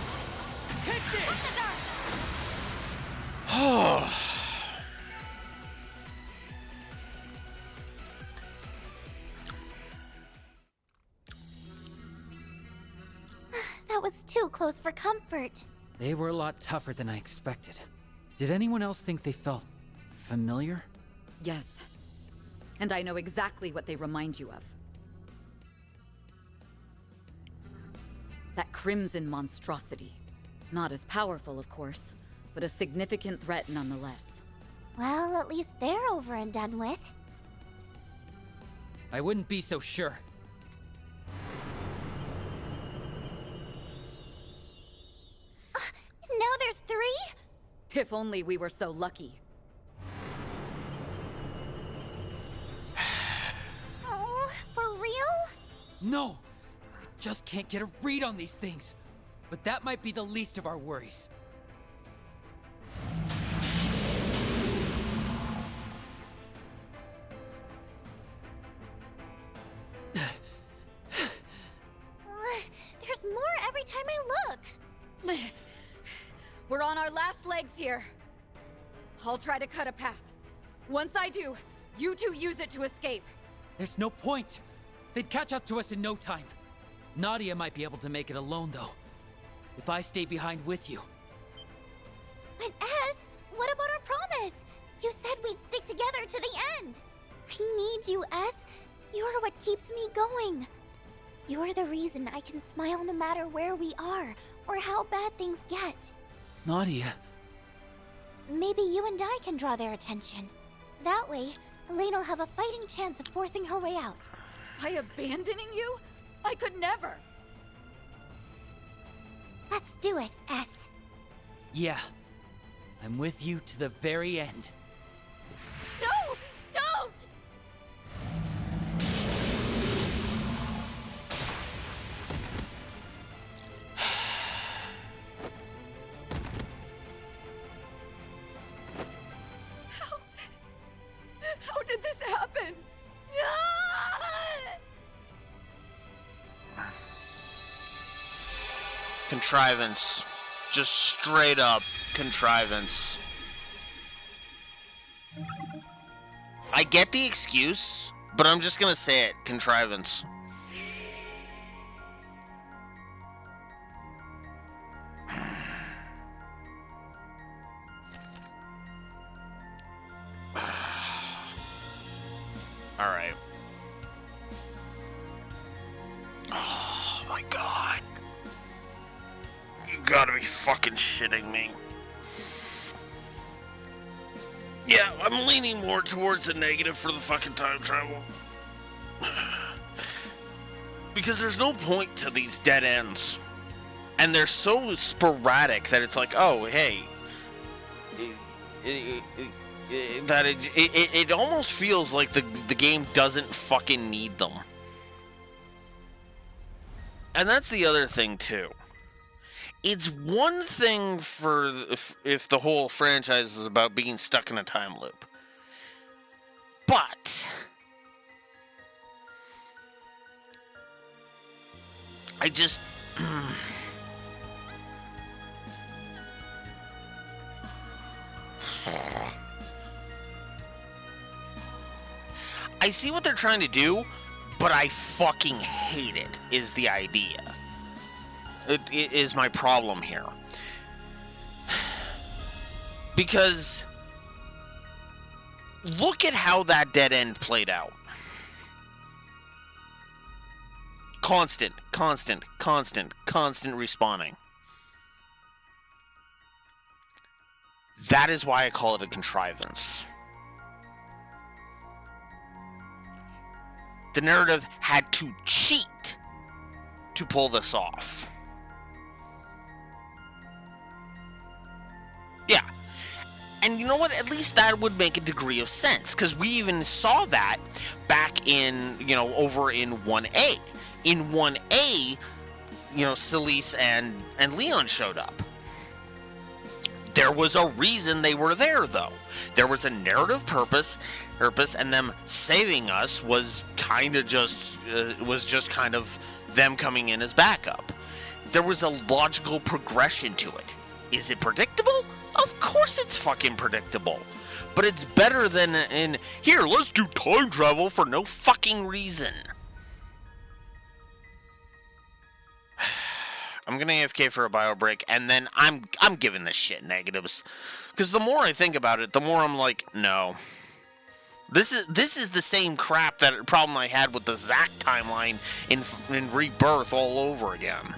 Take this! From the dark! That was too close for comfort. They were a lot tougher than I expected. Did anyone else think they felt familiar? Yes. And I know exactly what they remind you of. That crimson monstrosity. Not as powerful, of course, but a significant threat nonetheless. Well, at least they're over and done with. I wouldn't be so sure. Now there's 3? If only we were so lucky. Oh, for real? No! I just can't get a read on these things. But that might be the least of our worries. There's more every time I look. We're on our last legs here. I'll try to cut a path. Once I do, you two use it to escape. There's no point. They'd catch up to us in no time. Nadia might be able to make it alone, though. If I stay behind with you. But Ez, what about our promise? You said we'd stick together to the end. I need you, Ez. You're what keeps me going. You're the reason I can smile no matter where we are, or how bad things get. Nadia. Maybe you and I can draw their attention. That way, Elaine will have a fighting chance of forcing her way out. By abandoning you? I could never! Let's do it, S. Yeah. I'm with you to the very end. No! Don't! How did this happen? Contrivance. Just straight up contrivance. I get the excuse, but I'm just gonna say it. Contrivance. Alright. Oh my god. You gotta be fucking shitting me. Yeah, I'm leaning more towards the negative for the fucking time travel. Because there's no point to these dead ends. And they're so sporadic that it's like, oh, hey. It almost feels like the game doesn't fucking need them. And that's the other thing, too. It's one thing for if the whole franchise is about being stuck in a time loop. But I just I see what they're trying to do, but I fucking hate it, is the idea. It is my problem here. Because look at how that dead end played out. Constant respawning. That is why I call it a contrivance. The narrative had to cheat to pull this off. Yeah. And you know what? At least that would make a degree of sense. Because we even saw that back in, over in 1A. In 1A, Celise and Leon showed up. There was a reason they were there, though. There was a narrative purpose, and them saving us was kind of just them coming in as backup. There was a logical progression to it. Is it predictable? Of course it's fucking predictable. But it's better than in, here, let's do time travel for no fucking reason. I'm gonna AFK for a bio break, and then I'm giving this shit negatives. Because the more I think about it, the more I'm like, no. This is the same crap that problem I had with the Zack timeline in Rebirth all over again.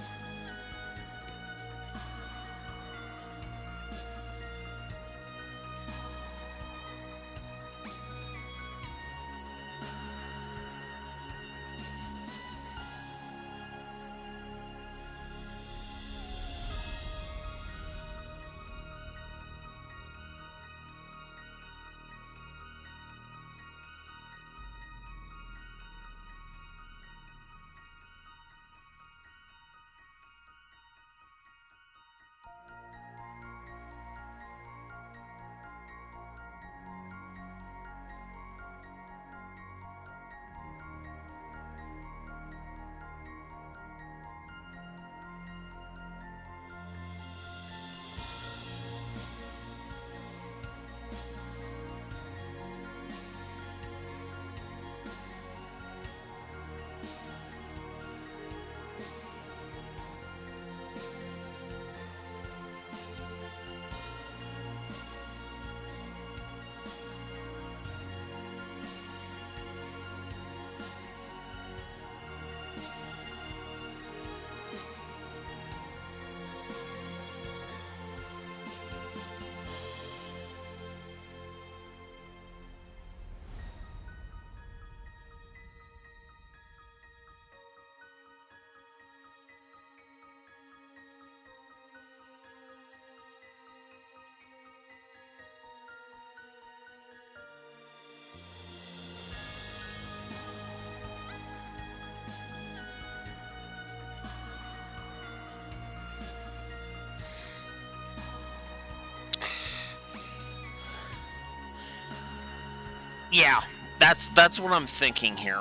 Yeah, that's what I'm thinking here.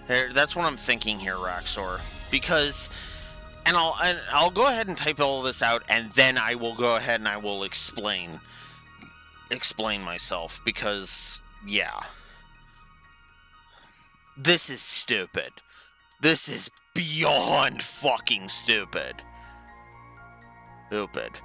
That's what I'm thinking here, Raxor. Because, and I'll go ahead and type all this out, and then I will go ahead and I will explain myself. Because, yeah, this is stupid. This is beyond fucking stupid. Stupid.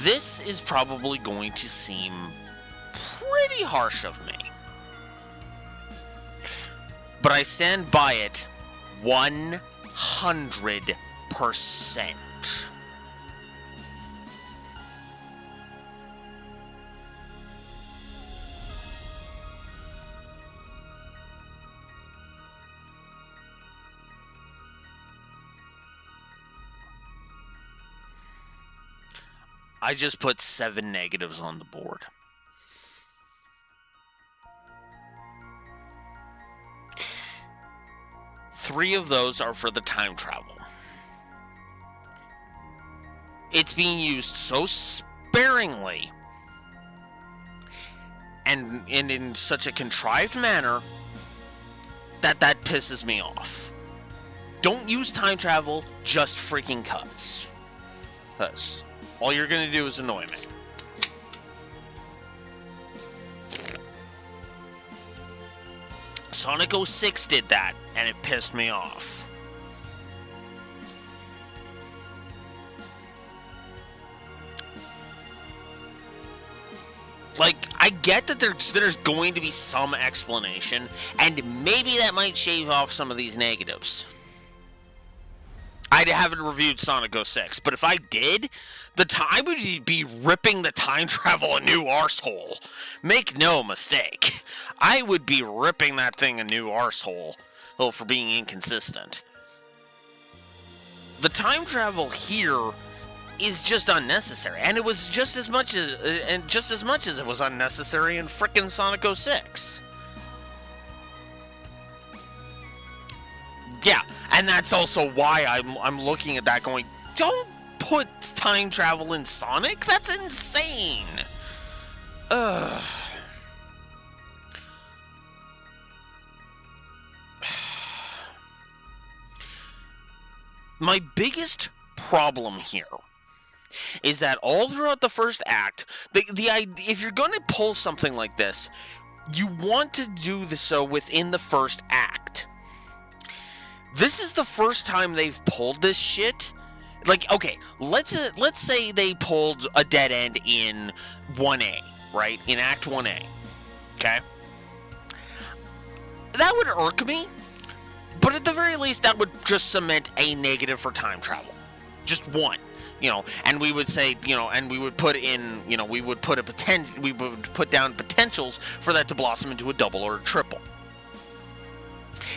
This is probably going to seem pretty harsh of me. But I stand by it 100%. I just put 7 negatives on the board. Three of those are for the time travel. It's being used so sparingly and in such a contrived manner that pisses me off. Don't use time travel just freaking cuts. Because all you're going to do is annoy me. Sonic 06 did that, and it pissed me off. Like, I get that there's going to be some explanation, and maybe that might shave off some of these negatives. I haven't reviewed Sonic 06, but if I did, I would be ripping the time travel a new arsehole. Make no mistake. I would be ripping that thing a new arsehole for being inconsistent. The time travel here is just unnecessary, and it was just as much as it was unnecessary in frickin' Sonic 06. Yeah, and that's also why I'm looking at that going, don't put time travel in Sonic? That's insane. Ugh. My biggest problem here is that all throughout the first act, if you're going to pull something like this, you want to do so within the first act. This is the first time they've pulled this shit. Like, okay, let's say they pulled a dead end in 1A, right? In Act 1A, okay? That would irk me, but at the very least, that would just cement a negative for time travel. Just one, and we would say, and we would put in, we would put down potentials for that to blossom into a double or a triple.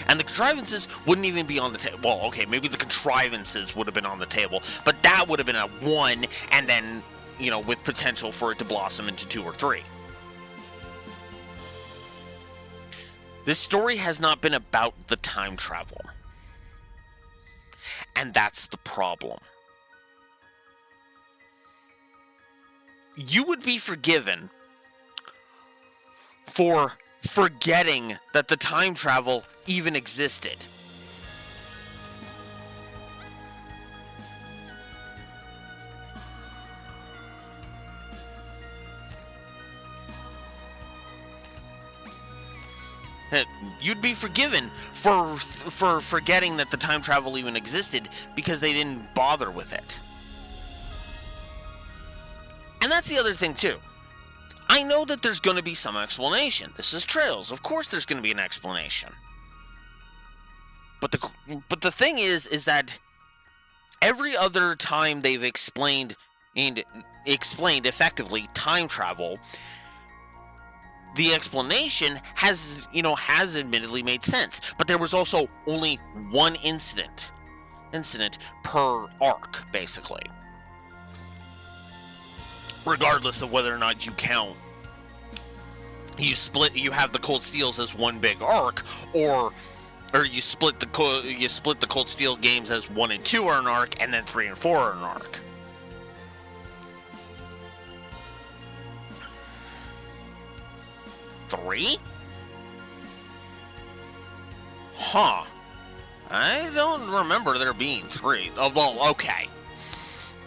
And the contrivances wouldn't even be on the table. Well, okay, maybe the contrivances would have been on the table, but that would have been a 1, and then, with potential for it to blossom into 2 or 3. This story has not been about the time travel. And that's the problem. You would be forgiven for forgetting that the time travel even existed. You'd be forgiven for forgetting that the time travel even existed because they didn't bother with it. And that's the other thing too. I know that there's going to be some explanation. This is Trails. Of course there's going to be an explanation. But the thing is that every other time they've explained effectively time travel, the explanation has admittedly made sense. But there was also only one incident per arc, basically. Regardless of whether or not you count, you have the Cold Steels as one big arc, or you split the Cold Steel games as 1 and 2 are an arc, and then 3 and 4 are an arc. Three? Huh. I don't remember there being 3. Oh, well, okay.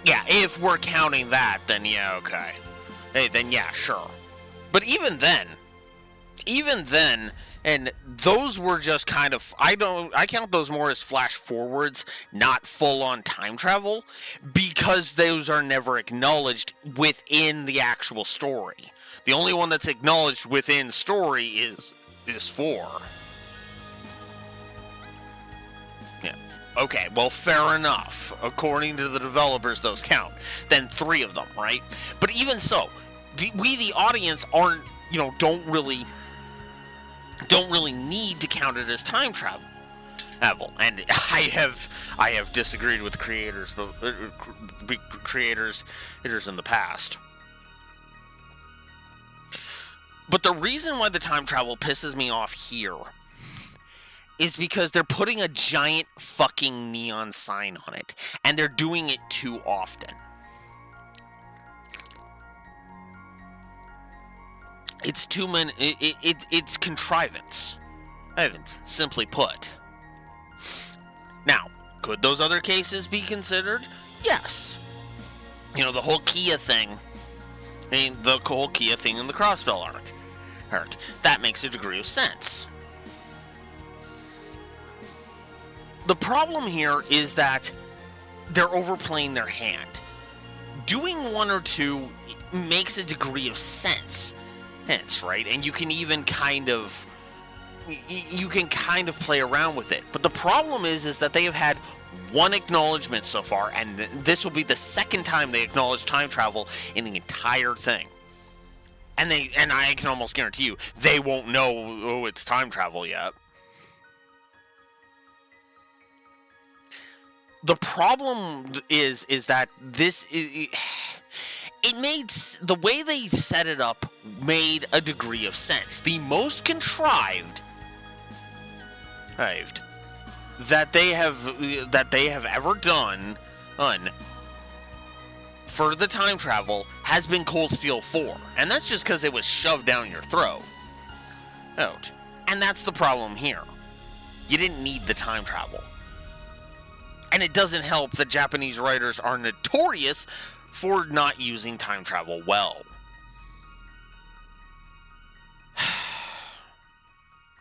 Yeah, if we're counting that, then yeah, okay. Hey, then yeah, sure. But even then, And those were just kind of, I count those more as flash forwards, not full on time travel, because those are never acknowledged within the actual story. The only one that's acknowledged within story is 4. Yeah. Okay, well, fair enough. According to the developers, those count. Then 3 of them, right? But even so, we, the audience, aren't, don't really need to count it as time travel. And I have disagreed with creators in the past. But the reason why the time travel pisses me off here is because they're putting a giant fucking neon sign on it, and they're doing it too often. It's too many. It's contrivance. Simply put. Now, could those other cases be considered? Yes. The whole Kia thing. The whole Kia thing in the Crossbell arc. That makes a degree of sense. The problem here is that they're overplaying their hand. Doing 1 or 2 makes a degree of sense. Right? And you can even kind of play around with it. But the problem is that they have had 1 acknowledgement so far, and this will be the 2nd time they acknowledge time travel in the entire thing. And I can almost guarantee you, they won't know, it's time travel yet. The problem is that this is... the way they set it up made a degree of sense. The most contrived that they have ever done for the time travel has been Cold Steel 4, and that's just because it was shoved down your throat. And that's the problem here. You didn't need the time travel. And it doesn't help that Japanese writers are notorious for not using time travel well.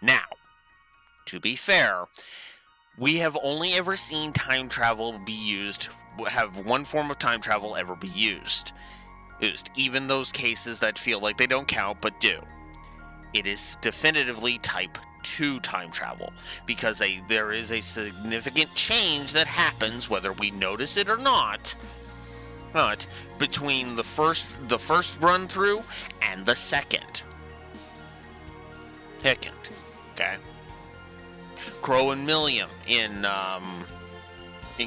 Now, to be fair, we have only ever seen time travel be used, have 1 form of time travel ever be used. Even those cases that feel like they don't count but do. It is definitively type 2 time travel, because there is a significant change that happens, whether we notice it or not, between the first run through and the second. Okay? Crow and Milliam in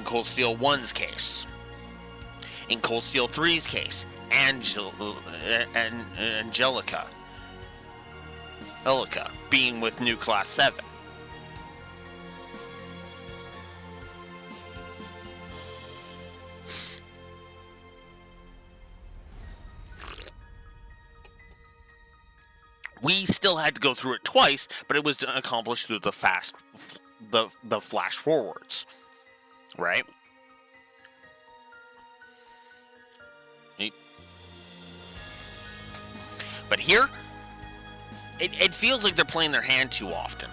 Cold Steel 1's case. In Cold Steel 3's case, Angelica being with New Class 7. We still had to go through it twice, but it was accomplished through the flash forwards, right? But here, it feels like they're playing their hand too often.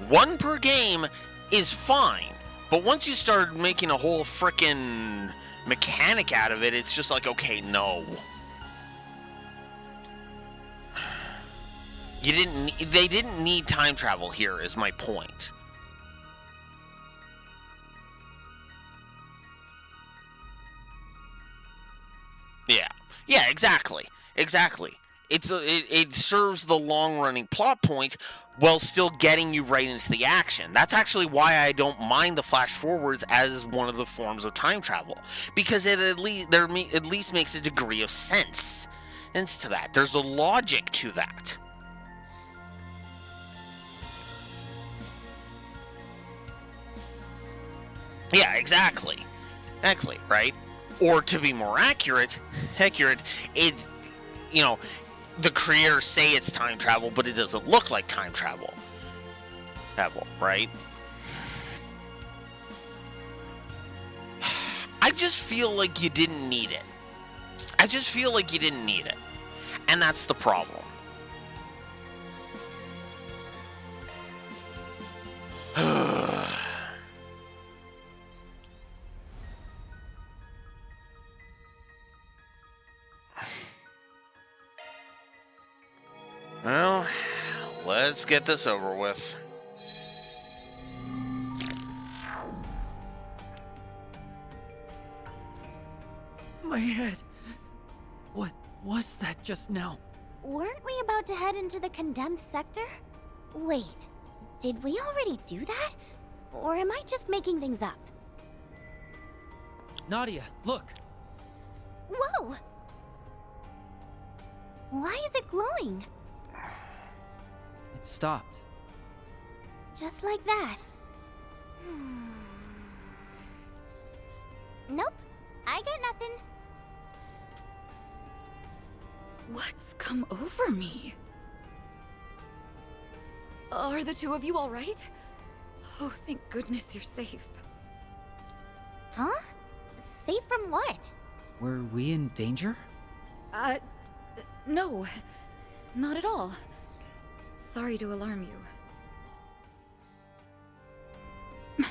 1 per game is fine, but once you start making a whole frickin' mechanic out of it, it's just like, okay, no. They didn't need time travel here, is my point. Yeah, exactly. It serves the long-running plot point while still getting you right into the action. That's actually why I don't mind the flash forwards as one of the forms of time travel, because it at least makes a degree of sense to that. There's a logic to that. Yeah, exactly, right? Or to be more accurate, it's, the creators say it's time travel, but it doesn't look like time travel, right? I just feel like you didn't need it. And that's the problem. Well, let's get this over with. My head. What was that just now? Weren't we about to head into the condemned sector? Wait, did we already do that? Or am I just making things up? Nadia, look! Whoa! Why is it glowing? It stopped. Just like that. Nope, I got nothing. What's come over me? Are the two of you all right? Oh, thank goodness you're safe. Huh? Safe from what? Were we in danger? No. Not at all. Sorry to alarm you.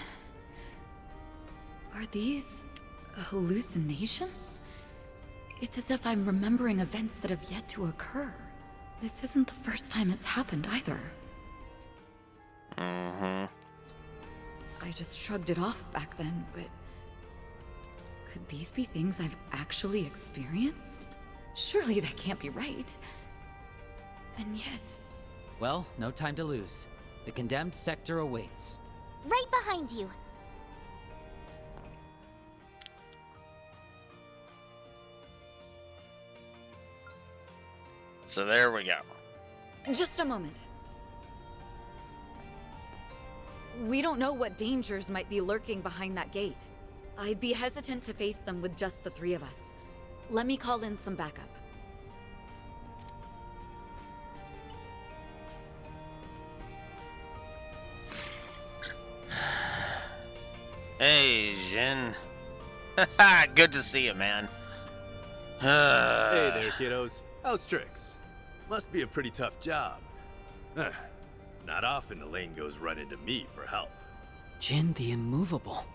Are these hallucinations? It's as if I'm remembering events that have yet to occur. This isn't the first time it's happened either. Mm-hmm. I just shrugged it off back then, but... could these be things I've actually experienced? Surely that can't be right. And yet... Well, no time to lose. The condemned sector awaits. Right behind you. So there we go. Just a moment. We don't know what dangers might be lurking behind that gate. I'd be hesitant to face them with just the three of us. Let me call in some backup. Hey, Jin. Good to see you, man. Hey there, kiddos. How's tricks? Must be a pretty tough job. Not often Elaine goes running to me for help. Jin the Immovable.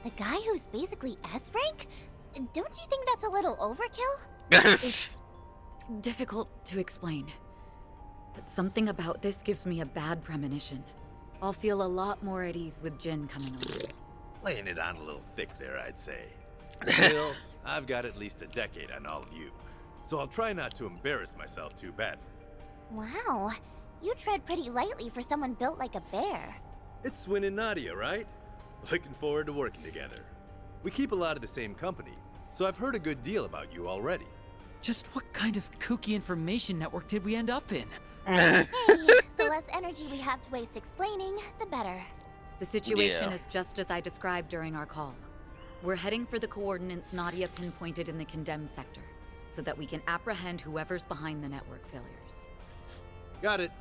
The guy who's basically S rank? Don't you think that's a little overkill? It's difficult to explain. But something about this gives me a bad premonition. I'll feel a lot more at ease with Jin coming along. Laying it on a little thick there, I'd say. Still, I've got at least a decade on all of you, so I'll try not to embarrass myself too badly. Wow, you tread pretty lightly for someone built like a bear. It's Swin and Nadia, right? Looking forward to working together. We keep a lot of the same company, so I've heard a good deal about you already. Just what kind of kooky information network did we end up in? Hey, the less energy we have to waste explaining, the better. The situation is just as I described during our call. We're heading for the coordinates Nadia pinpointed in the condemned sector, so that we can apprehend whoever's behind the network failures. Got it.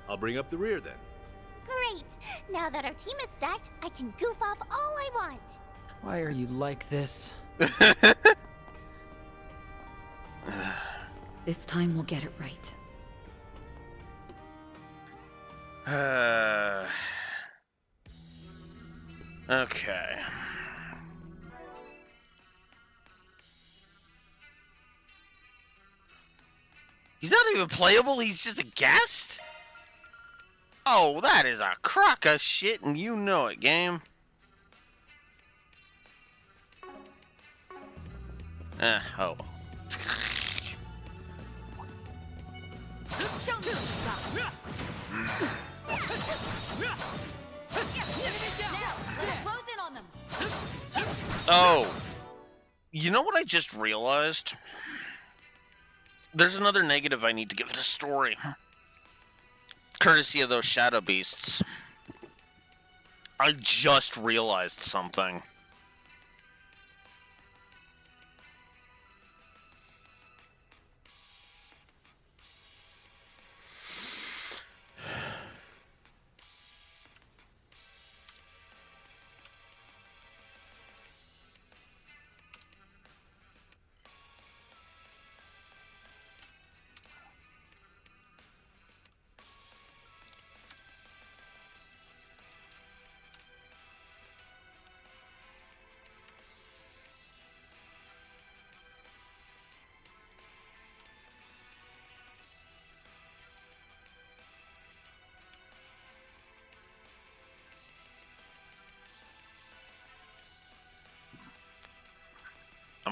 I'll bring up the rear then. Great! Now that our team is stacked, I can goof off all I want. Why are you like this? This time we'll get it right. Okay. He's not even playable, he's just a guest? Oh, that is a crock of shit, and you know it, game. Oh. Oh. You know what I just realized? There's another negative I need to give to the story. Courtesy of those shadow beasts. I just realized something.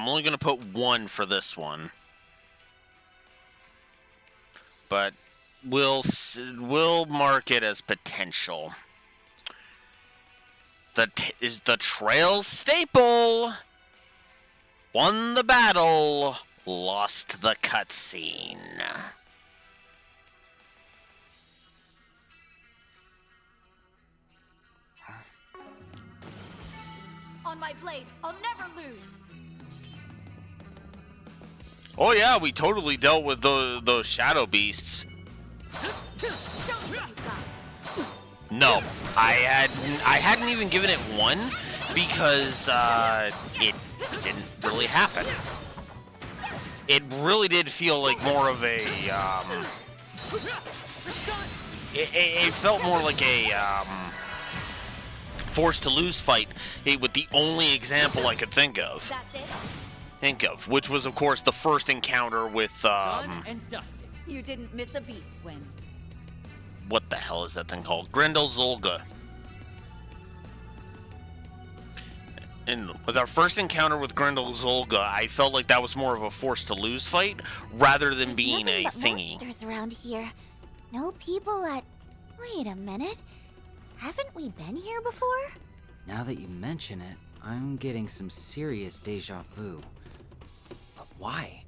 I'm only going to put 1 for this one. But we'll mark it as potential. Is the Trail staple. Won the battle, lost the cutscene. On my blade, I'll never lose. Oh yeah, we totally dealt with those shadow beasts. No, I hadn't even given it 1 because it didn't really happen. It really did feel like more of a it felt more like a forced to lose fight with the only example I could think of. Which was of course the first encounter with You didn't miss a beat, Swin. what the hell is that thing called? Grendel's Olga. And with our first encounter with Grendel's Olga, I felt like that was more of a forced to lose fight rather than being a thingy. Monsters around here. No people at. Wait a minute. Haven't we been here before? Now that you mention it, I'm getting some serious deja vu. But why?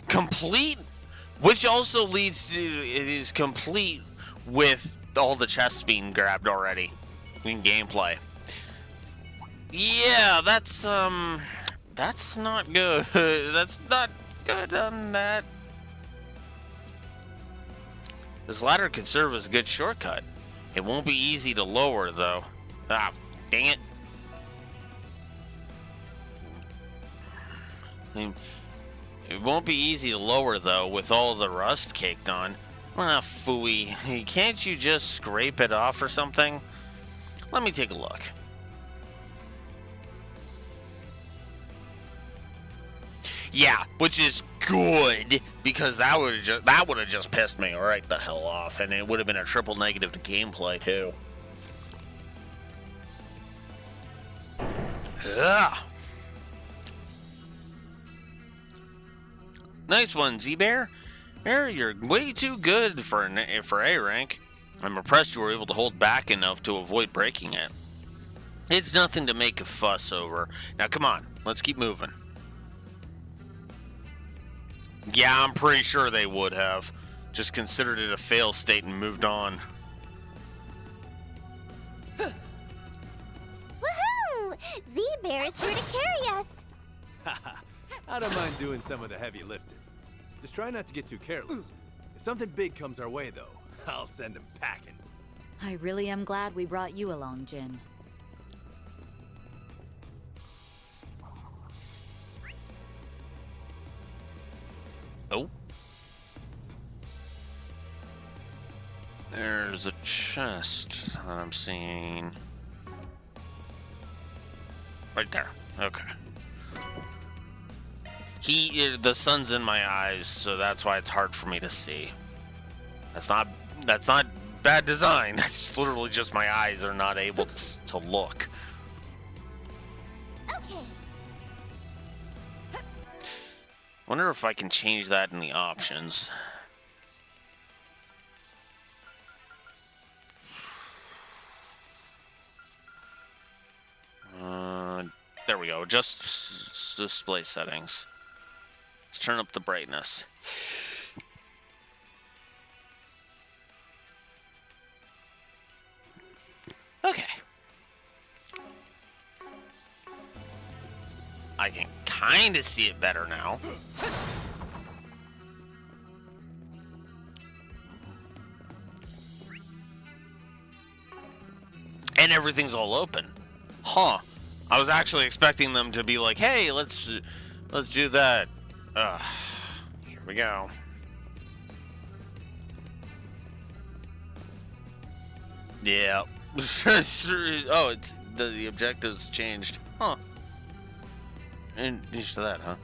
Complete, which also leads to it is complete with all the chests being grabbed already in gameplay. Yeah, that's not good. That's not good on that. This ladder could serve as a good shortcut. It won't be easy to lower though. Ah, dang it. It won't be easy to lower, though, with all the rust caked on. Ah, phooey. Can't you just scrape it off or something? Let me take a look. Yeah, which is good, because that would have just pissed me right the hell off, and it would have been a triple negative to gameplay, too. Ugh. Nice one, Z-Bear. You're way too good for A rank. I'm impressed you were able to hold back enough to avoid breaking it. It's nothing to make a fuss over. Now, come on. Let's keep moving. Yeah, I'm pretty sure they would have. Just considered it a fail state and moved on. Woohoo! Z-Bear is here to carry us. I don't mind doing some of the heavy lifting. Just try not to get too careless. If something big comes our way, though, I'll send him packing. I really am glad we brought you along, Jin. Oh. There's a chest that I'm seeing. Right there. Okay. The sun's in my eyes, so that's why it's hard for me to see. That's not bad design. That's literally just my eyes are not able to look. Okay. Wonder if I can change that in the options. There we go. Just display settings. Let's turn up the brightness. Okay. I can kind of see it better now. And everything's all open. Huh. I was actually expecting them to be like, hey, let's do that. Here we go. Yeah. Oh, it's the objectives changed. Huh. And to that, huh?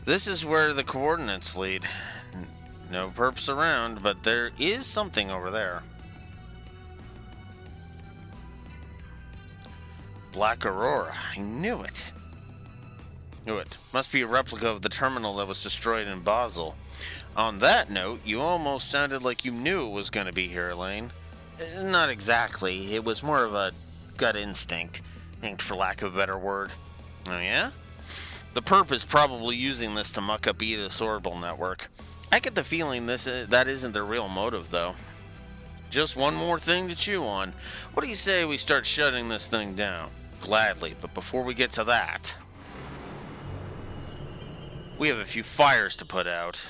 This is where the coordinates lead. No perps around, but there is something over there. Black Aurora. I knew it. Knew it. Must be a replica of the terminal that was destroyed in Basel. On that note, you almost sounded like you knew it was going to be here, Elaine. Not exactly. It was more of a gut instinct, for lack of a better word. Oh yeah? The perp is probably using this to muck up Edith's orbital network. I get the feeling that isn't their real motive, though. Just one more thing to chew on. What do you say we start shutting this thing down? Gladly, but before we get to that, we have a few fires to put out.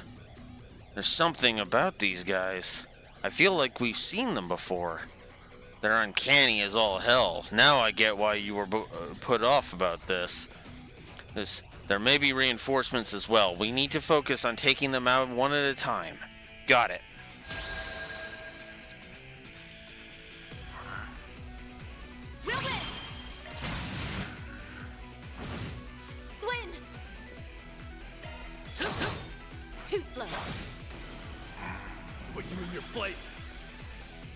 There's something about these guys. I feel like we've seen them before. They're uncanny as all hell. Now I get why you were put off about this. There may be reinforcements as well. We need to focus on taking them out one at a time. Got it. We'll win! Swin! Too slow. Put you in your place.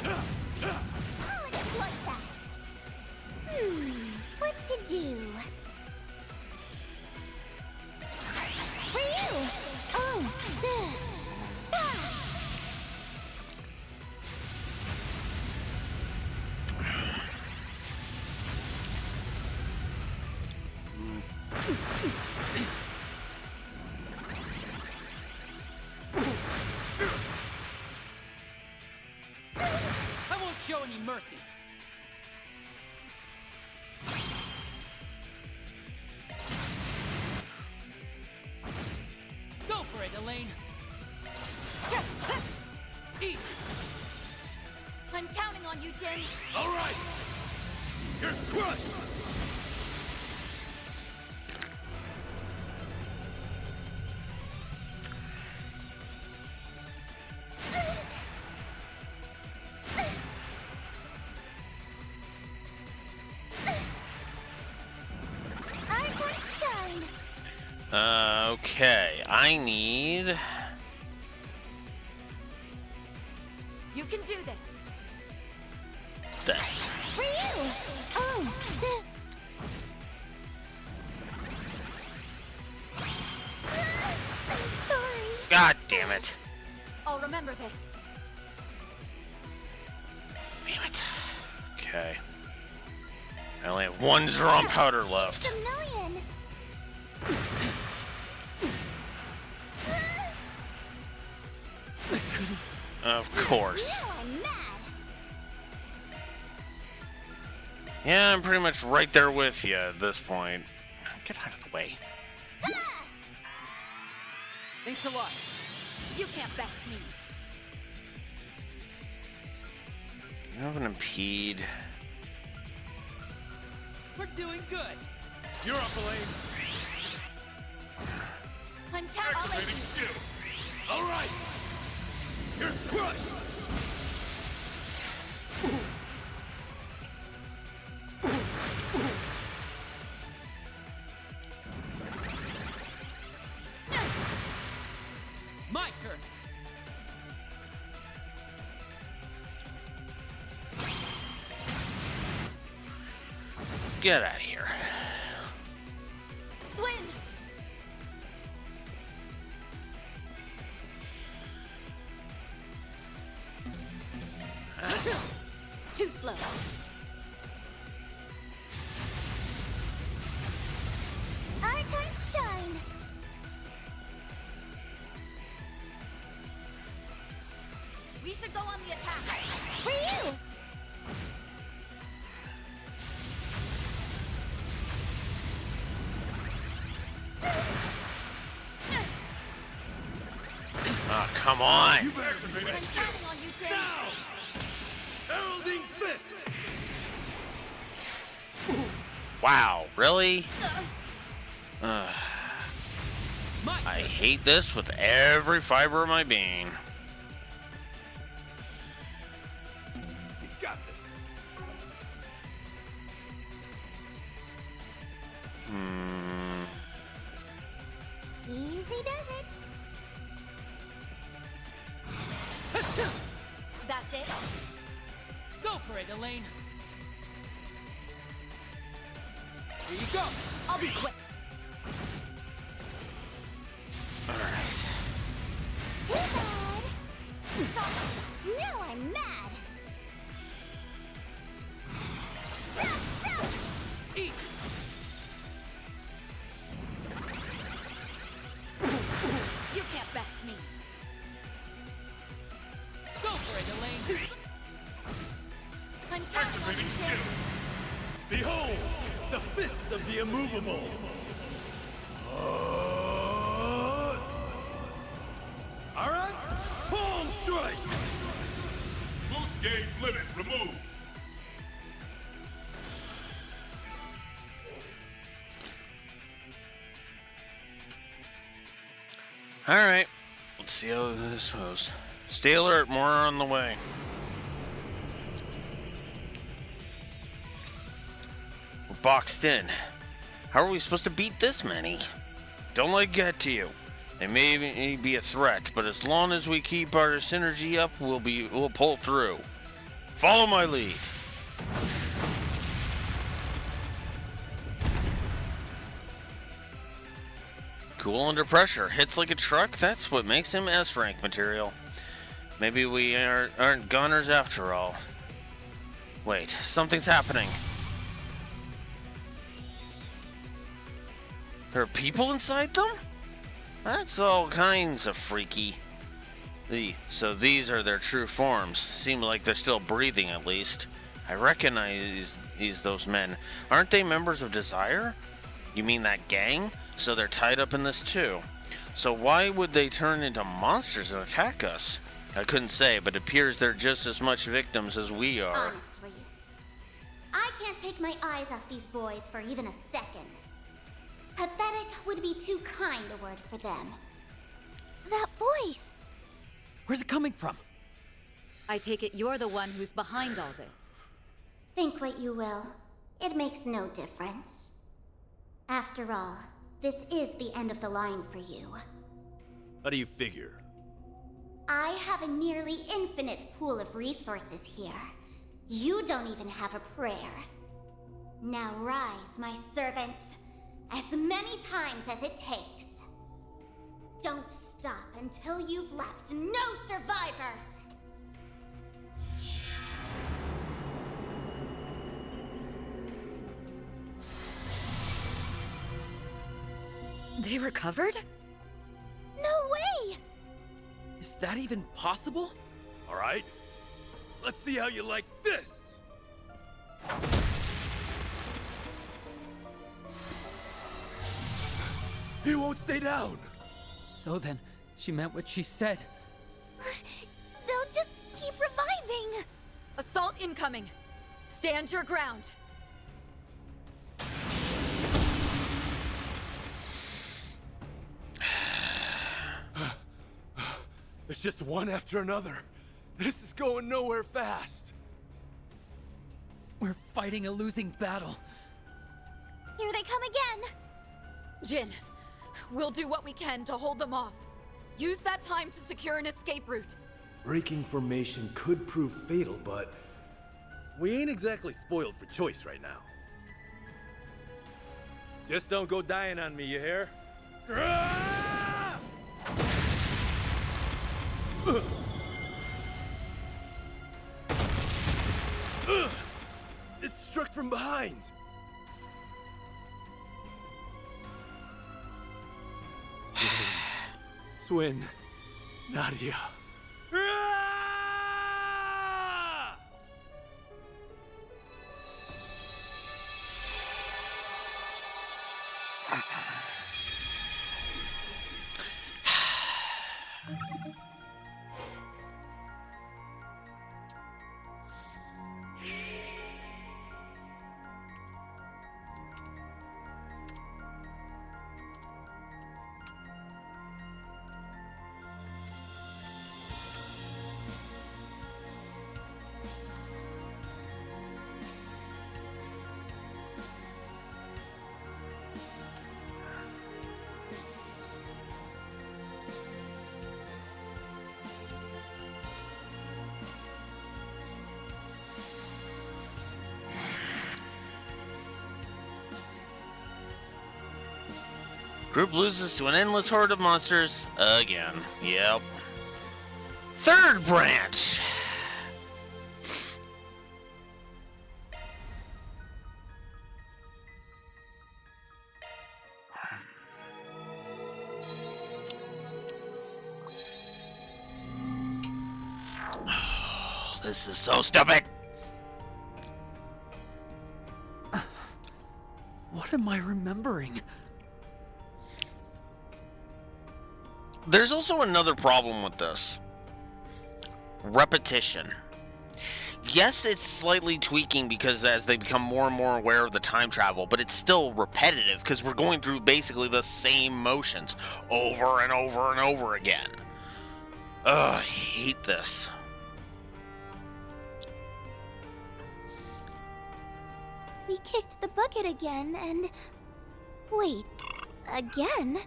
I'll exploit that. What to do? For you! Oh, I won't show any mercy. Go for it, Elaine. Eat. I'm counting on you, Jin. All right. You're crushed. Okay, I need... You can do this. this. for you! Oh, sorry. God damn it. I'll remember this. Damn it. Okay. I only have one Zeron powder left. A million. Of course. Now I'm mad. Yeah, I'm pretty much right there with you at this point. Get out of the way. Thanks a lot. You can't best me. You have an impede. We're doing good. You're up, Elaine. I'm counting. Still. All right. You're crushed. My turn. Get out of here. Swin! Too slow. Our time to shine. We should go on the attack. For you! Oh, come on. You've activated I'm skill. counting on you, Jin. Now! Heralding Fist! Wow, really? My I hate this with every fiber of my being. He's got this. Easy does it. That's it. Go for it, Elaine. Here you go. I'll be quick. All right. Too bad. Now I'm mad. Eat. You can't best me. Go for it, Elaine. I'm counting on you, Shin. Behold, the fists of the immovable. All right, palm strike. Boost gauge limit removed. All right. Let's see how this goes. Stay alert. More on the way. We're boxed in. How are we supposed to beat this many? Don't let it get to you. They may be a threat, but as long as we keep our synergy up, we'll pull through. Follow my lead. Cool under pressure. Hits like a truck. That's what makes him S-rank material. Maybe we aren't gunners after all. Wait, something's happening. There are people inside them? That's all kinds of freaky. So these are their true forms. Seem like they're still breathing at least. I recognize those men. Aren't they members of Desire? You mean that gang? So they're tied up in this too. So why would they turn into monsters and attack us? I couldn't say, but it appears they're just as much victims as we are. Honestly, I can't take my eyes off these boys for even a second. Pathetic would be too kind a word for them. That voice! Where's it coming from? I take it you're the one who's behind all this. Think what you will. It makes no difference. After all, this is the end of the line for you. How do you figure? I have a nearly infinite pool of resources here. You don't even have a prayer. Now rise, my servants, as many times as it takes. Don't stop until you've left no survivors! They recovered? No way! Is that even possible? All right, let's see how you like this. He won't stay down. So then, she meant what she said. They'll just keep reviving! Assault incoming. Stand your ground. It's just one after another. This is going nowhere fast. We're fighting a losing battle. Here they come again! Jin, we'll do what we can to hold them off. Use that time to secure an escape route. Breaking formation could prove fatal, but we ain't exactly spoiled for choice right now. Just don't go dying on me, you hear? It's struck from behind. Swin, Nadia. Group loses to an endless horde of monsters again. Yep. Third branch. This is so stupid. What am I remembering? There's also another problem with this. Repetition. Yes, it's slightly tweaking because as they become more and more aware of the time travel, but it's still repetitive because we're going through basically the same motions over and over and over again. Ugh, I hate this. We kicked the bucket again, and... Wait, again?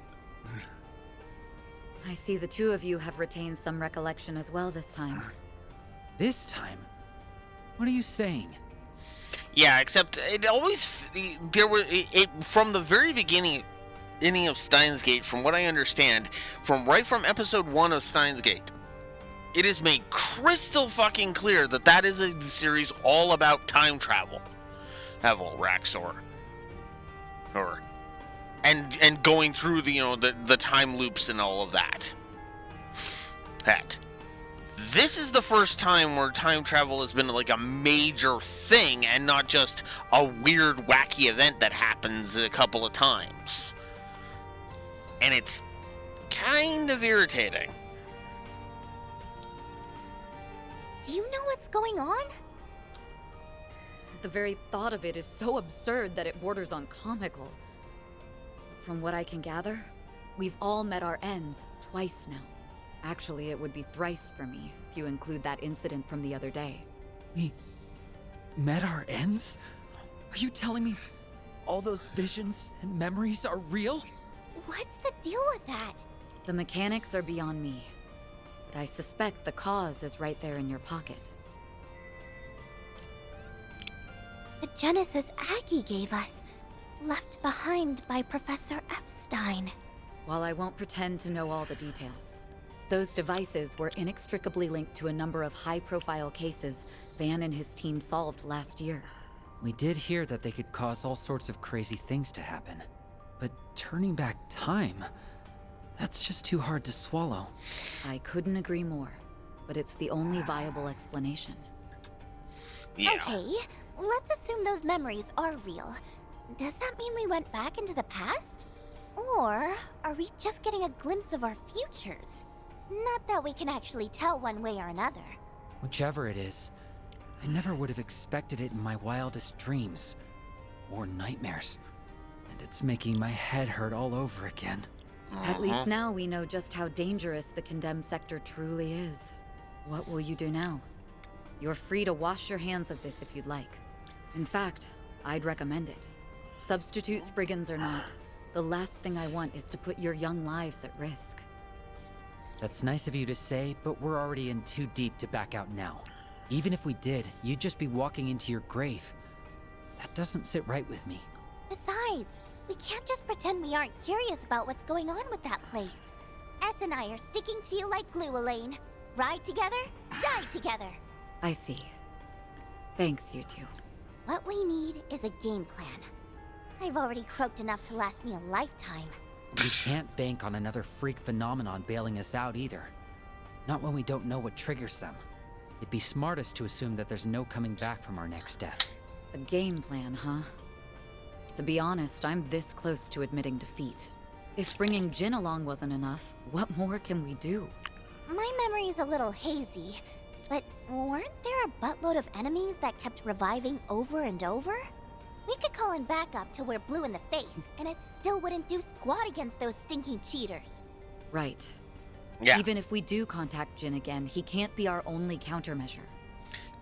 I see the two of you have retained some recollection as well this time. This time? What are you saying? Yeah, except it always... There were... It from the very beginning of Steins Gate, from what I understand, right from episode 1 of Steins Gate, it is made crystal fucking clear that that is a series all about time travel. Havel, Raxor. And going through the time loops and all of that. This is the first time where time travel has been like a major thing and not just a weird, wacky event that happens a couple of times. And it's kind of irritating. Do you know what's going on? The very thought of it is so absurd that it borders on comical. From what I can gather, we've all met our ends twice now. Actually, it would be thrice for me, if you include that incident from the other day. We met our ends? Are you telling me all those visions and memories are real? What's the deal with that? The mechanics are beyond me, but I suspect the cause is right there in your pocket. The Genesis Aggie gave us, left behind by Professor Epstein. While I won't pretend to know all the details, those devices were inextricably linked to a number of high-profile cases Van and his team solved last year. We did hear that they could cause all sorts of crazy things to happen. But turning back time, that's just too hard to swallow. I couldn't agree more, but it's the only viable explanation. Yeah. Okay, let's assume those memories are real. Does that mean we went back into the past? Or are we just getting a glimpse of our futures? Not that we can actually tell one way or another. Whichever it is, I never would have expected it in my wildest dreams. Or nightmares. And it's making my head hurt all over again. At least now we know just how dangerous the condemned sector truly is. What will you do now? You're free to wash your hands of this if you'd like. In fact, I'd recommend it. Substitute Spriggans or not, the last thing I want is to put your young lives at risk. That's nice of you to say, but we're already in too deep to back out now. Even if we did, you'd just be walking into your grave. That doesn't sit right with me. Besides, we can't just pretend we aren't curious about what's going on with that place. S and I are sticking to you like glue, Elaine. Ride together, die together. I see. Thanks, you two. What we need is a game plan. I've already croaked enough to last me a lifetime. We can't bank on another freak phenomenon bailing us out either. Not when we don't know what triggers them. It'd be smartest to assume that there's no coming back from our next death. A game plan, huh? To be honest, I'm this close to admitting defeat. If bringing Jin along wasn't enough, what more can we do? My memory's a little hazy, but weren't there a buttload of enemies that kept reviving over and over? We could call in backup till we're blue in the face, and it still wouldn't do squat against those stinking cheaters. Right. Yeah. Even if we do contact Jin again, he can't be our only countermeasure.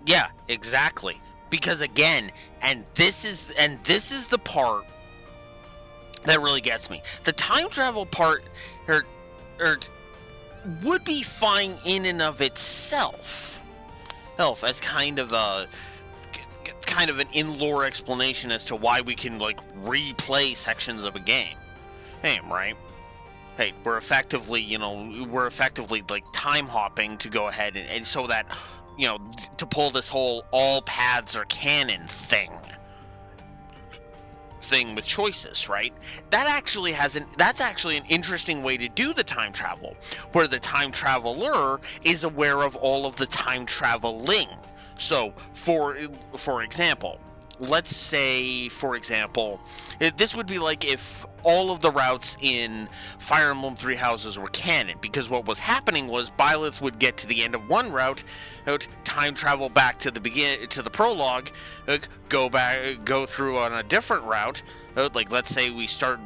Yeah, exactly. Because again, and this is the part that really gets me. The time travel part would be fine in and of itself. As kind of an in-lore explanation as to why we can like replay sections of a game. Same, right? Hey, we're effectively, like time hopping to go ahead and so that, to pull this whole all paths are canon thing with choices, right? That's actually an interesting way to do the time travel, where the time traveler is aware of all of the time traveling. So, for example, let's say, this would be like if all of the routes in Fire Emblem Three Houses were canon, because what was happening was Byleth would get to the end of one route, time travel back to the prologue, go through on a different route, like let's say we start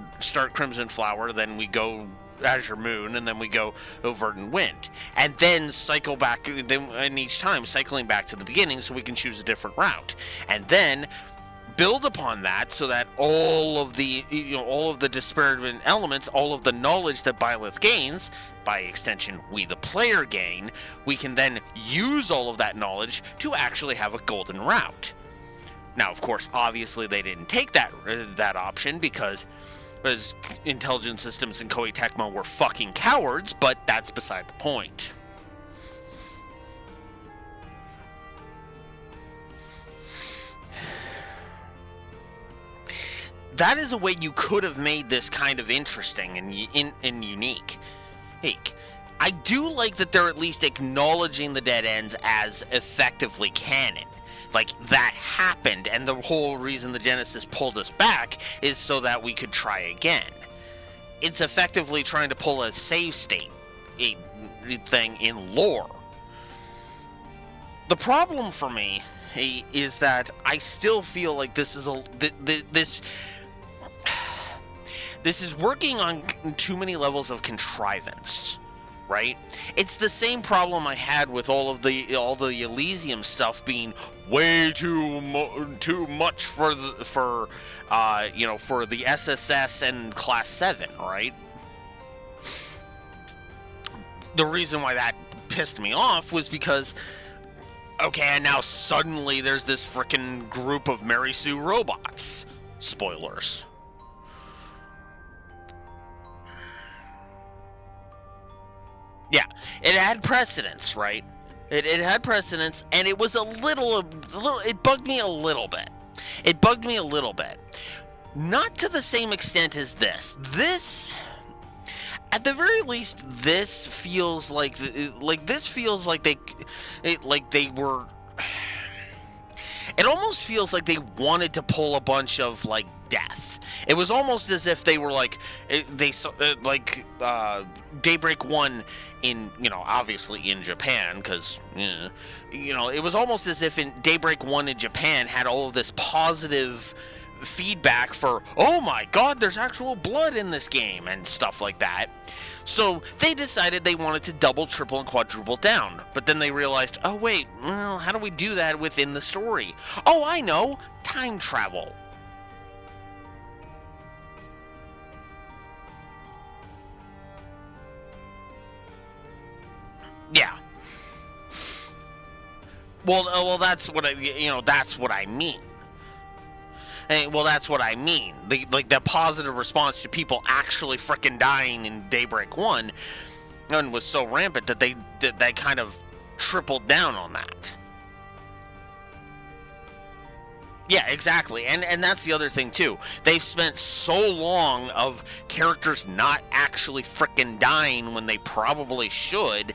Crimson Flower, then we go Azure Moon, and then we go Verdant Wind, and then cycle back, and each time cycling back to the beginning so we can choose a different route, and then build upon that so that all of the disparate elements, all of the knowledge that Byleth gains, by extension we the player gain, we can then use all of that knowledge to actually have a golden route. Now, of course, obviously they didn't take that option because Intelligent Systems and Koei Tecmo were fucking cowards, but that's beside the point. That is a way you could have made this kind of interesting and unique. I do like that they're at least acknowledging the dead ends as effectively canon. Like, that happened, and the whole reason the Genesis pulled us back is so that we could try again. It's effectively trying to pull a save state thing in lore. The problem for me is that I still feel like this is working on too many levels of contrivance, right? It's the same problem I had with all the Elysium stuff being way too much for the SSS and Class 7, right? The reason why that pissed me off was because, okay, and now suddenly there's this frickin' group of Mary Sue robots. Spoilers. Yeah, it had precedence, right? It had precedence, and it was it bugged me a little bit. Not to the same extent as this. At the very least, this feels like they were. It almost feels like they wanted to pull a bunch of death. It was almost as if they were Daybreak 1 in, obviously in Japan, because, it was almost as if in Daybreak 1 in Japan had all of this positive feedback for, oh my god, there's actual blood in this game, and stuff like that. So they decided they wanted to double, triple, and quadruple down. But then they realized, oh wait, well, how do we do that within the story? Oh, I know! Time travel. Yeah. Well, that's what I mean. That's what I mean. The positive response to people actually frickin' dying in Daybreak 1 was so rampant that they kind of tripled down on that. Yeah, exactly. And that's the other thing, too. They've spent so long of characters not actually frickin' dying when they probably should,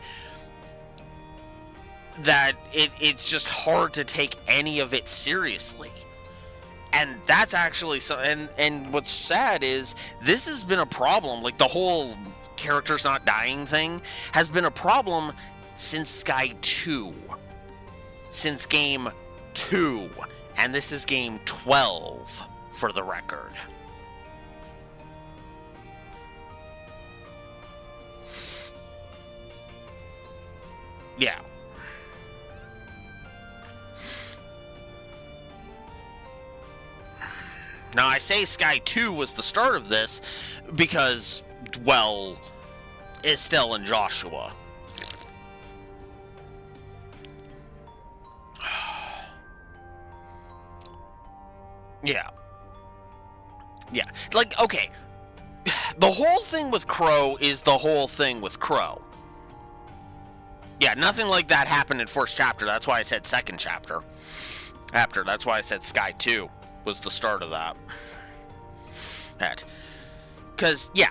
that it's just hard to take any of it seriously. And that's actually so. And what's sad is this has been a problem. The whole characters not dying thing has been a problem since Sky 2. Since game 2. And this is game 12, for the record. Yeah. Now, I say Sky 2 was the start of this because, well, Estelle and Joshua. Yeah. Yeah. Okay. The whole thing with Crow is the whole thing with Crow. Yeah, nothing like that happened in first chapter. That's why I said second chapter. That's why I said Sky 2 was the start of that. Because, yeah,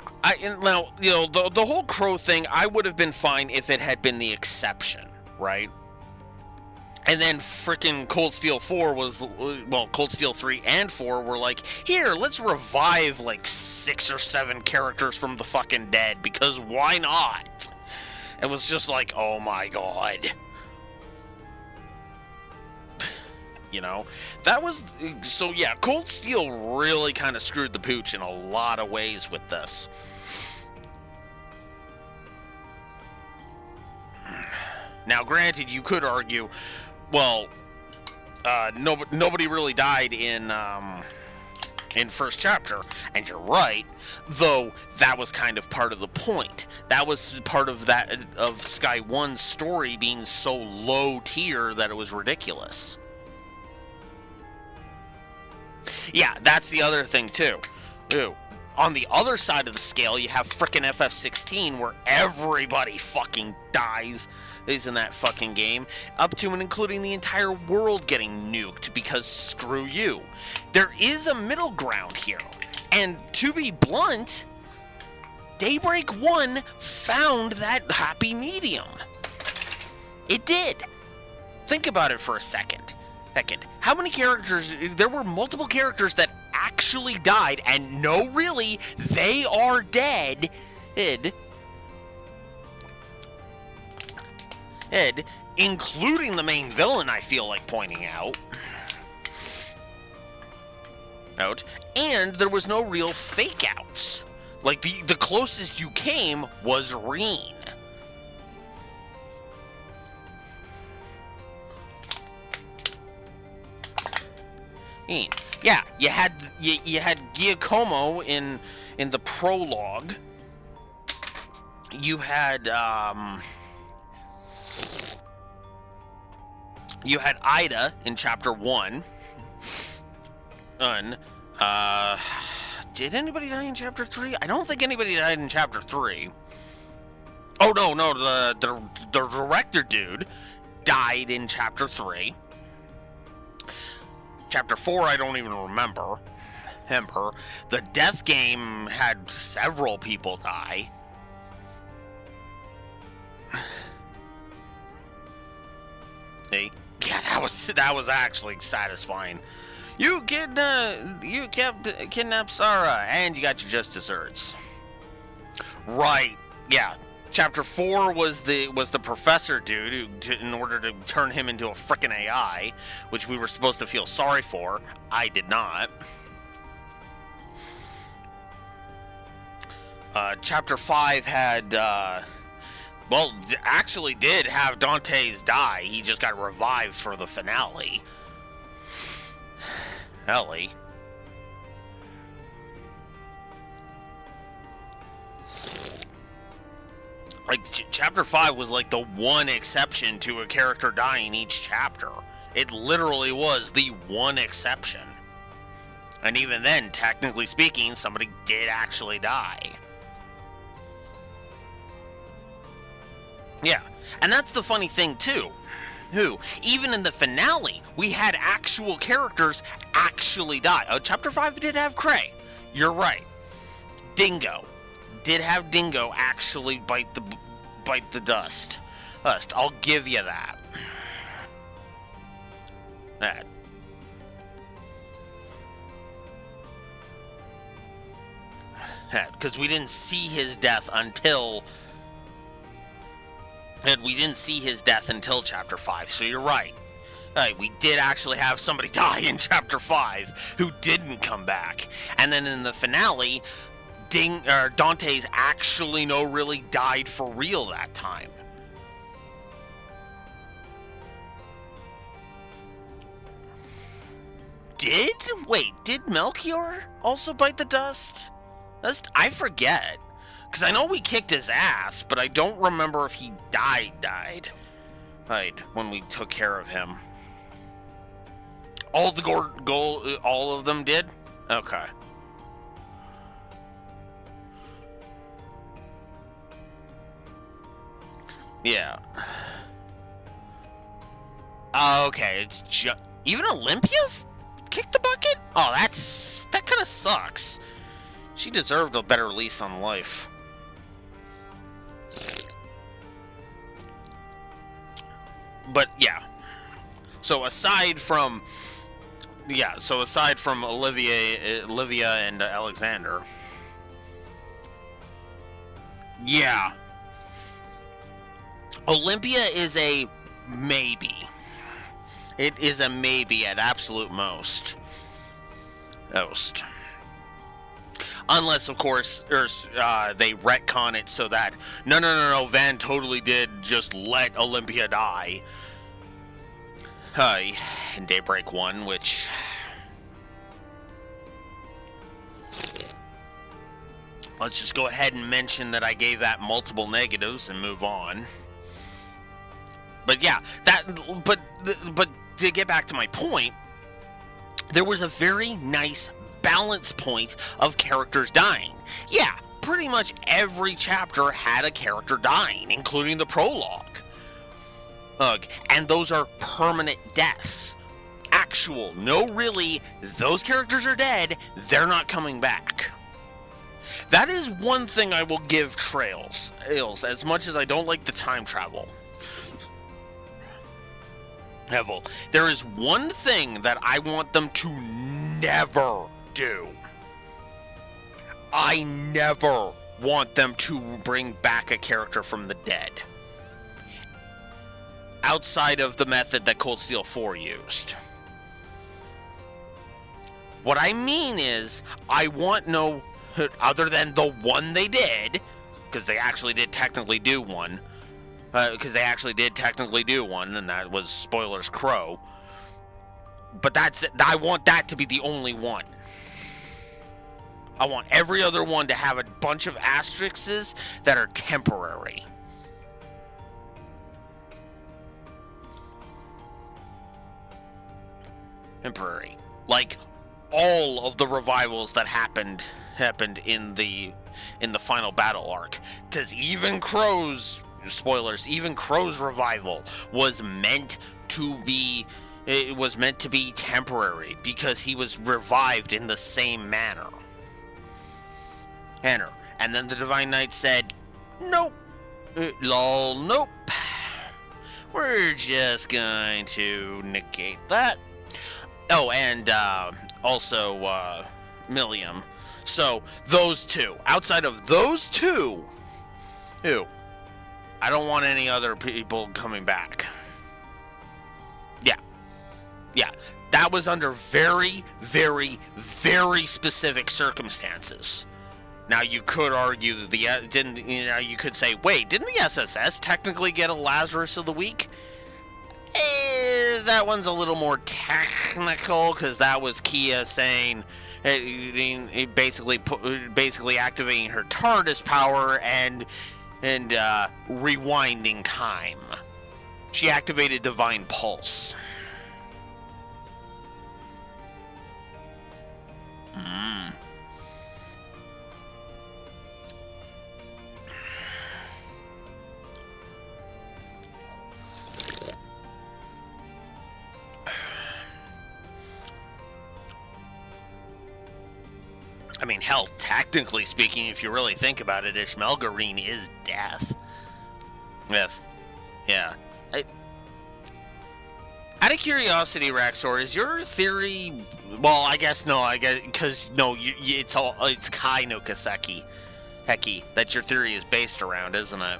now, you know, the whole Crow thing, I would have been fine if it had been the exception, right? And then frickin' Cold Steel 4 was, well, Cold Steel 3 and 4 were like, here, let's revive like 6 or 7 characters from the fucking dead, because why not? It was just like, oh my god. You know? That was, so yeah, Cold Steel really kind of screwed the pooch in a lot of ways with this. Now, granted, you could argue, well, nobody really died in first chapter, and you're right. Though that was kind of part of the point. That was part of Sky 1's story being so low tier that it was ridiculous. Yeah, that's the other thing too. Ooh. On the other side of the scale, you have frickin' FF16, where everybody fucking dies is in that fucking game, up to and including the entire world getting nuked because screw you. There is a middle ground here, and to be blunt, Daybreak 1 found that happy medium. It did. Think about it for a second. How many characters, there were multiple characters that actually died, and no, really, they are dead. Including the main villain, I feel like pointing out. And there was no real fake outs. Like, the closest you came was Reen. Yeah, you had Giacomo in the prologue. You had Ida in chapter 1. Did anybody die in chapter 3? I don't think anybody died in chapter 3. Oh no, the director dude died in chapter 3. Chapter 4, I don't even remember. The death game had several people die. Hey, yeah, that was actually satisfying. You kidnapped Sarah, and you got your just desserts. Right? Yeah. Chapter 4 was the professor dude in order to turn him into a frickin' AI, which we were supposed to feel sorry for. I did not. Chapter 5 had, well, actually did have Dante's die. He just got revived for the finale. Ellie. Like, chapter 5 was like the one exception to a character dying each chapter. It literally was the one exception. And even then, technically speaking, somebody did actually die. Yeah, and that's the funny thing too. Even in the finale, we had actual characters actually die. Chapter 5 did have Cray. You're right. Dingo. Did have Dingo actually bite the dust. I'll give you that. Because we didn't see his death until chapter 5. So you're right. We did actually have somebody die in chapter 5 who didn't come back, and then in the finale, Dante's actually really died for real that time. Did Melchior also bite the dust? I forget. Because I know we kicked his ass, but I don't remember if he died. When we took care of him. All of them did? Okay. Yeah. Okay, it's just... Even Olympia kicked the bucket? Oh, that kind of sucks. She deserved a better lease on life. But, yeah. So, aside from Olivia and Alexander... Yeah. Olympia is a maybe. It is a maybe at absolute most. Unless, of course, they retcon it so that no, Van totally did just let Olympia die. In Daybreak 1, which... Let's just go ahead and mention that I gave that multiple negatives and move on. But yeah, but to get back to my point, there was a very nice balance point of characters dying. Yeah, pretty much every chapter had a character dying, including the prologue. And those are permanent deaths. Actual, no really, those characters are dead, they're not coming back. That is one thing I will give Trails, as much as I don't like the time travel. Neville, there is one thing that I want them to never do. I never want them to bring back a character from the dead. Outside of the method that Cold Steel 4 used. What I mean is, I want no... other than the one they did, because they actually did technically do one, and that was, spoilers, Crow. But I want that to be the only one. I want every other one to have a bunch of asterisks that are temporary. Temporary. Like, all of the revivals that happened in the final battle arc, because even Crow's revival was meant to be temporary, because he was revived in the same manner. And then the Divine Knight said, nope, nope, we're just going to negate that. Oh, and also Milliam. So, those two. Outside of those two, I don't want any other people coming back. Yeah. That was under very, very, very specific circumstances. Now, you could argue that you could say, wait, didn't the SSS technically get a Lazarus of the Week? That one's a little more technical, because that was Kia saying, basically activating her TARDIS power and rewinding time. She activated Divine Pulse. I mean, hell, technically speaking, if you really think about it, Ishmelgarine is death. Yes. Yeah. Out of curiosity, Raxor, is your theory... Well, I guess no, because, no, it's Kai no Kaseki. Heki, that your theory is based around, isn't it?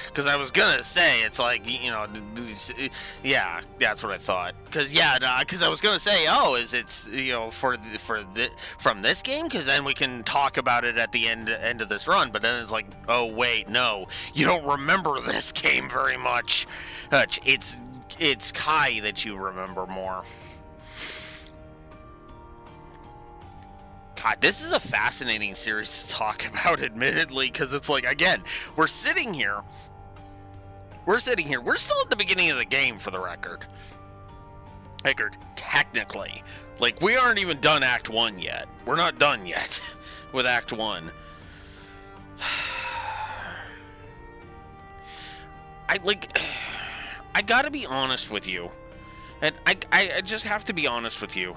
Because I was gonna say, it's like, yeah, that's what I thought. Because I was gonna say, from this game, because then we can talk about it at the end of this run. But then it's like, oh wait, no, you don't remember this game very much. It's Kai that you remember more. God, this is a fascinating series to talk about, admittedly, because it's like, again, we're sitting here. We're still at the beginning of the game, for the record. Technically. Like, we aren't even done Act 1 yet. We're not done yet. with Act 1. I gotta be honest with you. And I just have to be honest with you.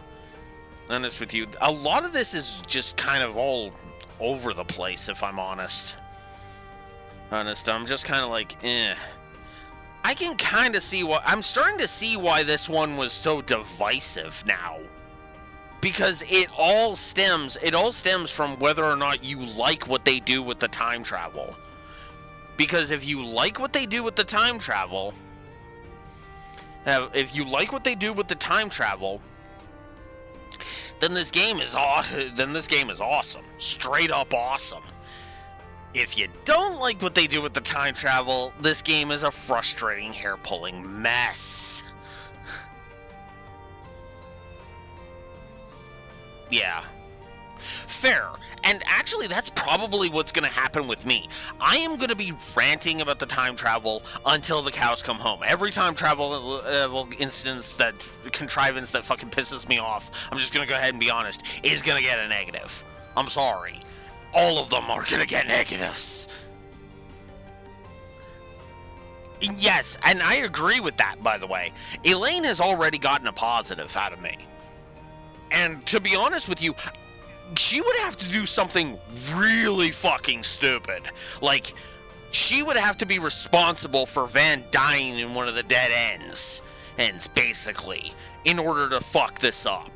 A lot of this is just kind of all over the place, if I'm honest. I'm just kind of like, eh. I can kind of see I'm starting to see why this one was so divisive now. Because it all stems from whether or not you like what they do with the time travel. Because if you like what they do with the time travel, then this game is awesome. Straight up awesome. If you don't like what they do with the time travel, this game is a frustrating, hair-pulling mess. Yeah. Fair. And actually, that's probably what's going to happen with me. I am going to be ranting about the time travel until the cows come home. Every time travel contrivance that fucking pisses me off, I'm just going to go ahead and be honest, is going to get a negative. I'm sorry. All of them are going to get negatives. Yes, and I agree with that, by the way. Elaine has already gotten a positive out of me. And to be honest with you, she would have to do something really fucking stupid. Like, she would have to be responsible for Van dying in one of the dead ends, basically, in order to fuck this up.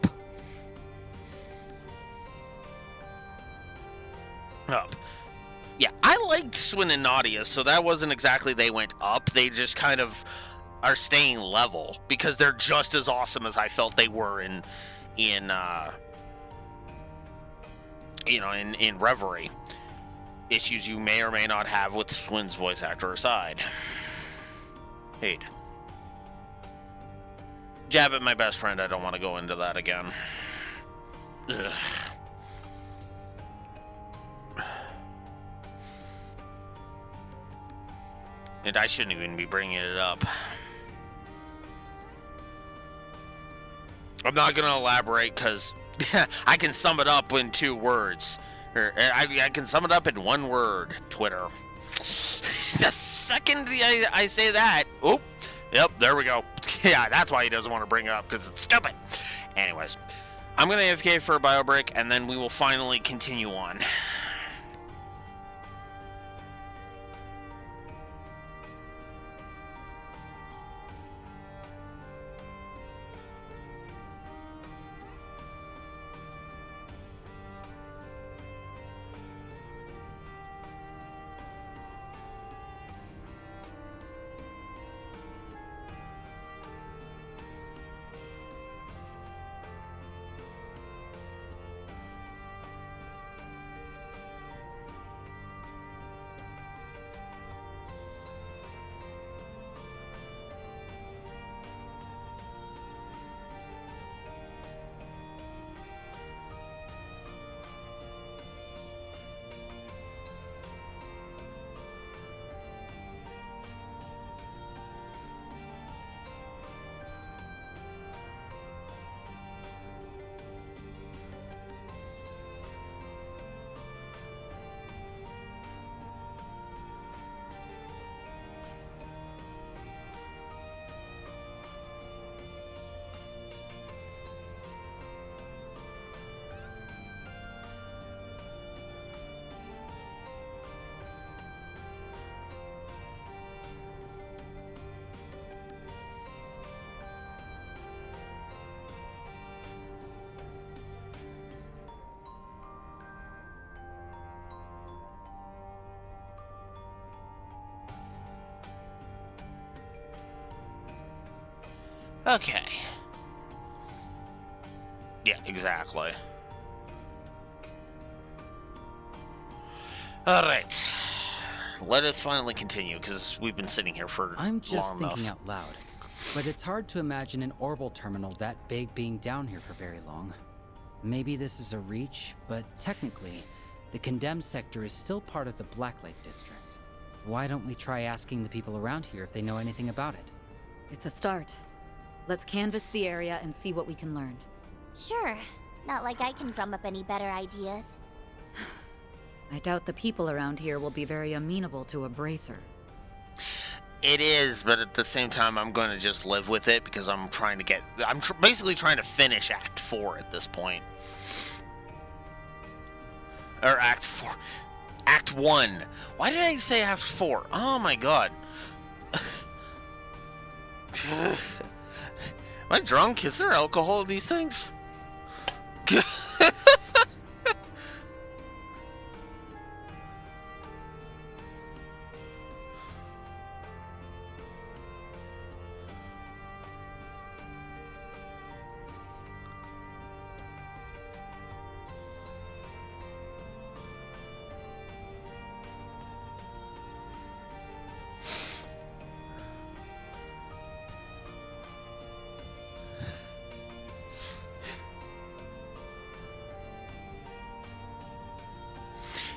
Yeah, I liked Swin and Nadia, so that wasn't exactly they went up. They just kind of are staying level, because they're just as awesome as I felt they were in Reverie. Issues you may or may not have with Swin's voice actor aside. Hate. Jab at my best friend, I don't want to go into that again. Ugh. And I shouldn't even be bringing it up. I'm not going to elaborate because I can sum it up in 2 words. I can sum it up in 1 word. Twitter. The second I say that, yep, there we go. Yeah, that's why he doesn't want to bring it up, because it's stupid. Anyways, I'm going to AFK for a bio break, and then we will finally continue on. Okay. Yeah, exactly. Alright. Let us finally continue, because we've been sitting here for I'm just long enough. thinking out loud, but it's hard to imagine an orbital terminal that big being down here for very long. Maybe this is a reach, but technically, the condemned sector is still part of the Blacklight district. Why don't we try asking the people around here if they know anything about it? It's a start. Let's canvass the area and see what we can learn. Sure. Not like I can drum up any better ideas. I doubt the people around here will be very amenable to a bracer. It is, but at the same time, I'm going to just live with it because I'm trying to basically trying to finish Act 4 at this point. Or Act 4. Act 1. Why did I say Act 4? Oh my god. Am I drunk? Is there alcohol in these things?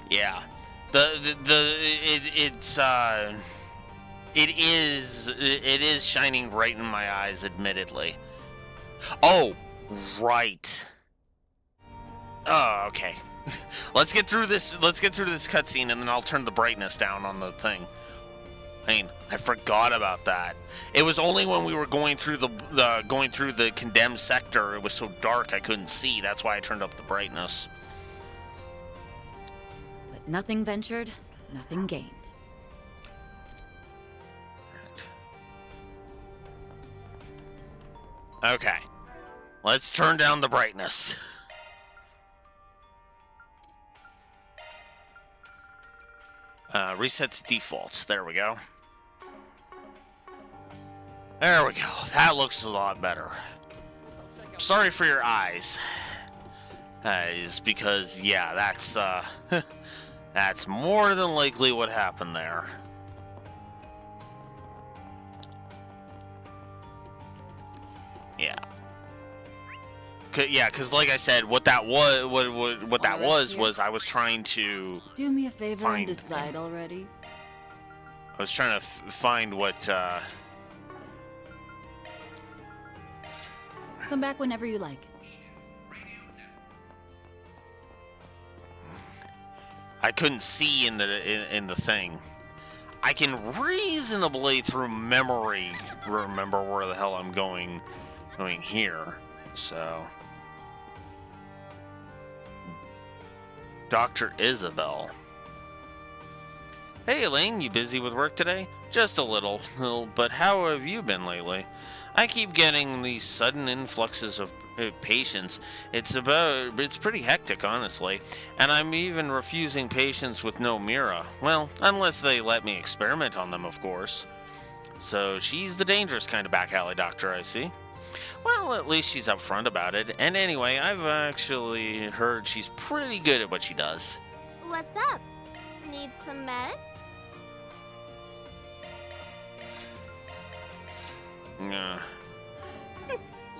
Yeah, it is shining right in my eyes, admittedly. Oh, right. Oh, okay. Let's get through this cutscene, and then I'll turn the brightness down on the thing. I mean, I forgot about that. It was only when we were going through the condemned sector. It was so dark I couldn't see. That's why I turned up the brightness. Nothing ventured, nothing gained. Okay. Let's turn down the brightness. Reset to default. There we go. There we go. That looks a lot better. Sorry for your eyes. Is because, yeah, that's, that's more than likely what happened there. Yeah. Yeah, because like I said, what that was I was trying to do me a favor and decide already. I was trying to find what. Come back whenever you like. I couldn't see in the thing. I can reasonably, through memory, remember where the hell I'm going here. So, Dr. Isabel. Hey, Elaine, you busy with work today? Just a little, but how have you been lately? I keep getting these sudden influxes of patients. It's pretty hectic, honestly. And I'm even refusing patients with no Mira. Well, unless they let me experiment on them, of course. So she's the dangerous kind of back alley doctor, I see. Well, at least she's upfront about it. And anyway, I've actually heard she's pretty good at what she does. What's up? Need some meds? Yeah.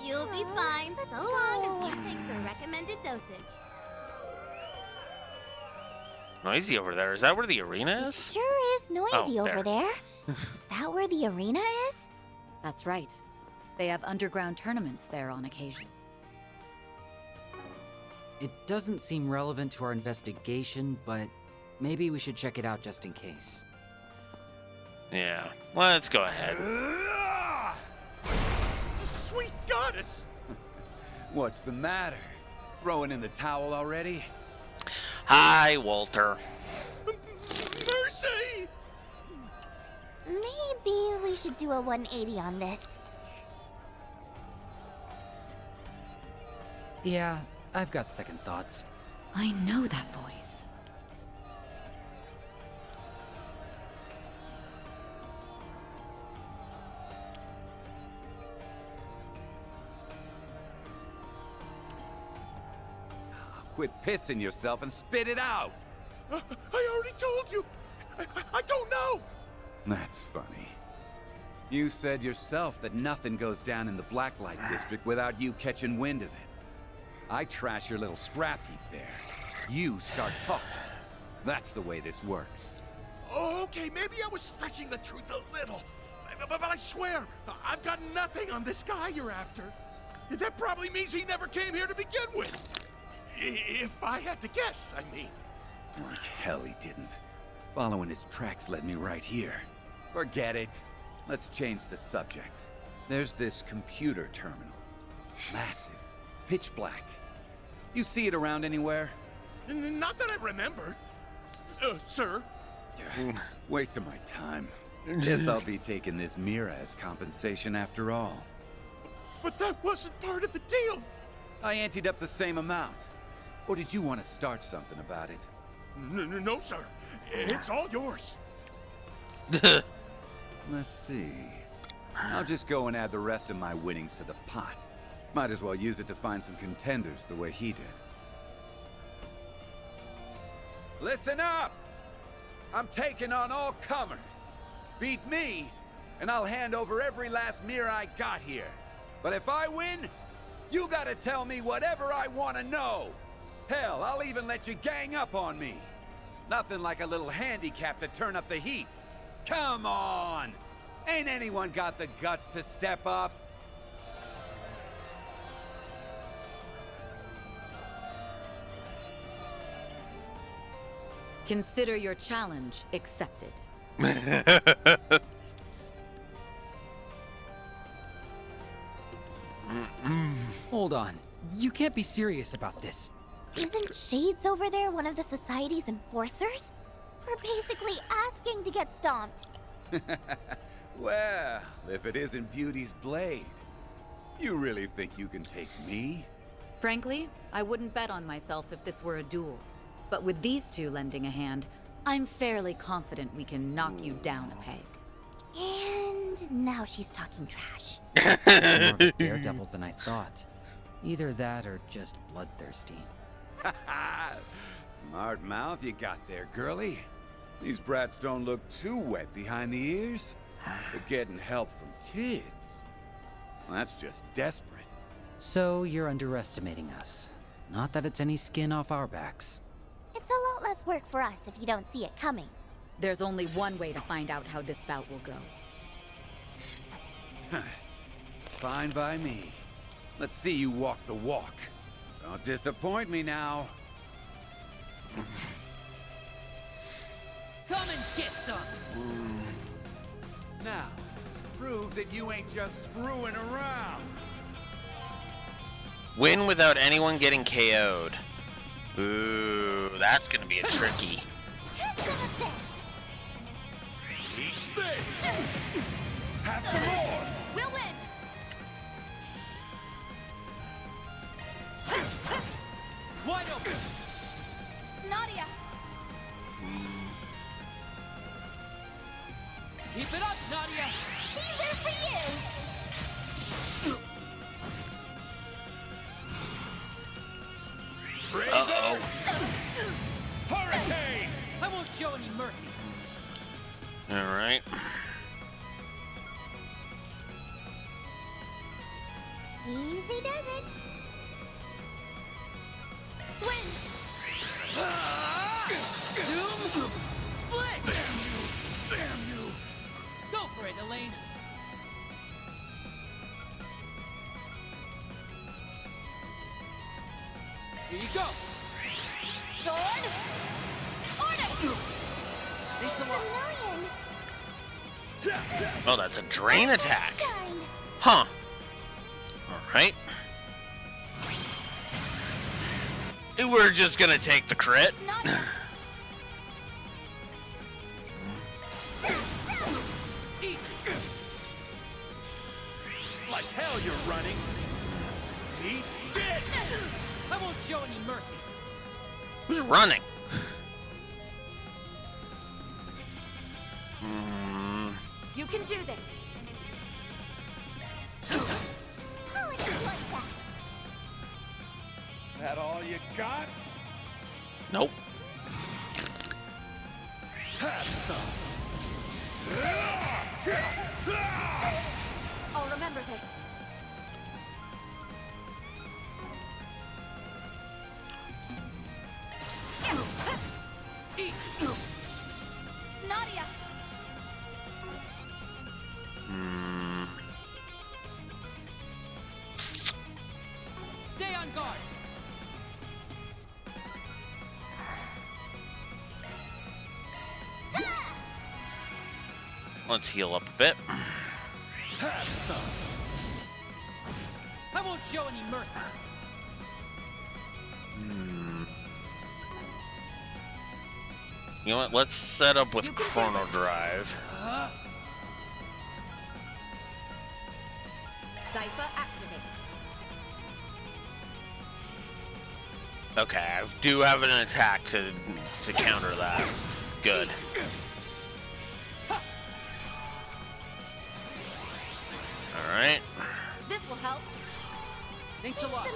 You'll be fine so long as you take the recommended dosage. Noisy over there. Is that where the arena is? It sure is noisy over there. Is that where the arena is? That's right. They have underground tournaments there on occasion. It doesn't seem relevant to our investigation, but maybe we should check it out just in case. Yeah, let's go ahead. Sweet goddess! What's the matter? Throwing in the towel already? Hi, Walter. Mercy! Maybe we should do a 180 on this. Yeah, I've got second thoughts. I know that voice. Quit pissing yourself and spit it out! I already told you! I don't know! That's funny. You said yourself that nothing goes down in the Blacklight District without you catching wind of it. I trash your little scrap heap there. You start talking. That's the way this works. Oh, okay, maybe I was stretching the truth a little. But I swear, I've got nothing on this guy you're after. That probably means he never came here to begin with. If I had to guess, I mean. Like hell he didn't. Following his tracks led me right here. Forget it. Let's change the subject. There's this computer terminal. Massive. Pitch black. You see it around anywhere? Not that I remember. Sir? Waste of my time. Guess I'll be taking this mirror as compensation after all. But that wasn't part of the deal. I anteed up the same amount. Or did you want to start something about it? No, sir. It's all yours. Let's see. I'll just go and add the rest of my winnings to the pot. Might as well use it to find some contenders the way he did. Listen up! I'm taking on all comers. Beat me, and I'll hand over every last mirror I got here. But if I win, you gotta tell me whatever I want to know. Hell, I'll even let you gang up on me. Nothing like a little handicap to turn up the heat. Come on! Ain't anyone got the guts to step up? Consider your challenge accepted. Hold on. You can't be serious about this. Isn't Shades over there one of the Society's enforcers? We're basically asking to get stomped. Well, if it isn't Beauty's blade, you really think you can take me? Frankly, I wouldn't bet on myself if this were a duel. But with these two lending a hand, I'm fairly confident we can knock you down a peg. And now she's talking trash. More of a daredevil than I thought. Either that or just bloodthirsty. Smart mouth you got there, girlie. These brats don't look too wet behind the ears. But getting help from kids, that's just desperate. So you're underestimating us. Not that it's any skin off our backs. It's a lot less work for us if you don't see it coming. There's only one way to find out how this bout will go. Fine by me. Let's see you walk the walk. Don't disappoint me now. Come and get some! Now, prove that you ain't just screwing around. Win without anyone getting KO'd. Ooh, that's gonna be a tricky. Eat this! Have some more! We'll win! Wide open! Nadia! Keep it up, Nadia! These are for you! Uh-oh. Hurricane! I won't show any mercy. All right. Easy does it. Swing! Doom! Flick! Damn you! Go for it, Elaine! Here you go! Sword! Order! Thanks a lot. Oh, that's a drain attack. Shine. Huh. All right. We're just gonna take the crit. Easy! Like hell you're running. Eat shit! I won't show any mercy. Who's running? You can do this! I'll exploit that. That all you got? Nope. Have some. I'll remember this. Nadia! Stay on guard. Let's heal up a bit. Have some. I won't show any mercy. You know what? Let's set up with Chrono Drive. Cipher activate. Okay, I do have an attack to counter that. Good. Alright. This will help. Thanks a lot.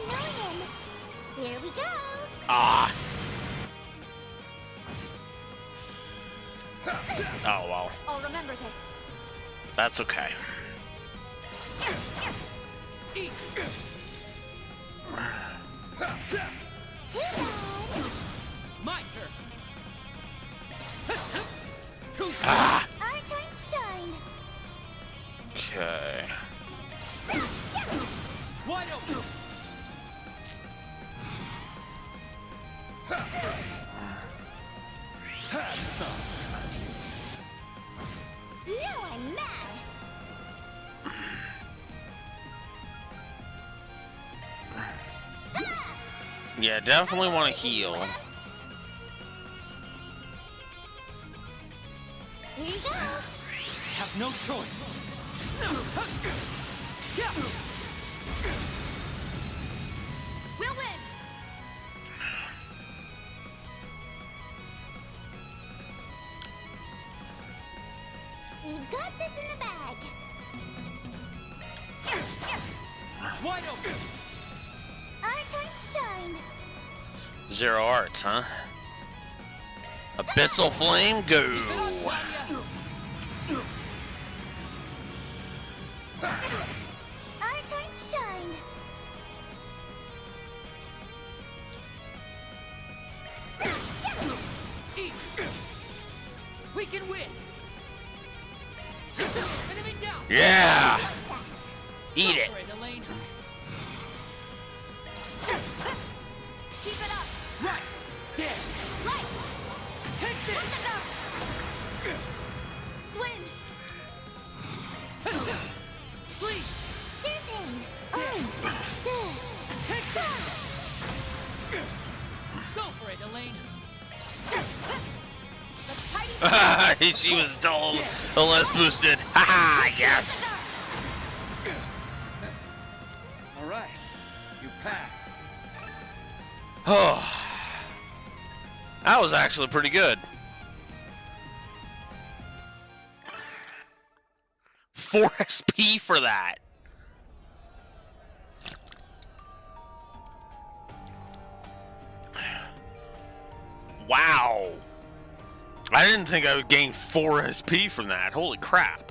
Here we go. Ah! Oh, well. I'll remember this. That's okay. My turn. Ah! Our time to shine. Okay. Wide open. Have some. Now I'm mad. Yeah, definitely want to heal. Here you go. Have no choice. We'll win. We've got this in the bag. Wide open. Our time to shine. Zero arts, huh? Abyssal Flame, go! Our time to shine. We can win. Enemy down. Yeah! Eat it! Elaine. Keep it up. Right. There. Light. Take this. Swim. Please. Sure thing. Oh, good. Take that. Go for it, Elaine. She was still a less boosted. Haha, yes! All right, you passed. Oh, that was actually pretty good. 4 SP for that. Wow. I didn't think I would gain 4 SP from that. Holy crap.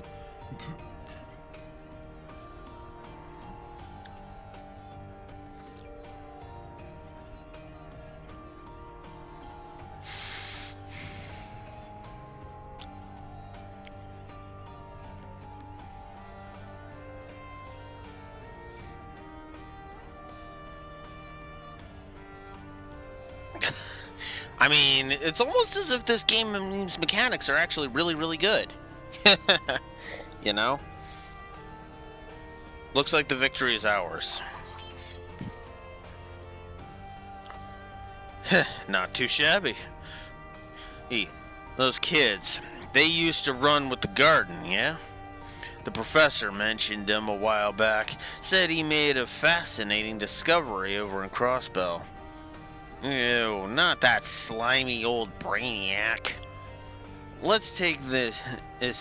I mean, it's almost as if this game's mechanics are actually really, really good. You know? Looks like the victory is ours. Not too shabby. Those kids, they used to run with the garden, yeah? The professor mentioned him a while back, said he made a fascinating discovery over in Crossbell. Ew, not that slimy old brainiac. Let's take this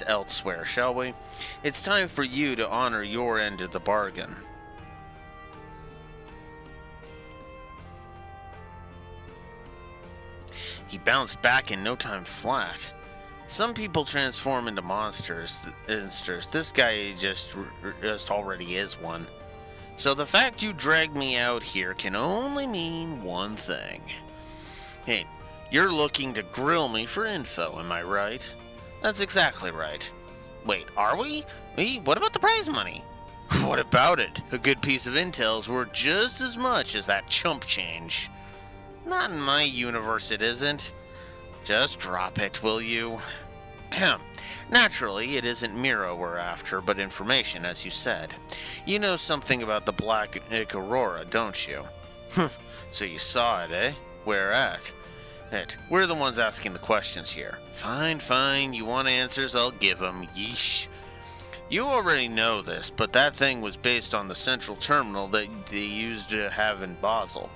elsewhere, shall we? It's time for you to honor your end of the bargain. He bounced back in no time flat. Some people transform into monsters. This guy just already is one. So the fact you dragged me out here can only mean one thing. Hey, you're looking to grill me for info, am I right? That's exactly right. Wait, are we? What about the prize money? What about it? A good piece of intel's worth just as much as that chump change. Not in my universe it isn't. Just drop it, will you? Naturally, it isn't Mira we're after, but information, as you said. You know something about the Black Aurora, don't you? So you saw it, eh? Where at? We're the ones asking the questions here. Fine, fine. You want answers? I'll give them. Yeesh. You already know this, but that thing was based on the central terminal that they used to have in Basel.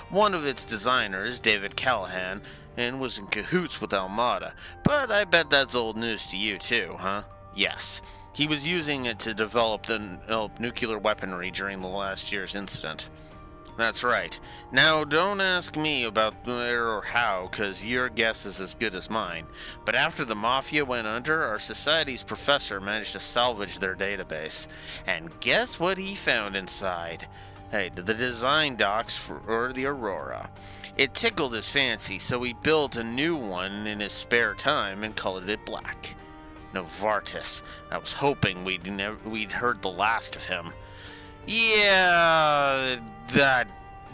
One of its designers, David Callahan, and was in cahoots with Almada, but I bet that's old news to you too, huh? Yes. He was using it to develop the nuclear weaponry during the last year's incident. That's right. Now, don't ask me about where or how, because your guess is as good as mine. But after the Mafia went under, our society's professor managed to salvage their database. And guess what he found inside? Hey, the design docs for the Aurora. It tickled his fancy, so he built a new one in his spare time and colored it black. Novartis. I was hoping we'd heard the last of him. Yeah, that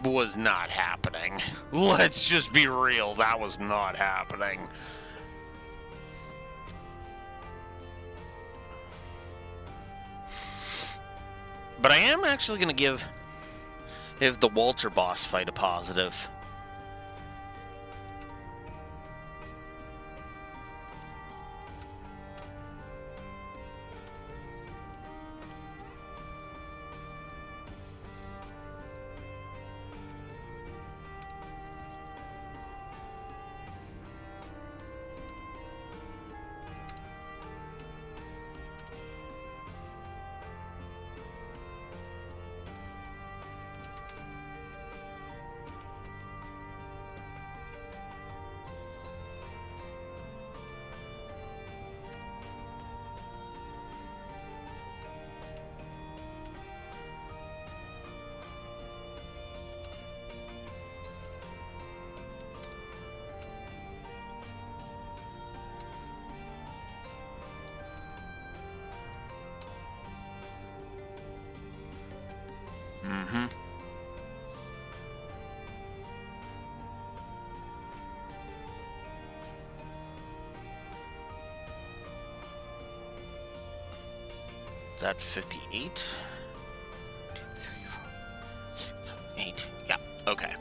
was not happening. Let's just be real, that was not happening. But I am actually going to give the Walter boss fight a positive. Mm-hmm. Is that 58? 2, 3, 4, 6, 7, 8. Yeah, okay.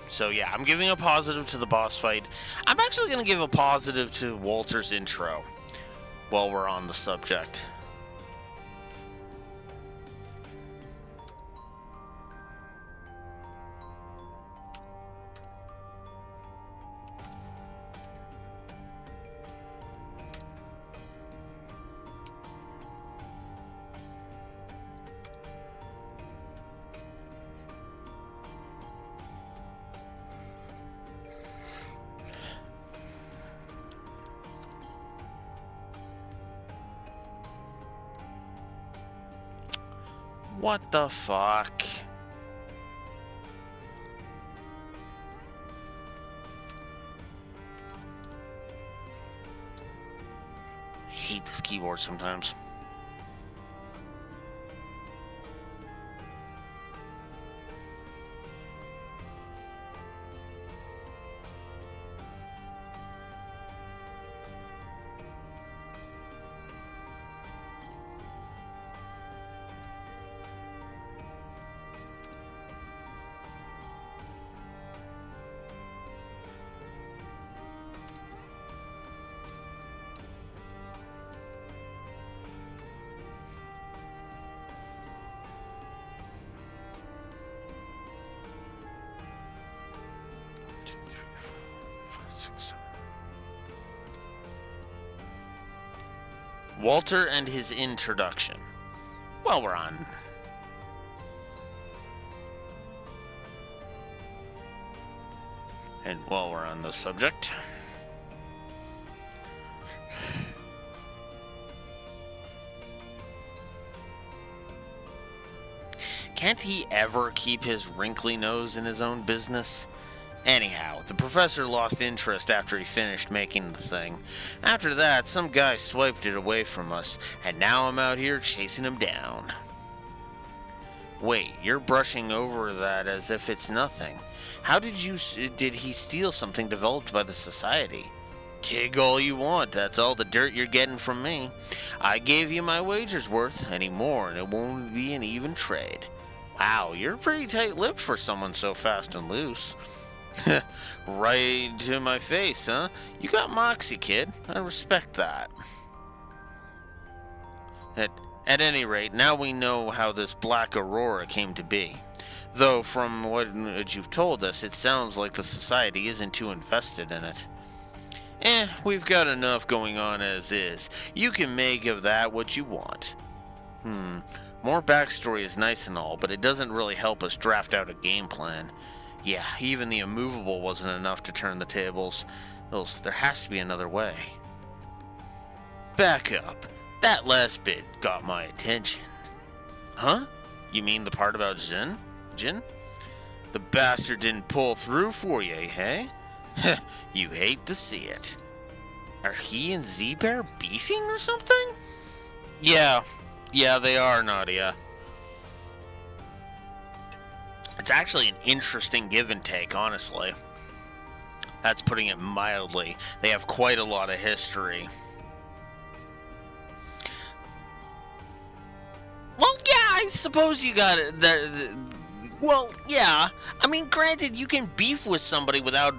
So yeah, I'm giving a positive to the boss fight. I'm actually going to give a positive to Walter's intro while we're on the subject. What the fuck? I hate this keyboard sometimes. Walter and his introduction. Well, we're on. And while we're on the subject, can't he ever keep his wrinkly nose in his own business? Anyhow, the professor lost interest after he finished making the thing. After that, some guy swiped it away from us, and now I'm out here chasing him down. Wait, you're brushing over that as if it's nothing. How did he steal something developed by the society? Dig all you want, that's all the dirt you're getting from me. I gave you my wager's worth, any more and it won't be an even trade. Wow, you're pretty tight-lipped for someone so fast and loose. Right to my face, huh? You got moxie, kid. I respect that. At any rate, now we know how this Black Aurora came to be. Though, from what you've told us, it sounds like the Society isn't too invested in it. We've got enough going on as is. You can make of that what you want. More backstory is nice and all, but it doesn't really help us draft out a game plan. Yeah, even the immovable wasn't enough to turn the tables. There has to be another way. Back up. That last bit got my attention. Huh? You mean the part about Jin? The bastard didn't pull through for you, hey? You hate to see it. Are he and Z-Bear beefing or something? Yeah, they are, Nadia. It's actually an interesting give and take, honestly. That's putting it mildly. They have quite a lot of history. Well, yeah, I suppose you got it. Well, yeah. I mean, granted, you can beef with somebody without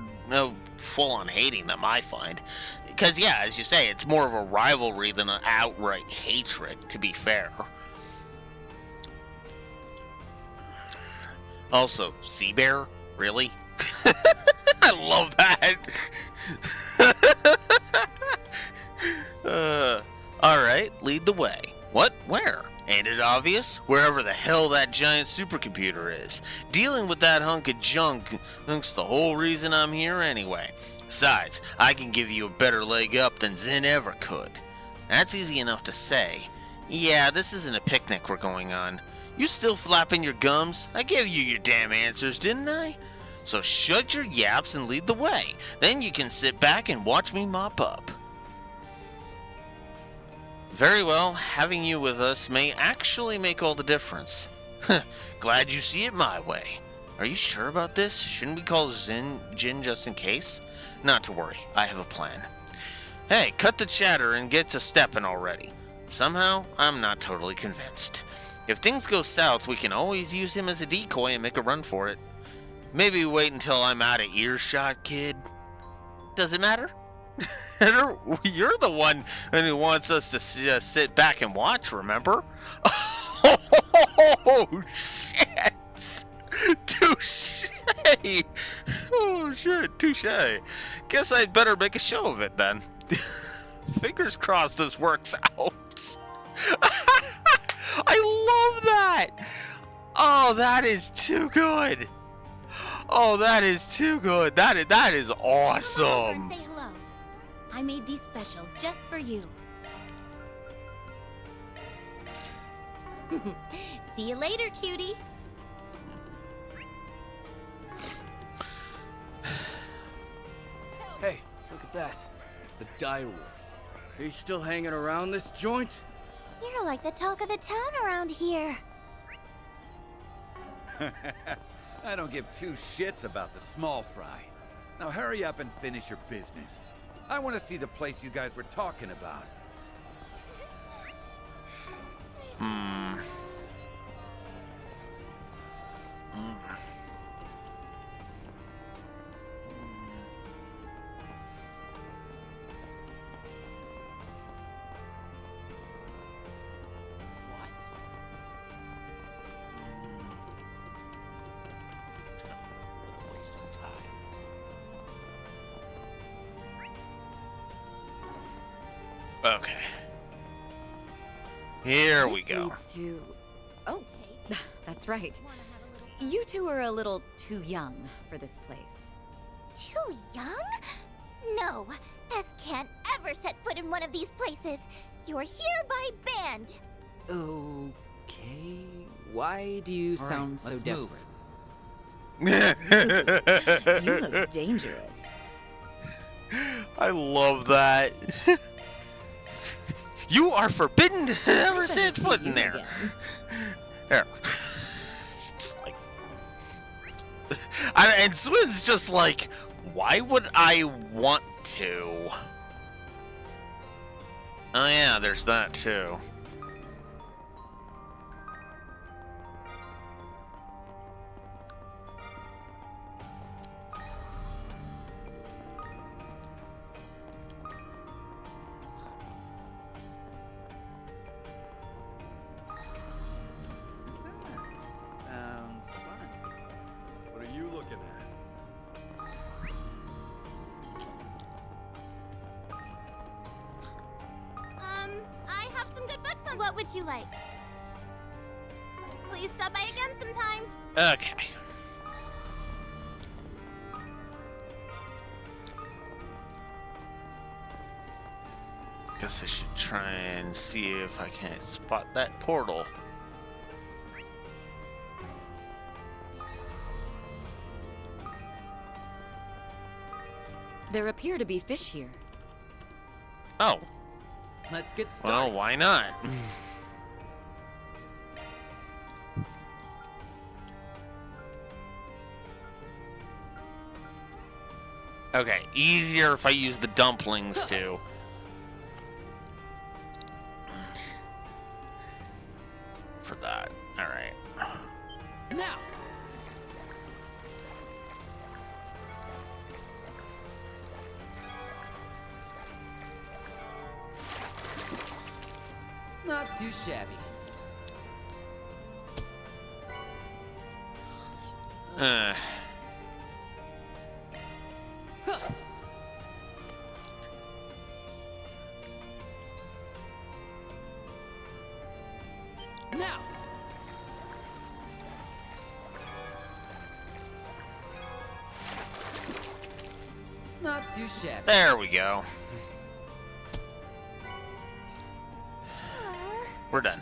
full-on hating them, I find. Because, yeah, as you say, it's more of a rivalry than an outright hatred, to be fair. Also, Z-Bear? Really? I love that! Alright, lead the way. What? Where? Ain't it obvious? Wherever the hell that giant supercomputer is. Dealing with that hunk of junk's the whole reason I'm here anyway. Besides, I can give you a better leg up than Zin ever could. That's easy enough to say. Yeah, this isn't a picnic we're going on. You still flapping your gums? I gave you your damn answers, didn't I? So shut your yaps and lead the way. Then you can sit back and watch me mop up. Very well, having you with us may actually make all the difference. Glad you see it my way. Are you sure about this? Shouldn't we call Jin just in case? Not to worry, I have a plan. Hey, cut the chatter and get to stepping already. Somehow, I'm not totally convinced. If things go south, we can always use him as a decoy and make a run for it. Maybe wait until I'm out of earshot, kid. Does it matter? You're the one who wants us to just sit back and watch, remember? Oh, shit! Touche! Oh, shit, touche. Guess I'd better make a show of it, then. Fingers crossed this works out. I love that! Oh, that is too good! Oh, that is too good. That is awesome. Come over and say hello. I made these special just for you. See you later, cutie. Hey, look at that. It's the direwolf. He's still hanging around this joint? You're like the talk of the town around here. I don't give two shits about the small fry. Now hurry up and finish your business. I want to see the place you guys were talking about. Okay. Here we go. Leads to... Oh, that's right. You two are a little too young for this place. Too young? No, S can't ever set foot in one of these places. You're hereby banned. Okay. Why do you sound so desperate? You look dangerous. I love that. You are forbidden to ever set foot in there. There. And Swin's just like, why would I want to? Oh yeah, there's that too. Sounds fun. What are you looking at? I have some good books on. What would you like? Please stop by again sometime. Okay. Guess I should try and see if I can't spot that portal. There appear to be fish here. Oh. Let's get started. Well, why not? Okay, easier if I use the dumplings too. For that. Alright. Now! Not too shabby. Now! Not too shabby. There we go. We're done.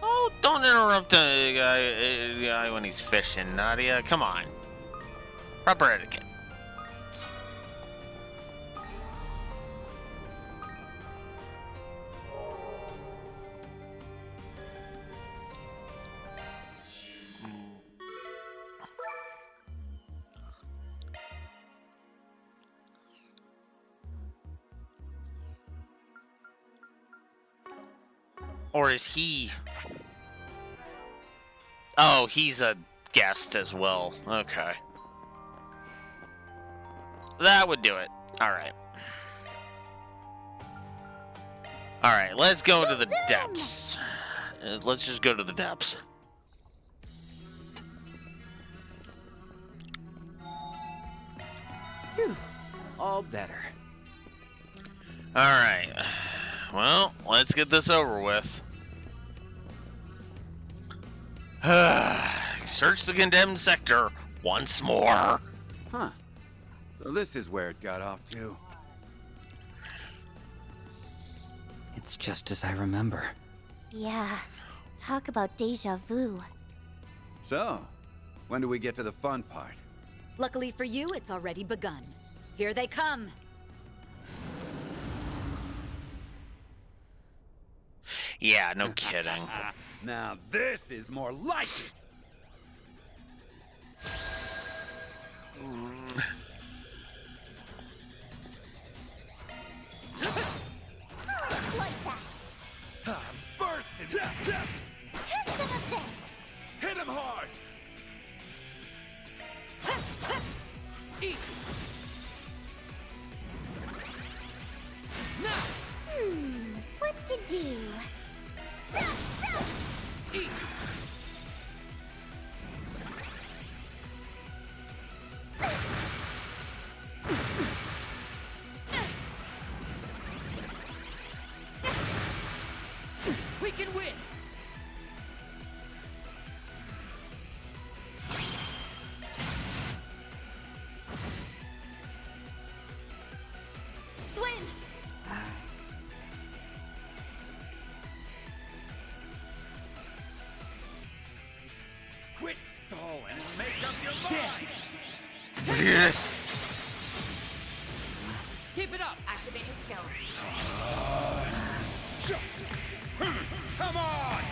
Oh, don't interrupt the guy when he's fishing, Nadia. Come on. Proper etiquette. Or is he... Oh, he's a guest as well. Okay. That would do it. Alright. Alright, let's go to the depths. Let's just go to the depths. Whew. All better. Alright. Well, let's get this over with. Search the condemned sector once more. Huh. So this is where it got off to. It's just as I remember. Yeah. Talk about deja vu. So, when do we get to the fun part? Luckily for you, it's already begun. Here they come. Yeah, no kidding. Now this is more like it. Like that. I'm bursting. Have some of this. Hit him hard. Easy. What to do? Easy. We can win. Swin! Quit stalling and make up your mind. Keep it up. Activating skill. Come on!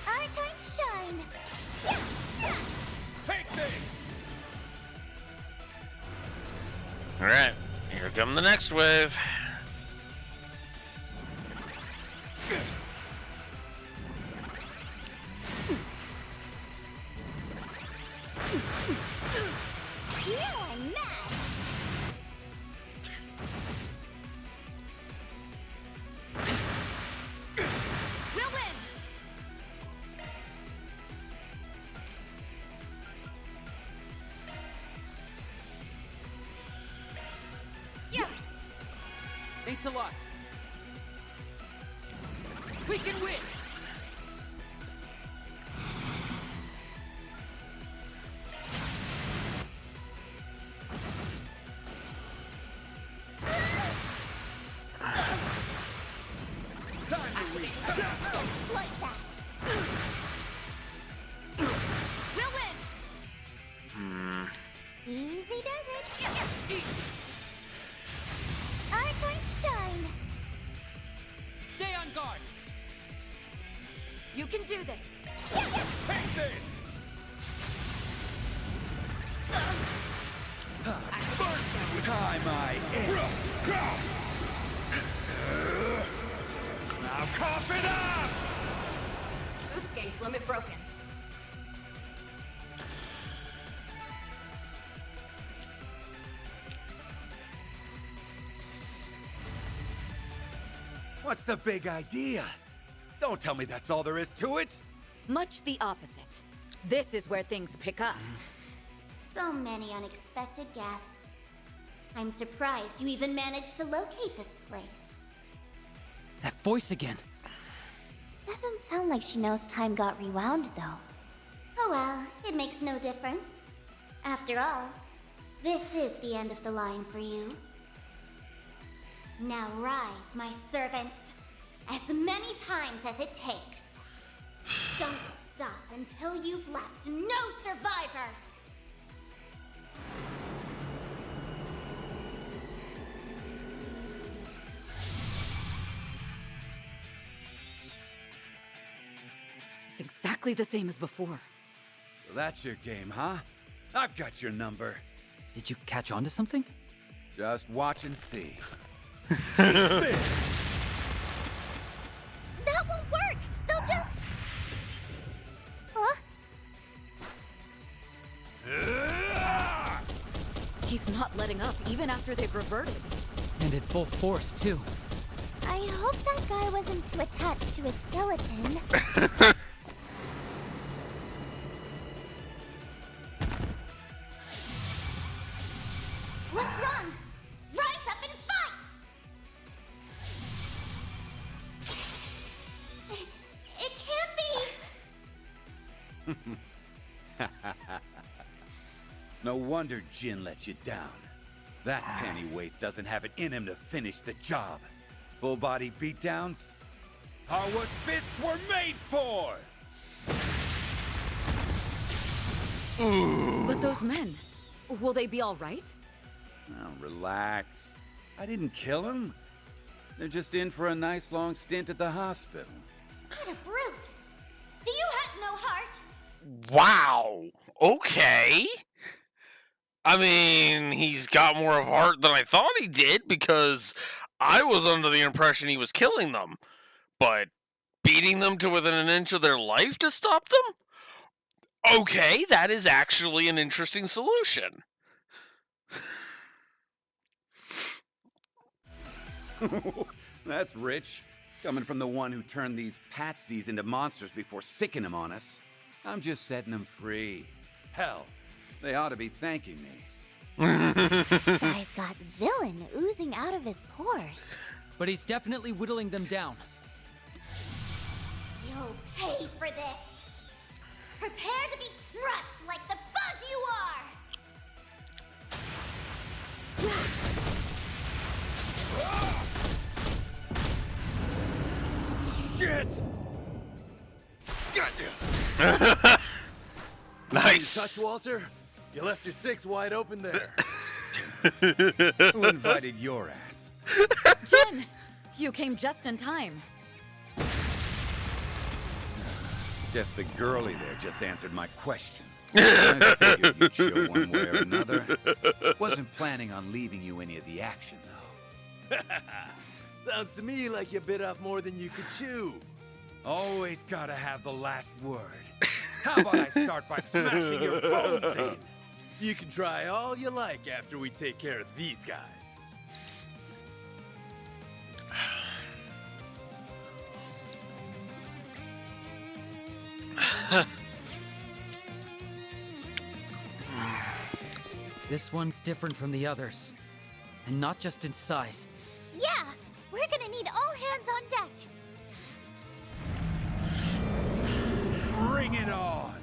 Our time to shine. Take this! Alright, here come the next wave. Now I'm mad. We'll win! Yeah! Thanks a lot. We can win! Like that. We'll win! Easy does it. Our time to shine. Stay on guard! You can do this! Take this! First time I end. Now cough it up! Boost gauge limit broken. What's the big idea? Don't tell me that's all there is to it. Much the opposite. This is where things pick up. So many unexpected guests. I'm surprised you even managed to locate this place. That voice again. Doesn't sound like she knows time got rewound, though. Oh well, it makes no difference. After all, this is the end of the line for you. Now rise, my servants, as many times as it takes. Don't stop until you've left no survivors! It's exactly the same as before. So that's your game, huh? I've got your number. Did you catch on to something? Just watch and see. That won't work! They'll just... Huh? He's not letting up even after they've reverted. And at full force, too. I hope that guy wasn't too attached to his skeleton. What's wrong? Rise up and fight! It can't be! No wonder Jin let you down. That penny-waste doesn't have it in him to finish the job. Full-body beatdowns are what fists were made for! But those men, will they be all right? Now, relax. I didn't kill them. They're just in for a nice long stint at the hospital. What a brute! Do you have no heart? Wow. Okay. I mean, he's got more of a heart than I thought he did because I was under the impression he was killing them. But beating them to within an inch of their life to stop them? Okay, that is actually an interesting solution. That's rich. Coming from the one who turned these patsies into monsters before sicking them on us. I'm just setting them free. Hell, they ought to be thanking me. This guy's got villain oozing out of his pores. But he's definitely whittling them down. You'll pay for this. Prepare to be crushed like the bug you are! Shit! Got you! Nice. Touch, Walter? You left your six wide open there. Who invited your ass? Jin, you came just in time. Guess the girlie there just answered my question. I figured you'd show one way or another. Wasn't planning on leaving you any of the action, though. Sounds to me like you bit off more than you could chew. Always gotta have the last word. How about I start by smashing your bones in? You can try all you like after we take care of these guys. This one's different from the others. And not just in size. Yeah, we're gonna need all hands on deck. Bring it on!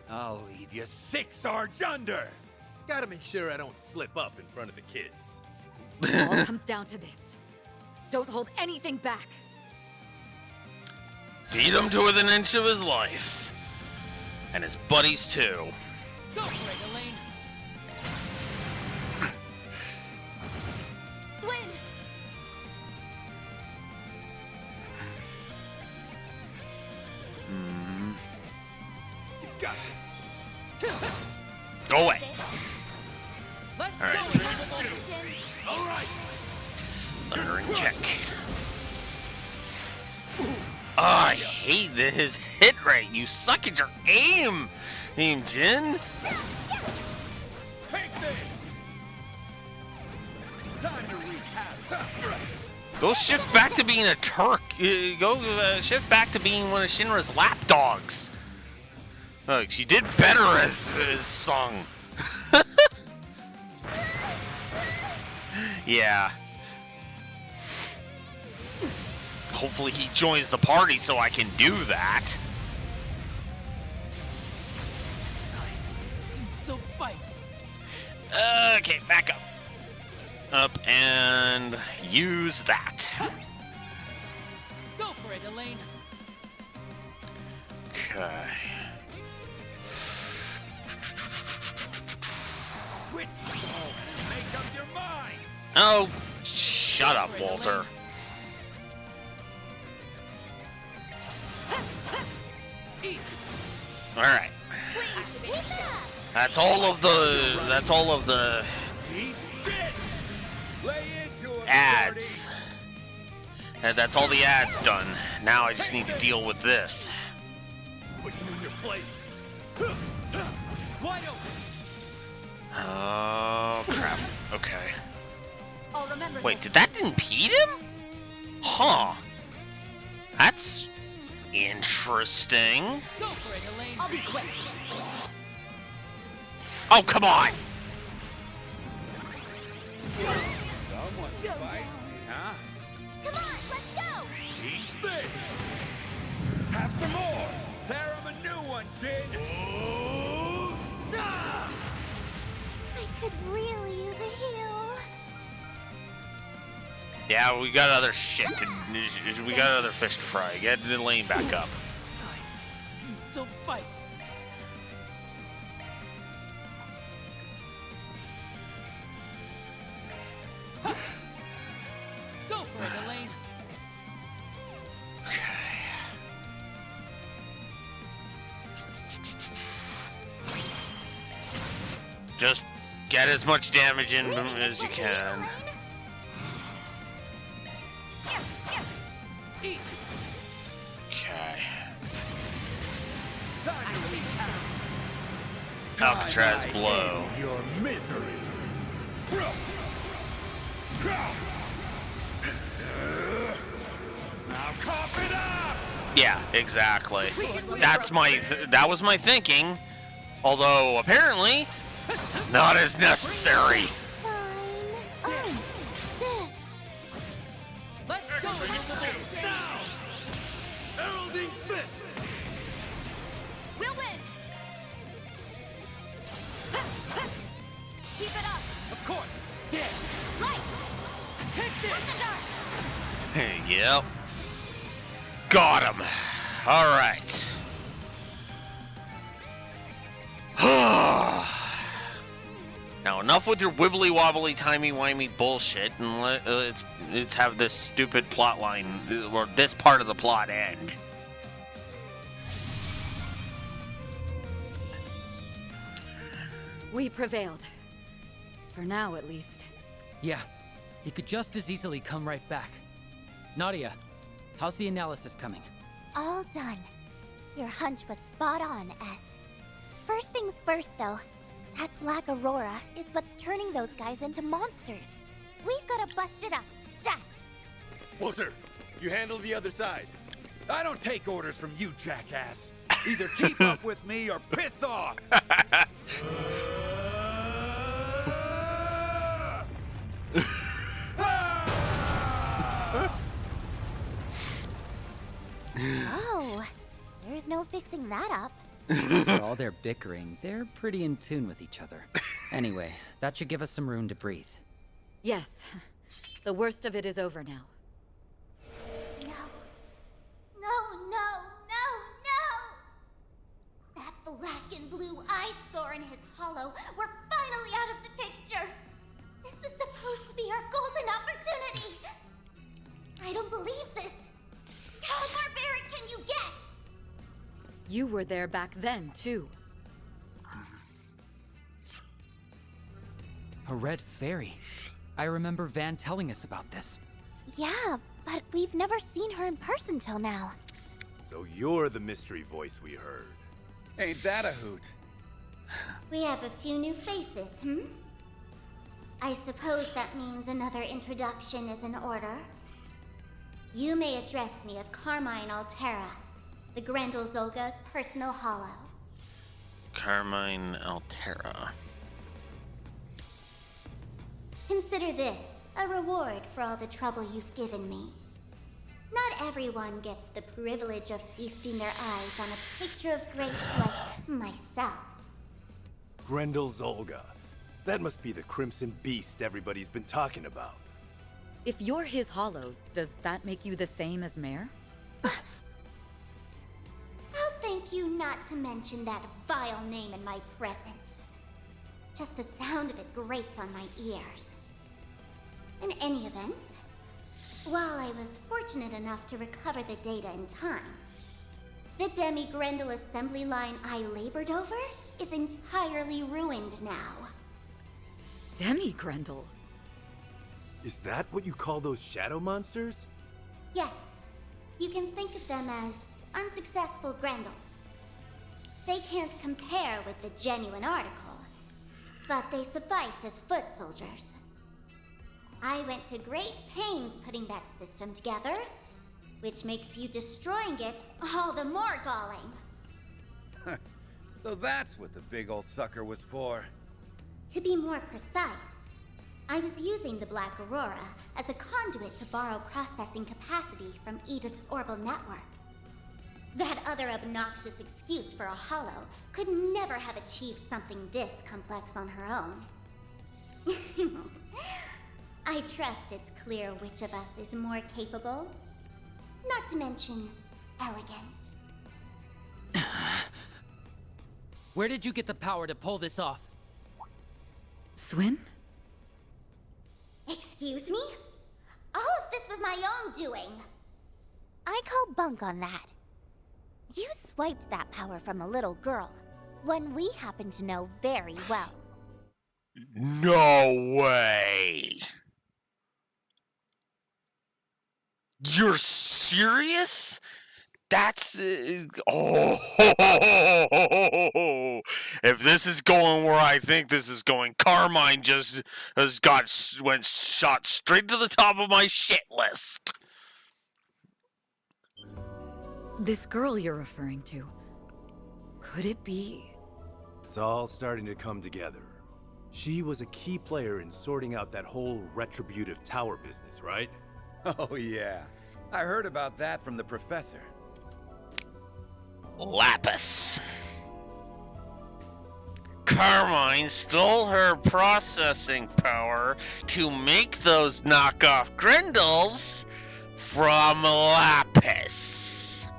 I'll leave you 6 arch under! Gotta make sure I don't slip up in front of the kids. It all comes down to this. Don't hold anything back. Beat him to within an inch of his life. And his buddies too. Go for it, Elaine. Swing! You've got this. Go away. Let's All right. go. All right. Thundering kick. Oh, I hate his hit rate. You suck at your aim, Jin. Take this. Time to wreak havoc. Go shift back to being a Turk. Go shift back to being one of Shinra's lapdogs. Look, she did better as Sung. Yeah. Hopefully he joins the party so I can do that. Can still fight. Okay, back up. Up and use that. Go for it, Elaine. Okay. Quit. Make up your mind. Oh, shut up, Walter. All right. That's all of the ads. And that's all the ads done. Now I just need to deal with this. Put you in your place. Wide open. Oh crap. Okay. I'll remember Wait, this. did that impede him? Huh. That's interesting. Go for it, Elaine. I'll be quick. Oh, come on. Someone's feisty, huh? Come on, let's go. Eat this. Have some more. Pair him a new one, Jin. I could really use a heal. Yeah, we got other shit to. We got other fish to fry. Get the lane back up. Can still fight. Go for it, Elaine. Just get as much damage in as you can. Easy. Okay. Time to wreak havoc. Alcatraz blow. Your misery. Now cough it up. Yeah, exactly. That was my thinking. Although apparently not as necessary. Let's go, Elizabeth. Now. Heralding fist. We'll win. Keep it up. Of course. Yeah. Light. Take this. Yep. Got him. All right. Now enough with your wibbly wobbly timey wimey bullshit, and let's have this stupid plot line or this part of the plot end. We prevailed. For now, at least. Yeah, he could just as easily come right back. Nadia, how's the analysis coming? All done. Your hunch was spot on, S. First things first, though. That black aurora is what's turning those guys into monsters. We've got to bust it up. Stat! Walter, you handle the other side. I don't take orders from you, jackass. Either keep up with me or piss off. Oh, there's no fixing that up. For all their bickering, they're pretty in tune with each other. Anyway, that should give us some room to breathe. Yes. The worst of it is over now. No. No, no, no, no! That black and blue eyesore in his hollow were finally out of the picture! This was supposed to be our golden opportunity! I don't believe this! How barbaric can you get? You were there back then, too. A red fairy. I remember Van telling us about this. Yeah, but we've never seen her in person till now. So you're the mystery voice we heard. Ain't that a hoot? We have a few new faces, I suppose that means another introduction is in order. You may address me as Carmine Altera, the Grendel Zolga's personal hollow. Carmine Altera. Consider this a reward for all the trouble you've given me. Not everyone gets the privilege of feasting their eyes on a picture of grace like myself. Grendel Zolga. That must be the Crimson Beast everybody's been talking about. If you're his hollow, does that make you the same as Mare? I'll thank you not to mention that vile name in my presence. Just the sound of it grates on my ears. In any event, while I was fortunate enough to recover the data in time, the Demi-Grendel assembly line I labored over is entirely ruined now. Demi-Grendel? Is that what you call those shadow monsters? Yes, you can think of them as unsuccessful Grendels. They can't compare with the genuine article, but they suffice as foot soldiers. I went to great pains putting that system together, which makes you destroying it all the more galling. So that's what the big old sucker was for. To be more precise, I was using the Black Aurora as a conduit to borrow processing capacity from Edith's orbital network. That other obnoxious excuse for a hollow could never have achieved something this complex on her own. I trust it's clear which of us is more capable. Not to mention, elegant. Where did you get the power to pull this off? Swin? Excuse me? All of this was my own doing. I call bunk on that. You swiped that power from a little girl, one we happen to know very well. No way! You're serious? That's oh! If this is going where I think this is going, Carmine just went shot straight to the top of my shit list. This girl you're referring to, could it be? It's all starting to come together. She was a key player in sorting out that whole retributive tower business, right? Oh yeah, I heard about that from the professor. Lapis. Carmine stole her processing power to make those knockoff Grendels from Lapis.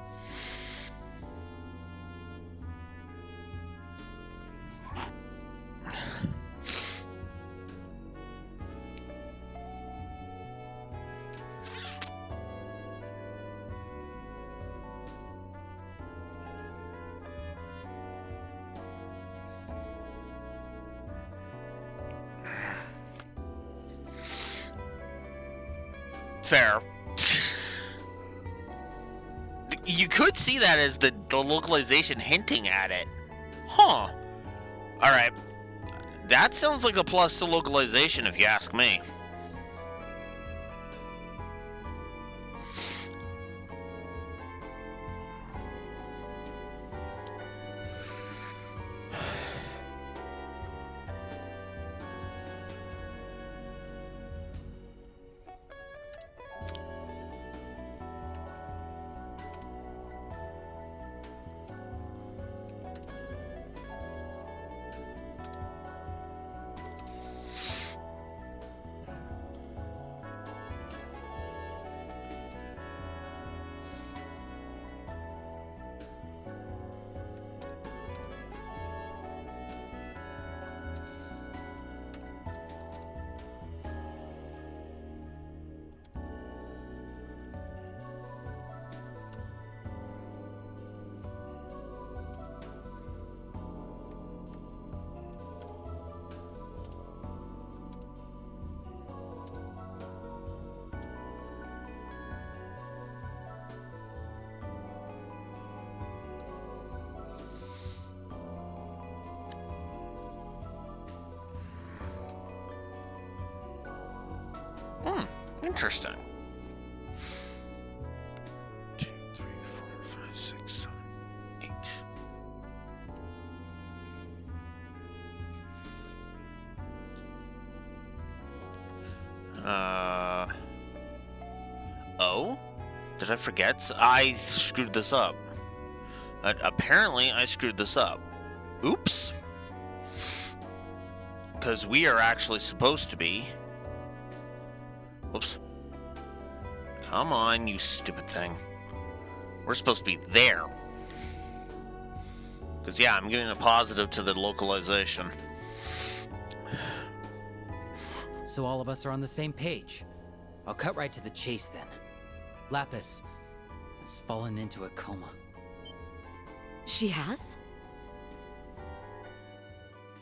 Fair. You could see that as the localization hinting at it. Huh. Alright. That sounds like a plus to localization if you ask me. Interesting. 2, 3, 4, 5, 6, 7, 8. Oh? Did I forget? I screwed this up. Apparently, I screwed this up. Oops. Because we are actually supposed to be... Whoops. Come on, you stupid thing. We're supposed to be there. Because, yeah, I'm giving a positive to the localization. So all of us are on the same page. I'll cut right to the chase then. Lapis has fallen into a coma. She has?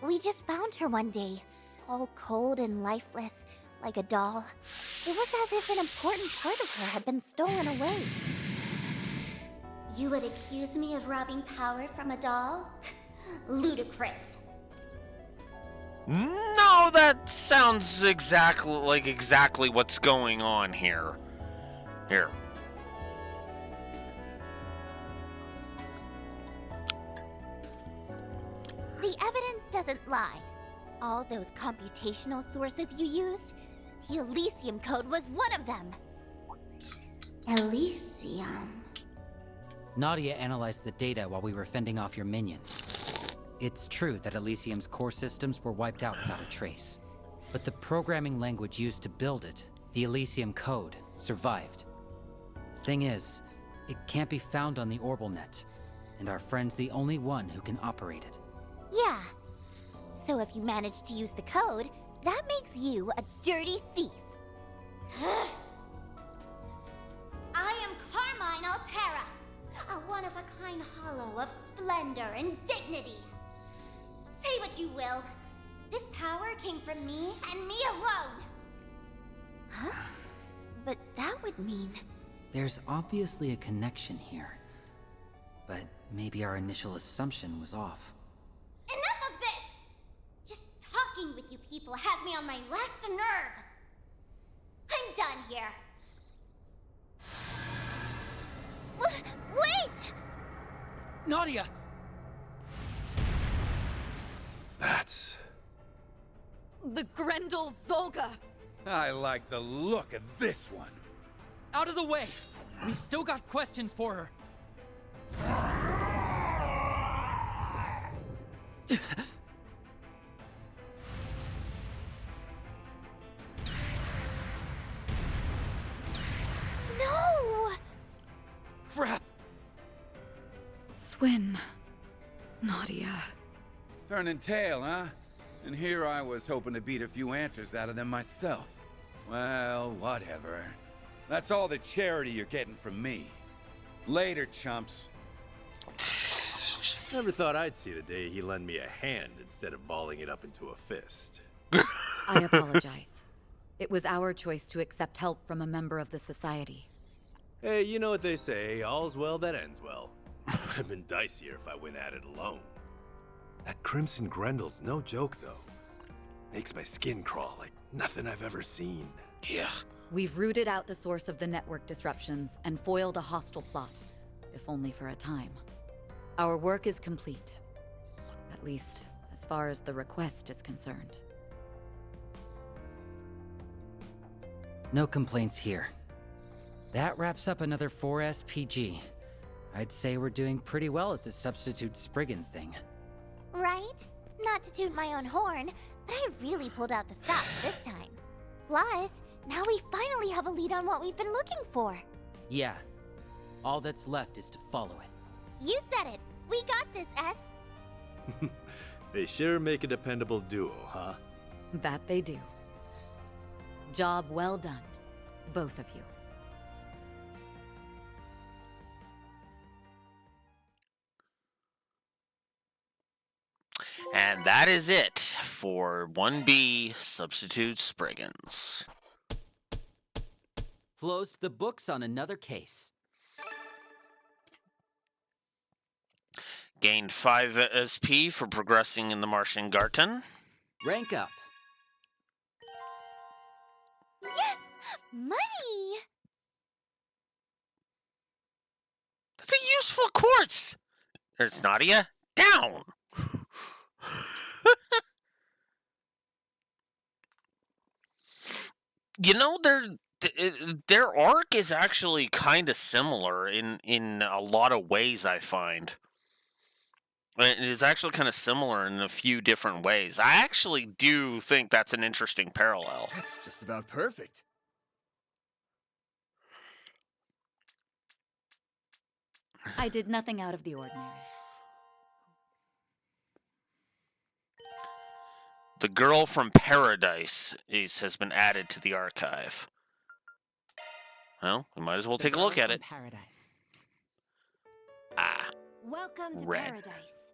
We just found her one day, all cold and lifeless, like a doll. It was as if an important part of her had been stolen away. You would accuse me of robbing power from a doll? Ludicrous. No, that sounds exactly what's going on here. Here. The evidence doesn't lie. All those computational sources you used, the Elysium code was one of them. Elysium. Nadia analyzed the data while we were fending off your minions. It's true that Elysium's core systems were wiped out without a trace. But the programming language used to build it, the Elysium code, survived. Thing is, it can't be found on the Orbalnet, and our friend's the only one who can operate it. Yeah. So if you manage to use the code, that makes you a dirty thief. I am Carmine Altera, a one-of-a-kind hollow of splendor and dignity. Say what you will. This power came from me and me alone. Huh? But that would mean... There's obviously a connection here. But maybe our initial assumption was off. Enough of this! Just talking with you people has me on my last nerve. I'm done here. Wait! Nadia! That's... The Grendel Zolga! I like the look of this one. Out of the way! We've still got questions for her. No! Crap! Swin. Nadia. Turning tail, huh? And here I was hoping to beat a few answers out of them myself. Well, whatever. That's all the charity you're getting from me. Later, chumps. Never thought I'd see the day he lend me a hand instead of balling it up into a fist. I apologize. It was our choice to accept help from a member of the society. Hey, you know what they say, all's well that ends well. Would have been dicier if I went at it alone. That Crimson Grendel's no joke, though. Makes my skin crawl like nothing I've ever seen. Yeah. We've rooted out the source of the network disruptions and foiled a hostile plot, if only for a time. Our work is complete. At least, as far as the request is concerned. No complaints here. That wraps up another 4 SPG. I'd say we're doing pretty well at the substitute Spriggan thing. Right? Not to toot my own horn, but I really pulled out the stops this time. Plus, now we finally have a lead on what we've been looking for. Yeah. All that's left is to follow it. You said it. We got this, S. They sure make a dependable duo, huh? That they do. Job well done, both of you. And that is it for 1B Substitute Spriggans. Closed the books on another case. Gained 5 SP for progressing in the Martian Garten. Rank up. Yes! Money! That's a useful quartz! There's Nadia. Down! You know, their arc is actually kind of similar in a lot of ways, I find. It is actually kind of similar in a few different ways. I actually do think that's an interesting parallel. That's just about perfect. I did nothing out of the ordinary. The Girl from Paradise has been added to the archive. Well, we might as well take a look at it. Paradise. Ah. Welcome to Red. paradise.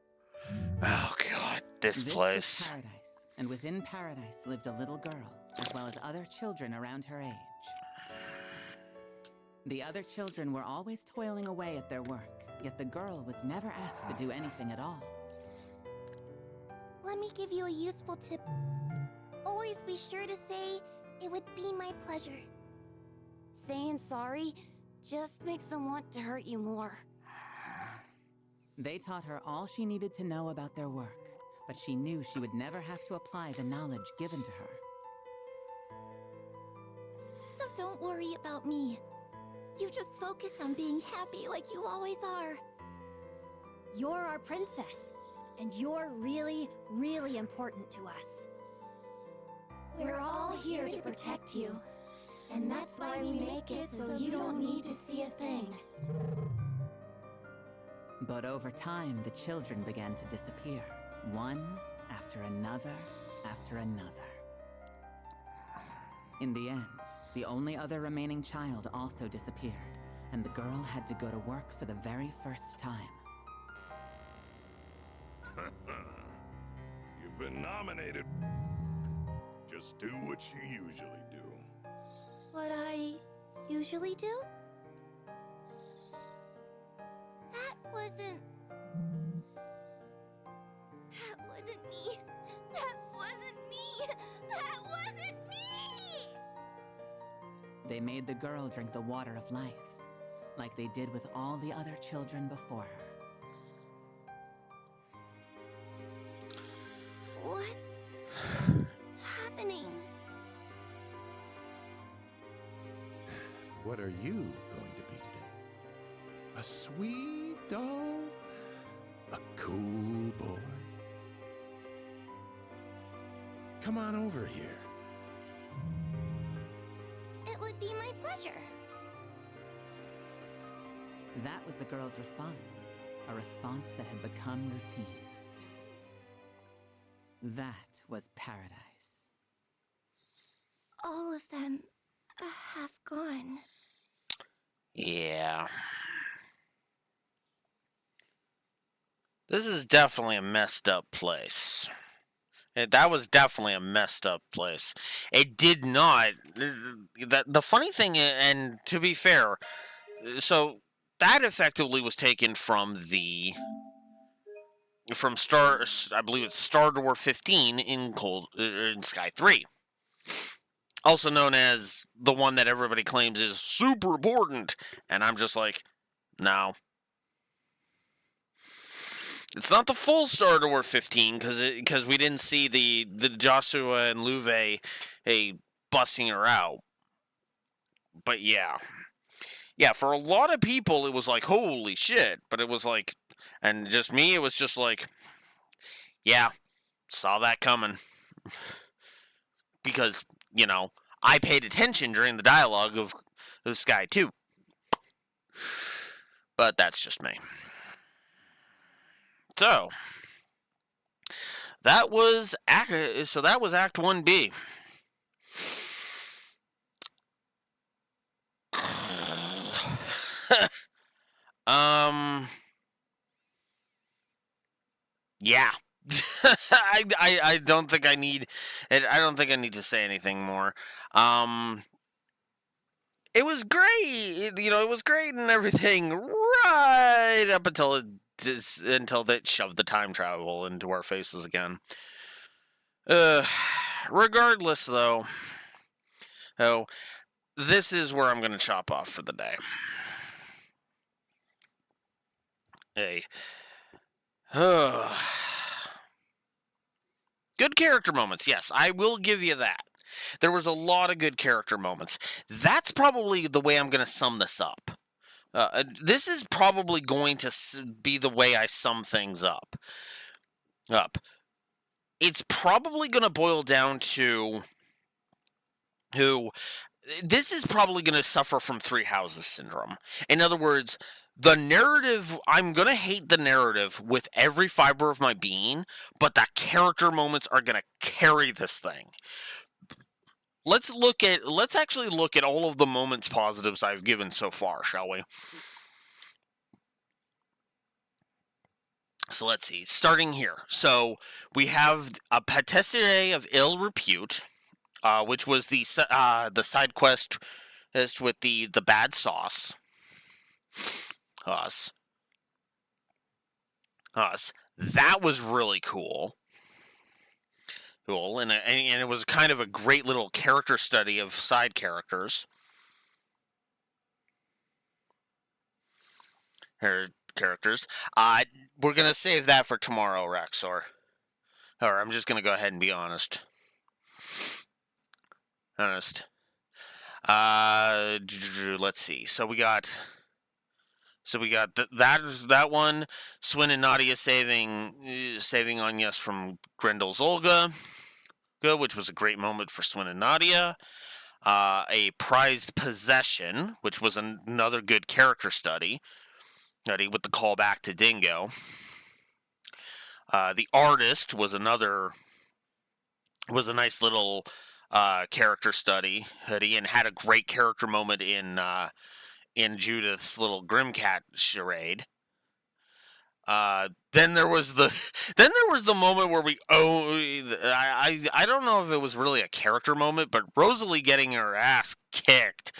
Oh god, this was place. paradise, and within paradise lived a little girl, as well as other children around her age. The other children were always toiling away at their work, yet the girl was never asked to do anything at all. Let me give you a useful tip. Always be sure to say, "It would be my pleasure." Saying sorry just makes them want to hurt you more. They taught her all she needed to know about their work, but she knew she would never have to apply the knowledge given to her. So don't worry about me. You just focus on being happy like you always are. You're our princess, and you're really, really important to us. We're all here to protect you. And that's why we make it so you don't need to see a thing. But over time, the children began to disappear, one after another after another. In the end, the only other remaining child also disappeared, and the girl had to go to work for the very first time. You've been nominated. Just do what you usually do. What I usually do? That wasn't me. That wasn't me. That wasn't me! They made the girl drink the water of life, like they did with all the other children before her. What's happening? What are you going to be today? A sweet doll? A cool boy? Come on over here. It would be my pleasure. That was the girl's response, a response that had become routine. That was paradise. All of them have gone. Yeah. This is definitely a messed up place. That was definitely a messed up place. It did not. The funny thing, and to be fair, so that effectively was taken from Star. I believe it's Star Door 15 in Sky 3, also known as the one that everybody claims is super important, and I'm just like, no. It's not the full Star Door 15 because we didn't see the Joshua and Luve busting her out. But yeah, for a lot of people it was like holy shit, but it was like, and just me, it was just like, yeah, saw that coming because I paid attention during the dialogue of Sky 2. But that's just me. So that was Act 1B. Yeah. I don't think I need to say anything more. It was great. It was great and everything right up until they shoved the time travel into our faces again. Regardless, though, this is where I'm going to chop off for the day. Hey. Good character moments, yes, I will give you that. There was a lot of good character moments. That's probably the way I'm going to sum this up. This is probably going to be the way I sum things up. It's probably going to boil down to this is probably going to suffer from three houses syndrome. In other words, the narrative, I'm going to hate the narrative with every fiber of my being, but the character moments are going to carry this thing. Let's actually look at all of the moments positives I've given so far, shall we? So let's see, starting here. So we have a patisserie of ill repute, which was the side quest with the bad sauce. Us. That was really cool. And it was kind of a great little character study of side characters. We're gonna save that for tomorrow, Raxor. Or I'm just gonna go ahead and be honest. Let's see. So we got that one. Swin and Nadia saving Agnes from Grendel's Olga, which was a great moment for Swin and Nadia. A prized possession, which was another good character study with the callback to Dingo. The artist was a nice little character study, and had a great character moment in Judith's little Grimcat charade. Then there was the moment where I don't know if it was really a character moment, but Rosalie getting her ass kicked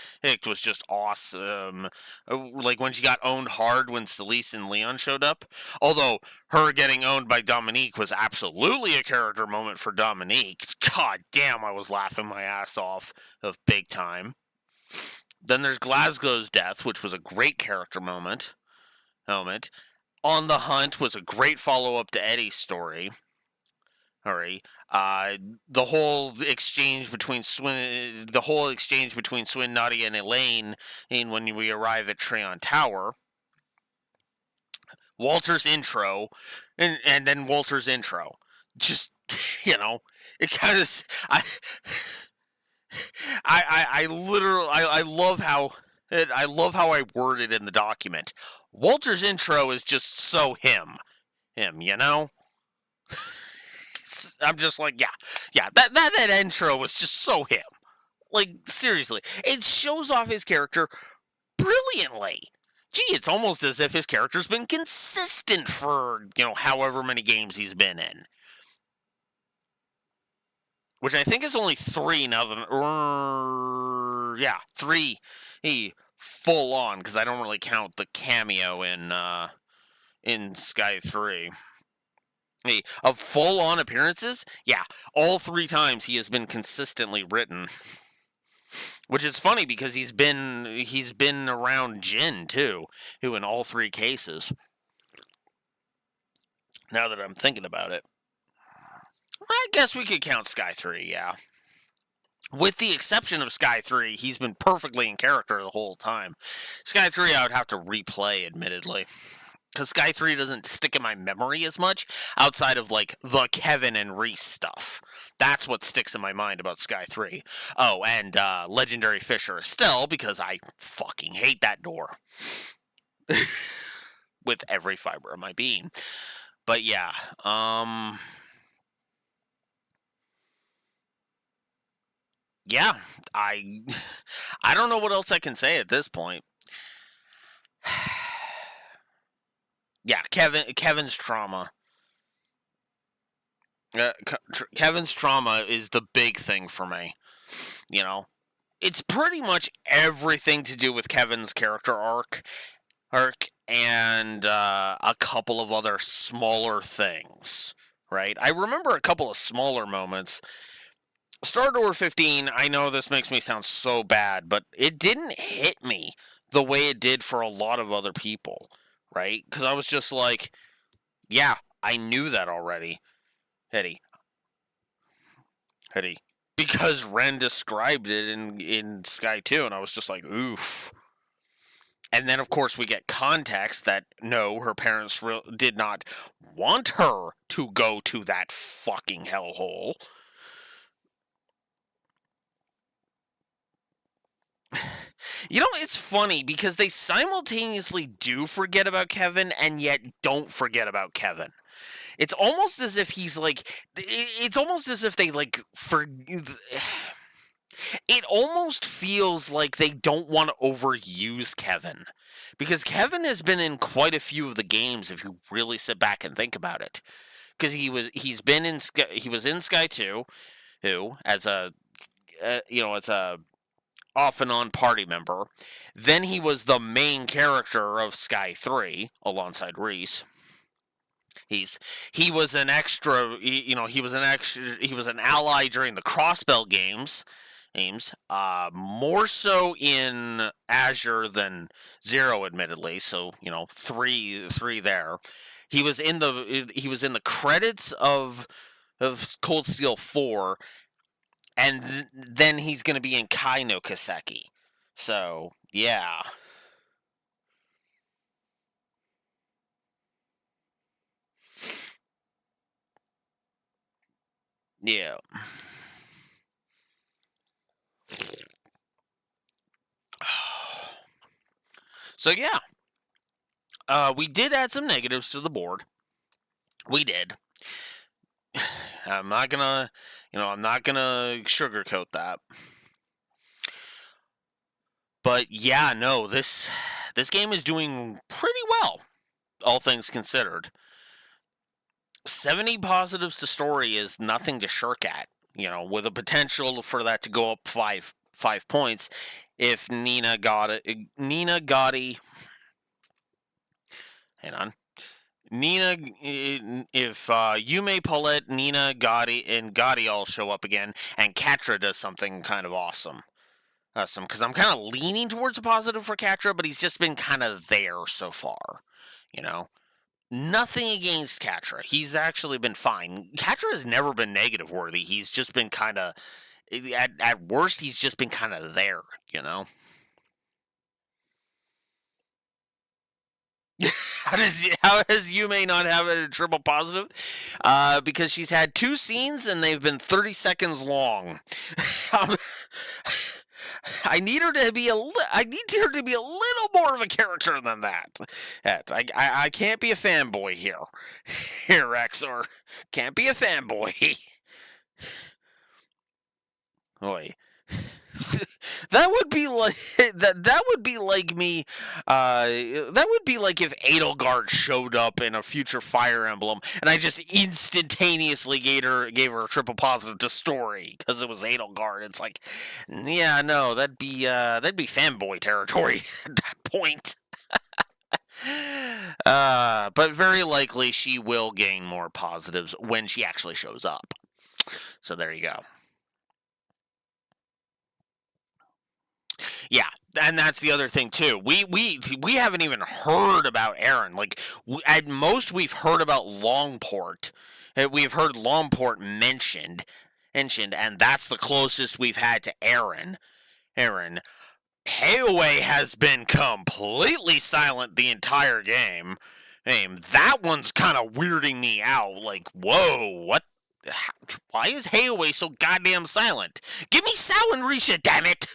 was just awesome. Like when she got owned hard when Celise and Leon showed up. Although her getting owned by Dominique was absolutely a character moment for Dominique. God damn, I was laughing my ass off of big time. Then there's Glasgow's death, which was a great character moment. On the Hunt was a great follow-up to Eddie's story. The whole exchange between Swin, Nadia, and Elaine, when we arrive at Treon Tower. Walter's intro, and then Walter's intro. Just, it kind of... I love how I worded in the document. Walter's intro is just so him, I'm just like, that intro was just so him. Like, seriously, it shows off his character brilliantly. Gee, it's almost as if his character's been consistent for, however many games he's been in. which I think is only 3 now. Yeah, 3 full on, because I don't really count the cameo in Sky 3. Of full on appearances, yeah, all 3 times he has been consistently written. Which is funny because he's been around Jin too, who in all 3 cases. Now that I'm thinking about it, I guess we could count Sky 3, yeah. With the exception of Sky 3, he's been perfectly in character the whole time. Sky 3 I would have to replay, admittedly. Because Sky 3 doesn't stick in my memory as much, outside of, like, the Kevin and Reese stuff. That's what sticks in my mind about Sky 3. Oh, and Legendary Fisher Estelle, because I fucking hate that door. With every fiber of my being. But yeah, yeah, I don't know what else I can say at this point. Yeah, Kevin's trauma. Kevin's trauma is the big thing for me. You know, it's pretty much everything to do with Kevin's character arc, and a couple of other smaller things. Right? I remember a couple of smaller moments. Star Door 15, I know this makes me sound so bad, but it didn't hit me the way it did for a lot of other people, right? Because I was just like, yeah, I knew that already. Hetty. Because Ren described it in Sky 2, and I was just like, oof. And then, of course, we get context that, no, her parents did not want her to go to that fucking hellhole. You know, it's funny because they simultaneously do forget about Kevin and yet don't forget about Kevin. It's almost as if he's like, it's almost as if they like it almost feels like they don't want to overuse Kevin. Because Kevin has been in quite a few of the games if you really sit back and think about it. Because he was in Sky 2, who as a as a off and on party member. Then he was the main character of Sky 3 alongside Reese. He was an extra, he was an ally during the Crossbell games, more so in Azure than Zero, admittedly. So 3 there. He was in the credits of Cold Steel 4, and then he's going to be in Kai no Kaseki. So yeah. Yeah. So yeah. We did add some negatives to the board. We did. I'm not gonna sugarcoat that. But yeah, no, this game is doing pretty well, all things considered. 70 positives to story is nothing to shirk at, with a potential for that to go up 5 points if Nina Gotti, hang on. If Yume, Paulette, Nina, Gotti, and Gotti all show up again, and Katra does something kind of awesome. Because I'm kind of leaning towards a positive for Katra, but he's just been kind of there so far, Nothing against Katra. He's actually been fine. Katra has never been negative worthy. He's just been kind of, at worst, he's just been kind of there, How has Yume not have it a triple positive? Because she's had 2 scenes and they've been 30 seconds long. I need her to be a little more of a character than that. I can't be a fanboy here. Here, Rexor. Can't be a fanboy. Oi. that would be like that would be like me. That would be like if Edelgard showed up in a future Fire Emblem, and I just instantaneously gave her a triple positive to story because it was Edelgard. It's like, yeah, no, that'd be fanboy territory at that point. But very likely she will gain more positives when she actually shows up. So there you go. Yeah, and that's the other thing too. We haven't even heard about Aaron. Like at most, we've heard about Longport. We've heard Longport mentioned, and that's the closest we've had to Aaron. Hayway has been completely silent the entire game. That one's kind of weirding me out. Like, whoa, what? Why is Hayway so goddamn silent? Give me Sal and Risha, damn it!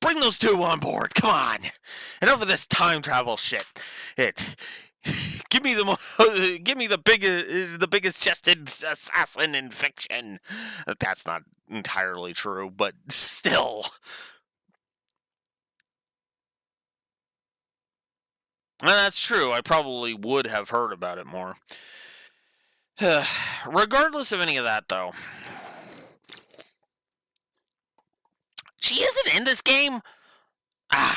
Bring those two on board, come on! Enough of this time travel shit. Give me the biggest chested assassin in fiction. That's not entirely true, but still. And that's true. I probably would have heard about it more. Regardless of any of that, though, she isn't in this game. I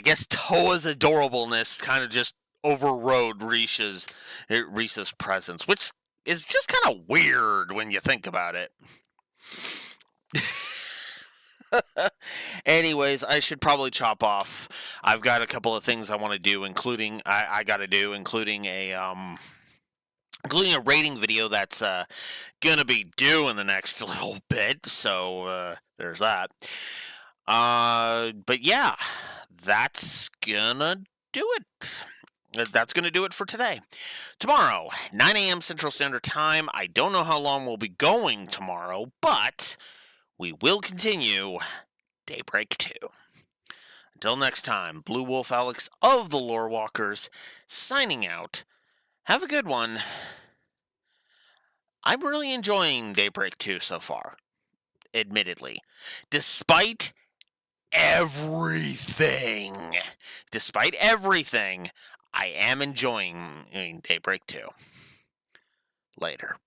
guess Toa's adorableness kind of just overrode Risa's presence, which is just kind of weird when you think about it. Anyways, I should probably chop off. I've got a couple of things I want to do, including including a rating video that's gonna be due in the next little bit. So there's that. But yeah, that's gonna do it. That's going to do it for today. Tomorrow, 9 a.m. Central Standard Time. I don't know how long we'll be going tomorrow, but we will continue Daybreak 2. Until next time, Blue Wolf Alex of the Lore Walkers, signing out. Have a good one. I'm really enjoying Daybreak 2 so far, admittedly. Despite everything, I am enjoying Daybreak 2. Later.